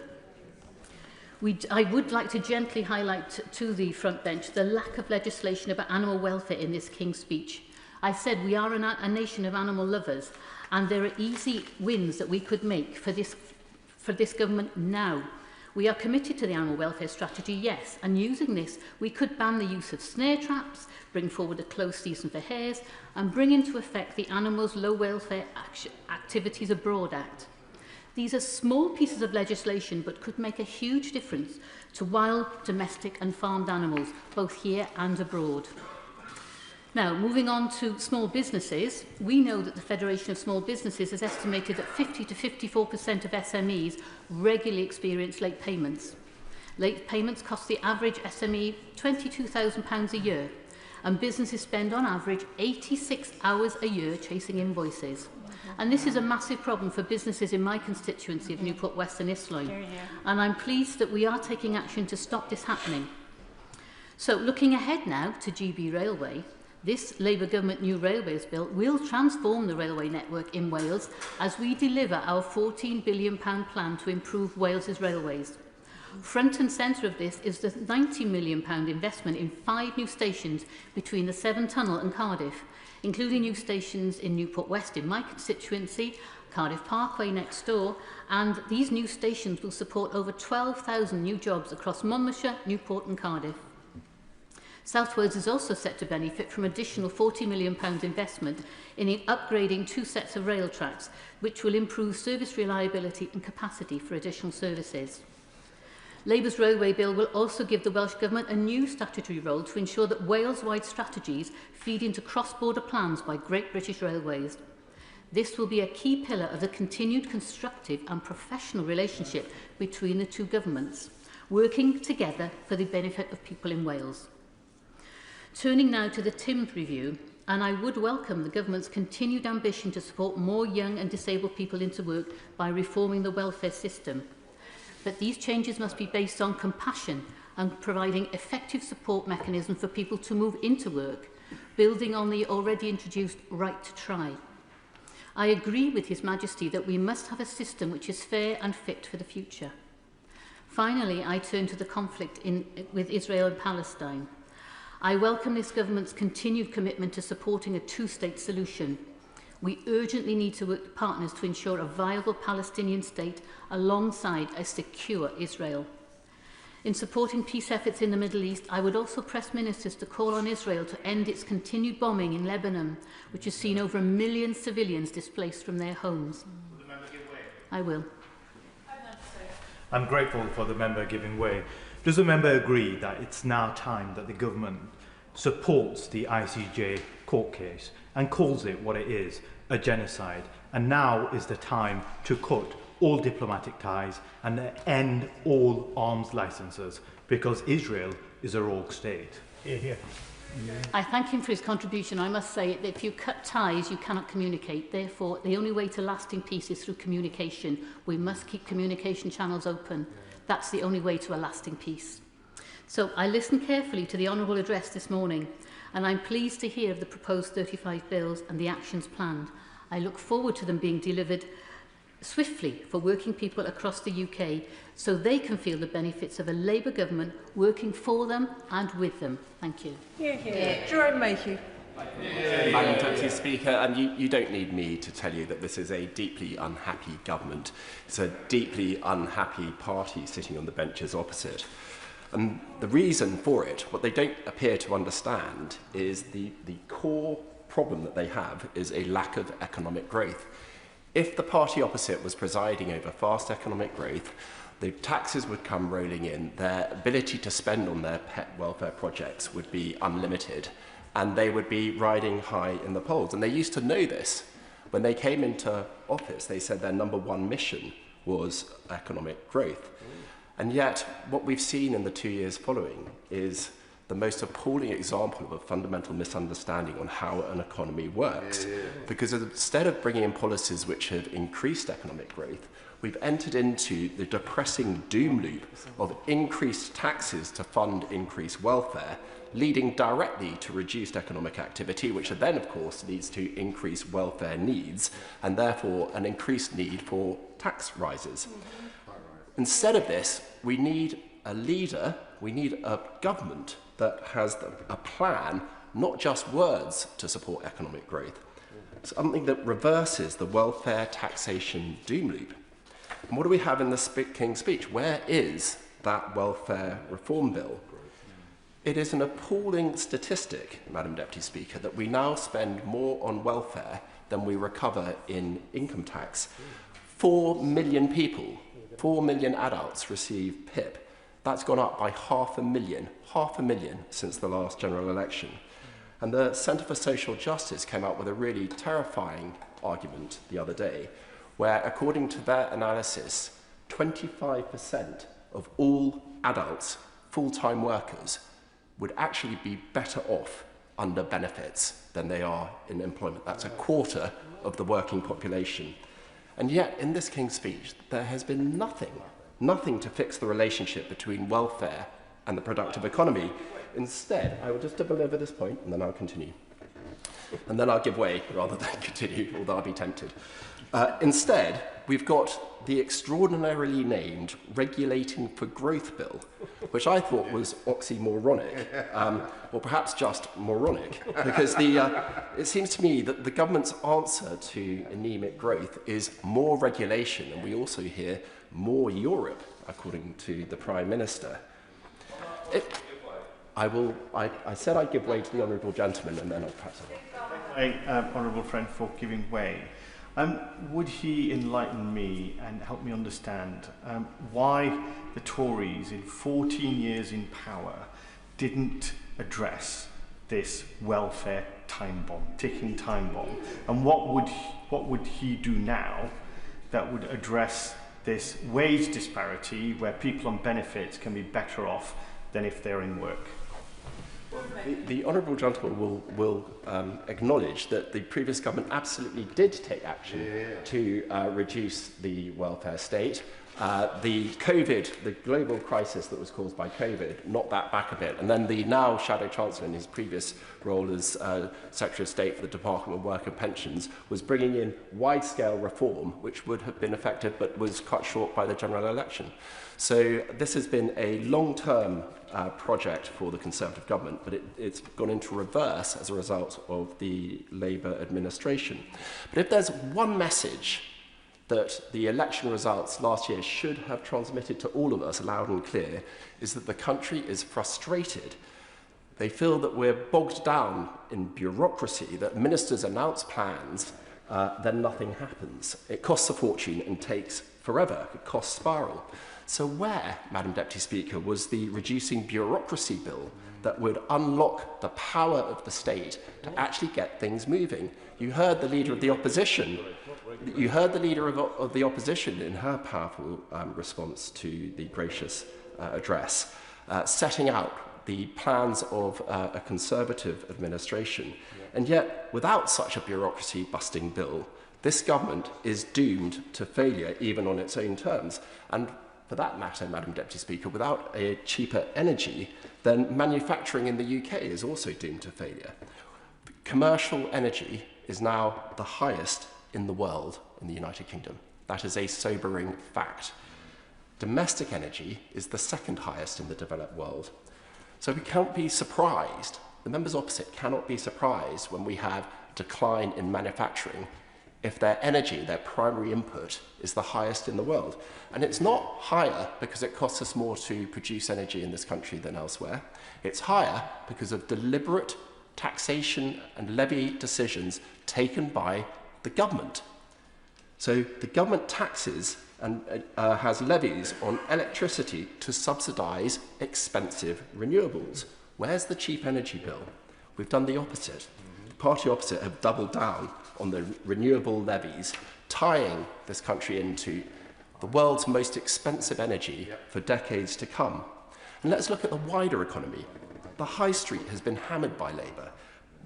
I would like to gently highlight to the front bench the lack of legislation about animal welfare in this King's speech. I said we are a nation of animal lovers, and there are easy wins that we could make for this government now. We are committed to the animal welfare strategy, yes, and using this, we could ban the use of snare traps, bring forward a close season for hares, and bring into effect the Animals Low Welfare Activities Abroad Act. These are small pieces of legislation but could make a huge difference to wild, domestic and farmed animals, both here and abroad. Now, moving on to small businesses, we know that the Federation of Small Businesses has estimated that 50 to 54% of SMEs regularly experience late payments. Late payments cost the average SME £22,000 a year, and businesses spend on average 86 hours a year chasing invoices. And this is a massive problem for businesses in my constituency of Newport West and Islwyn. And I'm pleased that we are taking action to stop this happening. So looking ahead now to GB Railway, this Labour Government New Railways Bill will transform the railway network in Wales as we deliver our £14 billion plan to improve Wales's railways. Front and centre of this is the £90 million investment in 5 new stations between the Severn Tunnel and Cardiff, including new stations in Newport West in my constituency, Cardiff Parkway next door, and these new stations will support over 12,000 new jobs across Monmouthshire, Newport and Cardiff. South Wales is also set to benefit from additional £40 million investment in upgrading 2 sets of rail tracks, which will improve service reliability and capacity for additional services. Labour's railway bill will also give the Welsh Government a new statutory role to ensure that Wales-wide strategies feed into cross-border plans by Great British Railways. This will be a key pillar of the continued constructive and professional relationship between the two governments, working together for the benefit of people in Wales. Turning now to the TIMS review, and I would welcome the government's continued ambition to support more young and disabled people into work by reforming the welfare system. But these changes must be based on compassion and providing effective support mechanisms for people to move into work, building on the already introduced right to try. I agree with His Majesty that we must have a system which is fair and fit for the future. Finally, I turn to the conflict with Israel and Palestine. I welcome this government's continued commitment to supporting a two-state solution. We urgently need to work with partners to ensure a viable Palestinian state alongside a secure Israel. In supporting peace efforts in the Middle East, I would also press ministers to call on Israel to end its continued bombing in Lebanon, which has seen over 1 million civilians displaced from their homes. Will the member give way? I will. I'm grateful for the member giving way. Does the member agree that it's now time that the government supports the ICJ court case and calls it what it is, a genocide, and now is the time to cut all diplomatic ties and end all arms licenses, because Israel is a rogue state? Hear, hear. I thank him for his contribution. I must say that if you cut ties, you cannot communicate. Therefore, the only way to lasting peace is through communication. We must keep communication channels open. That's the only way to a lasting peace. So I listened carefully to the Honourable address this morning, and I'm pleased to hear of the proposed 35 bills and the actions planned. I look forward to them being delivered swiftly for working people across the UK so they can feel the benefits of a Labour government working for them and with them. Thank you. Hear, hear. Jerome Mayhew. Madam Deputy Speaker, and you don't need me to tell you that this is a deeply unhappy government. It's a deeply unhappy party sitting on the benches opposite. And the reason for it, what they don't appear to understand, is the core problem that they have is a lack of economic growth. If the party opposite was presiding over fast economic growth, The taxes would come rolling in, their ability to spend on their pet welfare projects would be unlimited, and they would be riding high in the polls. And they used to know this. When they came into office, they said their #1 mission was economic growth. And yet, what we've seen in the 2 years following is the most appalling example of a fundamental misunderstanding on how an economy works. Because instead of bringing in policies which have increased economic growth, we've entered into the depressing doom loop of increased taxes to fund increased welfare, leading directly to reduced economic activity, which then, of course, leads to increased welfare needs, and therefore an increased need for tax rises. Instead of this, we need a leader, we need a government that has a plan, not just words, to support economic growth. Something that reverses the welfare taxation doom loop. And what do we have in the King's speech? Where is that welfare reform bill? It is an appalling statistic, Madam Deputy Speaker, that we now spend more on welfare than we recover in income tax. 4 million people, 4 million adults receive PIP. That's gone up by 500,000 since the last general election. And the Centre for Social Justice came out with a really terrifying argument the other day, where, according to their analysis, 25% of all adults, full-time workers, would actually be better off under benefits than they are in employment. That's a quarter of the working population. And yet, in this King's speech, there has been nothing to fix the relationship between welfare and the productive economy. Instead, I will just deliver this point, and then I'll continue. And then I'll give way rather than continue, although I'll be tempted. Instead, we've got the extraordinarily named Regulating for Growth Bill, which I thought was oxymoronic, or perhaps just moronic, because it seems to me that the government's answer to anemic growth is more regulation, and we also hear more Europe, according to the Prime Minister. I said I'd give way to the honourable gentleman, and then I'll pass it on. Honourable friend, for giving way. Would he enlighten me and help me understand why the Tories, in 14 years in power, didn't address this welfare time bomb, ticking time bomb? And what would he do now that would address this wage disparity where people on benefits can be better off than if they're in work? The honourable gentleman will acknowledge that the previous government absolutely did take action to reduce the welfare state. The global crisis that was caused by COVID, knocked that back a bit. And then the now Shadow Chancellor, in his previous role as Secretary of State for the Department of Work and Pensions, was bringing in wide-scale reform, which would have been effective but was cut short by the general election. So this has been a long-term project for the Conservative government, but it's gone into reverse as a result of the Labour administration. But if there's one message that the election results last year should have transmitted to all of us loud and clear, is that the country is frustrated. They feel that we're bogged down in bureaucracy, that ministers announce plans, then nothing happens. It costs a fortune and takes forever. It costs spiral. So where, Madam Deputy Speaker, was the reducing bureaucracy bill that would unlock the power of the state to actually get things moving? You heard the Leader of the Opposition. You heard the Leader of the Opposition in her powerful response to the gracious address, setting out the plans of a Conservative administration. And yet, without such a bureaucracy-busting bill, this government is doomed to failure, even on its own terms. And for that matter, Madam Deputy Speaker, without a cheaper energy, then manufacturing in the UK is also doomed to failure. Commercial energy is now the highest in the world in the United Kingdom. That is a sobering fact. Domestic energy is the second highest in the developed world. So we can't be surprised, the members opposite cannot be surprised when we have decline in manufacturing if their energy, their primary input, is the highest in the world. And it's not higher because it costs us more to produce energy in this country than elsewhere. It's higher because of deliberate taxation and levy decisions taken by the government. So the government taxes and has levies on electricity to subsidise expensive renewables. Where's the cheap energy bill? We've done the opposite. The party opposite have doubled down on the renewable levies, tying this country into the world's most expensive energy for decades to come. And let's look at the wider economy. The high street has been hammered by Labour,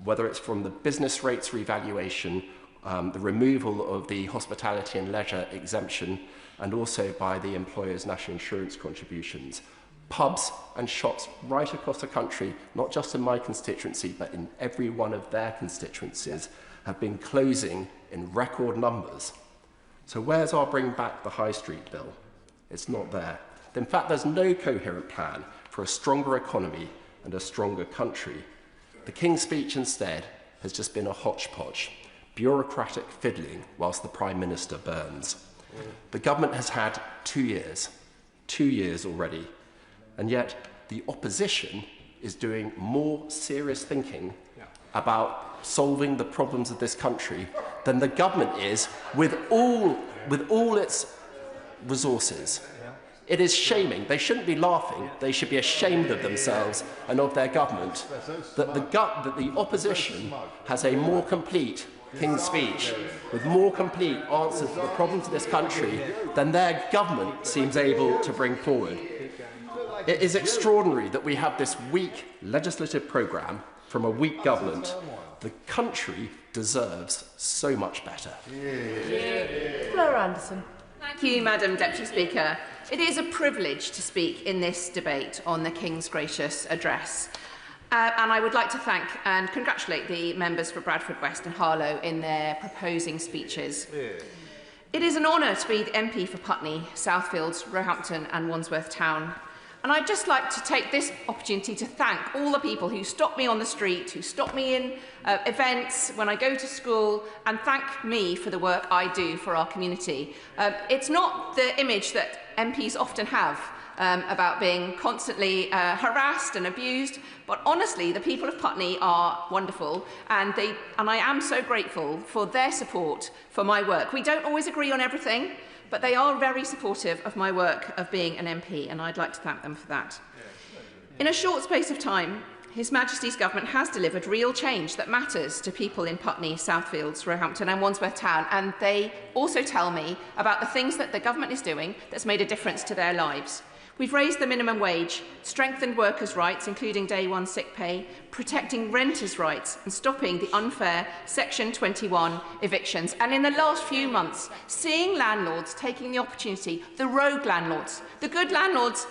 whether it's from the business rates revaluation, the removal of the hospitality and leisure exemption, and also by the employers' national insurance contributions. Pubs and shops right across the country, not just in my constituency, but in every one of their constituencies, have been closing in record numbers. So where's our Bring Back the High Street bill? It's not there. In fact, there's no coherent plan for a stronger economy and a stronger country. The King's speech instead has just been a hodgepodge, bureaucratic fiddling whilst the Prime Minister burns. The government has had 2 years already, and yet the opposition is doing more serious thinking about solving the problems of this country than the government is with all its resources. It is shaming. They shouldn't be laughing. They should be ashamed of themselves and of their government that the opposition has a more complete King's speech with more complete answers to the problems of this country than their government seems able to bring forward. It is extraordinary that we have this weak legislative programme from a weak government. The country deserves so much better. Flora Anderson. Thank you, Madam Deputy Speaker. It is a privilege to speak in this debate on the King's gracious address. And I would like to thank and congratulate the members for Bradford West and Harlow in their proposing speeches. It is an honour to be the MP for Putney, Southfields, Roehampton and Wandsworth Town. And I'd just like to take this opportunity to thank all the people who stop me on the street, who stop me in events when I go to school, and thank me for the work I do for our community. It's not the image that MPs often have about being constantly harassed and abused, but honestly, the people of Putney are wonderful, and I am so grateful for their support for my work. We don't always agree on everything, but they are very supportive of my work of being an MP, and I'd like to thank them for that. In a short space of time, His Majesty's government has delivered real change that matters to people in Putney, Southfields, Roehampton and Wandsworth Town, and they also tell me about the things that the government is doing that's made a difference to their lives. We've raised the minimum wage, strengthened workers' rights, including day one sick pay, protecting renters' rights and stopping the unfair Section 21 evictions. And in the last few months, seeing landlords taking the opportunity, the rogue landlords, the good landlords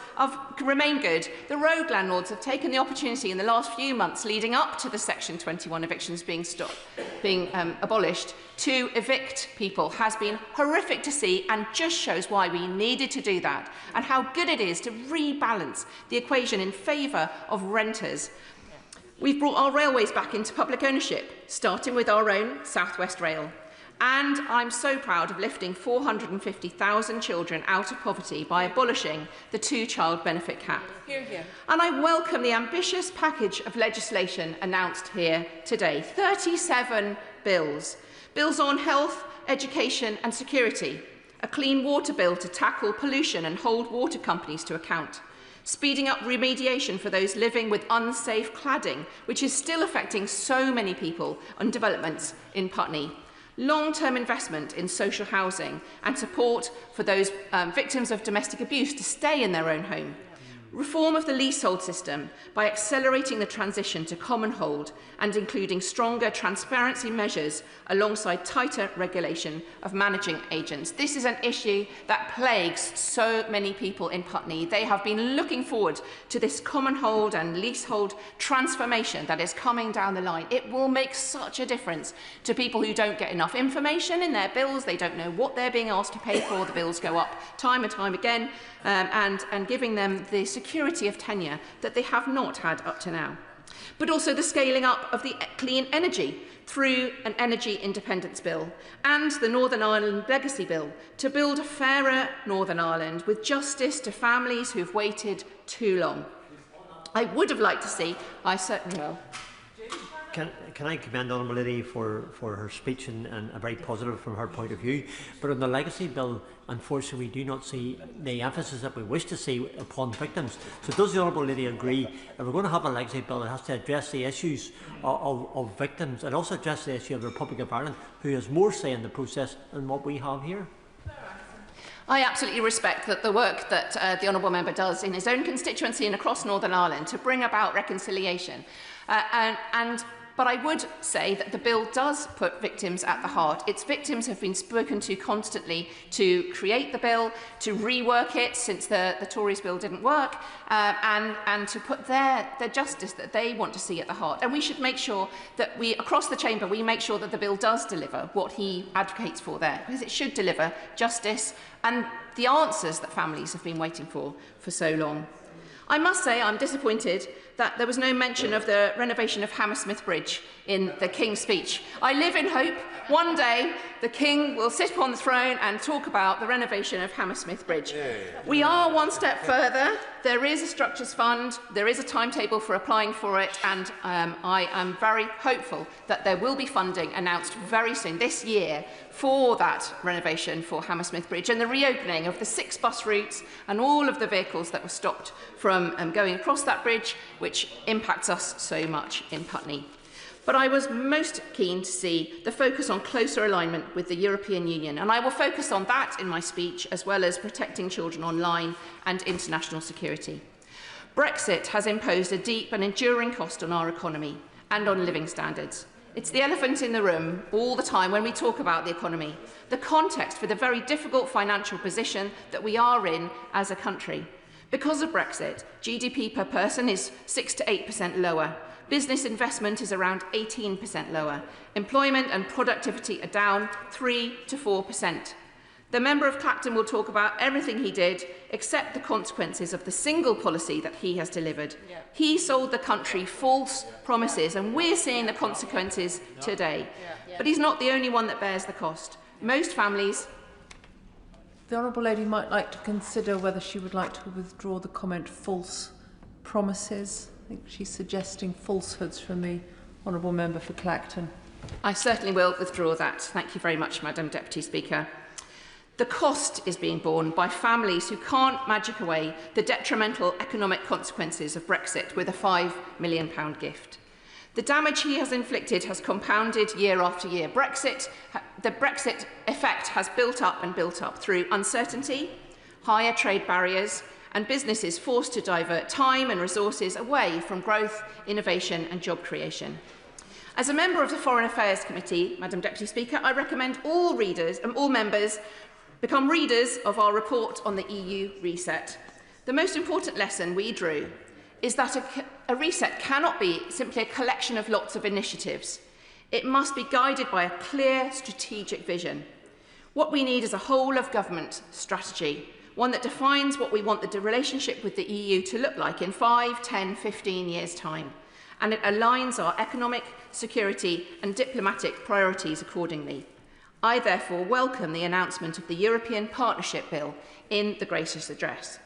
remain good, the rogue landlords have taken the opportunity in the last few months leading up to the Section 21 evictions being abolished to evict people has been horrific to see and just shows why we needed to do that and how good it is to rebalance the equation in favour of renters. We've brought our railways back into public ownership, starting with our own South West Rail. And I'm so proud of lifting 450,000 children out of poverty by abolishing the two-child benefit cap. Hear, hear. And I welcome the ambitious package of legislation announced here today. 37 bills. Bills on health, education and security. A clean water bill to tackle pollution and hold water companies to account. Speeding up remediation for those living with unsafe cladding, which is still affecting so many people and developments in Putney. Long-term investment in social housing and support for those victims of domestic abuse to stay in their own home. Reform of the leasehold system by accelerating the transition to common hold and including stronger transparency measures alongside tighter regulation of managing agents. This is an issue that plagues so many people in Putney. They have been looking forward to this common hold and leasehold transformation that is coming down the line. It will make such a difference to people who don't get enough information in their bills. They don't know what they're being asked to pay for. The bills go up time and time again, and giving them the security of tenure that they have not had up to now. But also the scaling up of the clean energy through an energy independence bill and the Northern Ireland Legacy Bill to build a fairer Northern Ireland with justice to families who've waited too long. I would have liked to see, I certainly will. Can I commend the Honourable Lady for her speech and a very positive from her point of view? But on the legacy bill, unfortunately, we do not see the emphasis that we wish to see upon victims. So does the Honourable Lady agree if we're going to have a legacy bill, it has to address the issues of victims and also address the issue of the Republic of Ireland, who has more say in the process than what we have here? I absolutely respect that the work that the Honourable Member does in his own constituency and across Northern Ireland to bring about reconciliation. But I would say that the bill does put victims at the heart. Its victims have been spoken to constantly to create the bill, to rework it since the Tories bill didn't work, and to put their justice that they want to see at the heart. And we should make sure that we, across the chamber, we make sure that the bill does deliver what he advocates for there, because it should deliver justice and the answers that families have been waiting for so long. I must say I'm disappointed that there was no mention of the renovation of Hammersmith Bridge in the King's speech. I live in hope one day the King will sit upon the throne and talk about the renovation of Hammersmith Bridge. We are one step further. There is a structures fund, there is a timetable for applying for it, and I am very hopeful that there will be funding announced very soon this year for that renovation for Hammersmith Bridge and the reopening of the 6 bus routes and all of the vehicles that were stopped from going across that bridge, which impacts us so much in Putney. But I was most keen to see the focus on closer alignment with the European Union, and I will focus on that in my speech, as well as protecting children online and international security. Brexit has imposed a deep and enduring cost on our economy and on living standards. It's the elephant in the room all the time when we talk about the economy, the context for the very difficult financial position that we are in as a country. Because of Brexit, GDP per person is 6 to 8% lower. Business investment is around 18% lower. Employment and productivity are down 3 to 4%. The member of Clacton will talk about everything he did except the consequences of the single policy that he has delivered. Yeah. He sold the country false promises, and we're seeing the consequences today. But he's not the only one that bears the cost. Most families... The Honourable Lady might like to consider whether she would like to withdraw the comment false promises. I think she's suggesting falsehoods from the Honourable Member for Clacton. I certainly will withdraw that. Thank you very much, Madam Deputy Speaker. The cost is being borne by families who can't magic away the detrimental economic consequences of Brexit with a £5 million gift. The damage he has inflicted has compounded year after year. The Brexit effect has built up through uncertainty, higher trade barriers, and businesses forced to divert time and resources away from growth, innovation and job creation. As a member of the Foreign Affairs Committee, Madam Deputy Speaker, I recommend all members become readers of our report on the EU reset. The most important lesson we drew is that a reset cannot be simply a collection of lots of initiatives. It must be guided by a clear strategic vision. What we need is a whole-of-government strategy, one that defines what we want the relationship with the EU to look like in 5, 10, 15 years' time, and it aligns our economic, security and diplomatic priorities accordingly. I therefore welcome the announcement of the European Partnership Bill in the Gracious Address.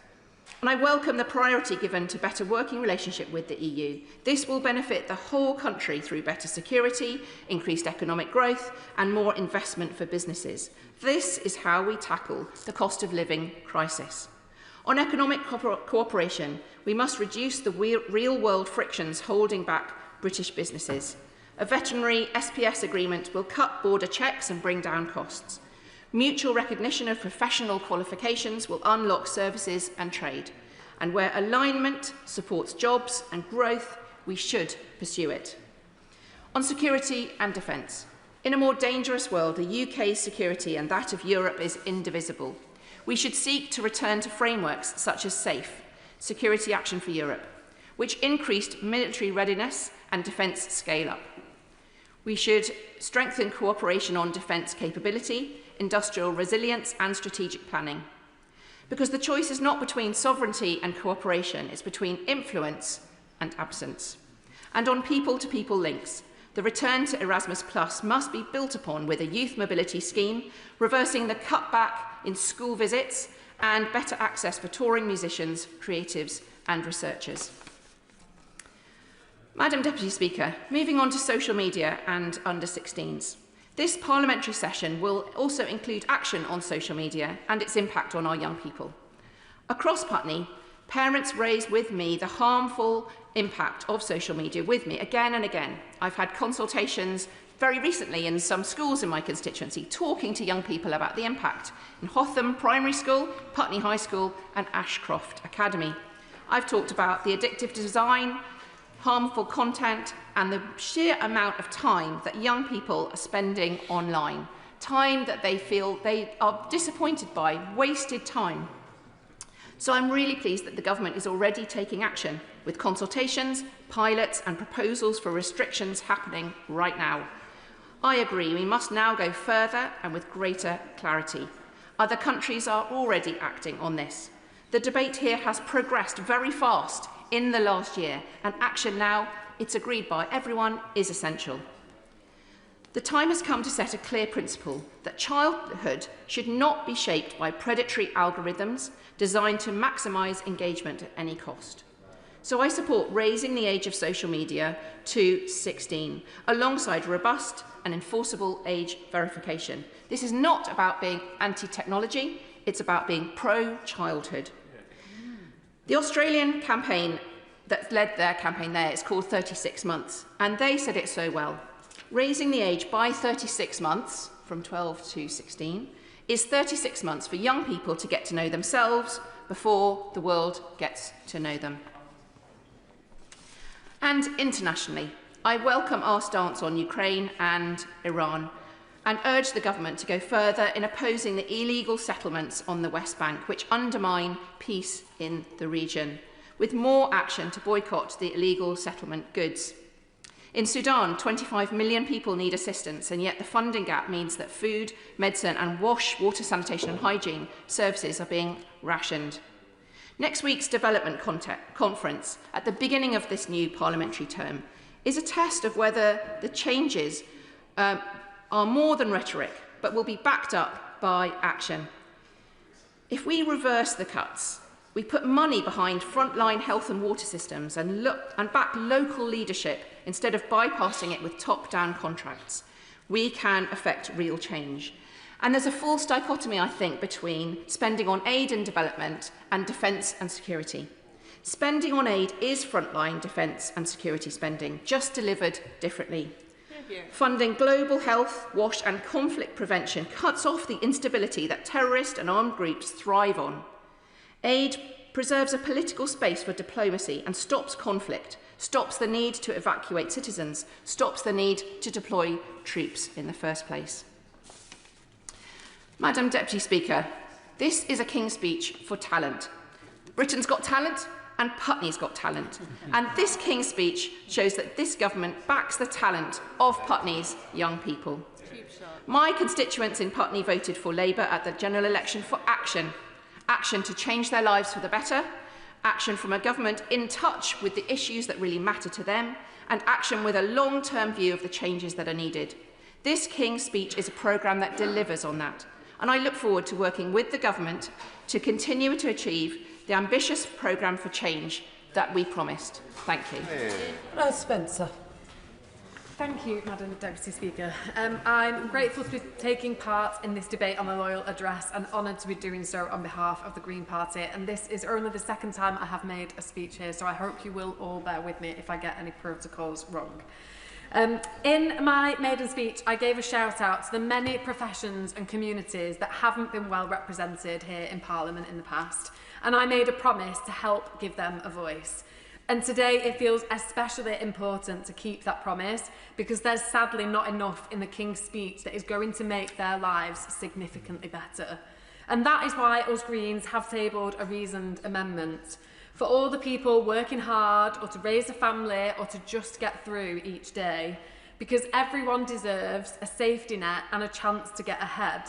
And I welcome the priority given to better working relationship with the EU. This will benefit the whole country through better security, increased economic growth and more investment for businesses. This is how we tackle the cost of living crisis. On economic cooperation, we must reduce the real-world frictions holding back British businesses. A veterinary SPS agreement will cut border checks and bring down costs. Mutual recognition of professional qualifications will unlock services and trade. And where alignment supports jobs and growth, we should pursue it. On security and defence. In a more dangerous world, the UK's security and that of Europe is indivisible. We should seek to return to frameworks such as SAFE, Security Action for Europe, which increased military readiness and defence scale-up. We should strengthen cooperation on defence capability, industrial resilience and strategic planning. Because the choice is not between sovereignty and cooperation, it's between influence and absence. And on people-to-people links, the return to Erasmus Plus must be built upon with a youth mobility scheme, reversing the cutback in school visits and better access for touring musicians, creatives and researchers. Madam Deputy Speaker, moving on to social media and under-16s. This parliamentary session will also include action on social media and its impact on our young people. Across Putney, parents raise with me the harmful impact of social media with me again and again. I've had consultations very recently in some schools in my constituency talking to young people about the impact in Hotham Primary School, Putney High School and Ashcroft Academy. I've talked about the addictive design, harmful content and the sheer amount of time that young people are spending online. Time that they feel they are disappointed by, wasted time. So I'm really pleased that the government is already taking action with consultations, pilots and proposals for restrictions happening right now. I agree we must now go further and with greater clarity. Other countries are already acting on this. The debate here has progressed very fast in the last year, and action now, it's agreed by everyone, is essential. The time has come to set a clear principle that childhood should not be shaped by predatory algorithms designed to maximise engagement at any cost. So I support raising the age of social media to 16, alongside robust and enforceable age verification. This is not about being anti-technology, it's about being pro-childhood. The Australian campaign that led their campaign there is called 36 months, and they said it so well. Raising the age by 36 months, from 12 to 16, is 36 months for young people to get to know themselves before the world gets to know them. And internationally, I welcome our stance on Ukraine and Iran and urge the government to go further in opposing the illegal settlements on the West Bank, which undermine peace in the region, with more action to boycott the illegal settlement goods. In Sudan, 25 million people need assistance, and yet the funding gap means that food, medicine and water, sanitation and hygiene services are being rationed. Next week's development conference, at the beginning of this new parliamentary term, is a test of whether the changes are more than rhetoric, but will be backed up by action. If we reverse the cuts, we put money behind frontline health and water systems and back local leadership instead of bypassing it with top-down contracts, we can affect real change. And there's a false dichotomy, I think, between spending on aid and development and defence and security. Spending on aid is frontline defence and security spending, just delivered differently. Funding global health, WASH and conflict prevention cuts off the instability that terrorist and armed groups thrive on. Aid preserves a political space for diplomacy and stops conflict, stops the need to evacuate citizens, stops the need to deploy troops in the first place. Madam Deputy Speaker, this is a King's speech for talent. Britain's got talent and Putney's got talent. And this King's speech shows that this government backs the talent of Putney's young people. My constituents in Putney voted for Labour at the general election for action. Action to change their lives for the better, action from a government in touch with the issues that really matter to them, and action with a long-term view of the changes that are needed. This King's speech is a programme that delivers on that, and I look forward to working with the government to continue to achieve the ambitious programme for change that we promised. Thank you. Spencer. Thank you, Madam Deputy Speaker. I'm grateful to be taking part in this debate on the Royal Address and honoured to be doing so on behalf of the Green Party. And this is only the second time I have made a speech here, so I hope you will all bear with me if I get any protocols wrong. In my maiden speech, I gave a shout out to the many professions and communities that haven't been well represented here in Parliament in the past, and I made a promise to help give them a voice. And today it feels especially important to keep that promise because there's sadly not enough in the King's speech that is going to make their lives significantly better. And that is why us Greens have tabled a reasoned amendment for all the people working hard or to raise a family or to just get through each day, because everyone deserves a safety net and a chance to get ahead.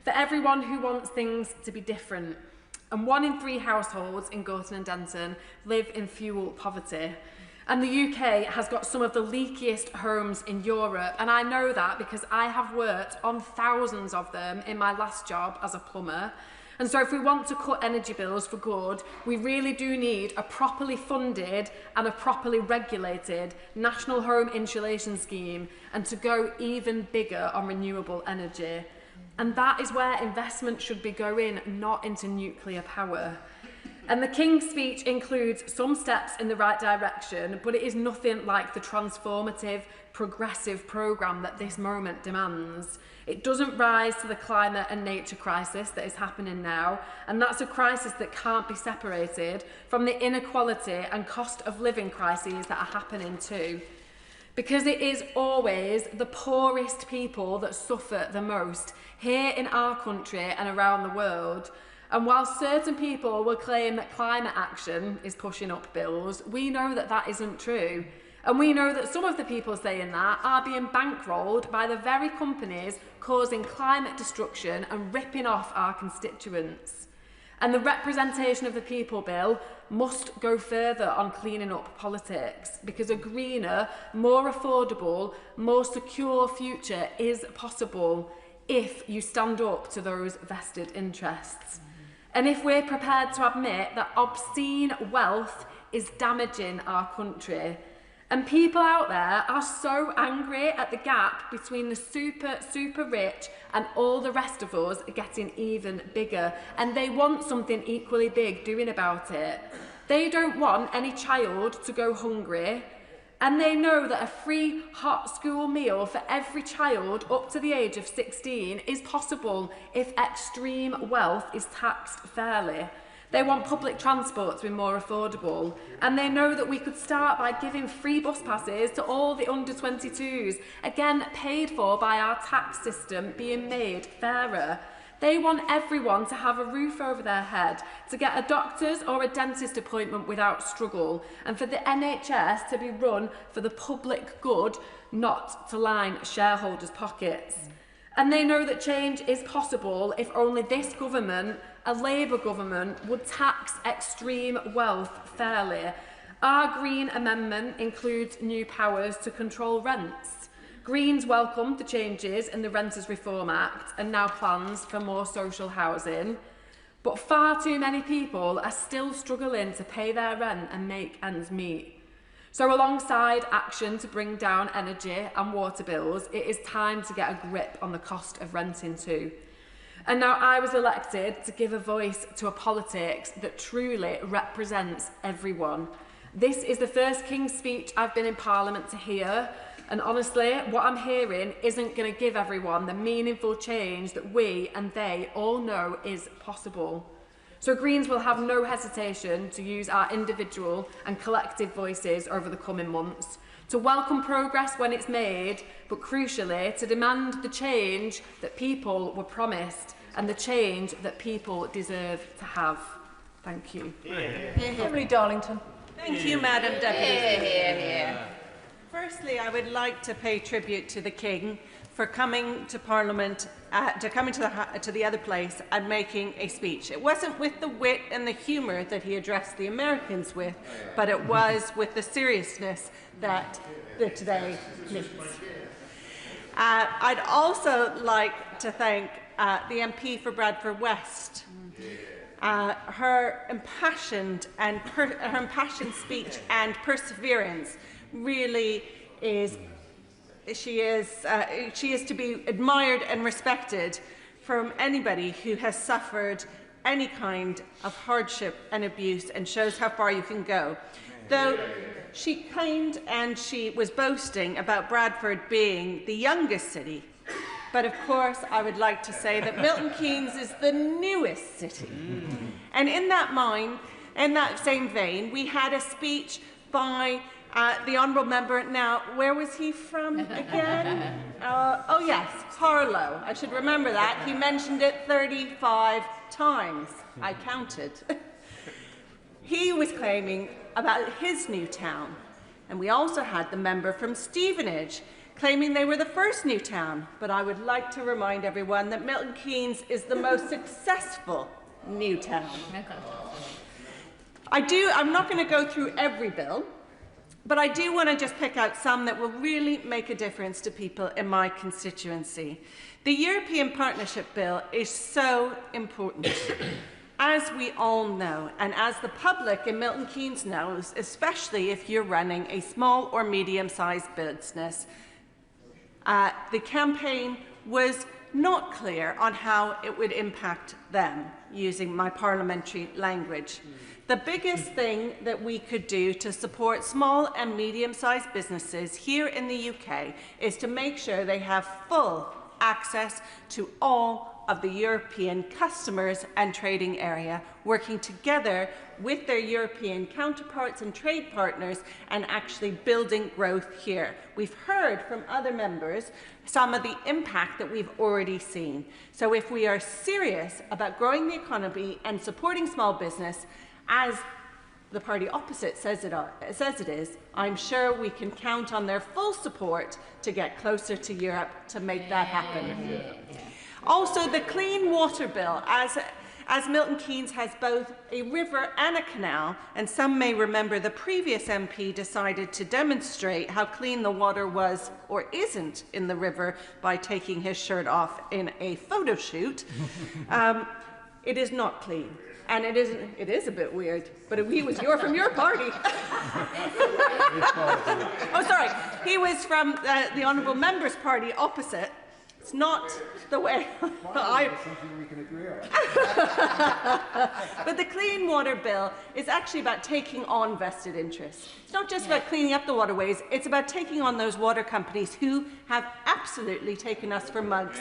For everyone who wants things to be different. And 1 in 3 households in Gorton and Denton live in fuel poverty. And the UK has got some of the leakiest homes in Europe, and I know that because I have worked on thousands of them in my last job as a plumber. And so if we want to cut energy bills for good, we really do need a properly funded and a properly regulated national home insulation scheme, and to go even bigger on renewable energy. And that is where investment should be going, not into nuclear power. And the King's speech includes some steps in the right direction, but it is nothing like the transformative, progressive programme that this moment demands. It doesn't rise to the climate and nature crisis that is happening now, and that's a crisis that can't be separated from the inequality and cost of living crises that are happening too. Because it is always the poorest people that suffer the most, here in our country and around the world. And while certain people will claim that climate action is pushing up bills, we know that that isn't true. And we know that some of the people saying that are being bankrolled by the very companies causing climate destruction and ripping off our constituents. And the representation of the people bill must go further on cleaning up politics, because a greener, more affordable, more secure future is possible if you stand up to those vested interests. And if we're prepared to admit that obscene wealth is damaging our country. And people out there are so angry at the gap between the super rich and all the rest of us getting even bigger. And they want something equally big doing about it. They don't want any child to go hungry. And they know that a free hot school meal for every child up to the age of 16 is possible if extreme wealth is taxed fairly. They want public transport to be more affordable, and they know that we could start by giving free bus passes to all the under-22s, again paid for by our tax system being made fairer. They want everyone to have a roof over their head, to get a doctor's or a dentist appointment without struggle, and for the NHS to be run for the public good, not to line shareholders' pockets. And they know that change is possible if only this government, a Labour government, would tax extreme wealth fairly. Our Green Amendment includes new powers to control rents. Greens welcomed the changes in the Renters Reform Act and now plans for more social housing. But far too many people are still struggling to pay their rent and make ends meet. So alongside action to bring down energy and water bills, it is time to get a grip on the cost of renting too. And now I was elected to give a voice to a politics that truly represents everyone. This is the first King's speech I've been in Parliament to hear, and honestly, what I'm hearing isn't going to give everyone the meaningful change that we and they all know is possible. So Greens will have no hesitation to use our individual and collective voices over the coming months, to welcome progress when it's made, but crucially to demand the change that people were promised and the change that people deserve to have. Thank you. Emily Darlington. Thank you, Madam Deputy. Firstly, I would like to pay tribute to the King for coming to Parliament, to the other place and making a speech. It wasn't with the wit and the humour that he addressed the Americans with, but it was with the seriousness that today needs. I'd also like to thank the MP for Bradford West. Her impassioned speech and perseverance really is. She is to be admired and respected from anybody who has suffered any kind of hardship and abuse, and shows how far you can go. Though she claimed and she was boasting about Bradford being the youngest city, but of course I would like to say that Milton Keynes is the newest city. And in that same vein, we had a speech by the Honourable Member. Now, where was he from again? Oh yes, Harlow. I should remember that. He mentioned it 35 times. I counted. He was claiming about his new town. And we also had the member from Stevenage claiming they were the first new town. But I would like to remind everyone that Milton Keynes is the most successful new town. I'm not going to go through every bill, But I do want to just pick out some that will really make a difference to people in my constituency. The European Partnership Bill is so important. As we all know, and as the public in Milton Keynes knows, especially if you're running a small or medium-sized business, the campaign was not clear on how it would impact them, using my parliamentary language. The biggest thing that we could do to support small and medium-sized businesses here in the UK is to make sure they have full access to all of the European customers and trading area, working together with their European counterparts and trade partners and actually building growth here. We've heard from other members some of the impact that we've already seen. So if we are serious about growing the economy and supporting small business, as the party opposite says it is, I'm sure we can count on their full support to get closer to Europe to make that happen. Also, the Clean Water Bill, as Milton Keynes has both a river and a canal, and some may remember the previous MP decided to demonstrate how clean the water was or isn't in the river by taking his shirt off in a photo shoot. It is not clean. And it is a bit weird, but he was from your party. Oh, sorry. He was from the Honourable Member's party opposite. It's not the way something we can agree on. But the Clean Water Bill is actually about taking on vested interests. It's not just about cleaning up the waterways, it's about taking on those water companies who have absolutely taken us for mugs.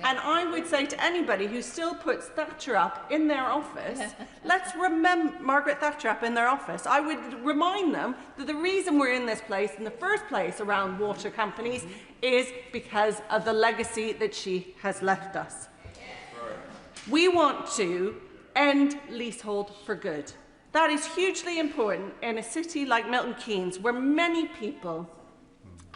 And I would say to anybody who still puts Thatcher up in their office, let's remember Margaret Thatcher up in their office. I would remind them that the reason we're in this place in the first place around water companies is because of the legacy that she has left us. We want to end leasehold for good. That is hugely important in a city like Milton Keynes, where many people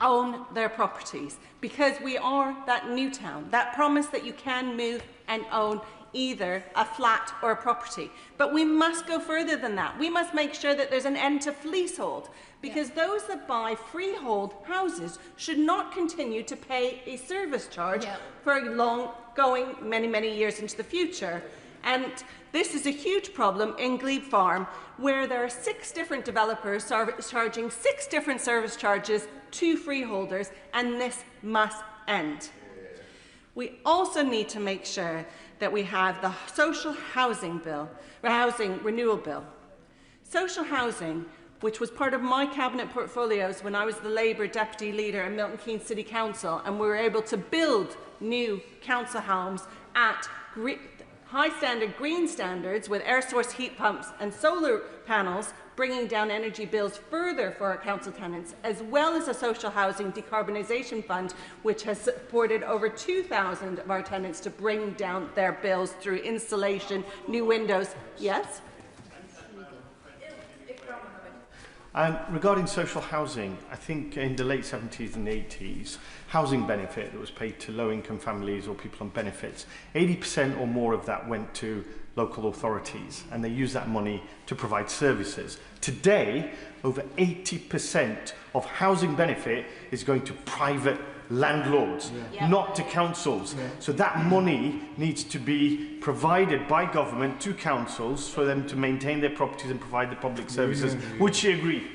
own their properties, because we are that new town, that promise that you can move and own either a flat or a property. But we must go further than that. We must make sure that there's an end to leasehold, because those that buy freehold houses should not continue to pay a service charge for going many years into the future. And this is a huge problem in Glebe Farm, where there are 6 different developers charging 6 different service charges to freeholders, and this must end. We also need to make sure that we have the social housing bill, housing renewal bill. Social housing, which was part of my cabinet portfolios when I was the Labour deputy leader in Milton Keynes City Council, and we were able to build new council homes at high standard green standards with air source heat pumps and solar panels, bringing down energy bills further for our council tenants, as well as a social housing decarbonisation fund, which has supported over 2,000 of our tenants to bring down their bills through installation, new windows. Yes? And regarding social housing, I think in the late 70s and 80s, housing benefit that was paid to low-income families or people on benefits, 80% or more of that went to local authorities, and they used that money to provide services. Today, over 80% of housing benefit is going to private landlords, not to councils. So that money needs to be provided by government to councils for them to maintain their properties and provide the public services. Would she agree?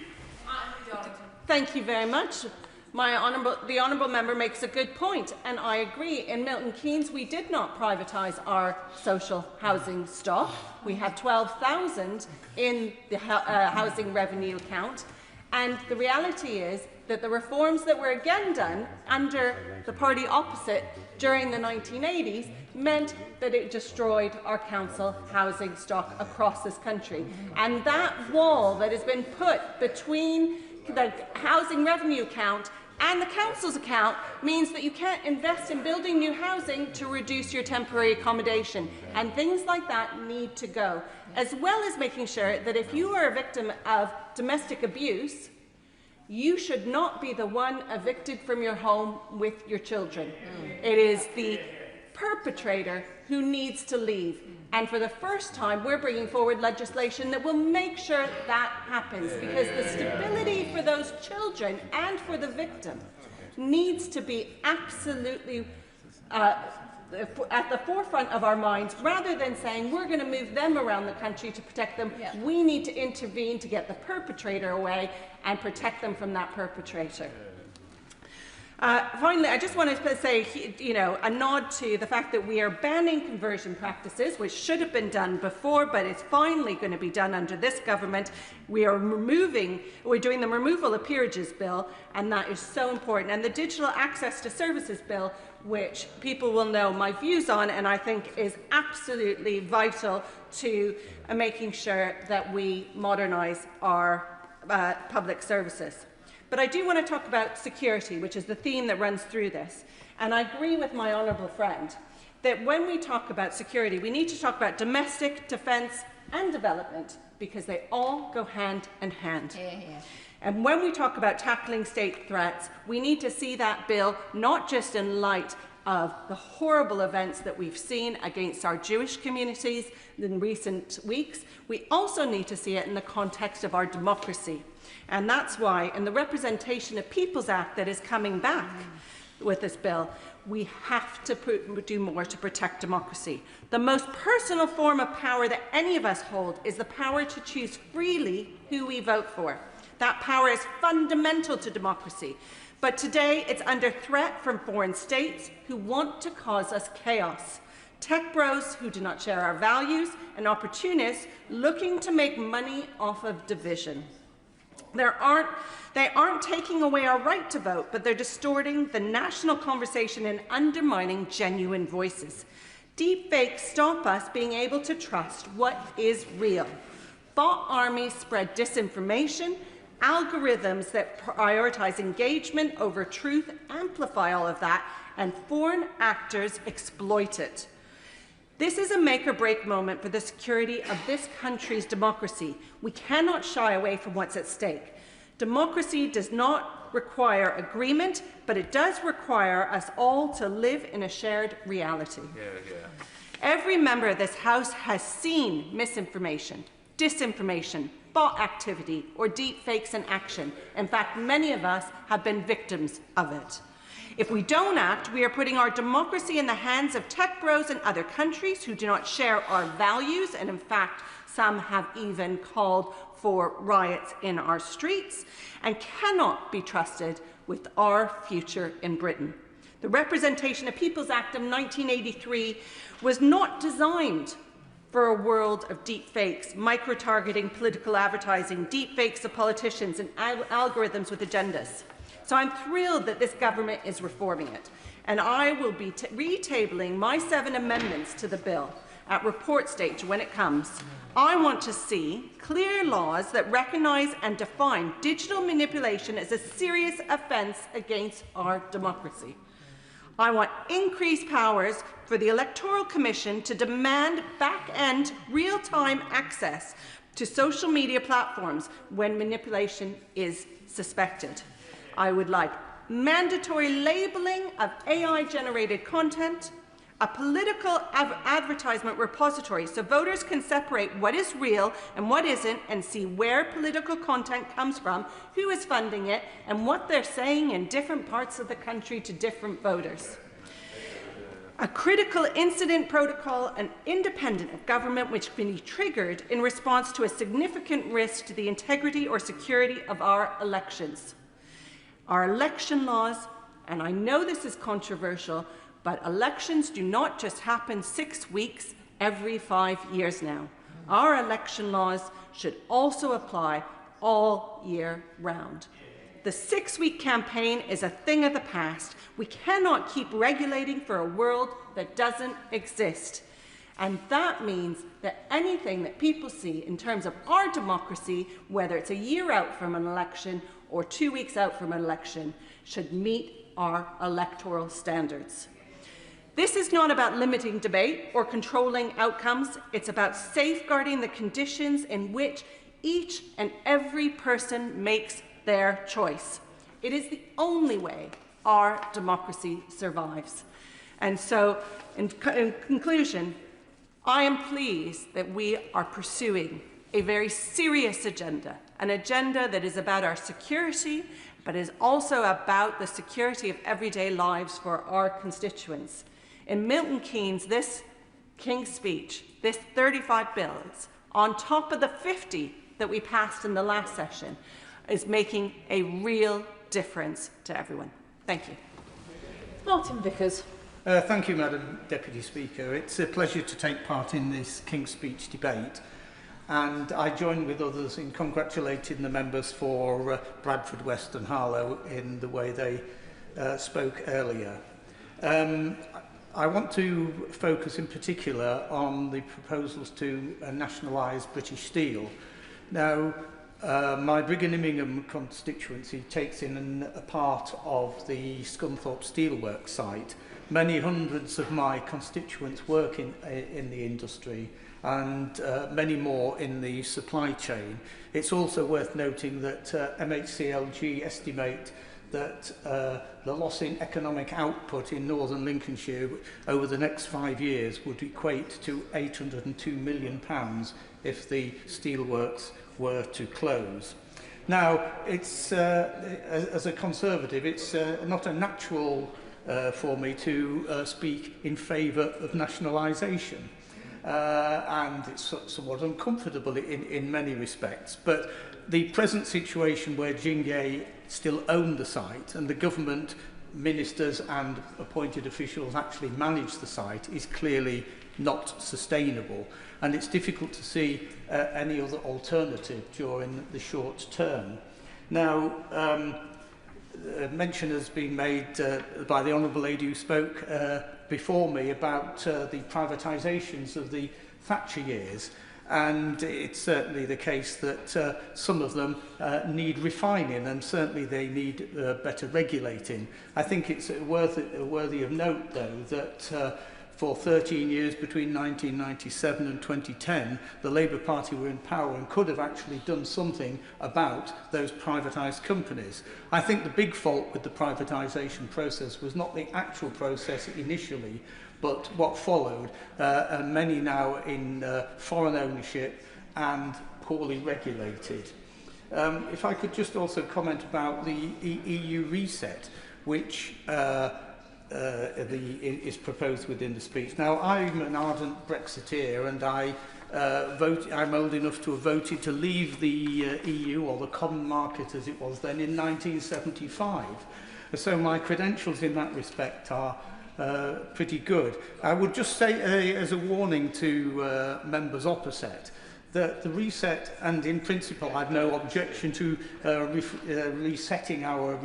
Thank you very much. The Honourable Member makes a good point, and I agree. In Milton Keynes, we did not privatise our social housing stock. We have 12,000 in the housing revenue account, and the reality is that the reforms that were again done under the party opposite during the 1980s meant that it destroyed our council housing stock across this country. And that wall that has been put between the housing revenue account and the council's account means that you can't invest in building new housing to reduce your temporary accommodation. And things like that need to go, as well as making sure that if you are a victim of domestic abuse, you should not be the one evicted from your home with your children. It is the perpetrator who needs to leave. And for the first time, we're bringing forward legislation that will make sure that happens, because the stability for those children and for the victim needs to be absolutely at the forefront of our minds, rather than saying we're going to move them around the country to protect them. We need to intervene to get the perpetrator away and protect them from that perpetrator. Finally, I just wanted to say, a nod to the fact that we are banning conversion practices, which should have been done before, but it's finally going to be done under this government. We're doing the removal of peerages bill, and that is so important. And the digital access to services bill, which people will know my views on, and I think is absolutely vital to making sure that we modernise our public services. But I do want to talk about security, which is the theme that runs through this. And I agree with my honourable friend that when we talk about security, we need to talk about domestic, defence and development, because they all go hand in hand. And when we talk about tackling state threats, we need to see that bill not just in light of the horrible events that we've seen against our Jewish communities in recent weeks. We also need to see it in the context of our democracy. And that's why in the Representation of Peoples Act that is coming back with this bill, we have to do more to protect democracy. The most personal form of power that any of us hold is the power to choose freely who we vote for. That power is fundamental to democracy. But today it's under threat from foreign states who want to cause us chaos. Tech bros who do not share our values, and opportunists looking to make money off of division. They aren't taking away our right to vote, but they're distorting the national conversation and undermining genuine voices. Deepfakes stop us being able to trust what is real. Bot armies spread disinformation. Algorithms that prioritize engagement over truth amplify all of that, and foreign actors exploit it. This is a make-or-break moment for the security of this country's democracy. We cannot shy away from what's at stake. Democracy does not require agreement, but it does require us all to live in a shared reality. Every member of this House has seen misinformation, disinformation, bot activity, or deep fakes in action. In fact, many of us have been victims of it. If we don't act, we are putting our democracy in the hands of tech bros in other countries who do not share our values, and in fact, some have even called for riots in our streets, and cannot be trusted with our future in Britain. The Representation of Peoples Act of 1983 was not designed for a world of deep fakes, micro-targeting political advertising, deep fakes of politicians, and algorithms with agendas. So I'm thrilled that this government is reforming it, and I will be retabling my 7 amendments to the bill at report stage when it comes. I want to see clear laws that recognise and define digital manipulation as a serious offence against our democracy. I want increased powers for the Electoral Commission to demand back-end real-time access to social media platforms when manipulation is suspected. I would like mandatory labelling of AI-generated content, a political advertisement repository so voters can separate what is real and what isn't, and see where political content comes from, who is funding it, and what they're saying in different parts of the country to different voters. A critical incident protocol, and independent of government, which can be triggered in response to a significant risk to the integrity or security of our elections. Our election laws, and I know this is controversial, but elections do not just happen 6 weeks every 5 years now. Our election laws should also apply all year round. The 6-week campaign is a thing of the past. We cannot keep regulating for a world that doesn't exist. And that means that anything that people see in terms of our democracy, whether it's a year out from an election or 2 weeks out from an election, should meet our electoral standards. This is not about limiting debate or controlling outcomes. It's about safeguarding the conditions in which each and every person makes their choice. It is the only way our democracy survives. And so, in conclusion, I am pleased that we are pursuing a very serious agenda, an agenda that is about our security, but is also about the security of everyday lives for our constituents. In Milton Keynes, this King's speech, this 35 bills, on top of the 50 that we passed in the last session, is making a real difference to everyone. Thank you. Martin Vickers. Thank you, Madam Deputy Speaker. It's a pleasure to take part in this King's Speech debate, and I join with others in congratulating the members for Bradford West and Harlow in the way they spoke earlier. I want to focus in particular on the proposals to nationalise British Steel. Now, my Brigham constituency takes in a part of the Scunthorpe Steelworks site. Many hundreds of my constituents work in the industry, and many more in the supply chain. It's also worth noting that MHCLG estimate that the loss in economic output in northern Lincolnshire over the next 5 years would equate to £802 million if the steelworks were to close. Now, it's, as a Conservative, it's not a natural for me to speak in favour of nationalisation. And it's somewhat uncomfortable in many respects. But the present situation where Jingye still own the site and the government ministers and appointed officials actually manage the site is clearly not sustainable. And it's difficult to see any other alternative during the short term. Now, mention has been made by the Honourable Lady who spoke before me about the privatisations of the Thatcher years, and it's certainly the case that some of them need refining, and certainly they need better regulating. I think it's worthy of note, though, that for 13 years between 1997 and 2010, the Labour Party were in power and could have actually done something about those privatised companies. I think the big fault with the privatisation process was not the actual process initially, but what followed, and many now in foreign ownership and poorly regulated. If I could just also comment about the EU reset, which is proposed within the speech. Now, I'm an ardent Brexiteer, and I'm old enough to have voted to leave the EU, or the common market as it was then, in 1975. So my credentials in that respect are pretty good. I would just say as a warning to members opposite that the reset, and in principle I've no objection to resetting our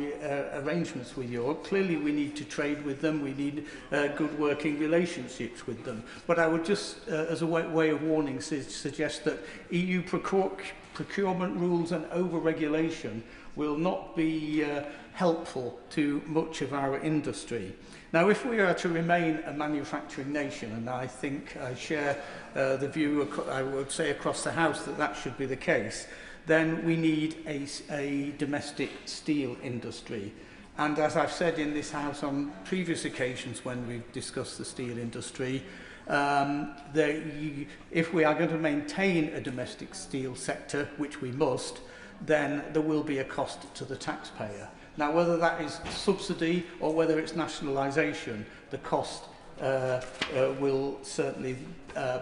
arrangements with Europe. Clearly we need to trade with them, we need good working relationships with them. But I would just, as a way of warning, suggest that EU procurement rules and over-regulation will not be helpful to much of our industry. Now, if we are to remain a manufacturing nation, and I think I share the view, I would say across the House, that that should be the case, then we need a domestic steel industry. And as I've said in this House on previous occasions when we've discussed the steel industry, if we are going to maintain a domestic steel sector, which we must, then there will be a cost to the taxpayer. Now, whether that is subsidy or whether it's nationalisation, the cost will certainly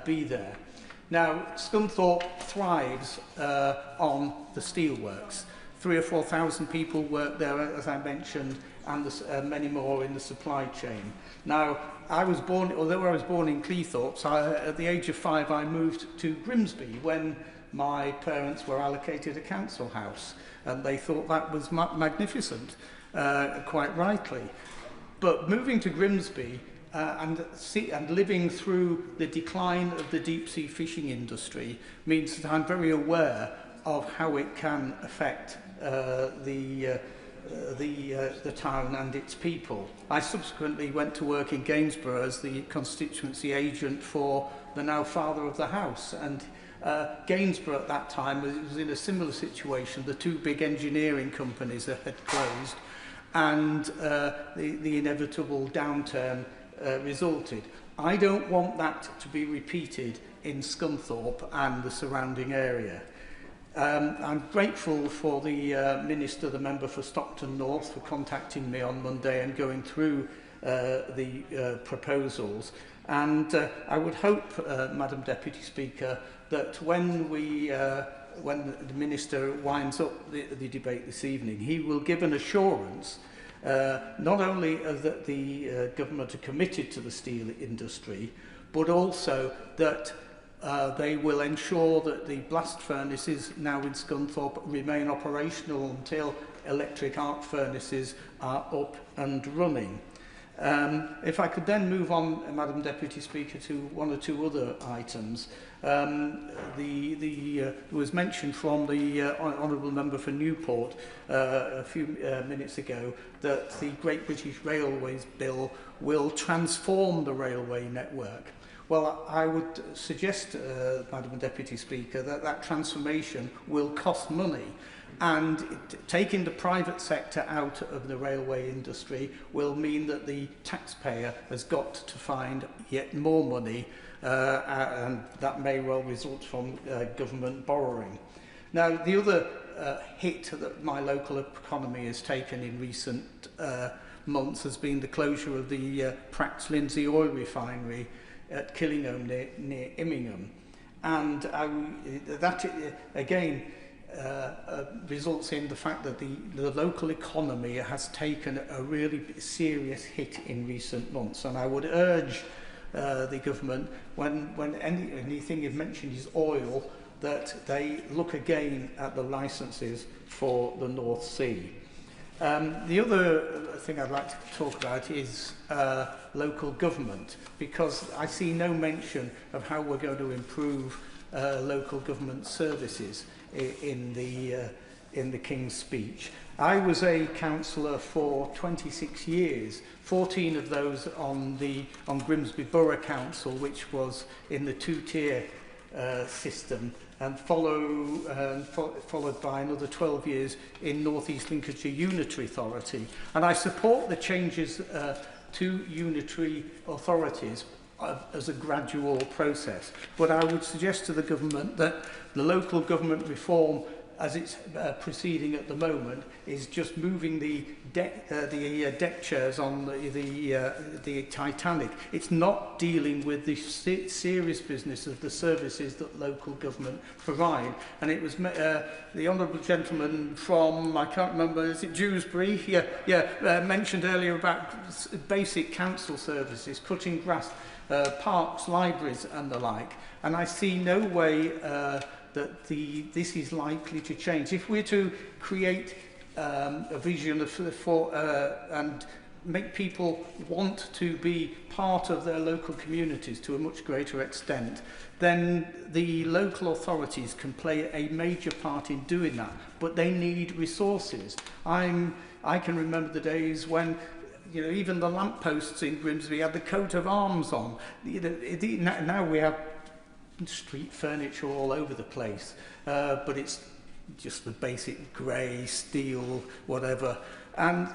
be there. Now, Scunthorpe thrives on the steelworks. 3,000 or 4,000 people work there, as I mentioned, and many more in the supply chain. Now, although I was born in Cleethorpes, at the age of 5 I moved to Grimsby when my parents were allocated a council house, and they thought that was magnificent, quite rightly. But moving to Grimsby and living through the decline of the deep-sea fishing industry means that I'm very aware of how it can affect the town and its people. I subsequently went to work in Gainsborough as the constituency agent for the now father of the house, and Gainsborough at that time was in a similar situation. The two big engineering companies had closed, and the inevitable downturn resulted. I don't want that to be repeated in Scunthorpe and the surrounding area. I'm grateful for the Minister, the member for Stockton North, for contacting me on Monday and going through the proposals. And I would hope, Madam Deputy Speaker, that when the Minister winds up the debate this evening, he will give an assurance not only that the government are committed to the steel industry, but also that they will ensure that the blast furnaces now in Scunthorpe remain operational until electric arc furnaces are up and running. If I could then move on, Madam Deputy Speaker, to one or two other items. It was mentioned from the Honourable Member for Newport a few minutes ago that the Great British Railways Bill will transform the railway network. Well, I would suggest, Madam Deputy Speaker, that that transformation will cost money, and taking the private sector out of the railway industry will mean that the taxpayer has got to find yet more money, and that may well result from government borrowing. Now, the other hit that my local economy has taken in recent months has been the closure of the Pratt's Lindsay oil refinery at Killingholme near Immingham, and that again results in the fact that the local economy has taken a really serious hit in recent months. And I would urge the government, when anything you've mentioned is oil, that they look again at the licences for the North Sea. The other thing I'd like to talk about is local government, because I see no mention of how we're going to improve local government services in the King's Speech. I was a councillor for 26 years, 14 of those on Grimsby Borough Council, which was in the two-tier system, and followed by another 12 years in North East Lincolnshire Unitary Authority. And I support the changes to unitary authorities as a gradual process. But I would suggest to the government that the local government reform, as it's proceeding at the moment, is just moving the deck chairs on the Titanic. It's not dealing with the serious business of the services that local government provide. And it was the honourable gentleman from, I can't remember, is it Dewsbury? Mentioned earlier about basic council services, cutting grass, parks, libraries and the like. And I see no way that this is likely to change. If we're to create a vision and make people want to be part of their local communities to a much greater extent, then the local authorities can play a major part in doing that, but they need resources. I can remember the days when even the lampposts in Grimsby had the coat of arms on. Now we have street furniture all over the place, but it's just the basic grey, steel, whatever, and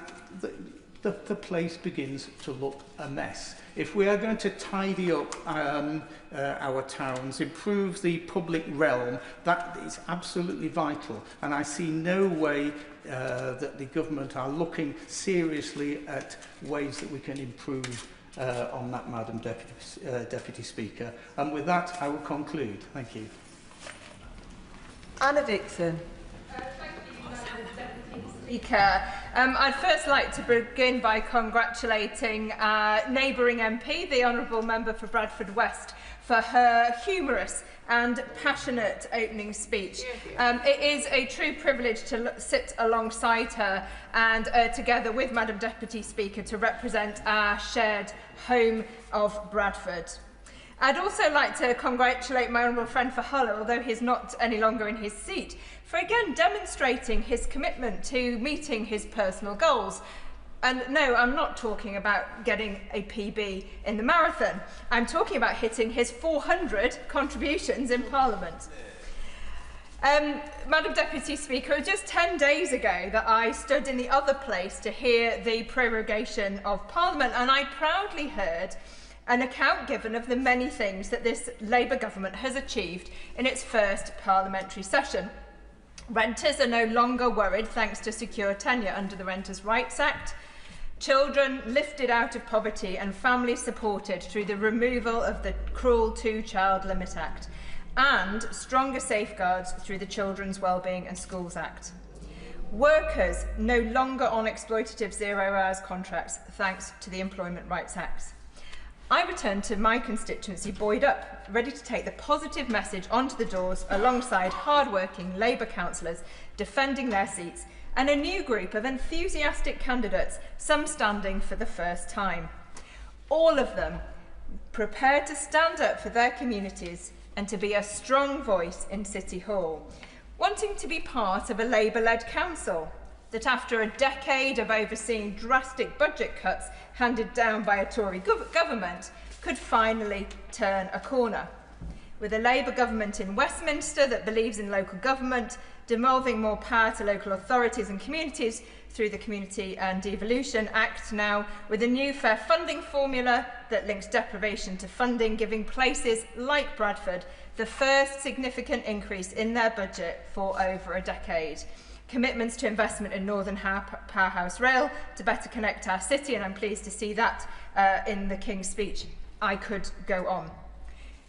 the place begins to look a mess. If we are going to tidy up our towns, improve the public realm, that is absolutely vital, and I see no way that the government are looking seriously at ways that we can improve on that, Madam Deputy Speaker. And with that, I will conclude. Thank you. Anna Dixon. Speaker. I'd first like to begin by congratulating neighbouring MP, the Honourable Member for Bradford West, for her humorous and passionate opening speech. It is a true privilege to sit alongside her and together with Madam Deputy Speaker to represent our shared home of Bradford. I'd also like to congratulate my honourable friend for Hull, although he's not any longer in his seat, for again demonstrating his commitment to meeting his personal goals. And no, I'm not talking about getting a PB in the marathon. I'm talking about hitting his 400 contributions in Parliament. Madam Deputy Speaker, just 10 days ago that I stood in the other place to hear the prorogation of Parliament, and I proudly heard an account given of the many things that this Labour government has achieved in its first parliamentary session. Renters are no longer worried thanks to secure tenure under the Renters' Rights Act. Children lifted out of poverty and families supported through the removal of the cruel Two-Child Limit Act, and stronger safeguards through the Children's Wellbeing and Schools Act. Workers no longer on exploitative zero-hours contracts thanks to the Employment Rights Act. I returned to my constituency buoyed up, ready to take the positive message onto the doors alongside hard-working Labour councillors defending their seats and a new group of enthusiastic candidates, some standing for the first time. All of them prepared to stand up for their communities and to be a strong voice in City Hall, wanting to be part of a Labour-led council that, after a decade of overseeing drastic budget cuts handed down by a Tory government, could finally turn a corner. With a Labour government in Westminster that believes in local government, devolving more power to local authorities and communities through the Community and Devolution Act now, with a new fair funding formula that links deprivation to funding, giving places like Bradford the first significant increase in their budget for over a decade. Commitments to investment in Northern Powerhouse Rail to better connect our city, and I'm pleased to see that in the King's speech. I could go on.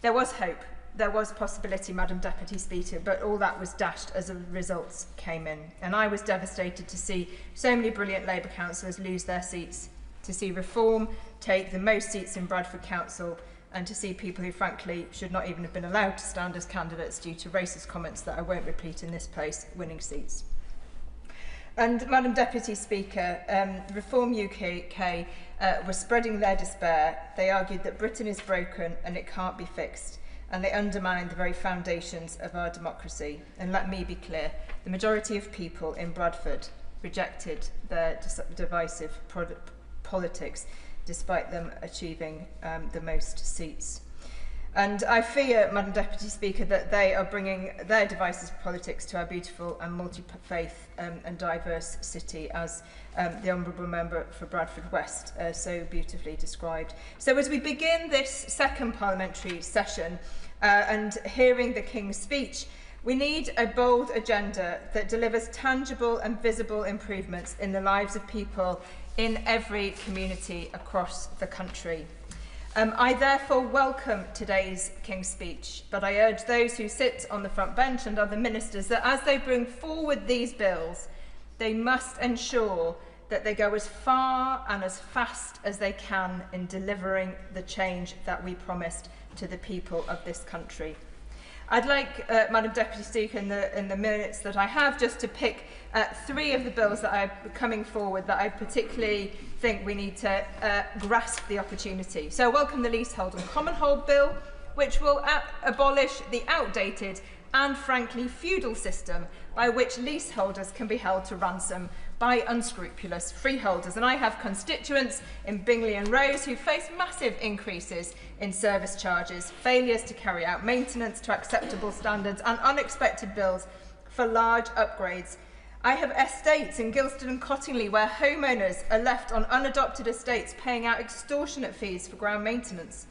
There was hope. There was possibility, Madam Deputy Speaker, but all that was dashed as the results came in. And I was devastated to see so many brilliant Labour councillors lose their seats, to see Reform take the most seats in Bradford Council, and to see people who frankly should not even have been allowed to stand as candidates due to racist comments that I won't repeat in this place, winning seats. And Madam Deputy Speaker, Reform UK were spreading their despair. They argued that Britain is broken and it can't be fixed, and they undermined the very foundations of our democracy. And let me be clear, the majority of people in Bradford rejected their divisive politics, despite them achieving the most seats. And I fear, Madam Deputy Speaker, that they are bringing their divisive politics to our beautiful and multi-faith and diverse city, as the Honourable Member for Bradford West so beautifully described. So as we begin this second parliamentary session and hearing the King's speech, we need a bold agenda that delivers tangible and visible improvements in the lives of people in every community across the country. I therefore welcome today's King's speech, but I urge those who sit on the front bench and other ministers that as they bring forward these bills, they must ensure that they go as far and as fast as they can in delivering the change that we promised to the people of this country. I'd like, Madam Deputy Speaker, in the minutes that I have, just to pick three of the bills that are coming forward that I particularly think we need to grasp the opportunity. So I welcome the Leasehold and Commonhold Bill, which will abolish the outdated and frankly feudal system by which leaseholders can be held to ransom by unscrupulous freeholders. And I have constituents in Bingley and Rose who face massive increases in service charges, failures to carry out maintenance to acceptable standards, and unexpected bills for large upgrades. I have estates in Gilston and Cottingley where homeowners are left on unadopted estates paying out extortionate fees for ground maintenance.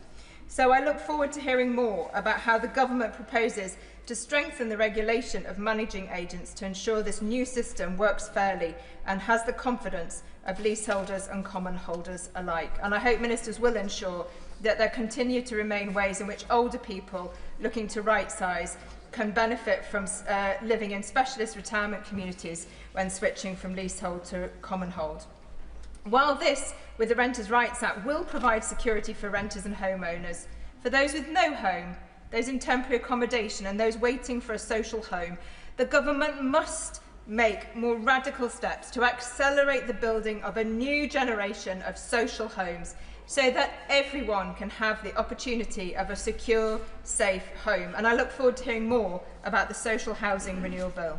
So I look forward to hearing more about how the government proposes to strengthen the regulation of managing agents to ensure this new system works fairly and has the confidence of leaseholders and common holders alike. And I hope ministers will ensure that there continue to remain ways in which older people looking to right-size can benefit from living in specialist retirement communities when switching from leasehold to common hold. While this, with the Renters' Rights Act, will provide security for renters and homeowners, for those with no home, those in temporary accommodation and those waiting for a social home, the government must make more radical steps to accelerate the building of a new generation of social homes so that everyone can have the opportunity of a secure, safe home. And I look forward to hearing more about the Social Housing Renewal Bill.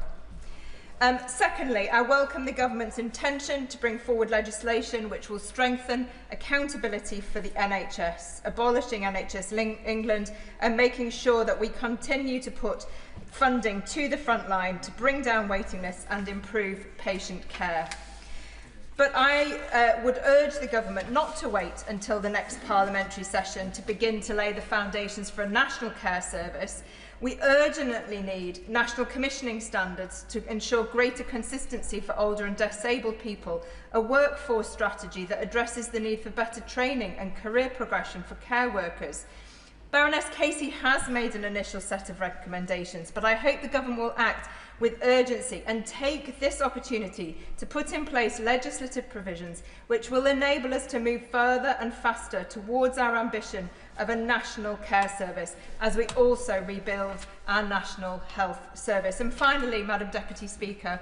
Secondly, I welcome the government's intention to bring forward legislation which will strengthen accountability for the NHS, abolishing NHS England and making sure that we continue to put funding to the front line to bring down waiting lists and improve patient care. But I would urge the government not to wait until the next parliamentary session to begin to lay the foundations for a national care service. We urgently need national commissioning standards to ensure greater consistency for older and disabled people, a workforce strategy that addresses the need for better training and career progression for care workers. Baroness Casey has made an initial set of recommendations, but I hope the government will act with urgency and take this opportunity to put in place legislative provisions which will enable us to move further and faster towards our ambition of a national care service as we also rebuild our national health service. And finally, Madam Deputy Speaker,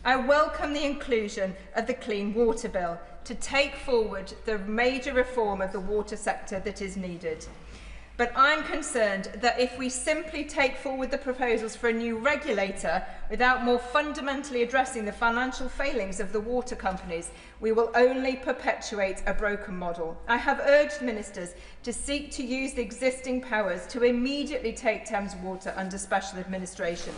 I welcome the inclusion of the Clean Water Bill to take forward the major reform of the water sector that is needed. But I'm concerned that if we simply take forward the proposals for a new regulator without more fundamentally addressing the financial failings of the water companies, we will only perpetuate a broken model. I have urged ministers to seek to use the existing powers to immediately take Thames Water under special administration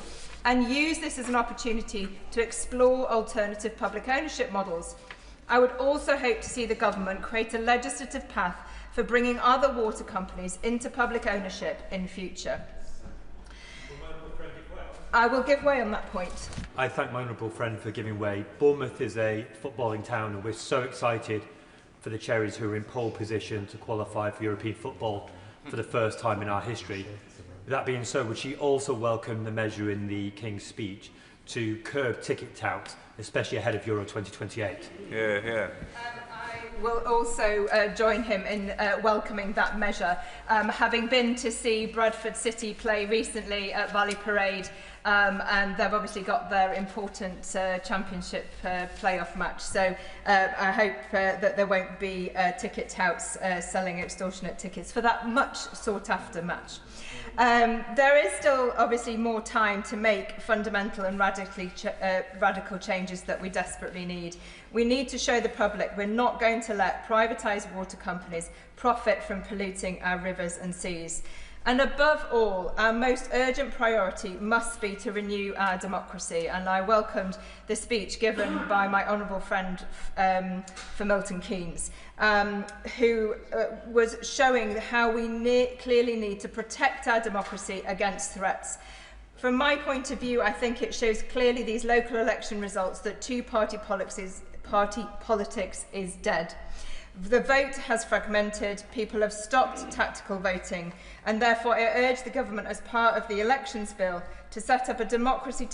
and use this as an opportunity to explore alternative public ownership models. I would also hope to see the government create a legislative path for bringing other water companies into public ownership in future. I will give way on that point. I thank my honourable friend for giving way. Bournemouth is a footballing town and we're so excited for the Cherries who are in pole position to qualify for European football for the first time in our history. With that being so, would she also welcome the measure in the King's speech to curb ticket touts, especially ahead of Euro 2028? Yeah. Will also join him in welcoming that measure. Having been to see Bradford City play recently at Valley Parade, and they've obviously got their important championship playoff match. So I hope that there won't be ticket touts selling extortionate tickets for that much sought after match. There is still obviously more time to make fundamental and radical changes that we desperately need. We need to show the public we're not going to let privatised water companies profit from polluting our rivers and seas. And above all, our most urgent priority must be to renew our democracy. And I welcomed the speech given by my honourable friend for Milton Keynes, who was showing how we clearly need to protect our democracy against threats. From my point of view, I think it shows clearly these local election results that two-party politics is dead. The vote has fragmented, people have stopped tactical voting, and therefore I urge the government as part of the elections bill to set up a democracy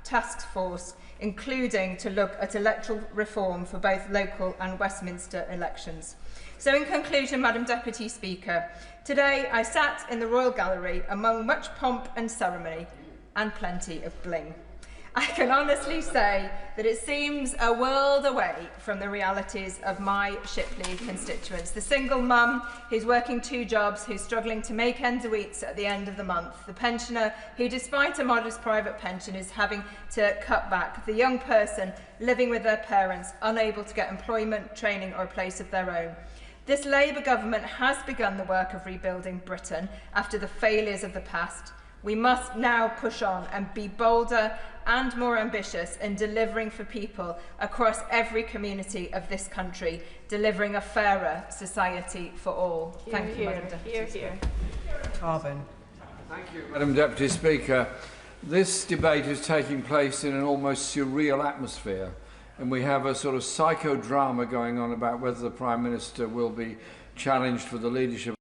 task force, including to look at electoral reform for both local and Westminster elections. So in conclusion, Madam Deputy Speaker, today I sat in the Royal Gallery among much pomp and ceremony and plenty of bling. I can honestly say that it seems a world away from the realities of my Shipley constituents. The single mum who's working 2 jobs, who's struggling to make ends meet at the end of the month. The pensioner who, despite a modest private pension, is having to cut back. The young person living with their parents, unable to get employment, training or a place of their own. This Labour government has begun the work of rebuilding Britain after the failures of the past. We must now push on and be bolder and more ambitious in delivering for people across every community of this country, delivering a fairer society for all. Thank you, Madam Deputy Speaker. Carbon. Thank you, Madam Deputy Speaker. This debate is taking place in an almost surreal atmosphere, and we have a sort of psychodrama going on about whether the Prime Minister will be challenged for the leadership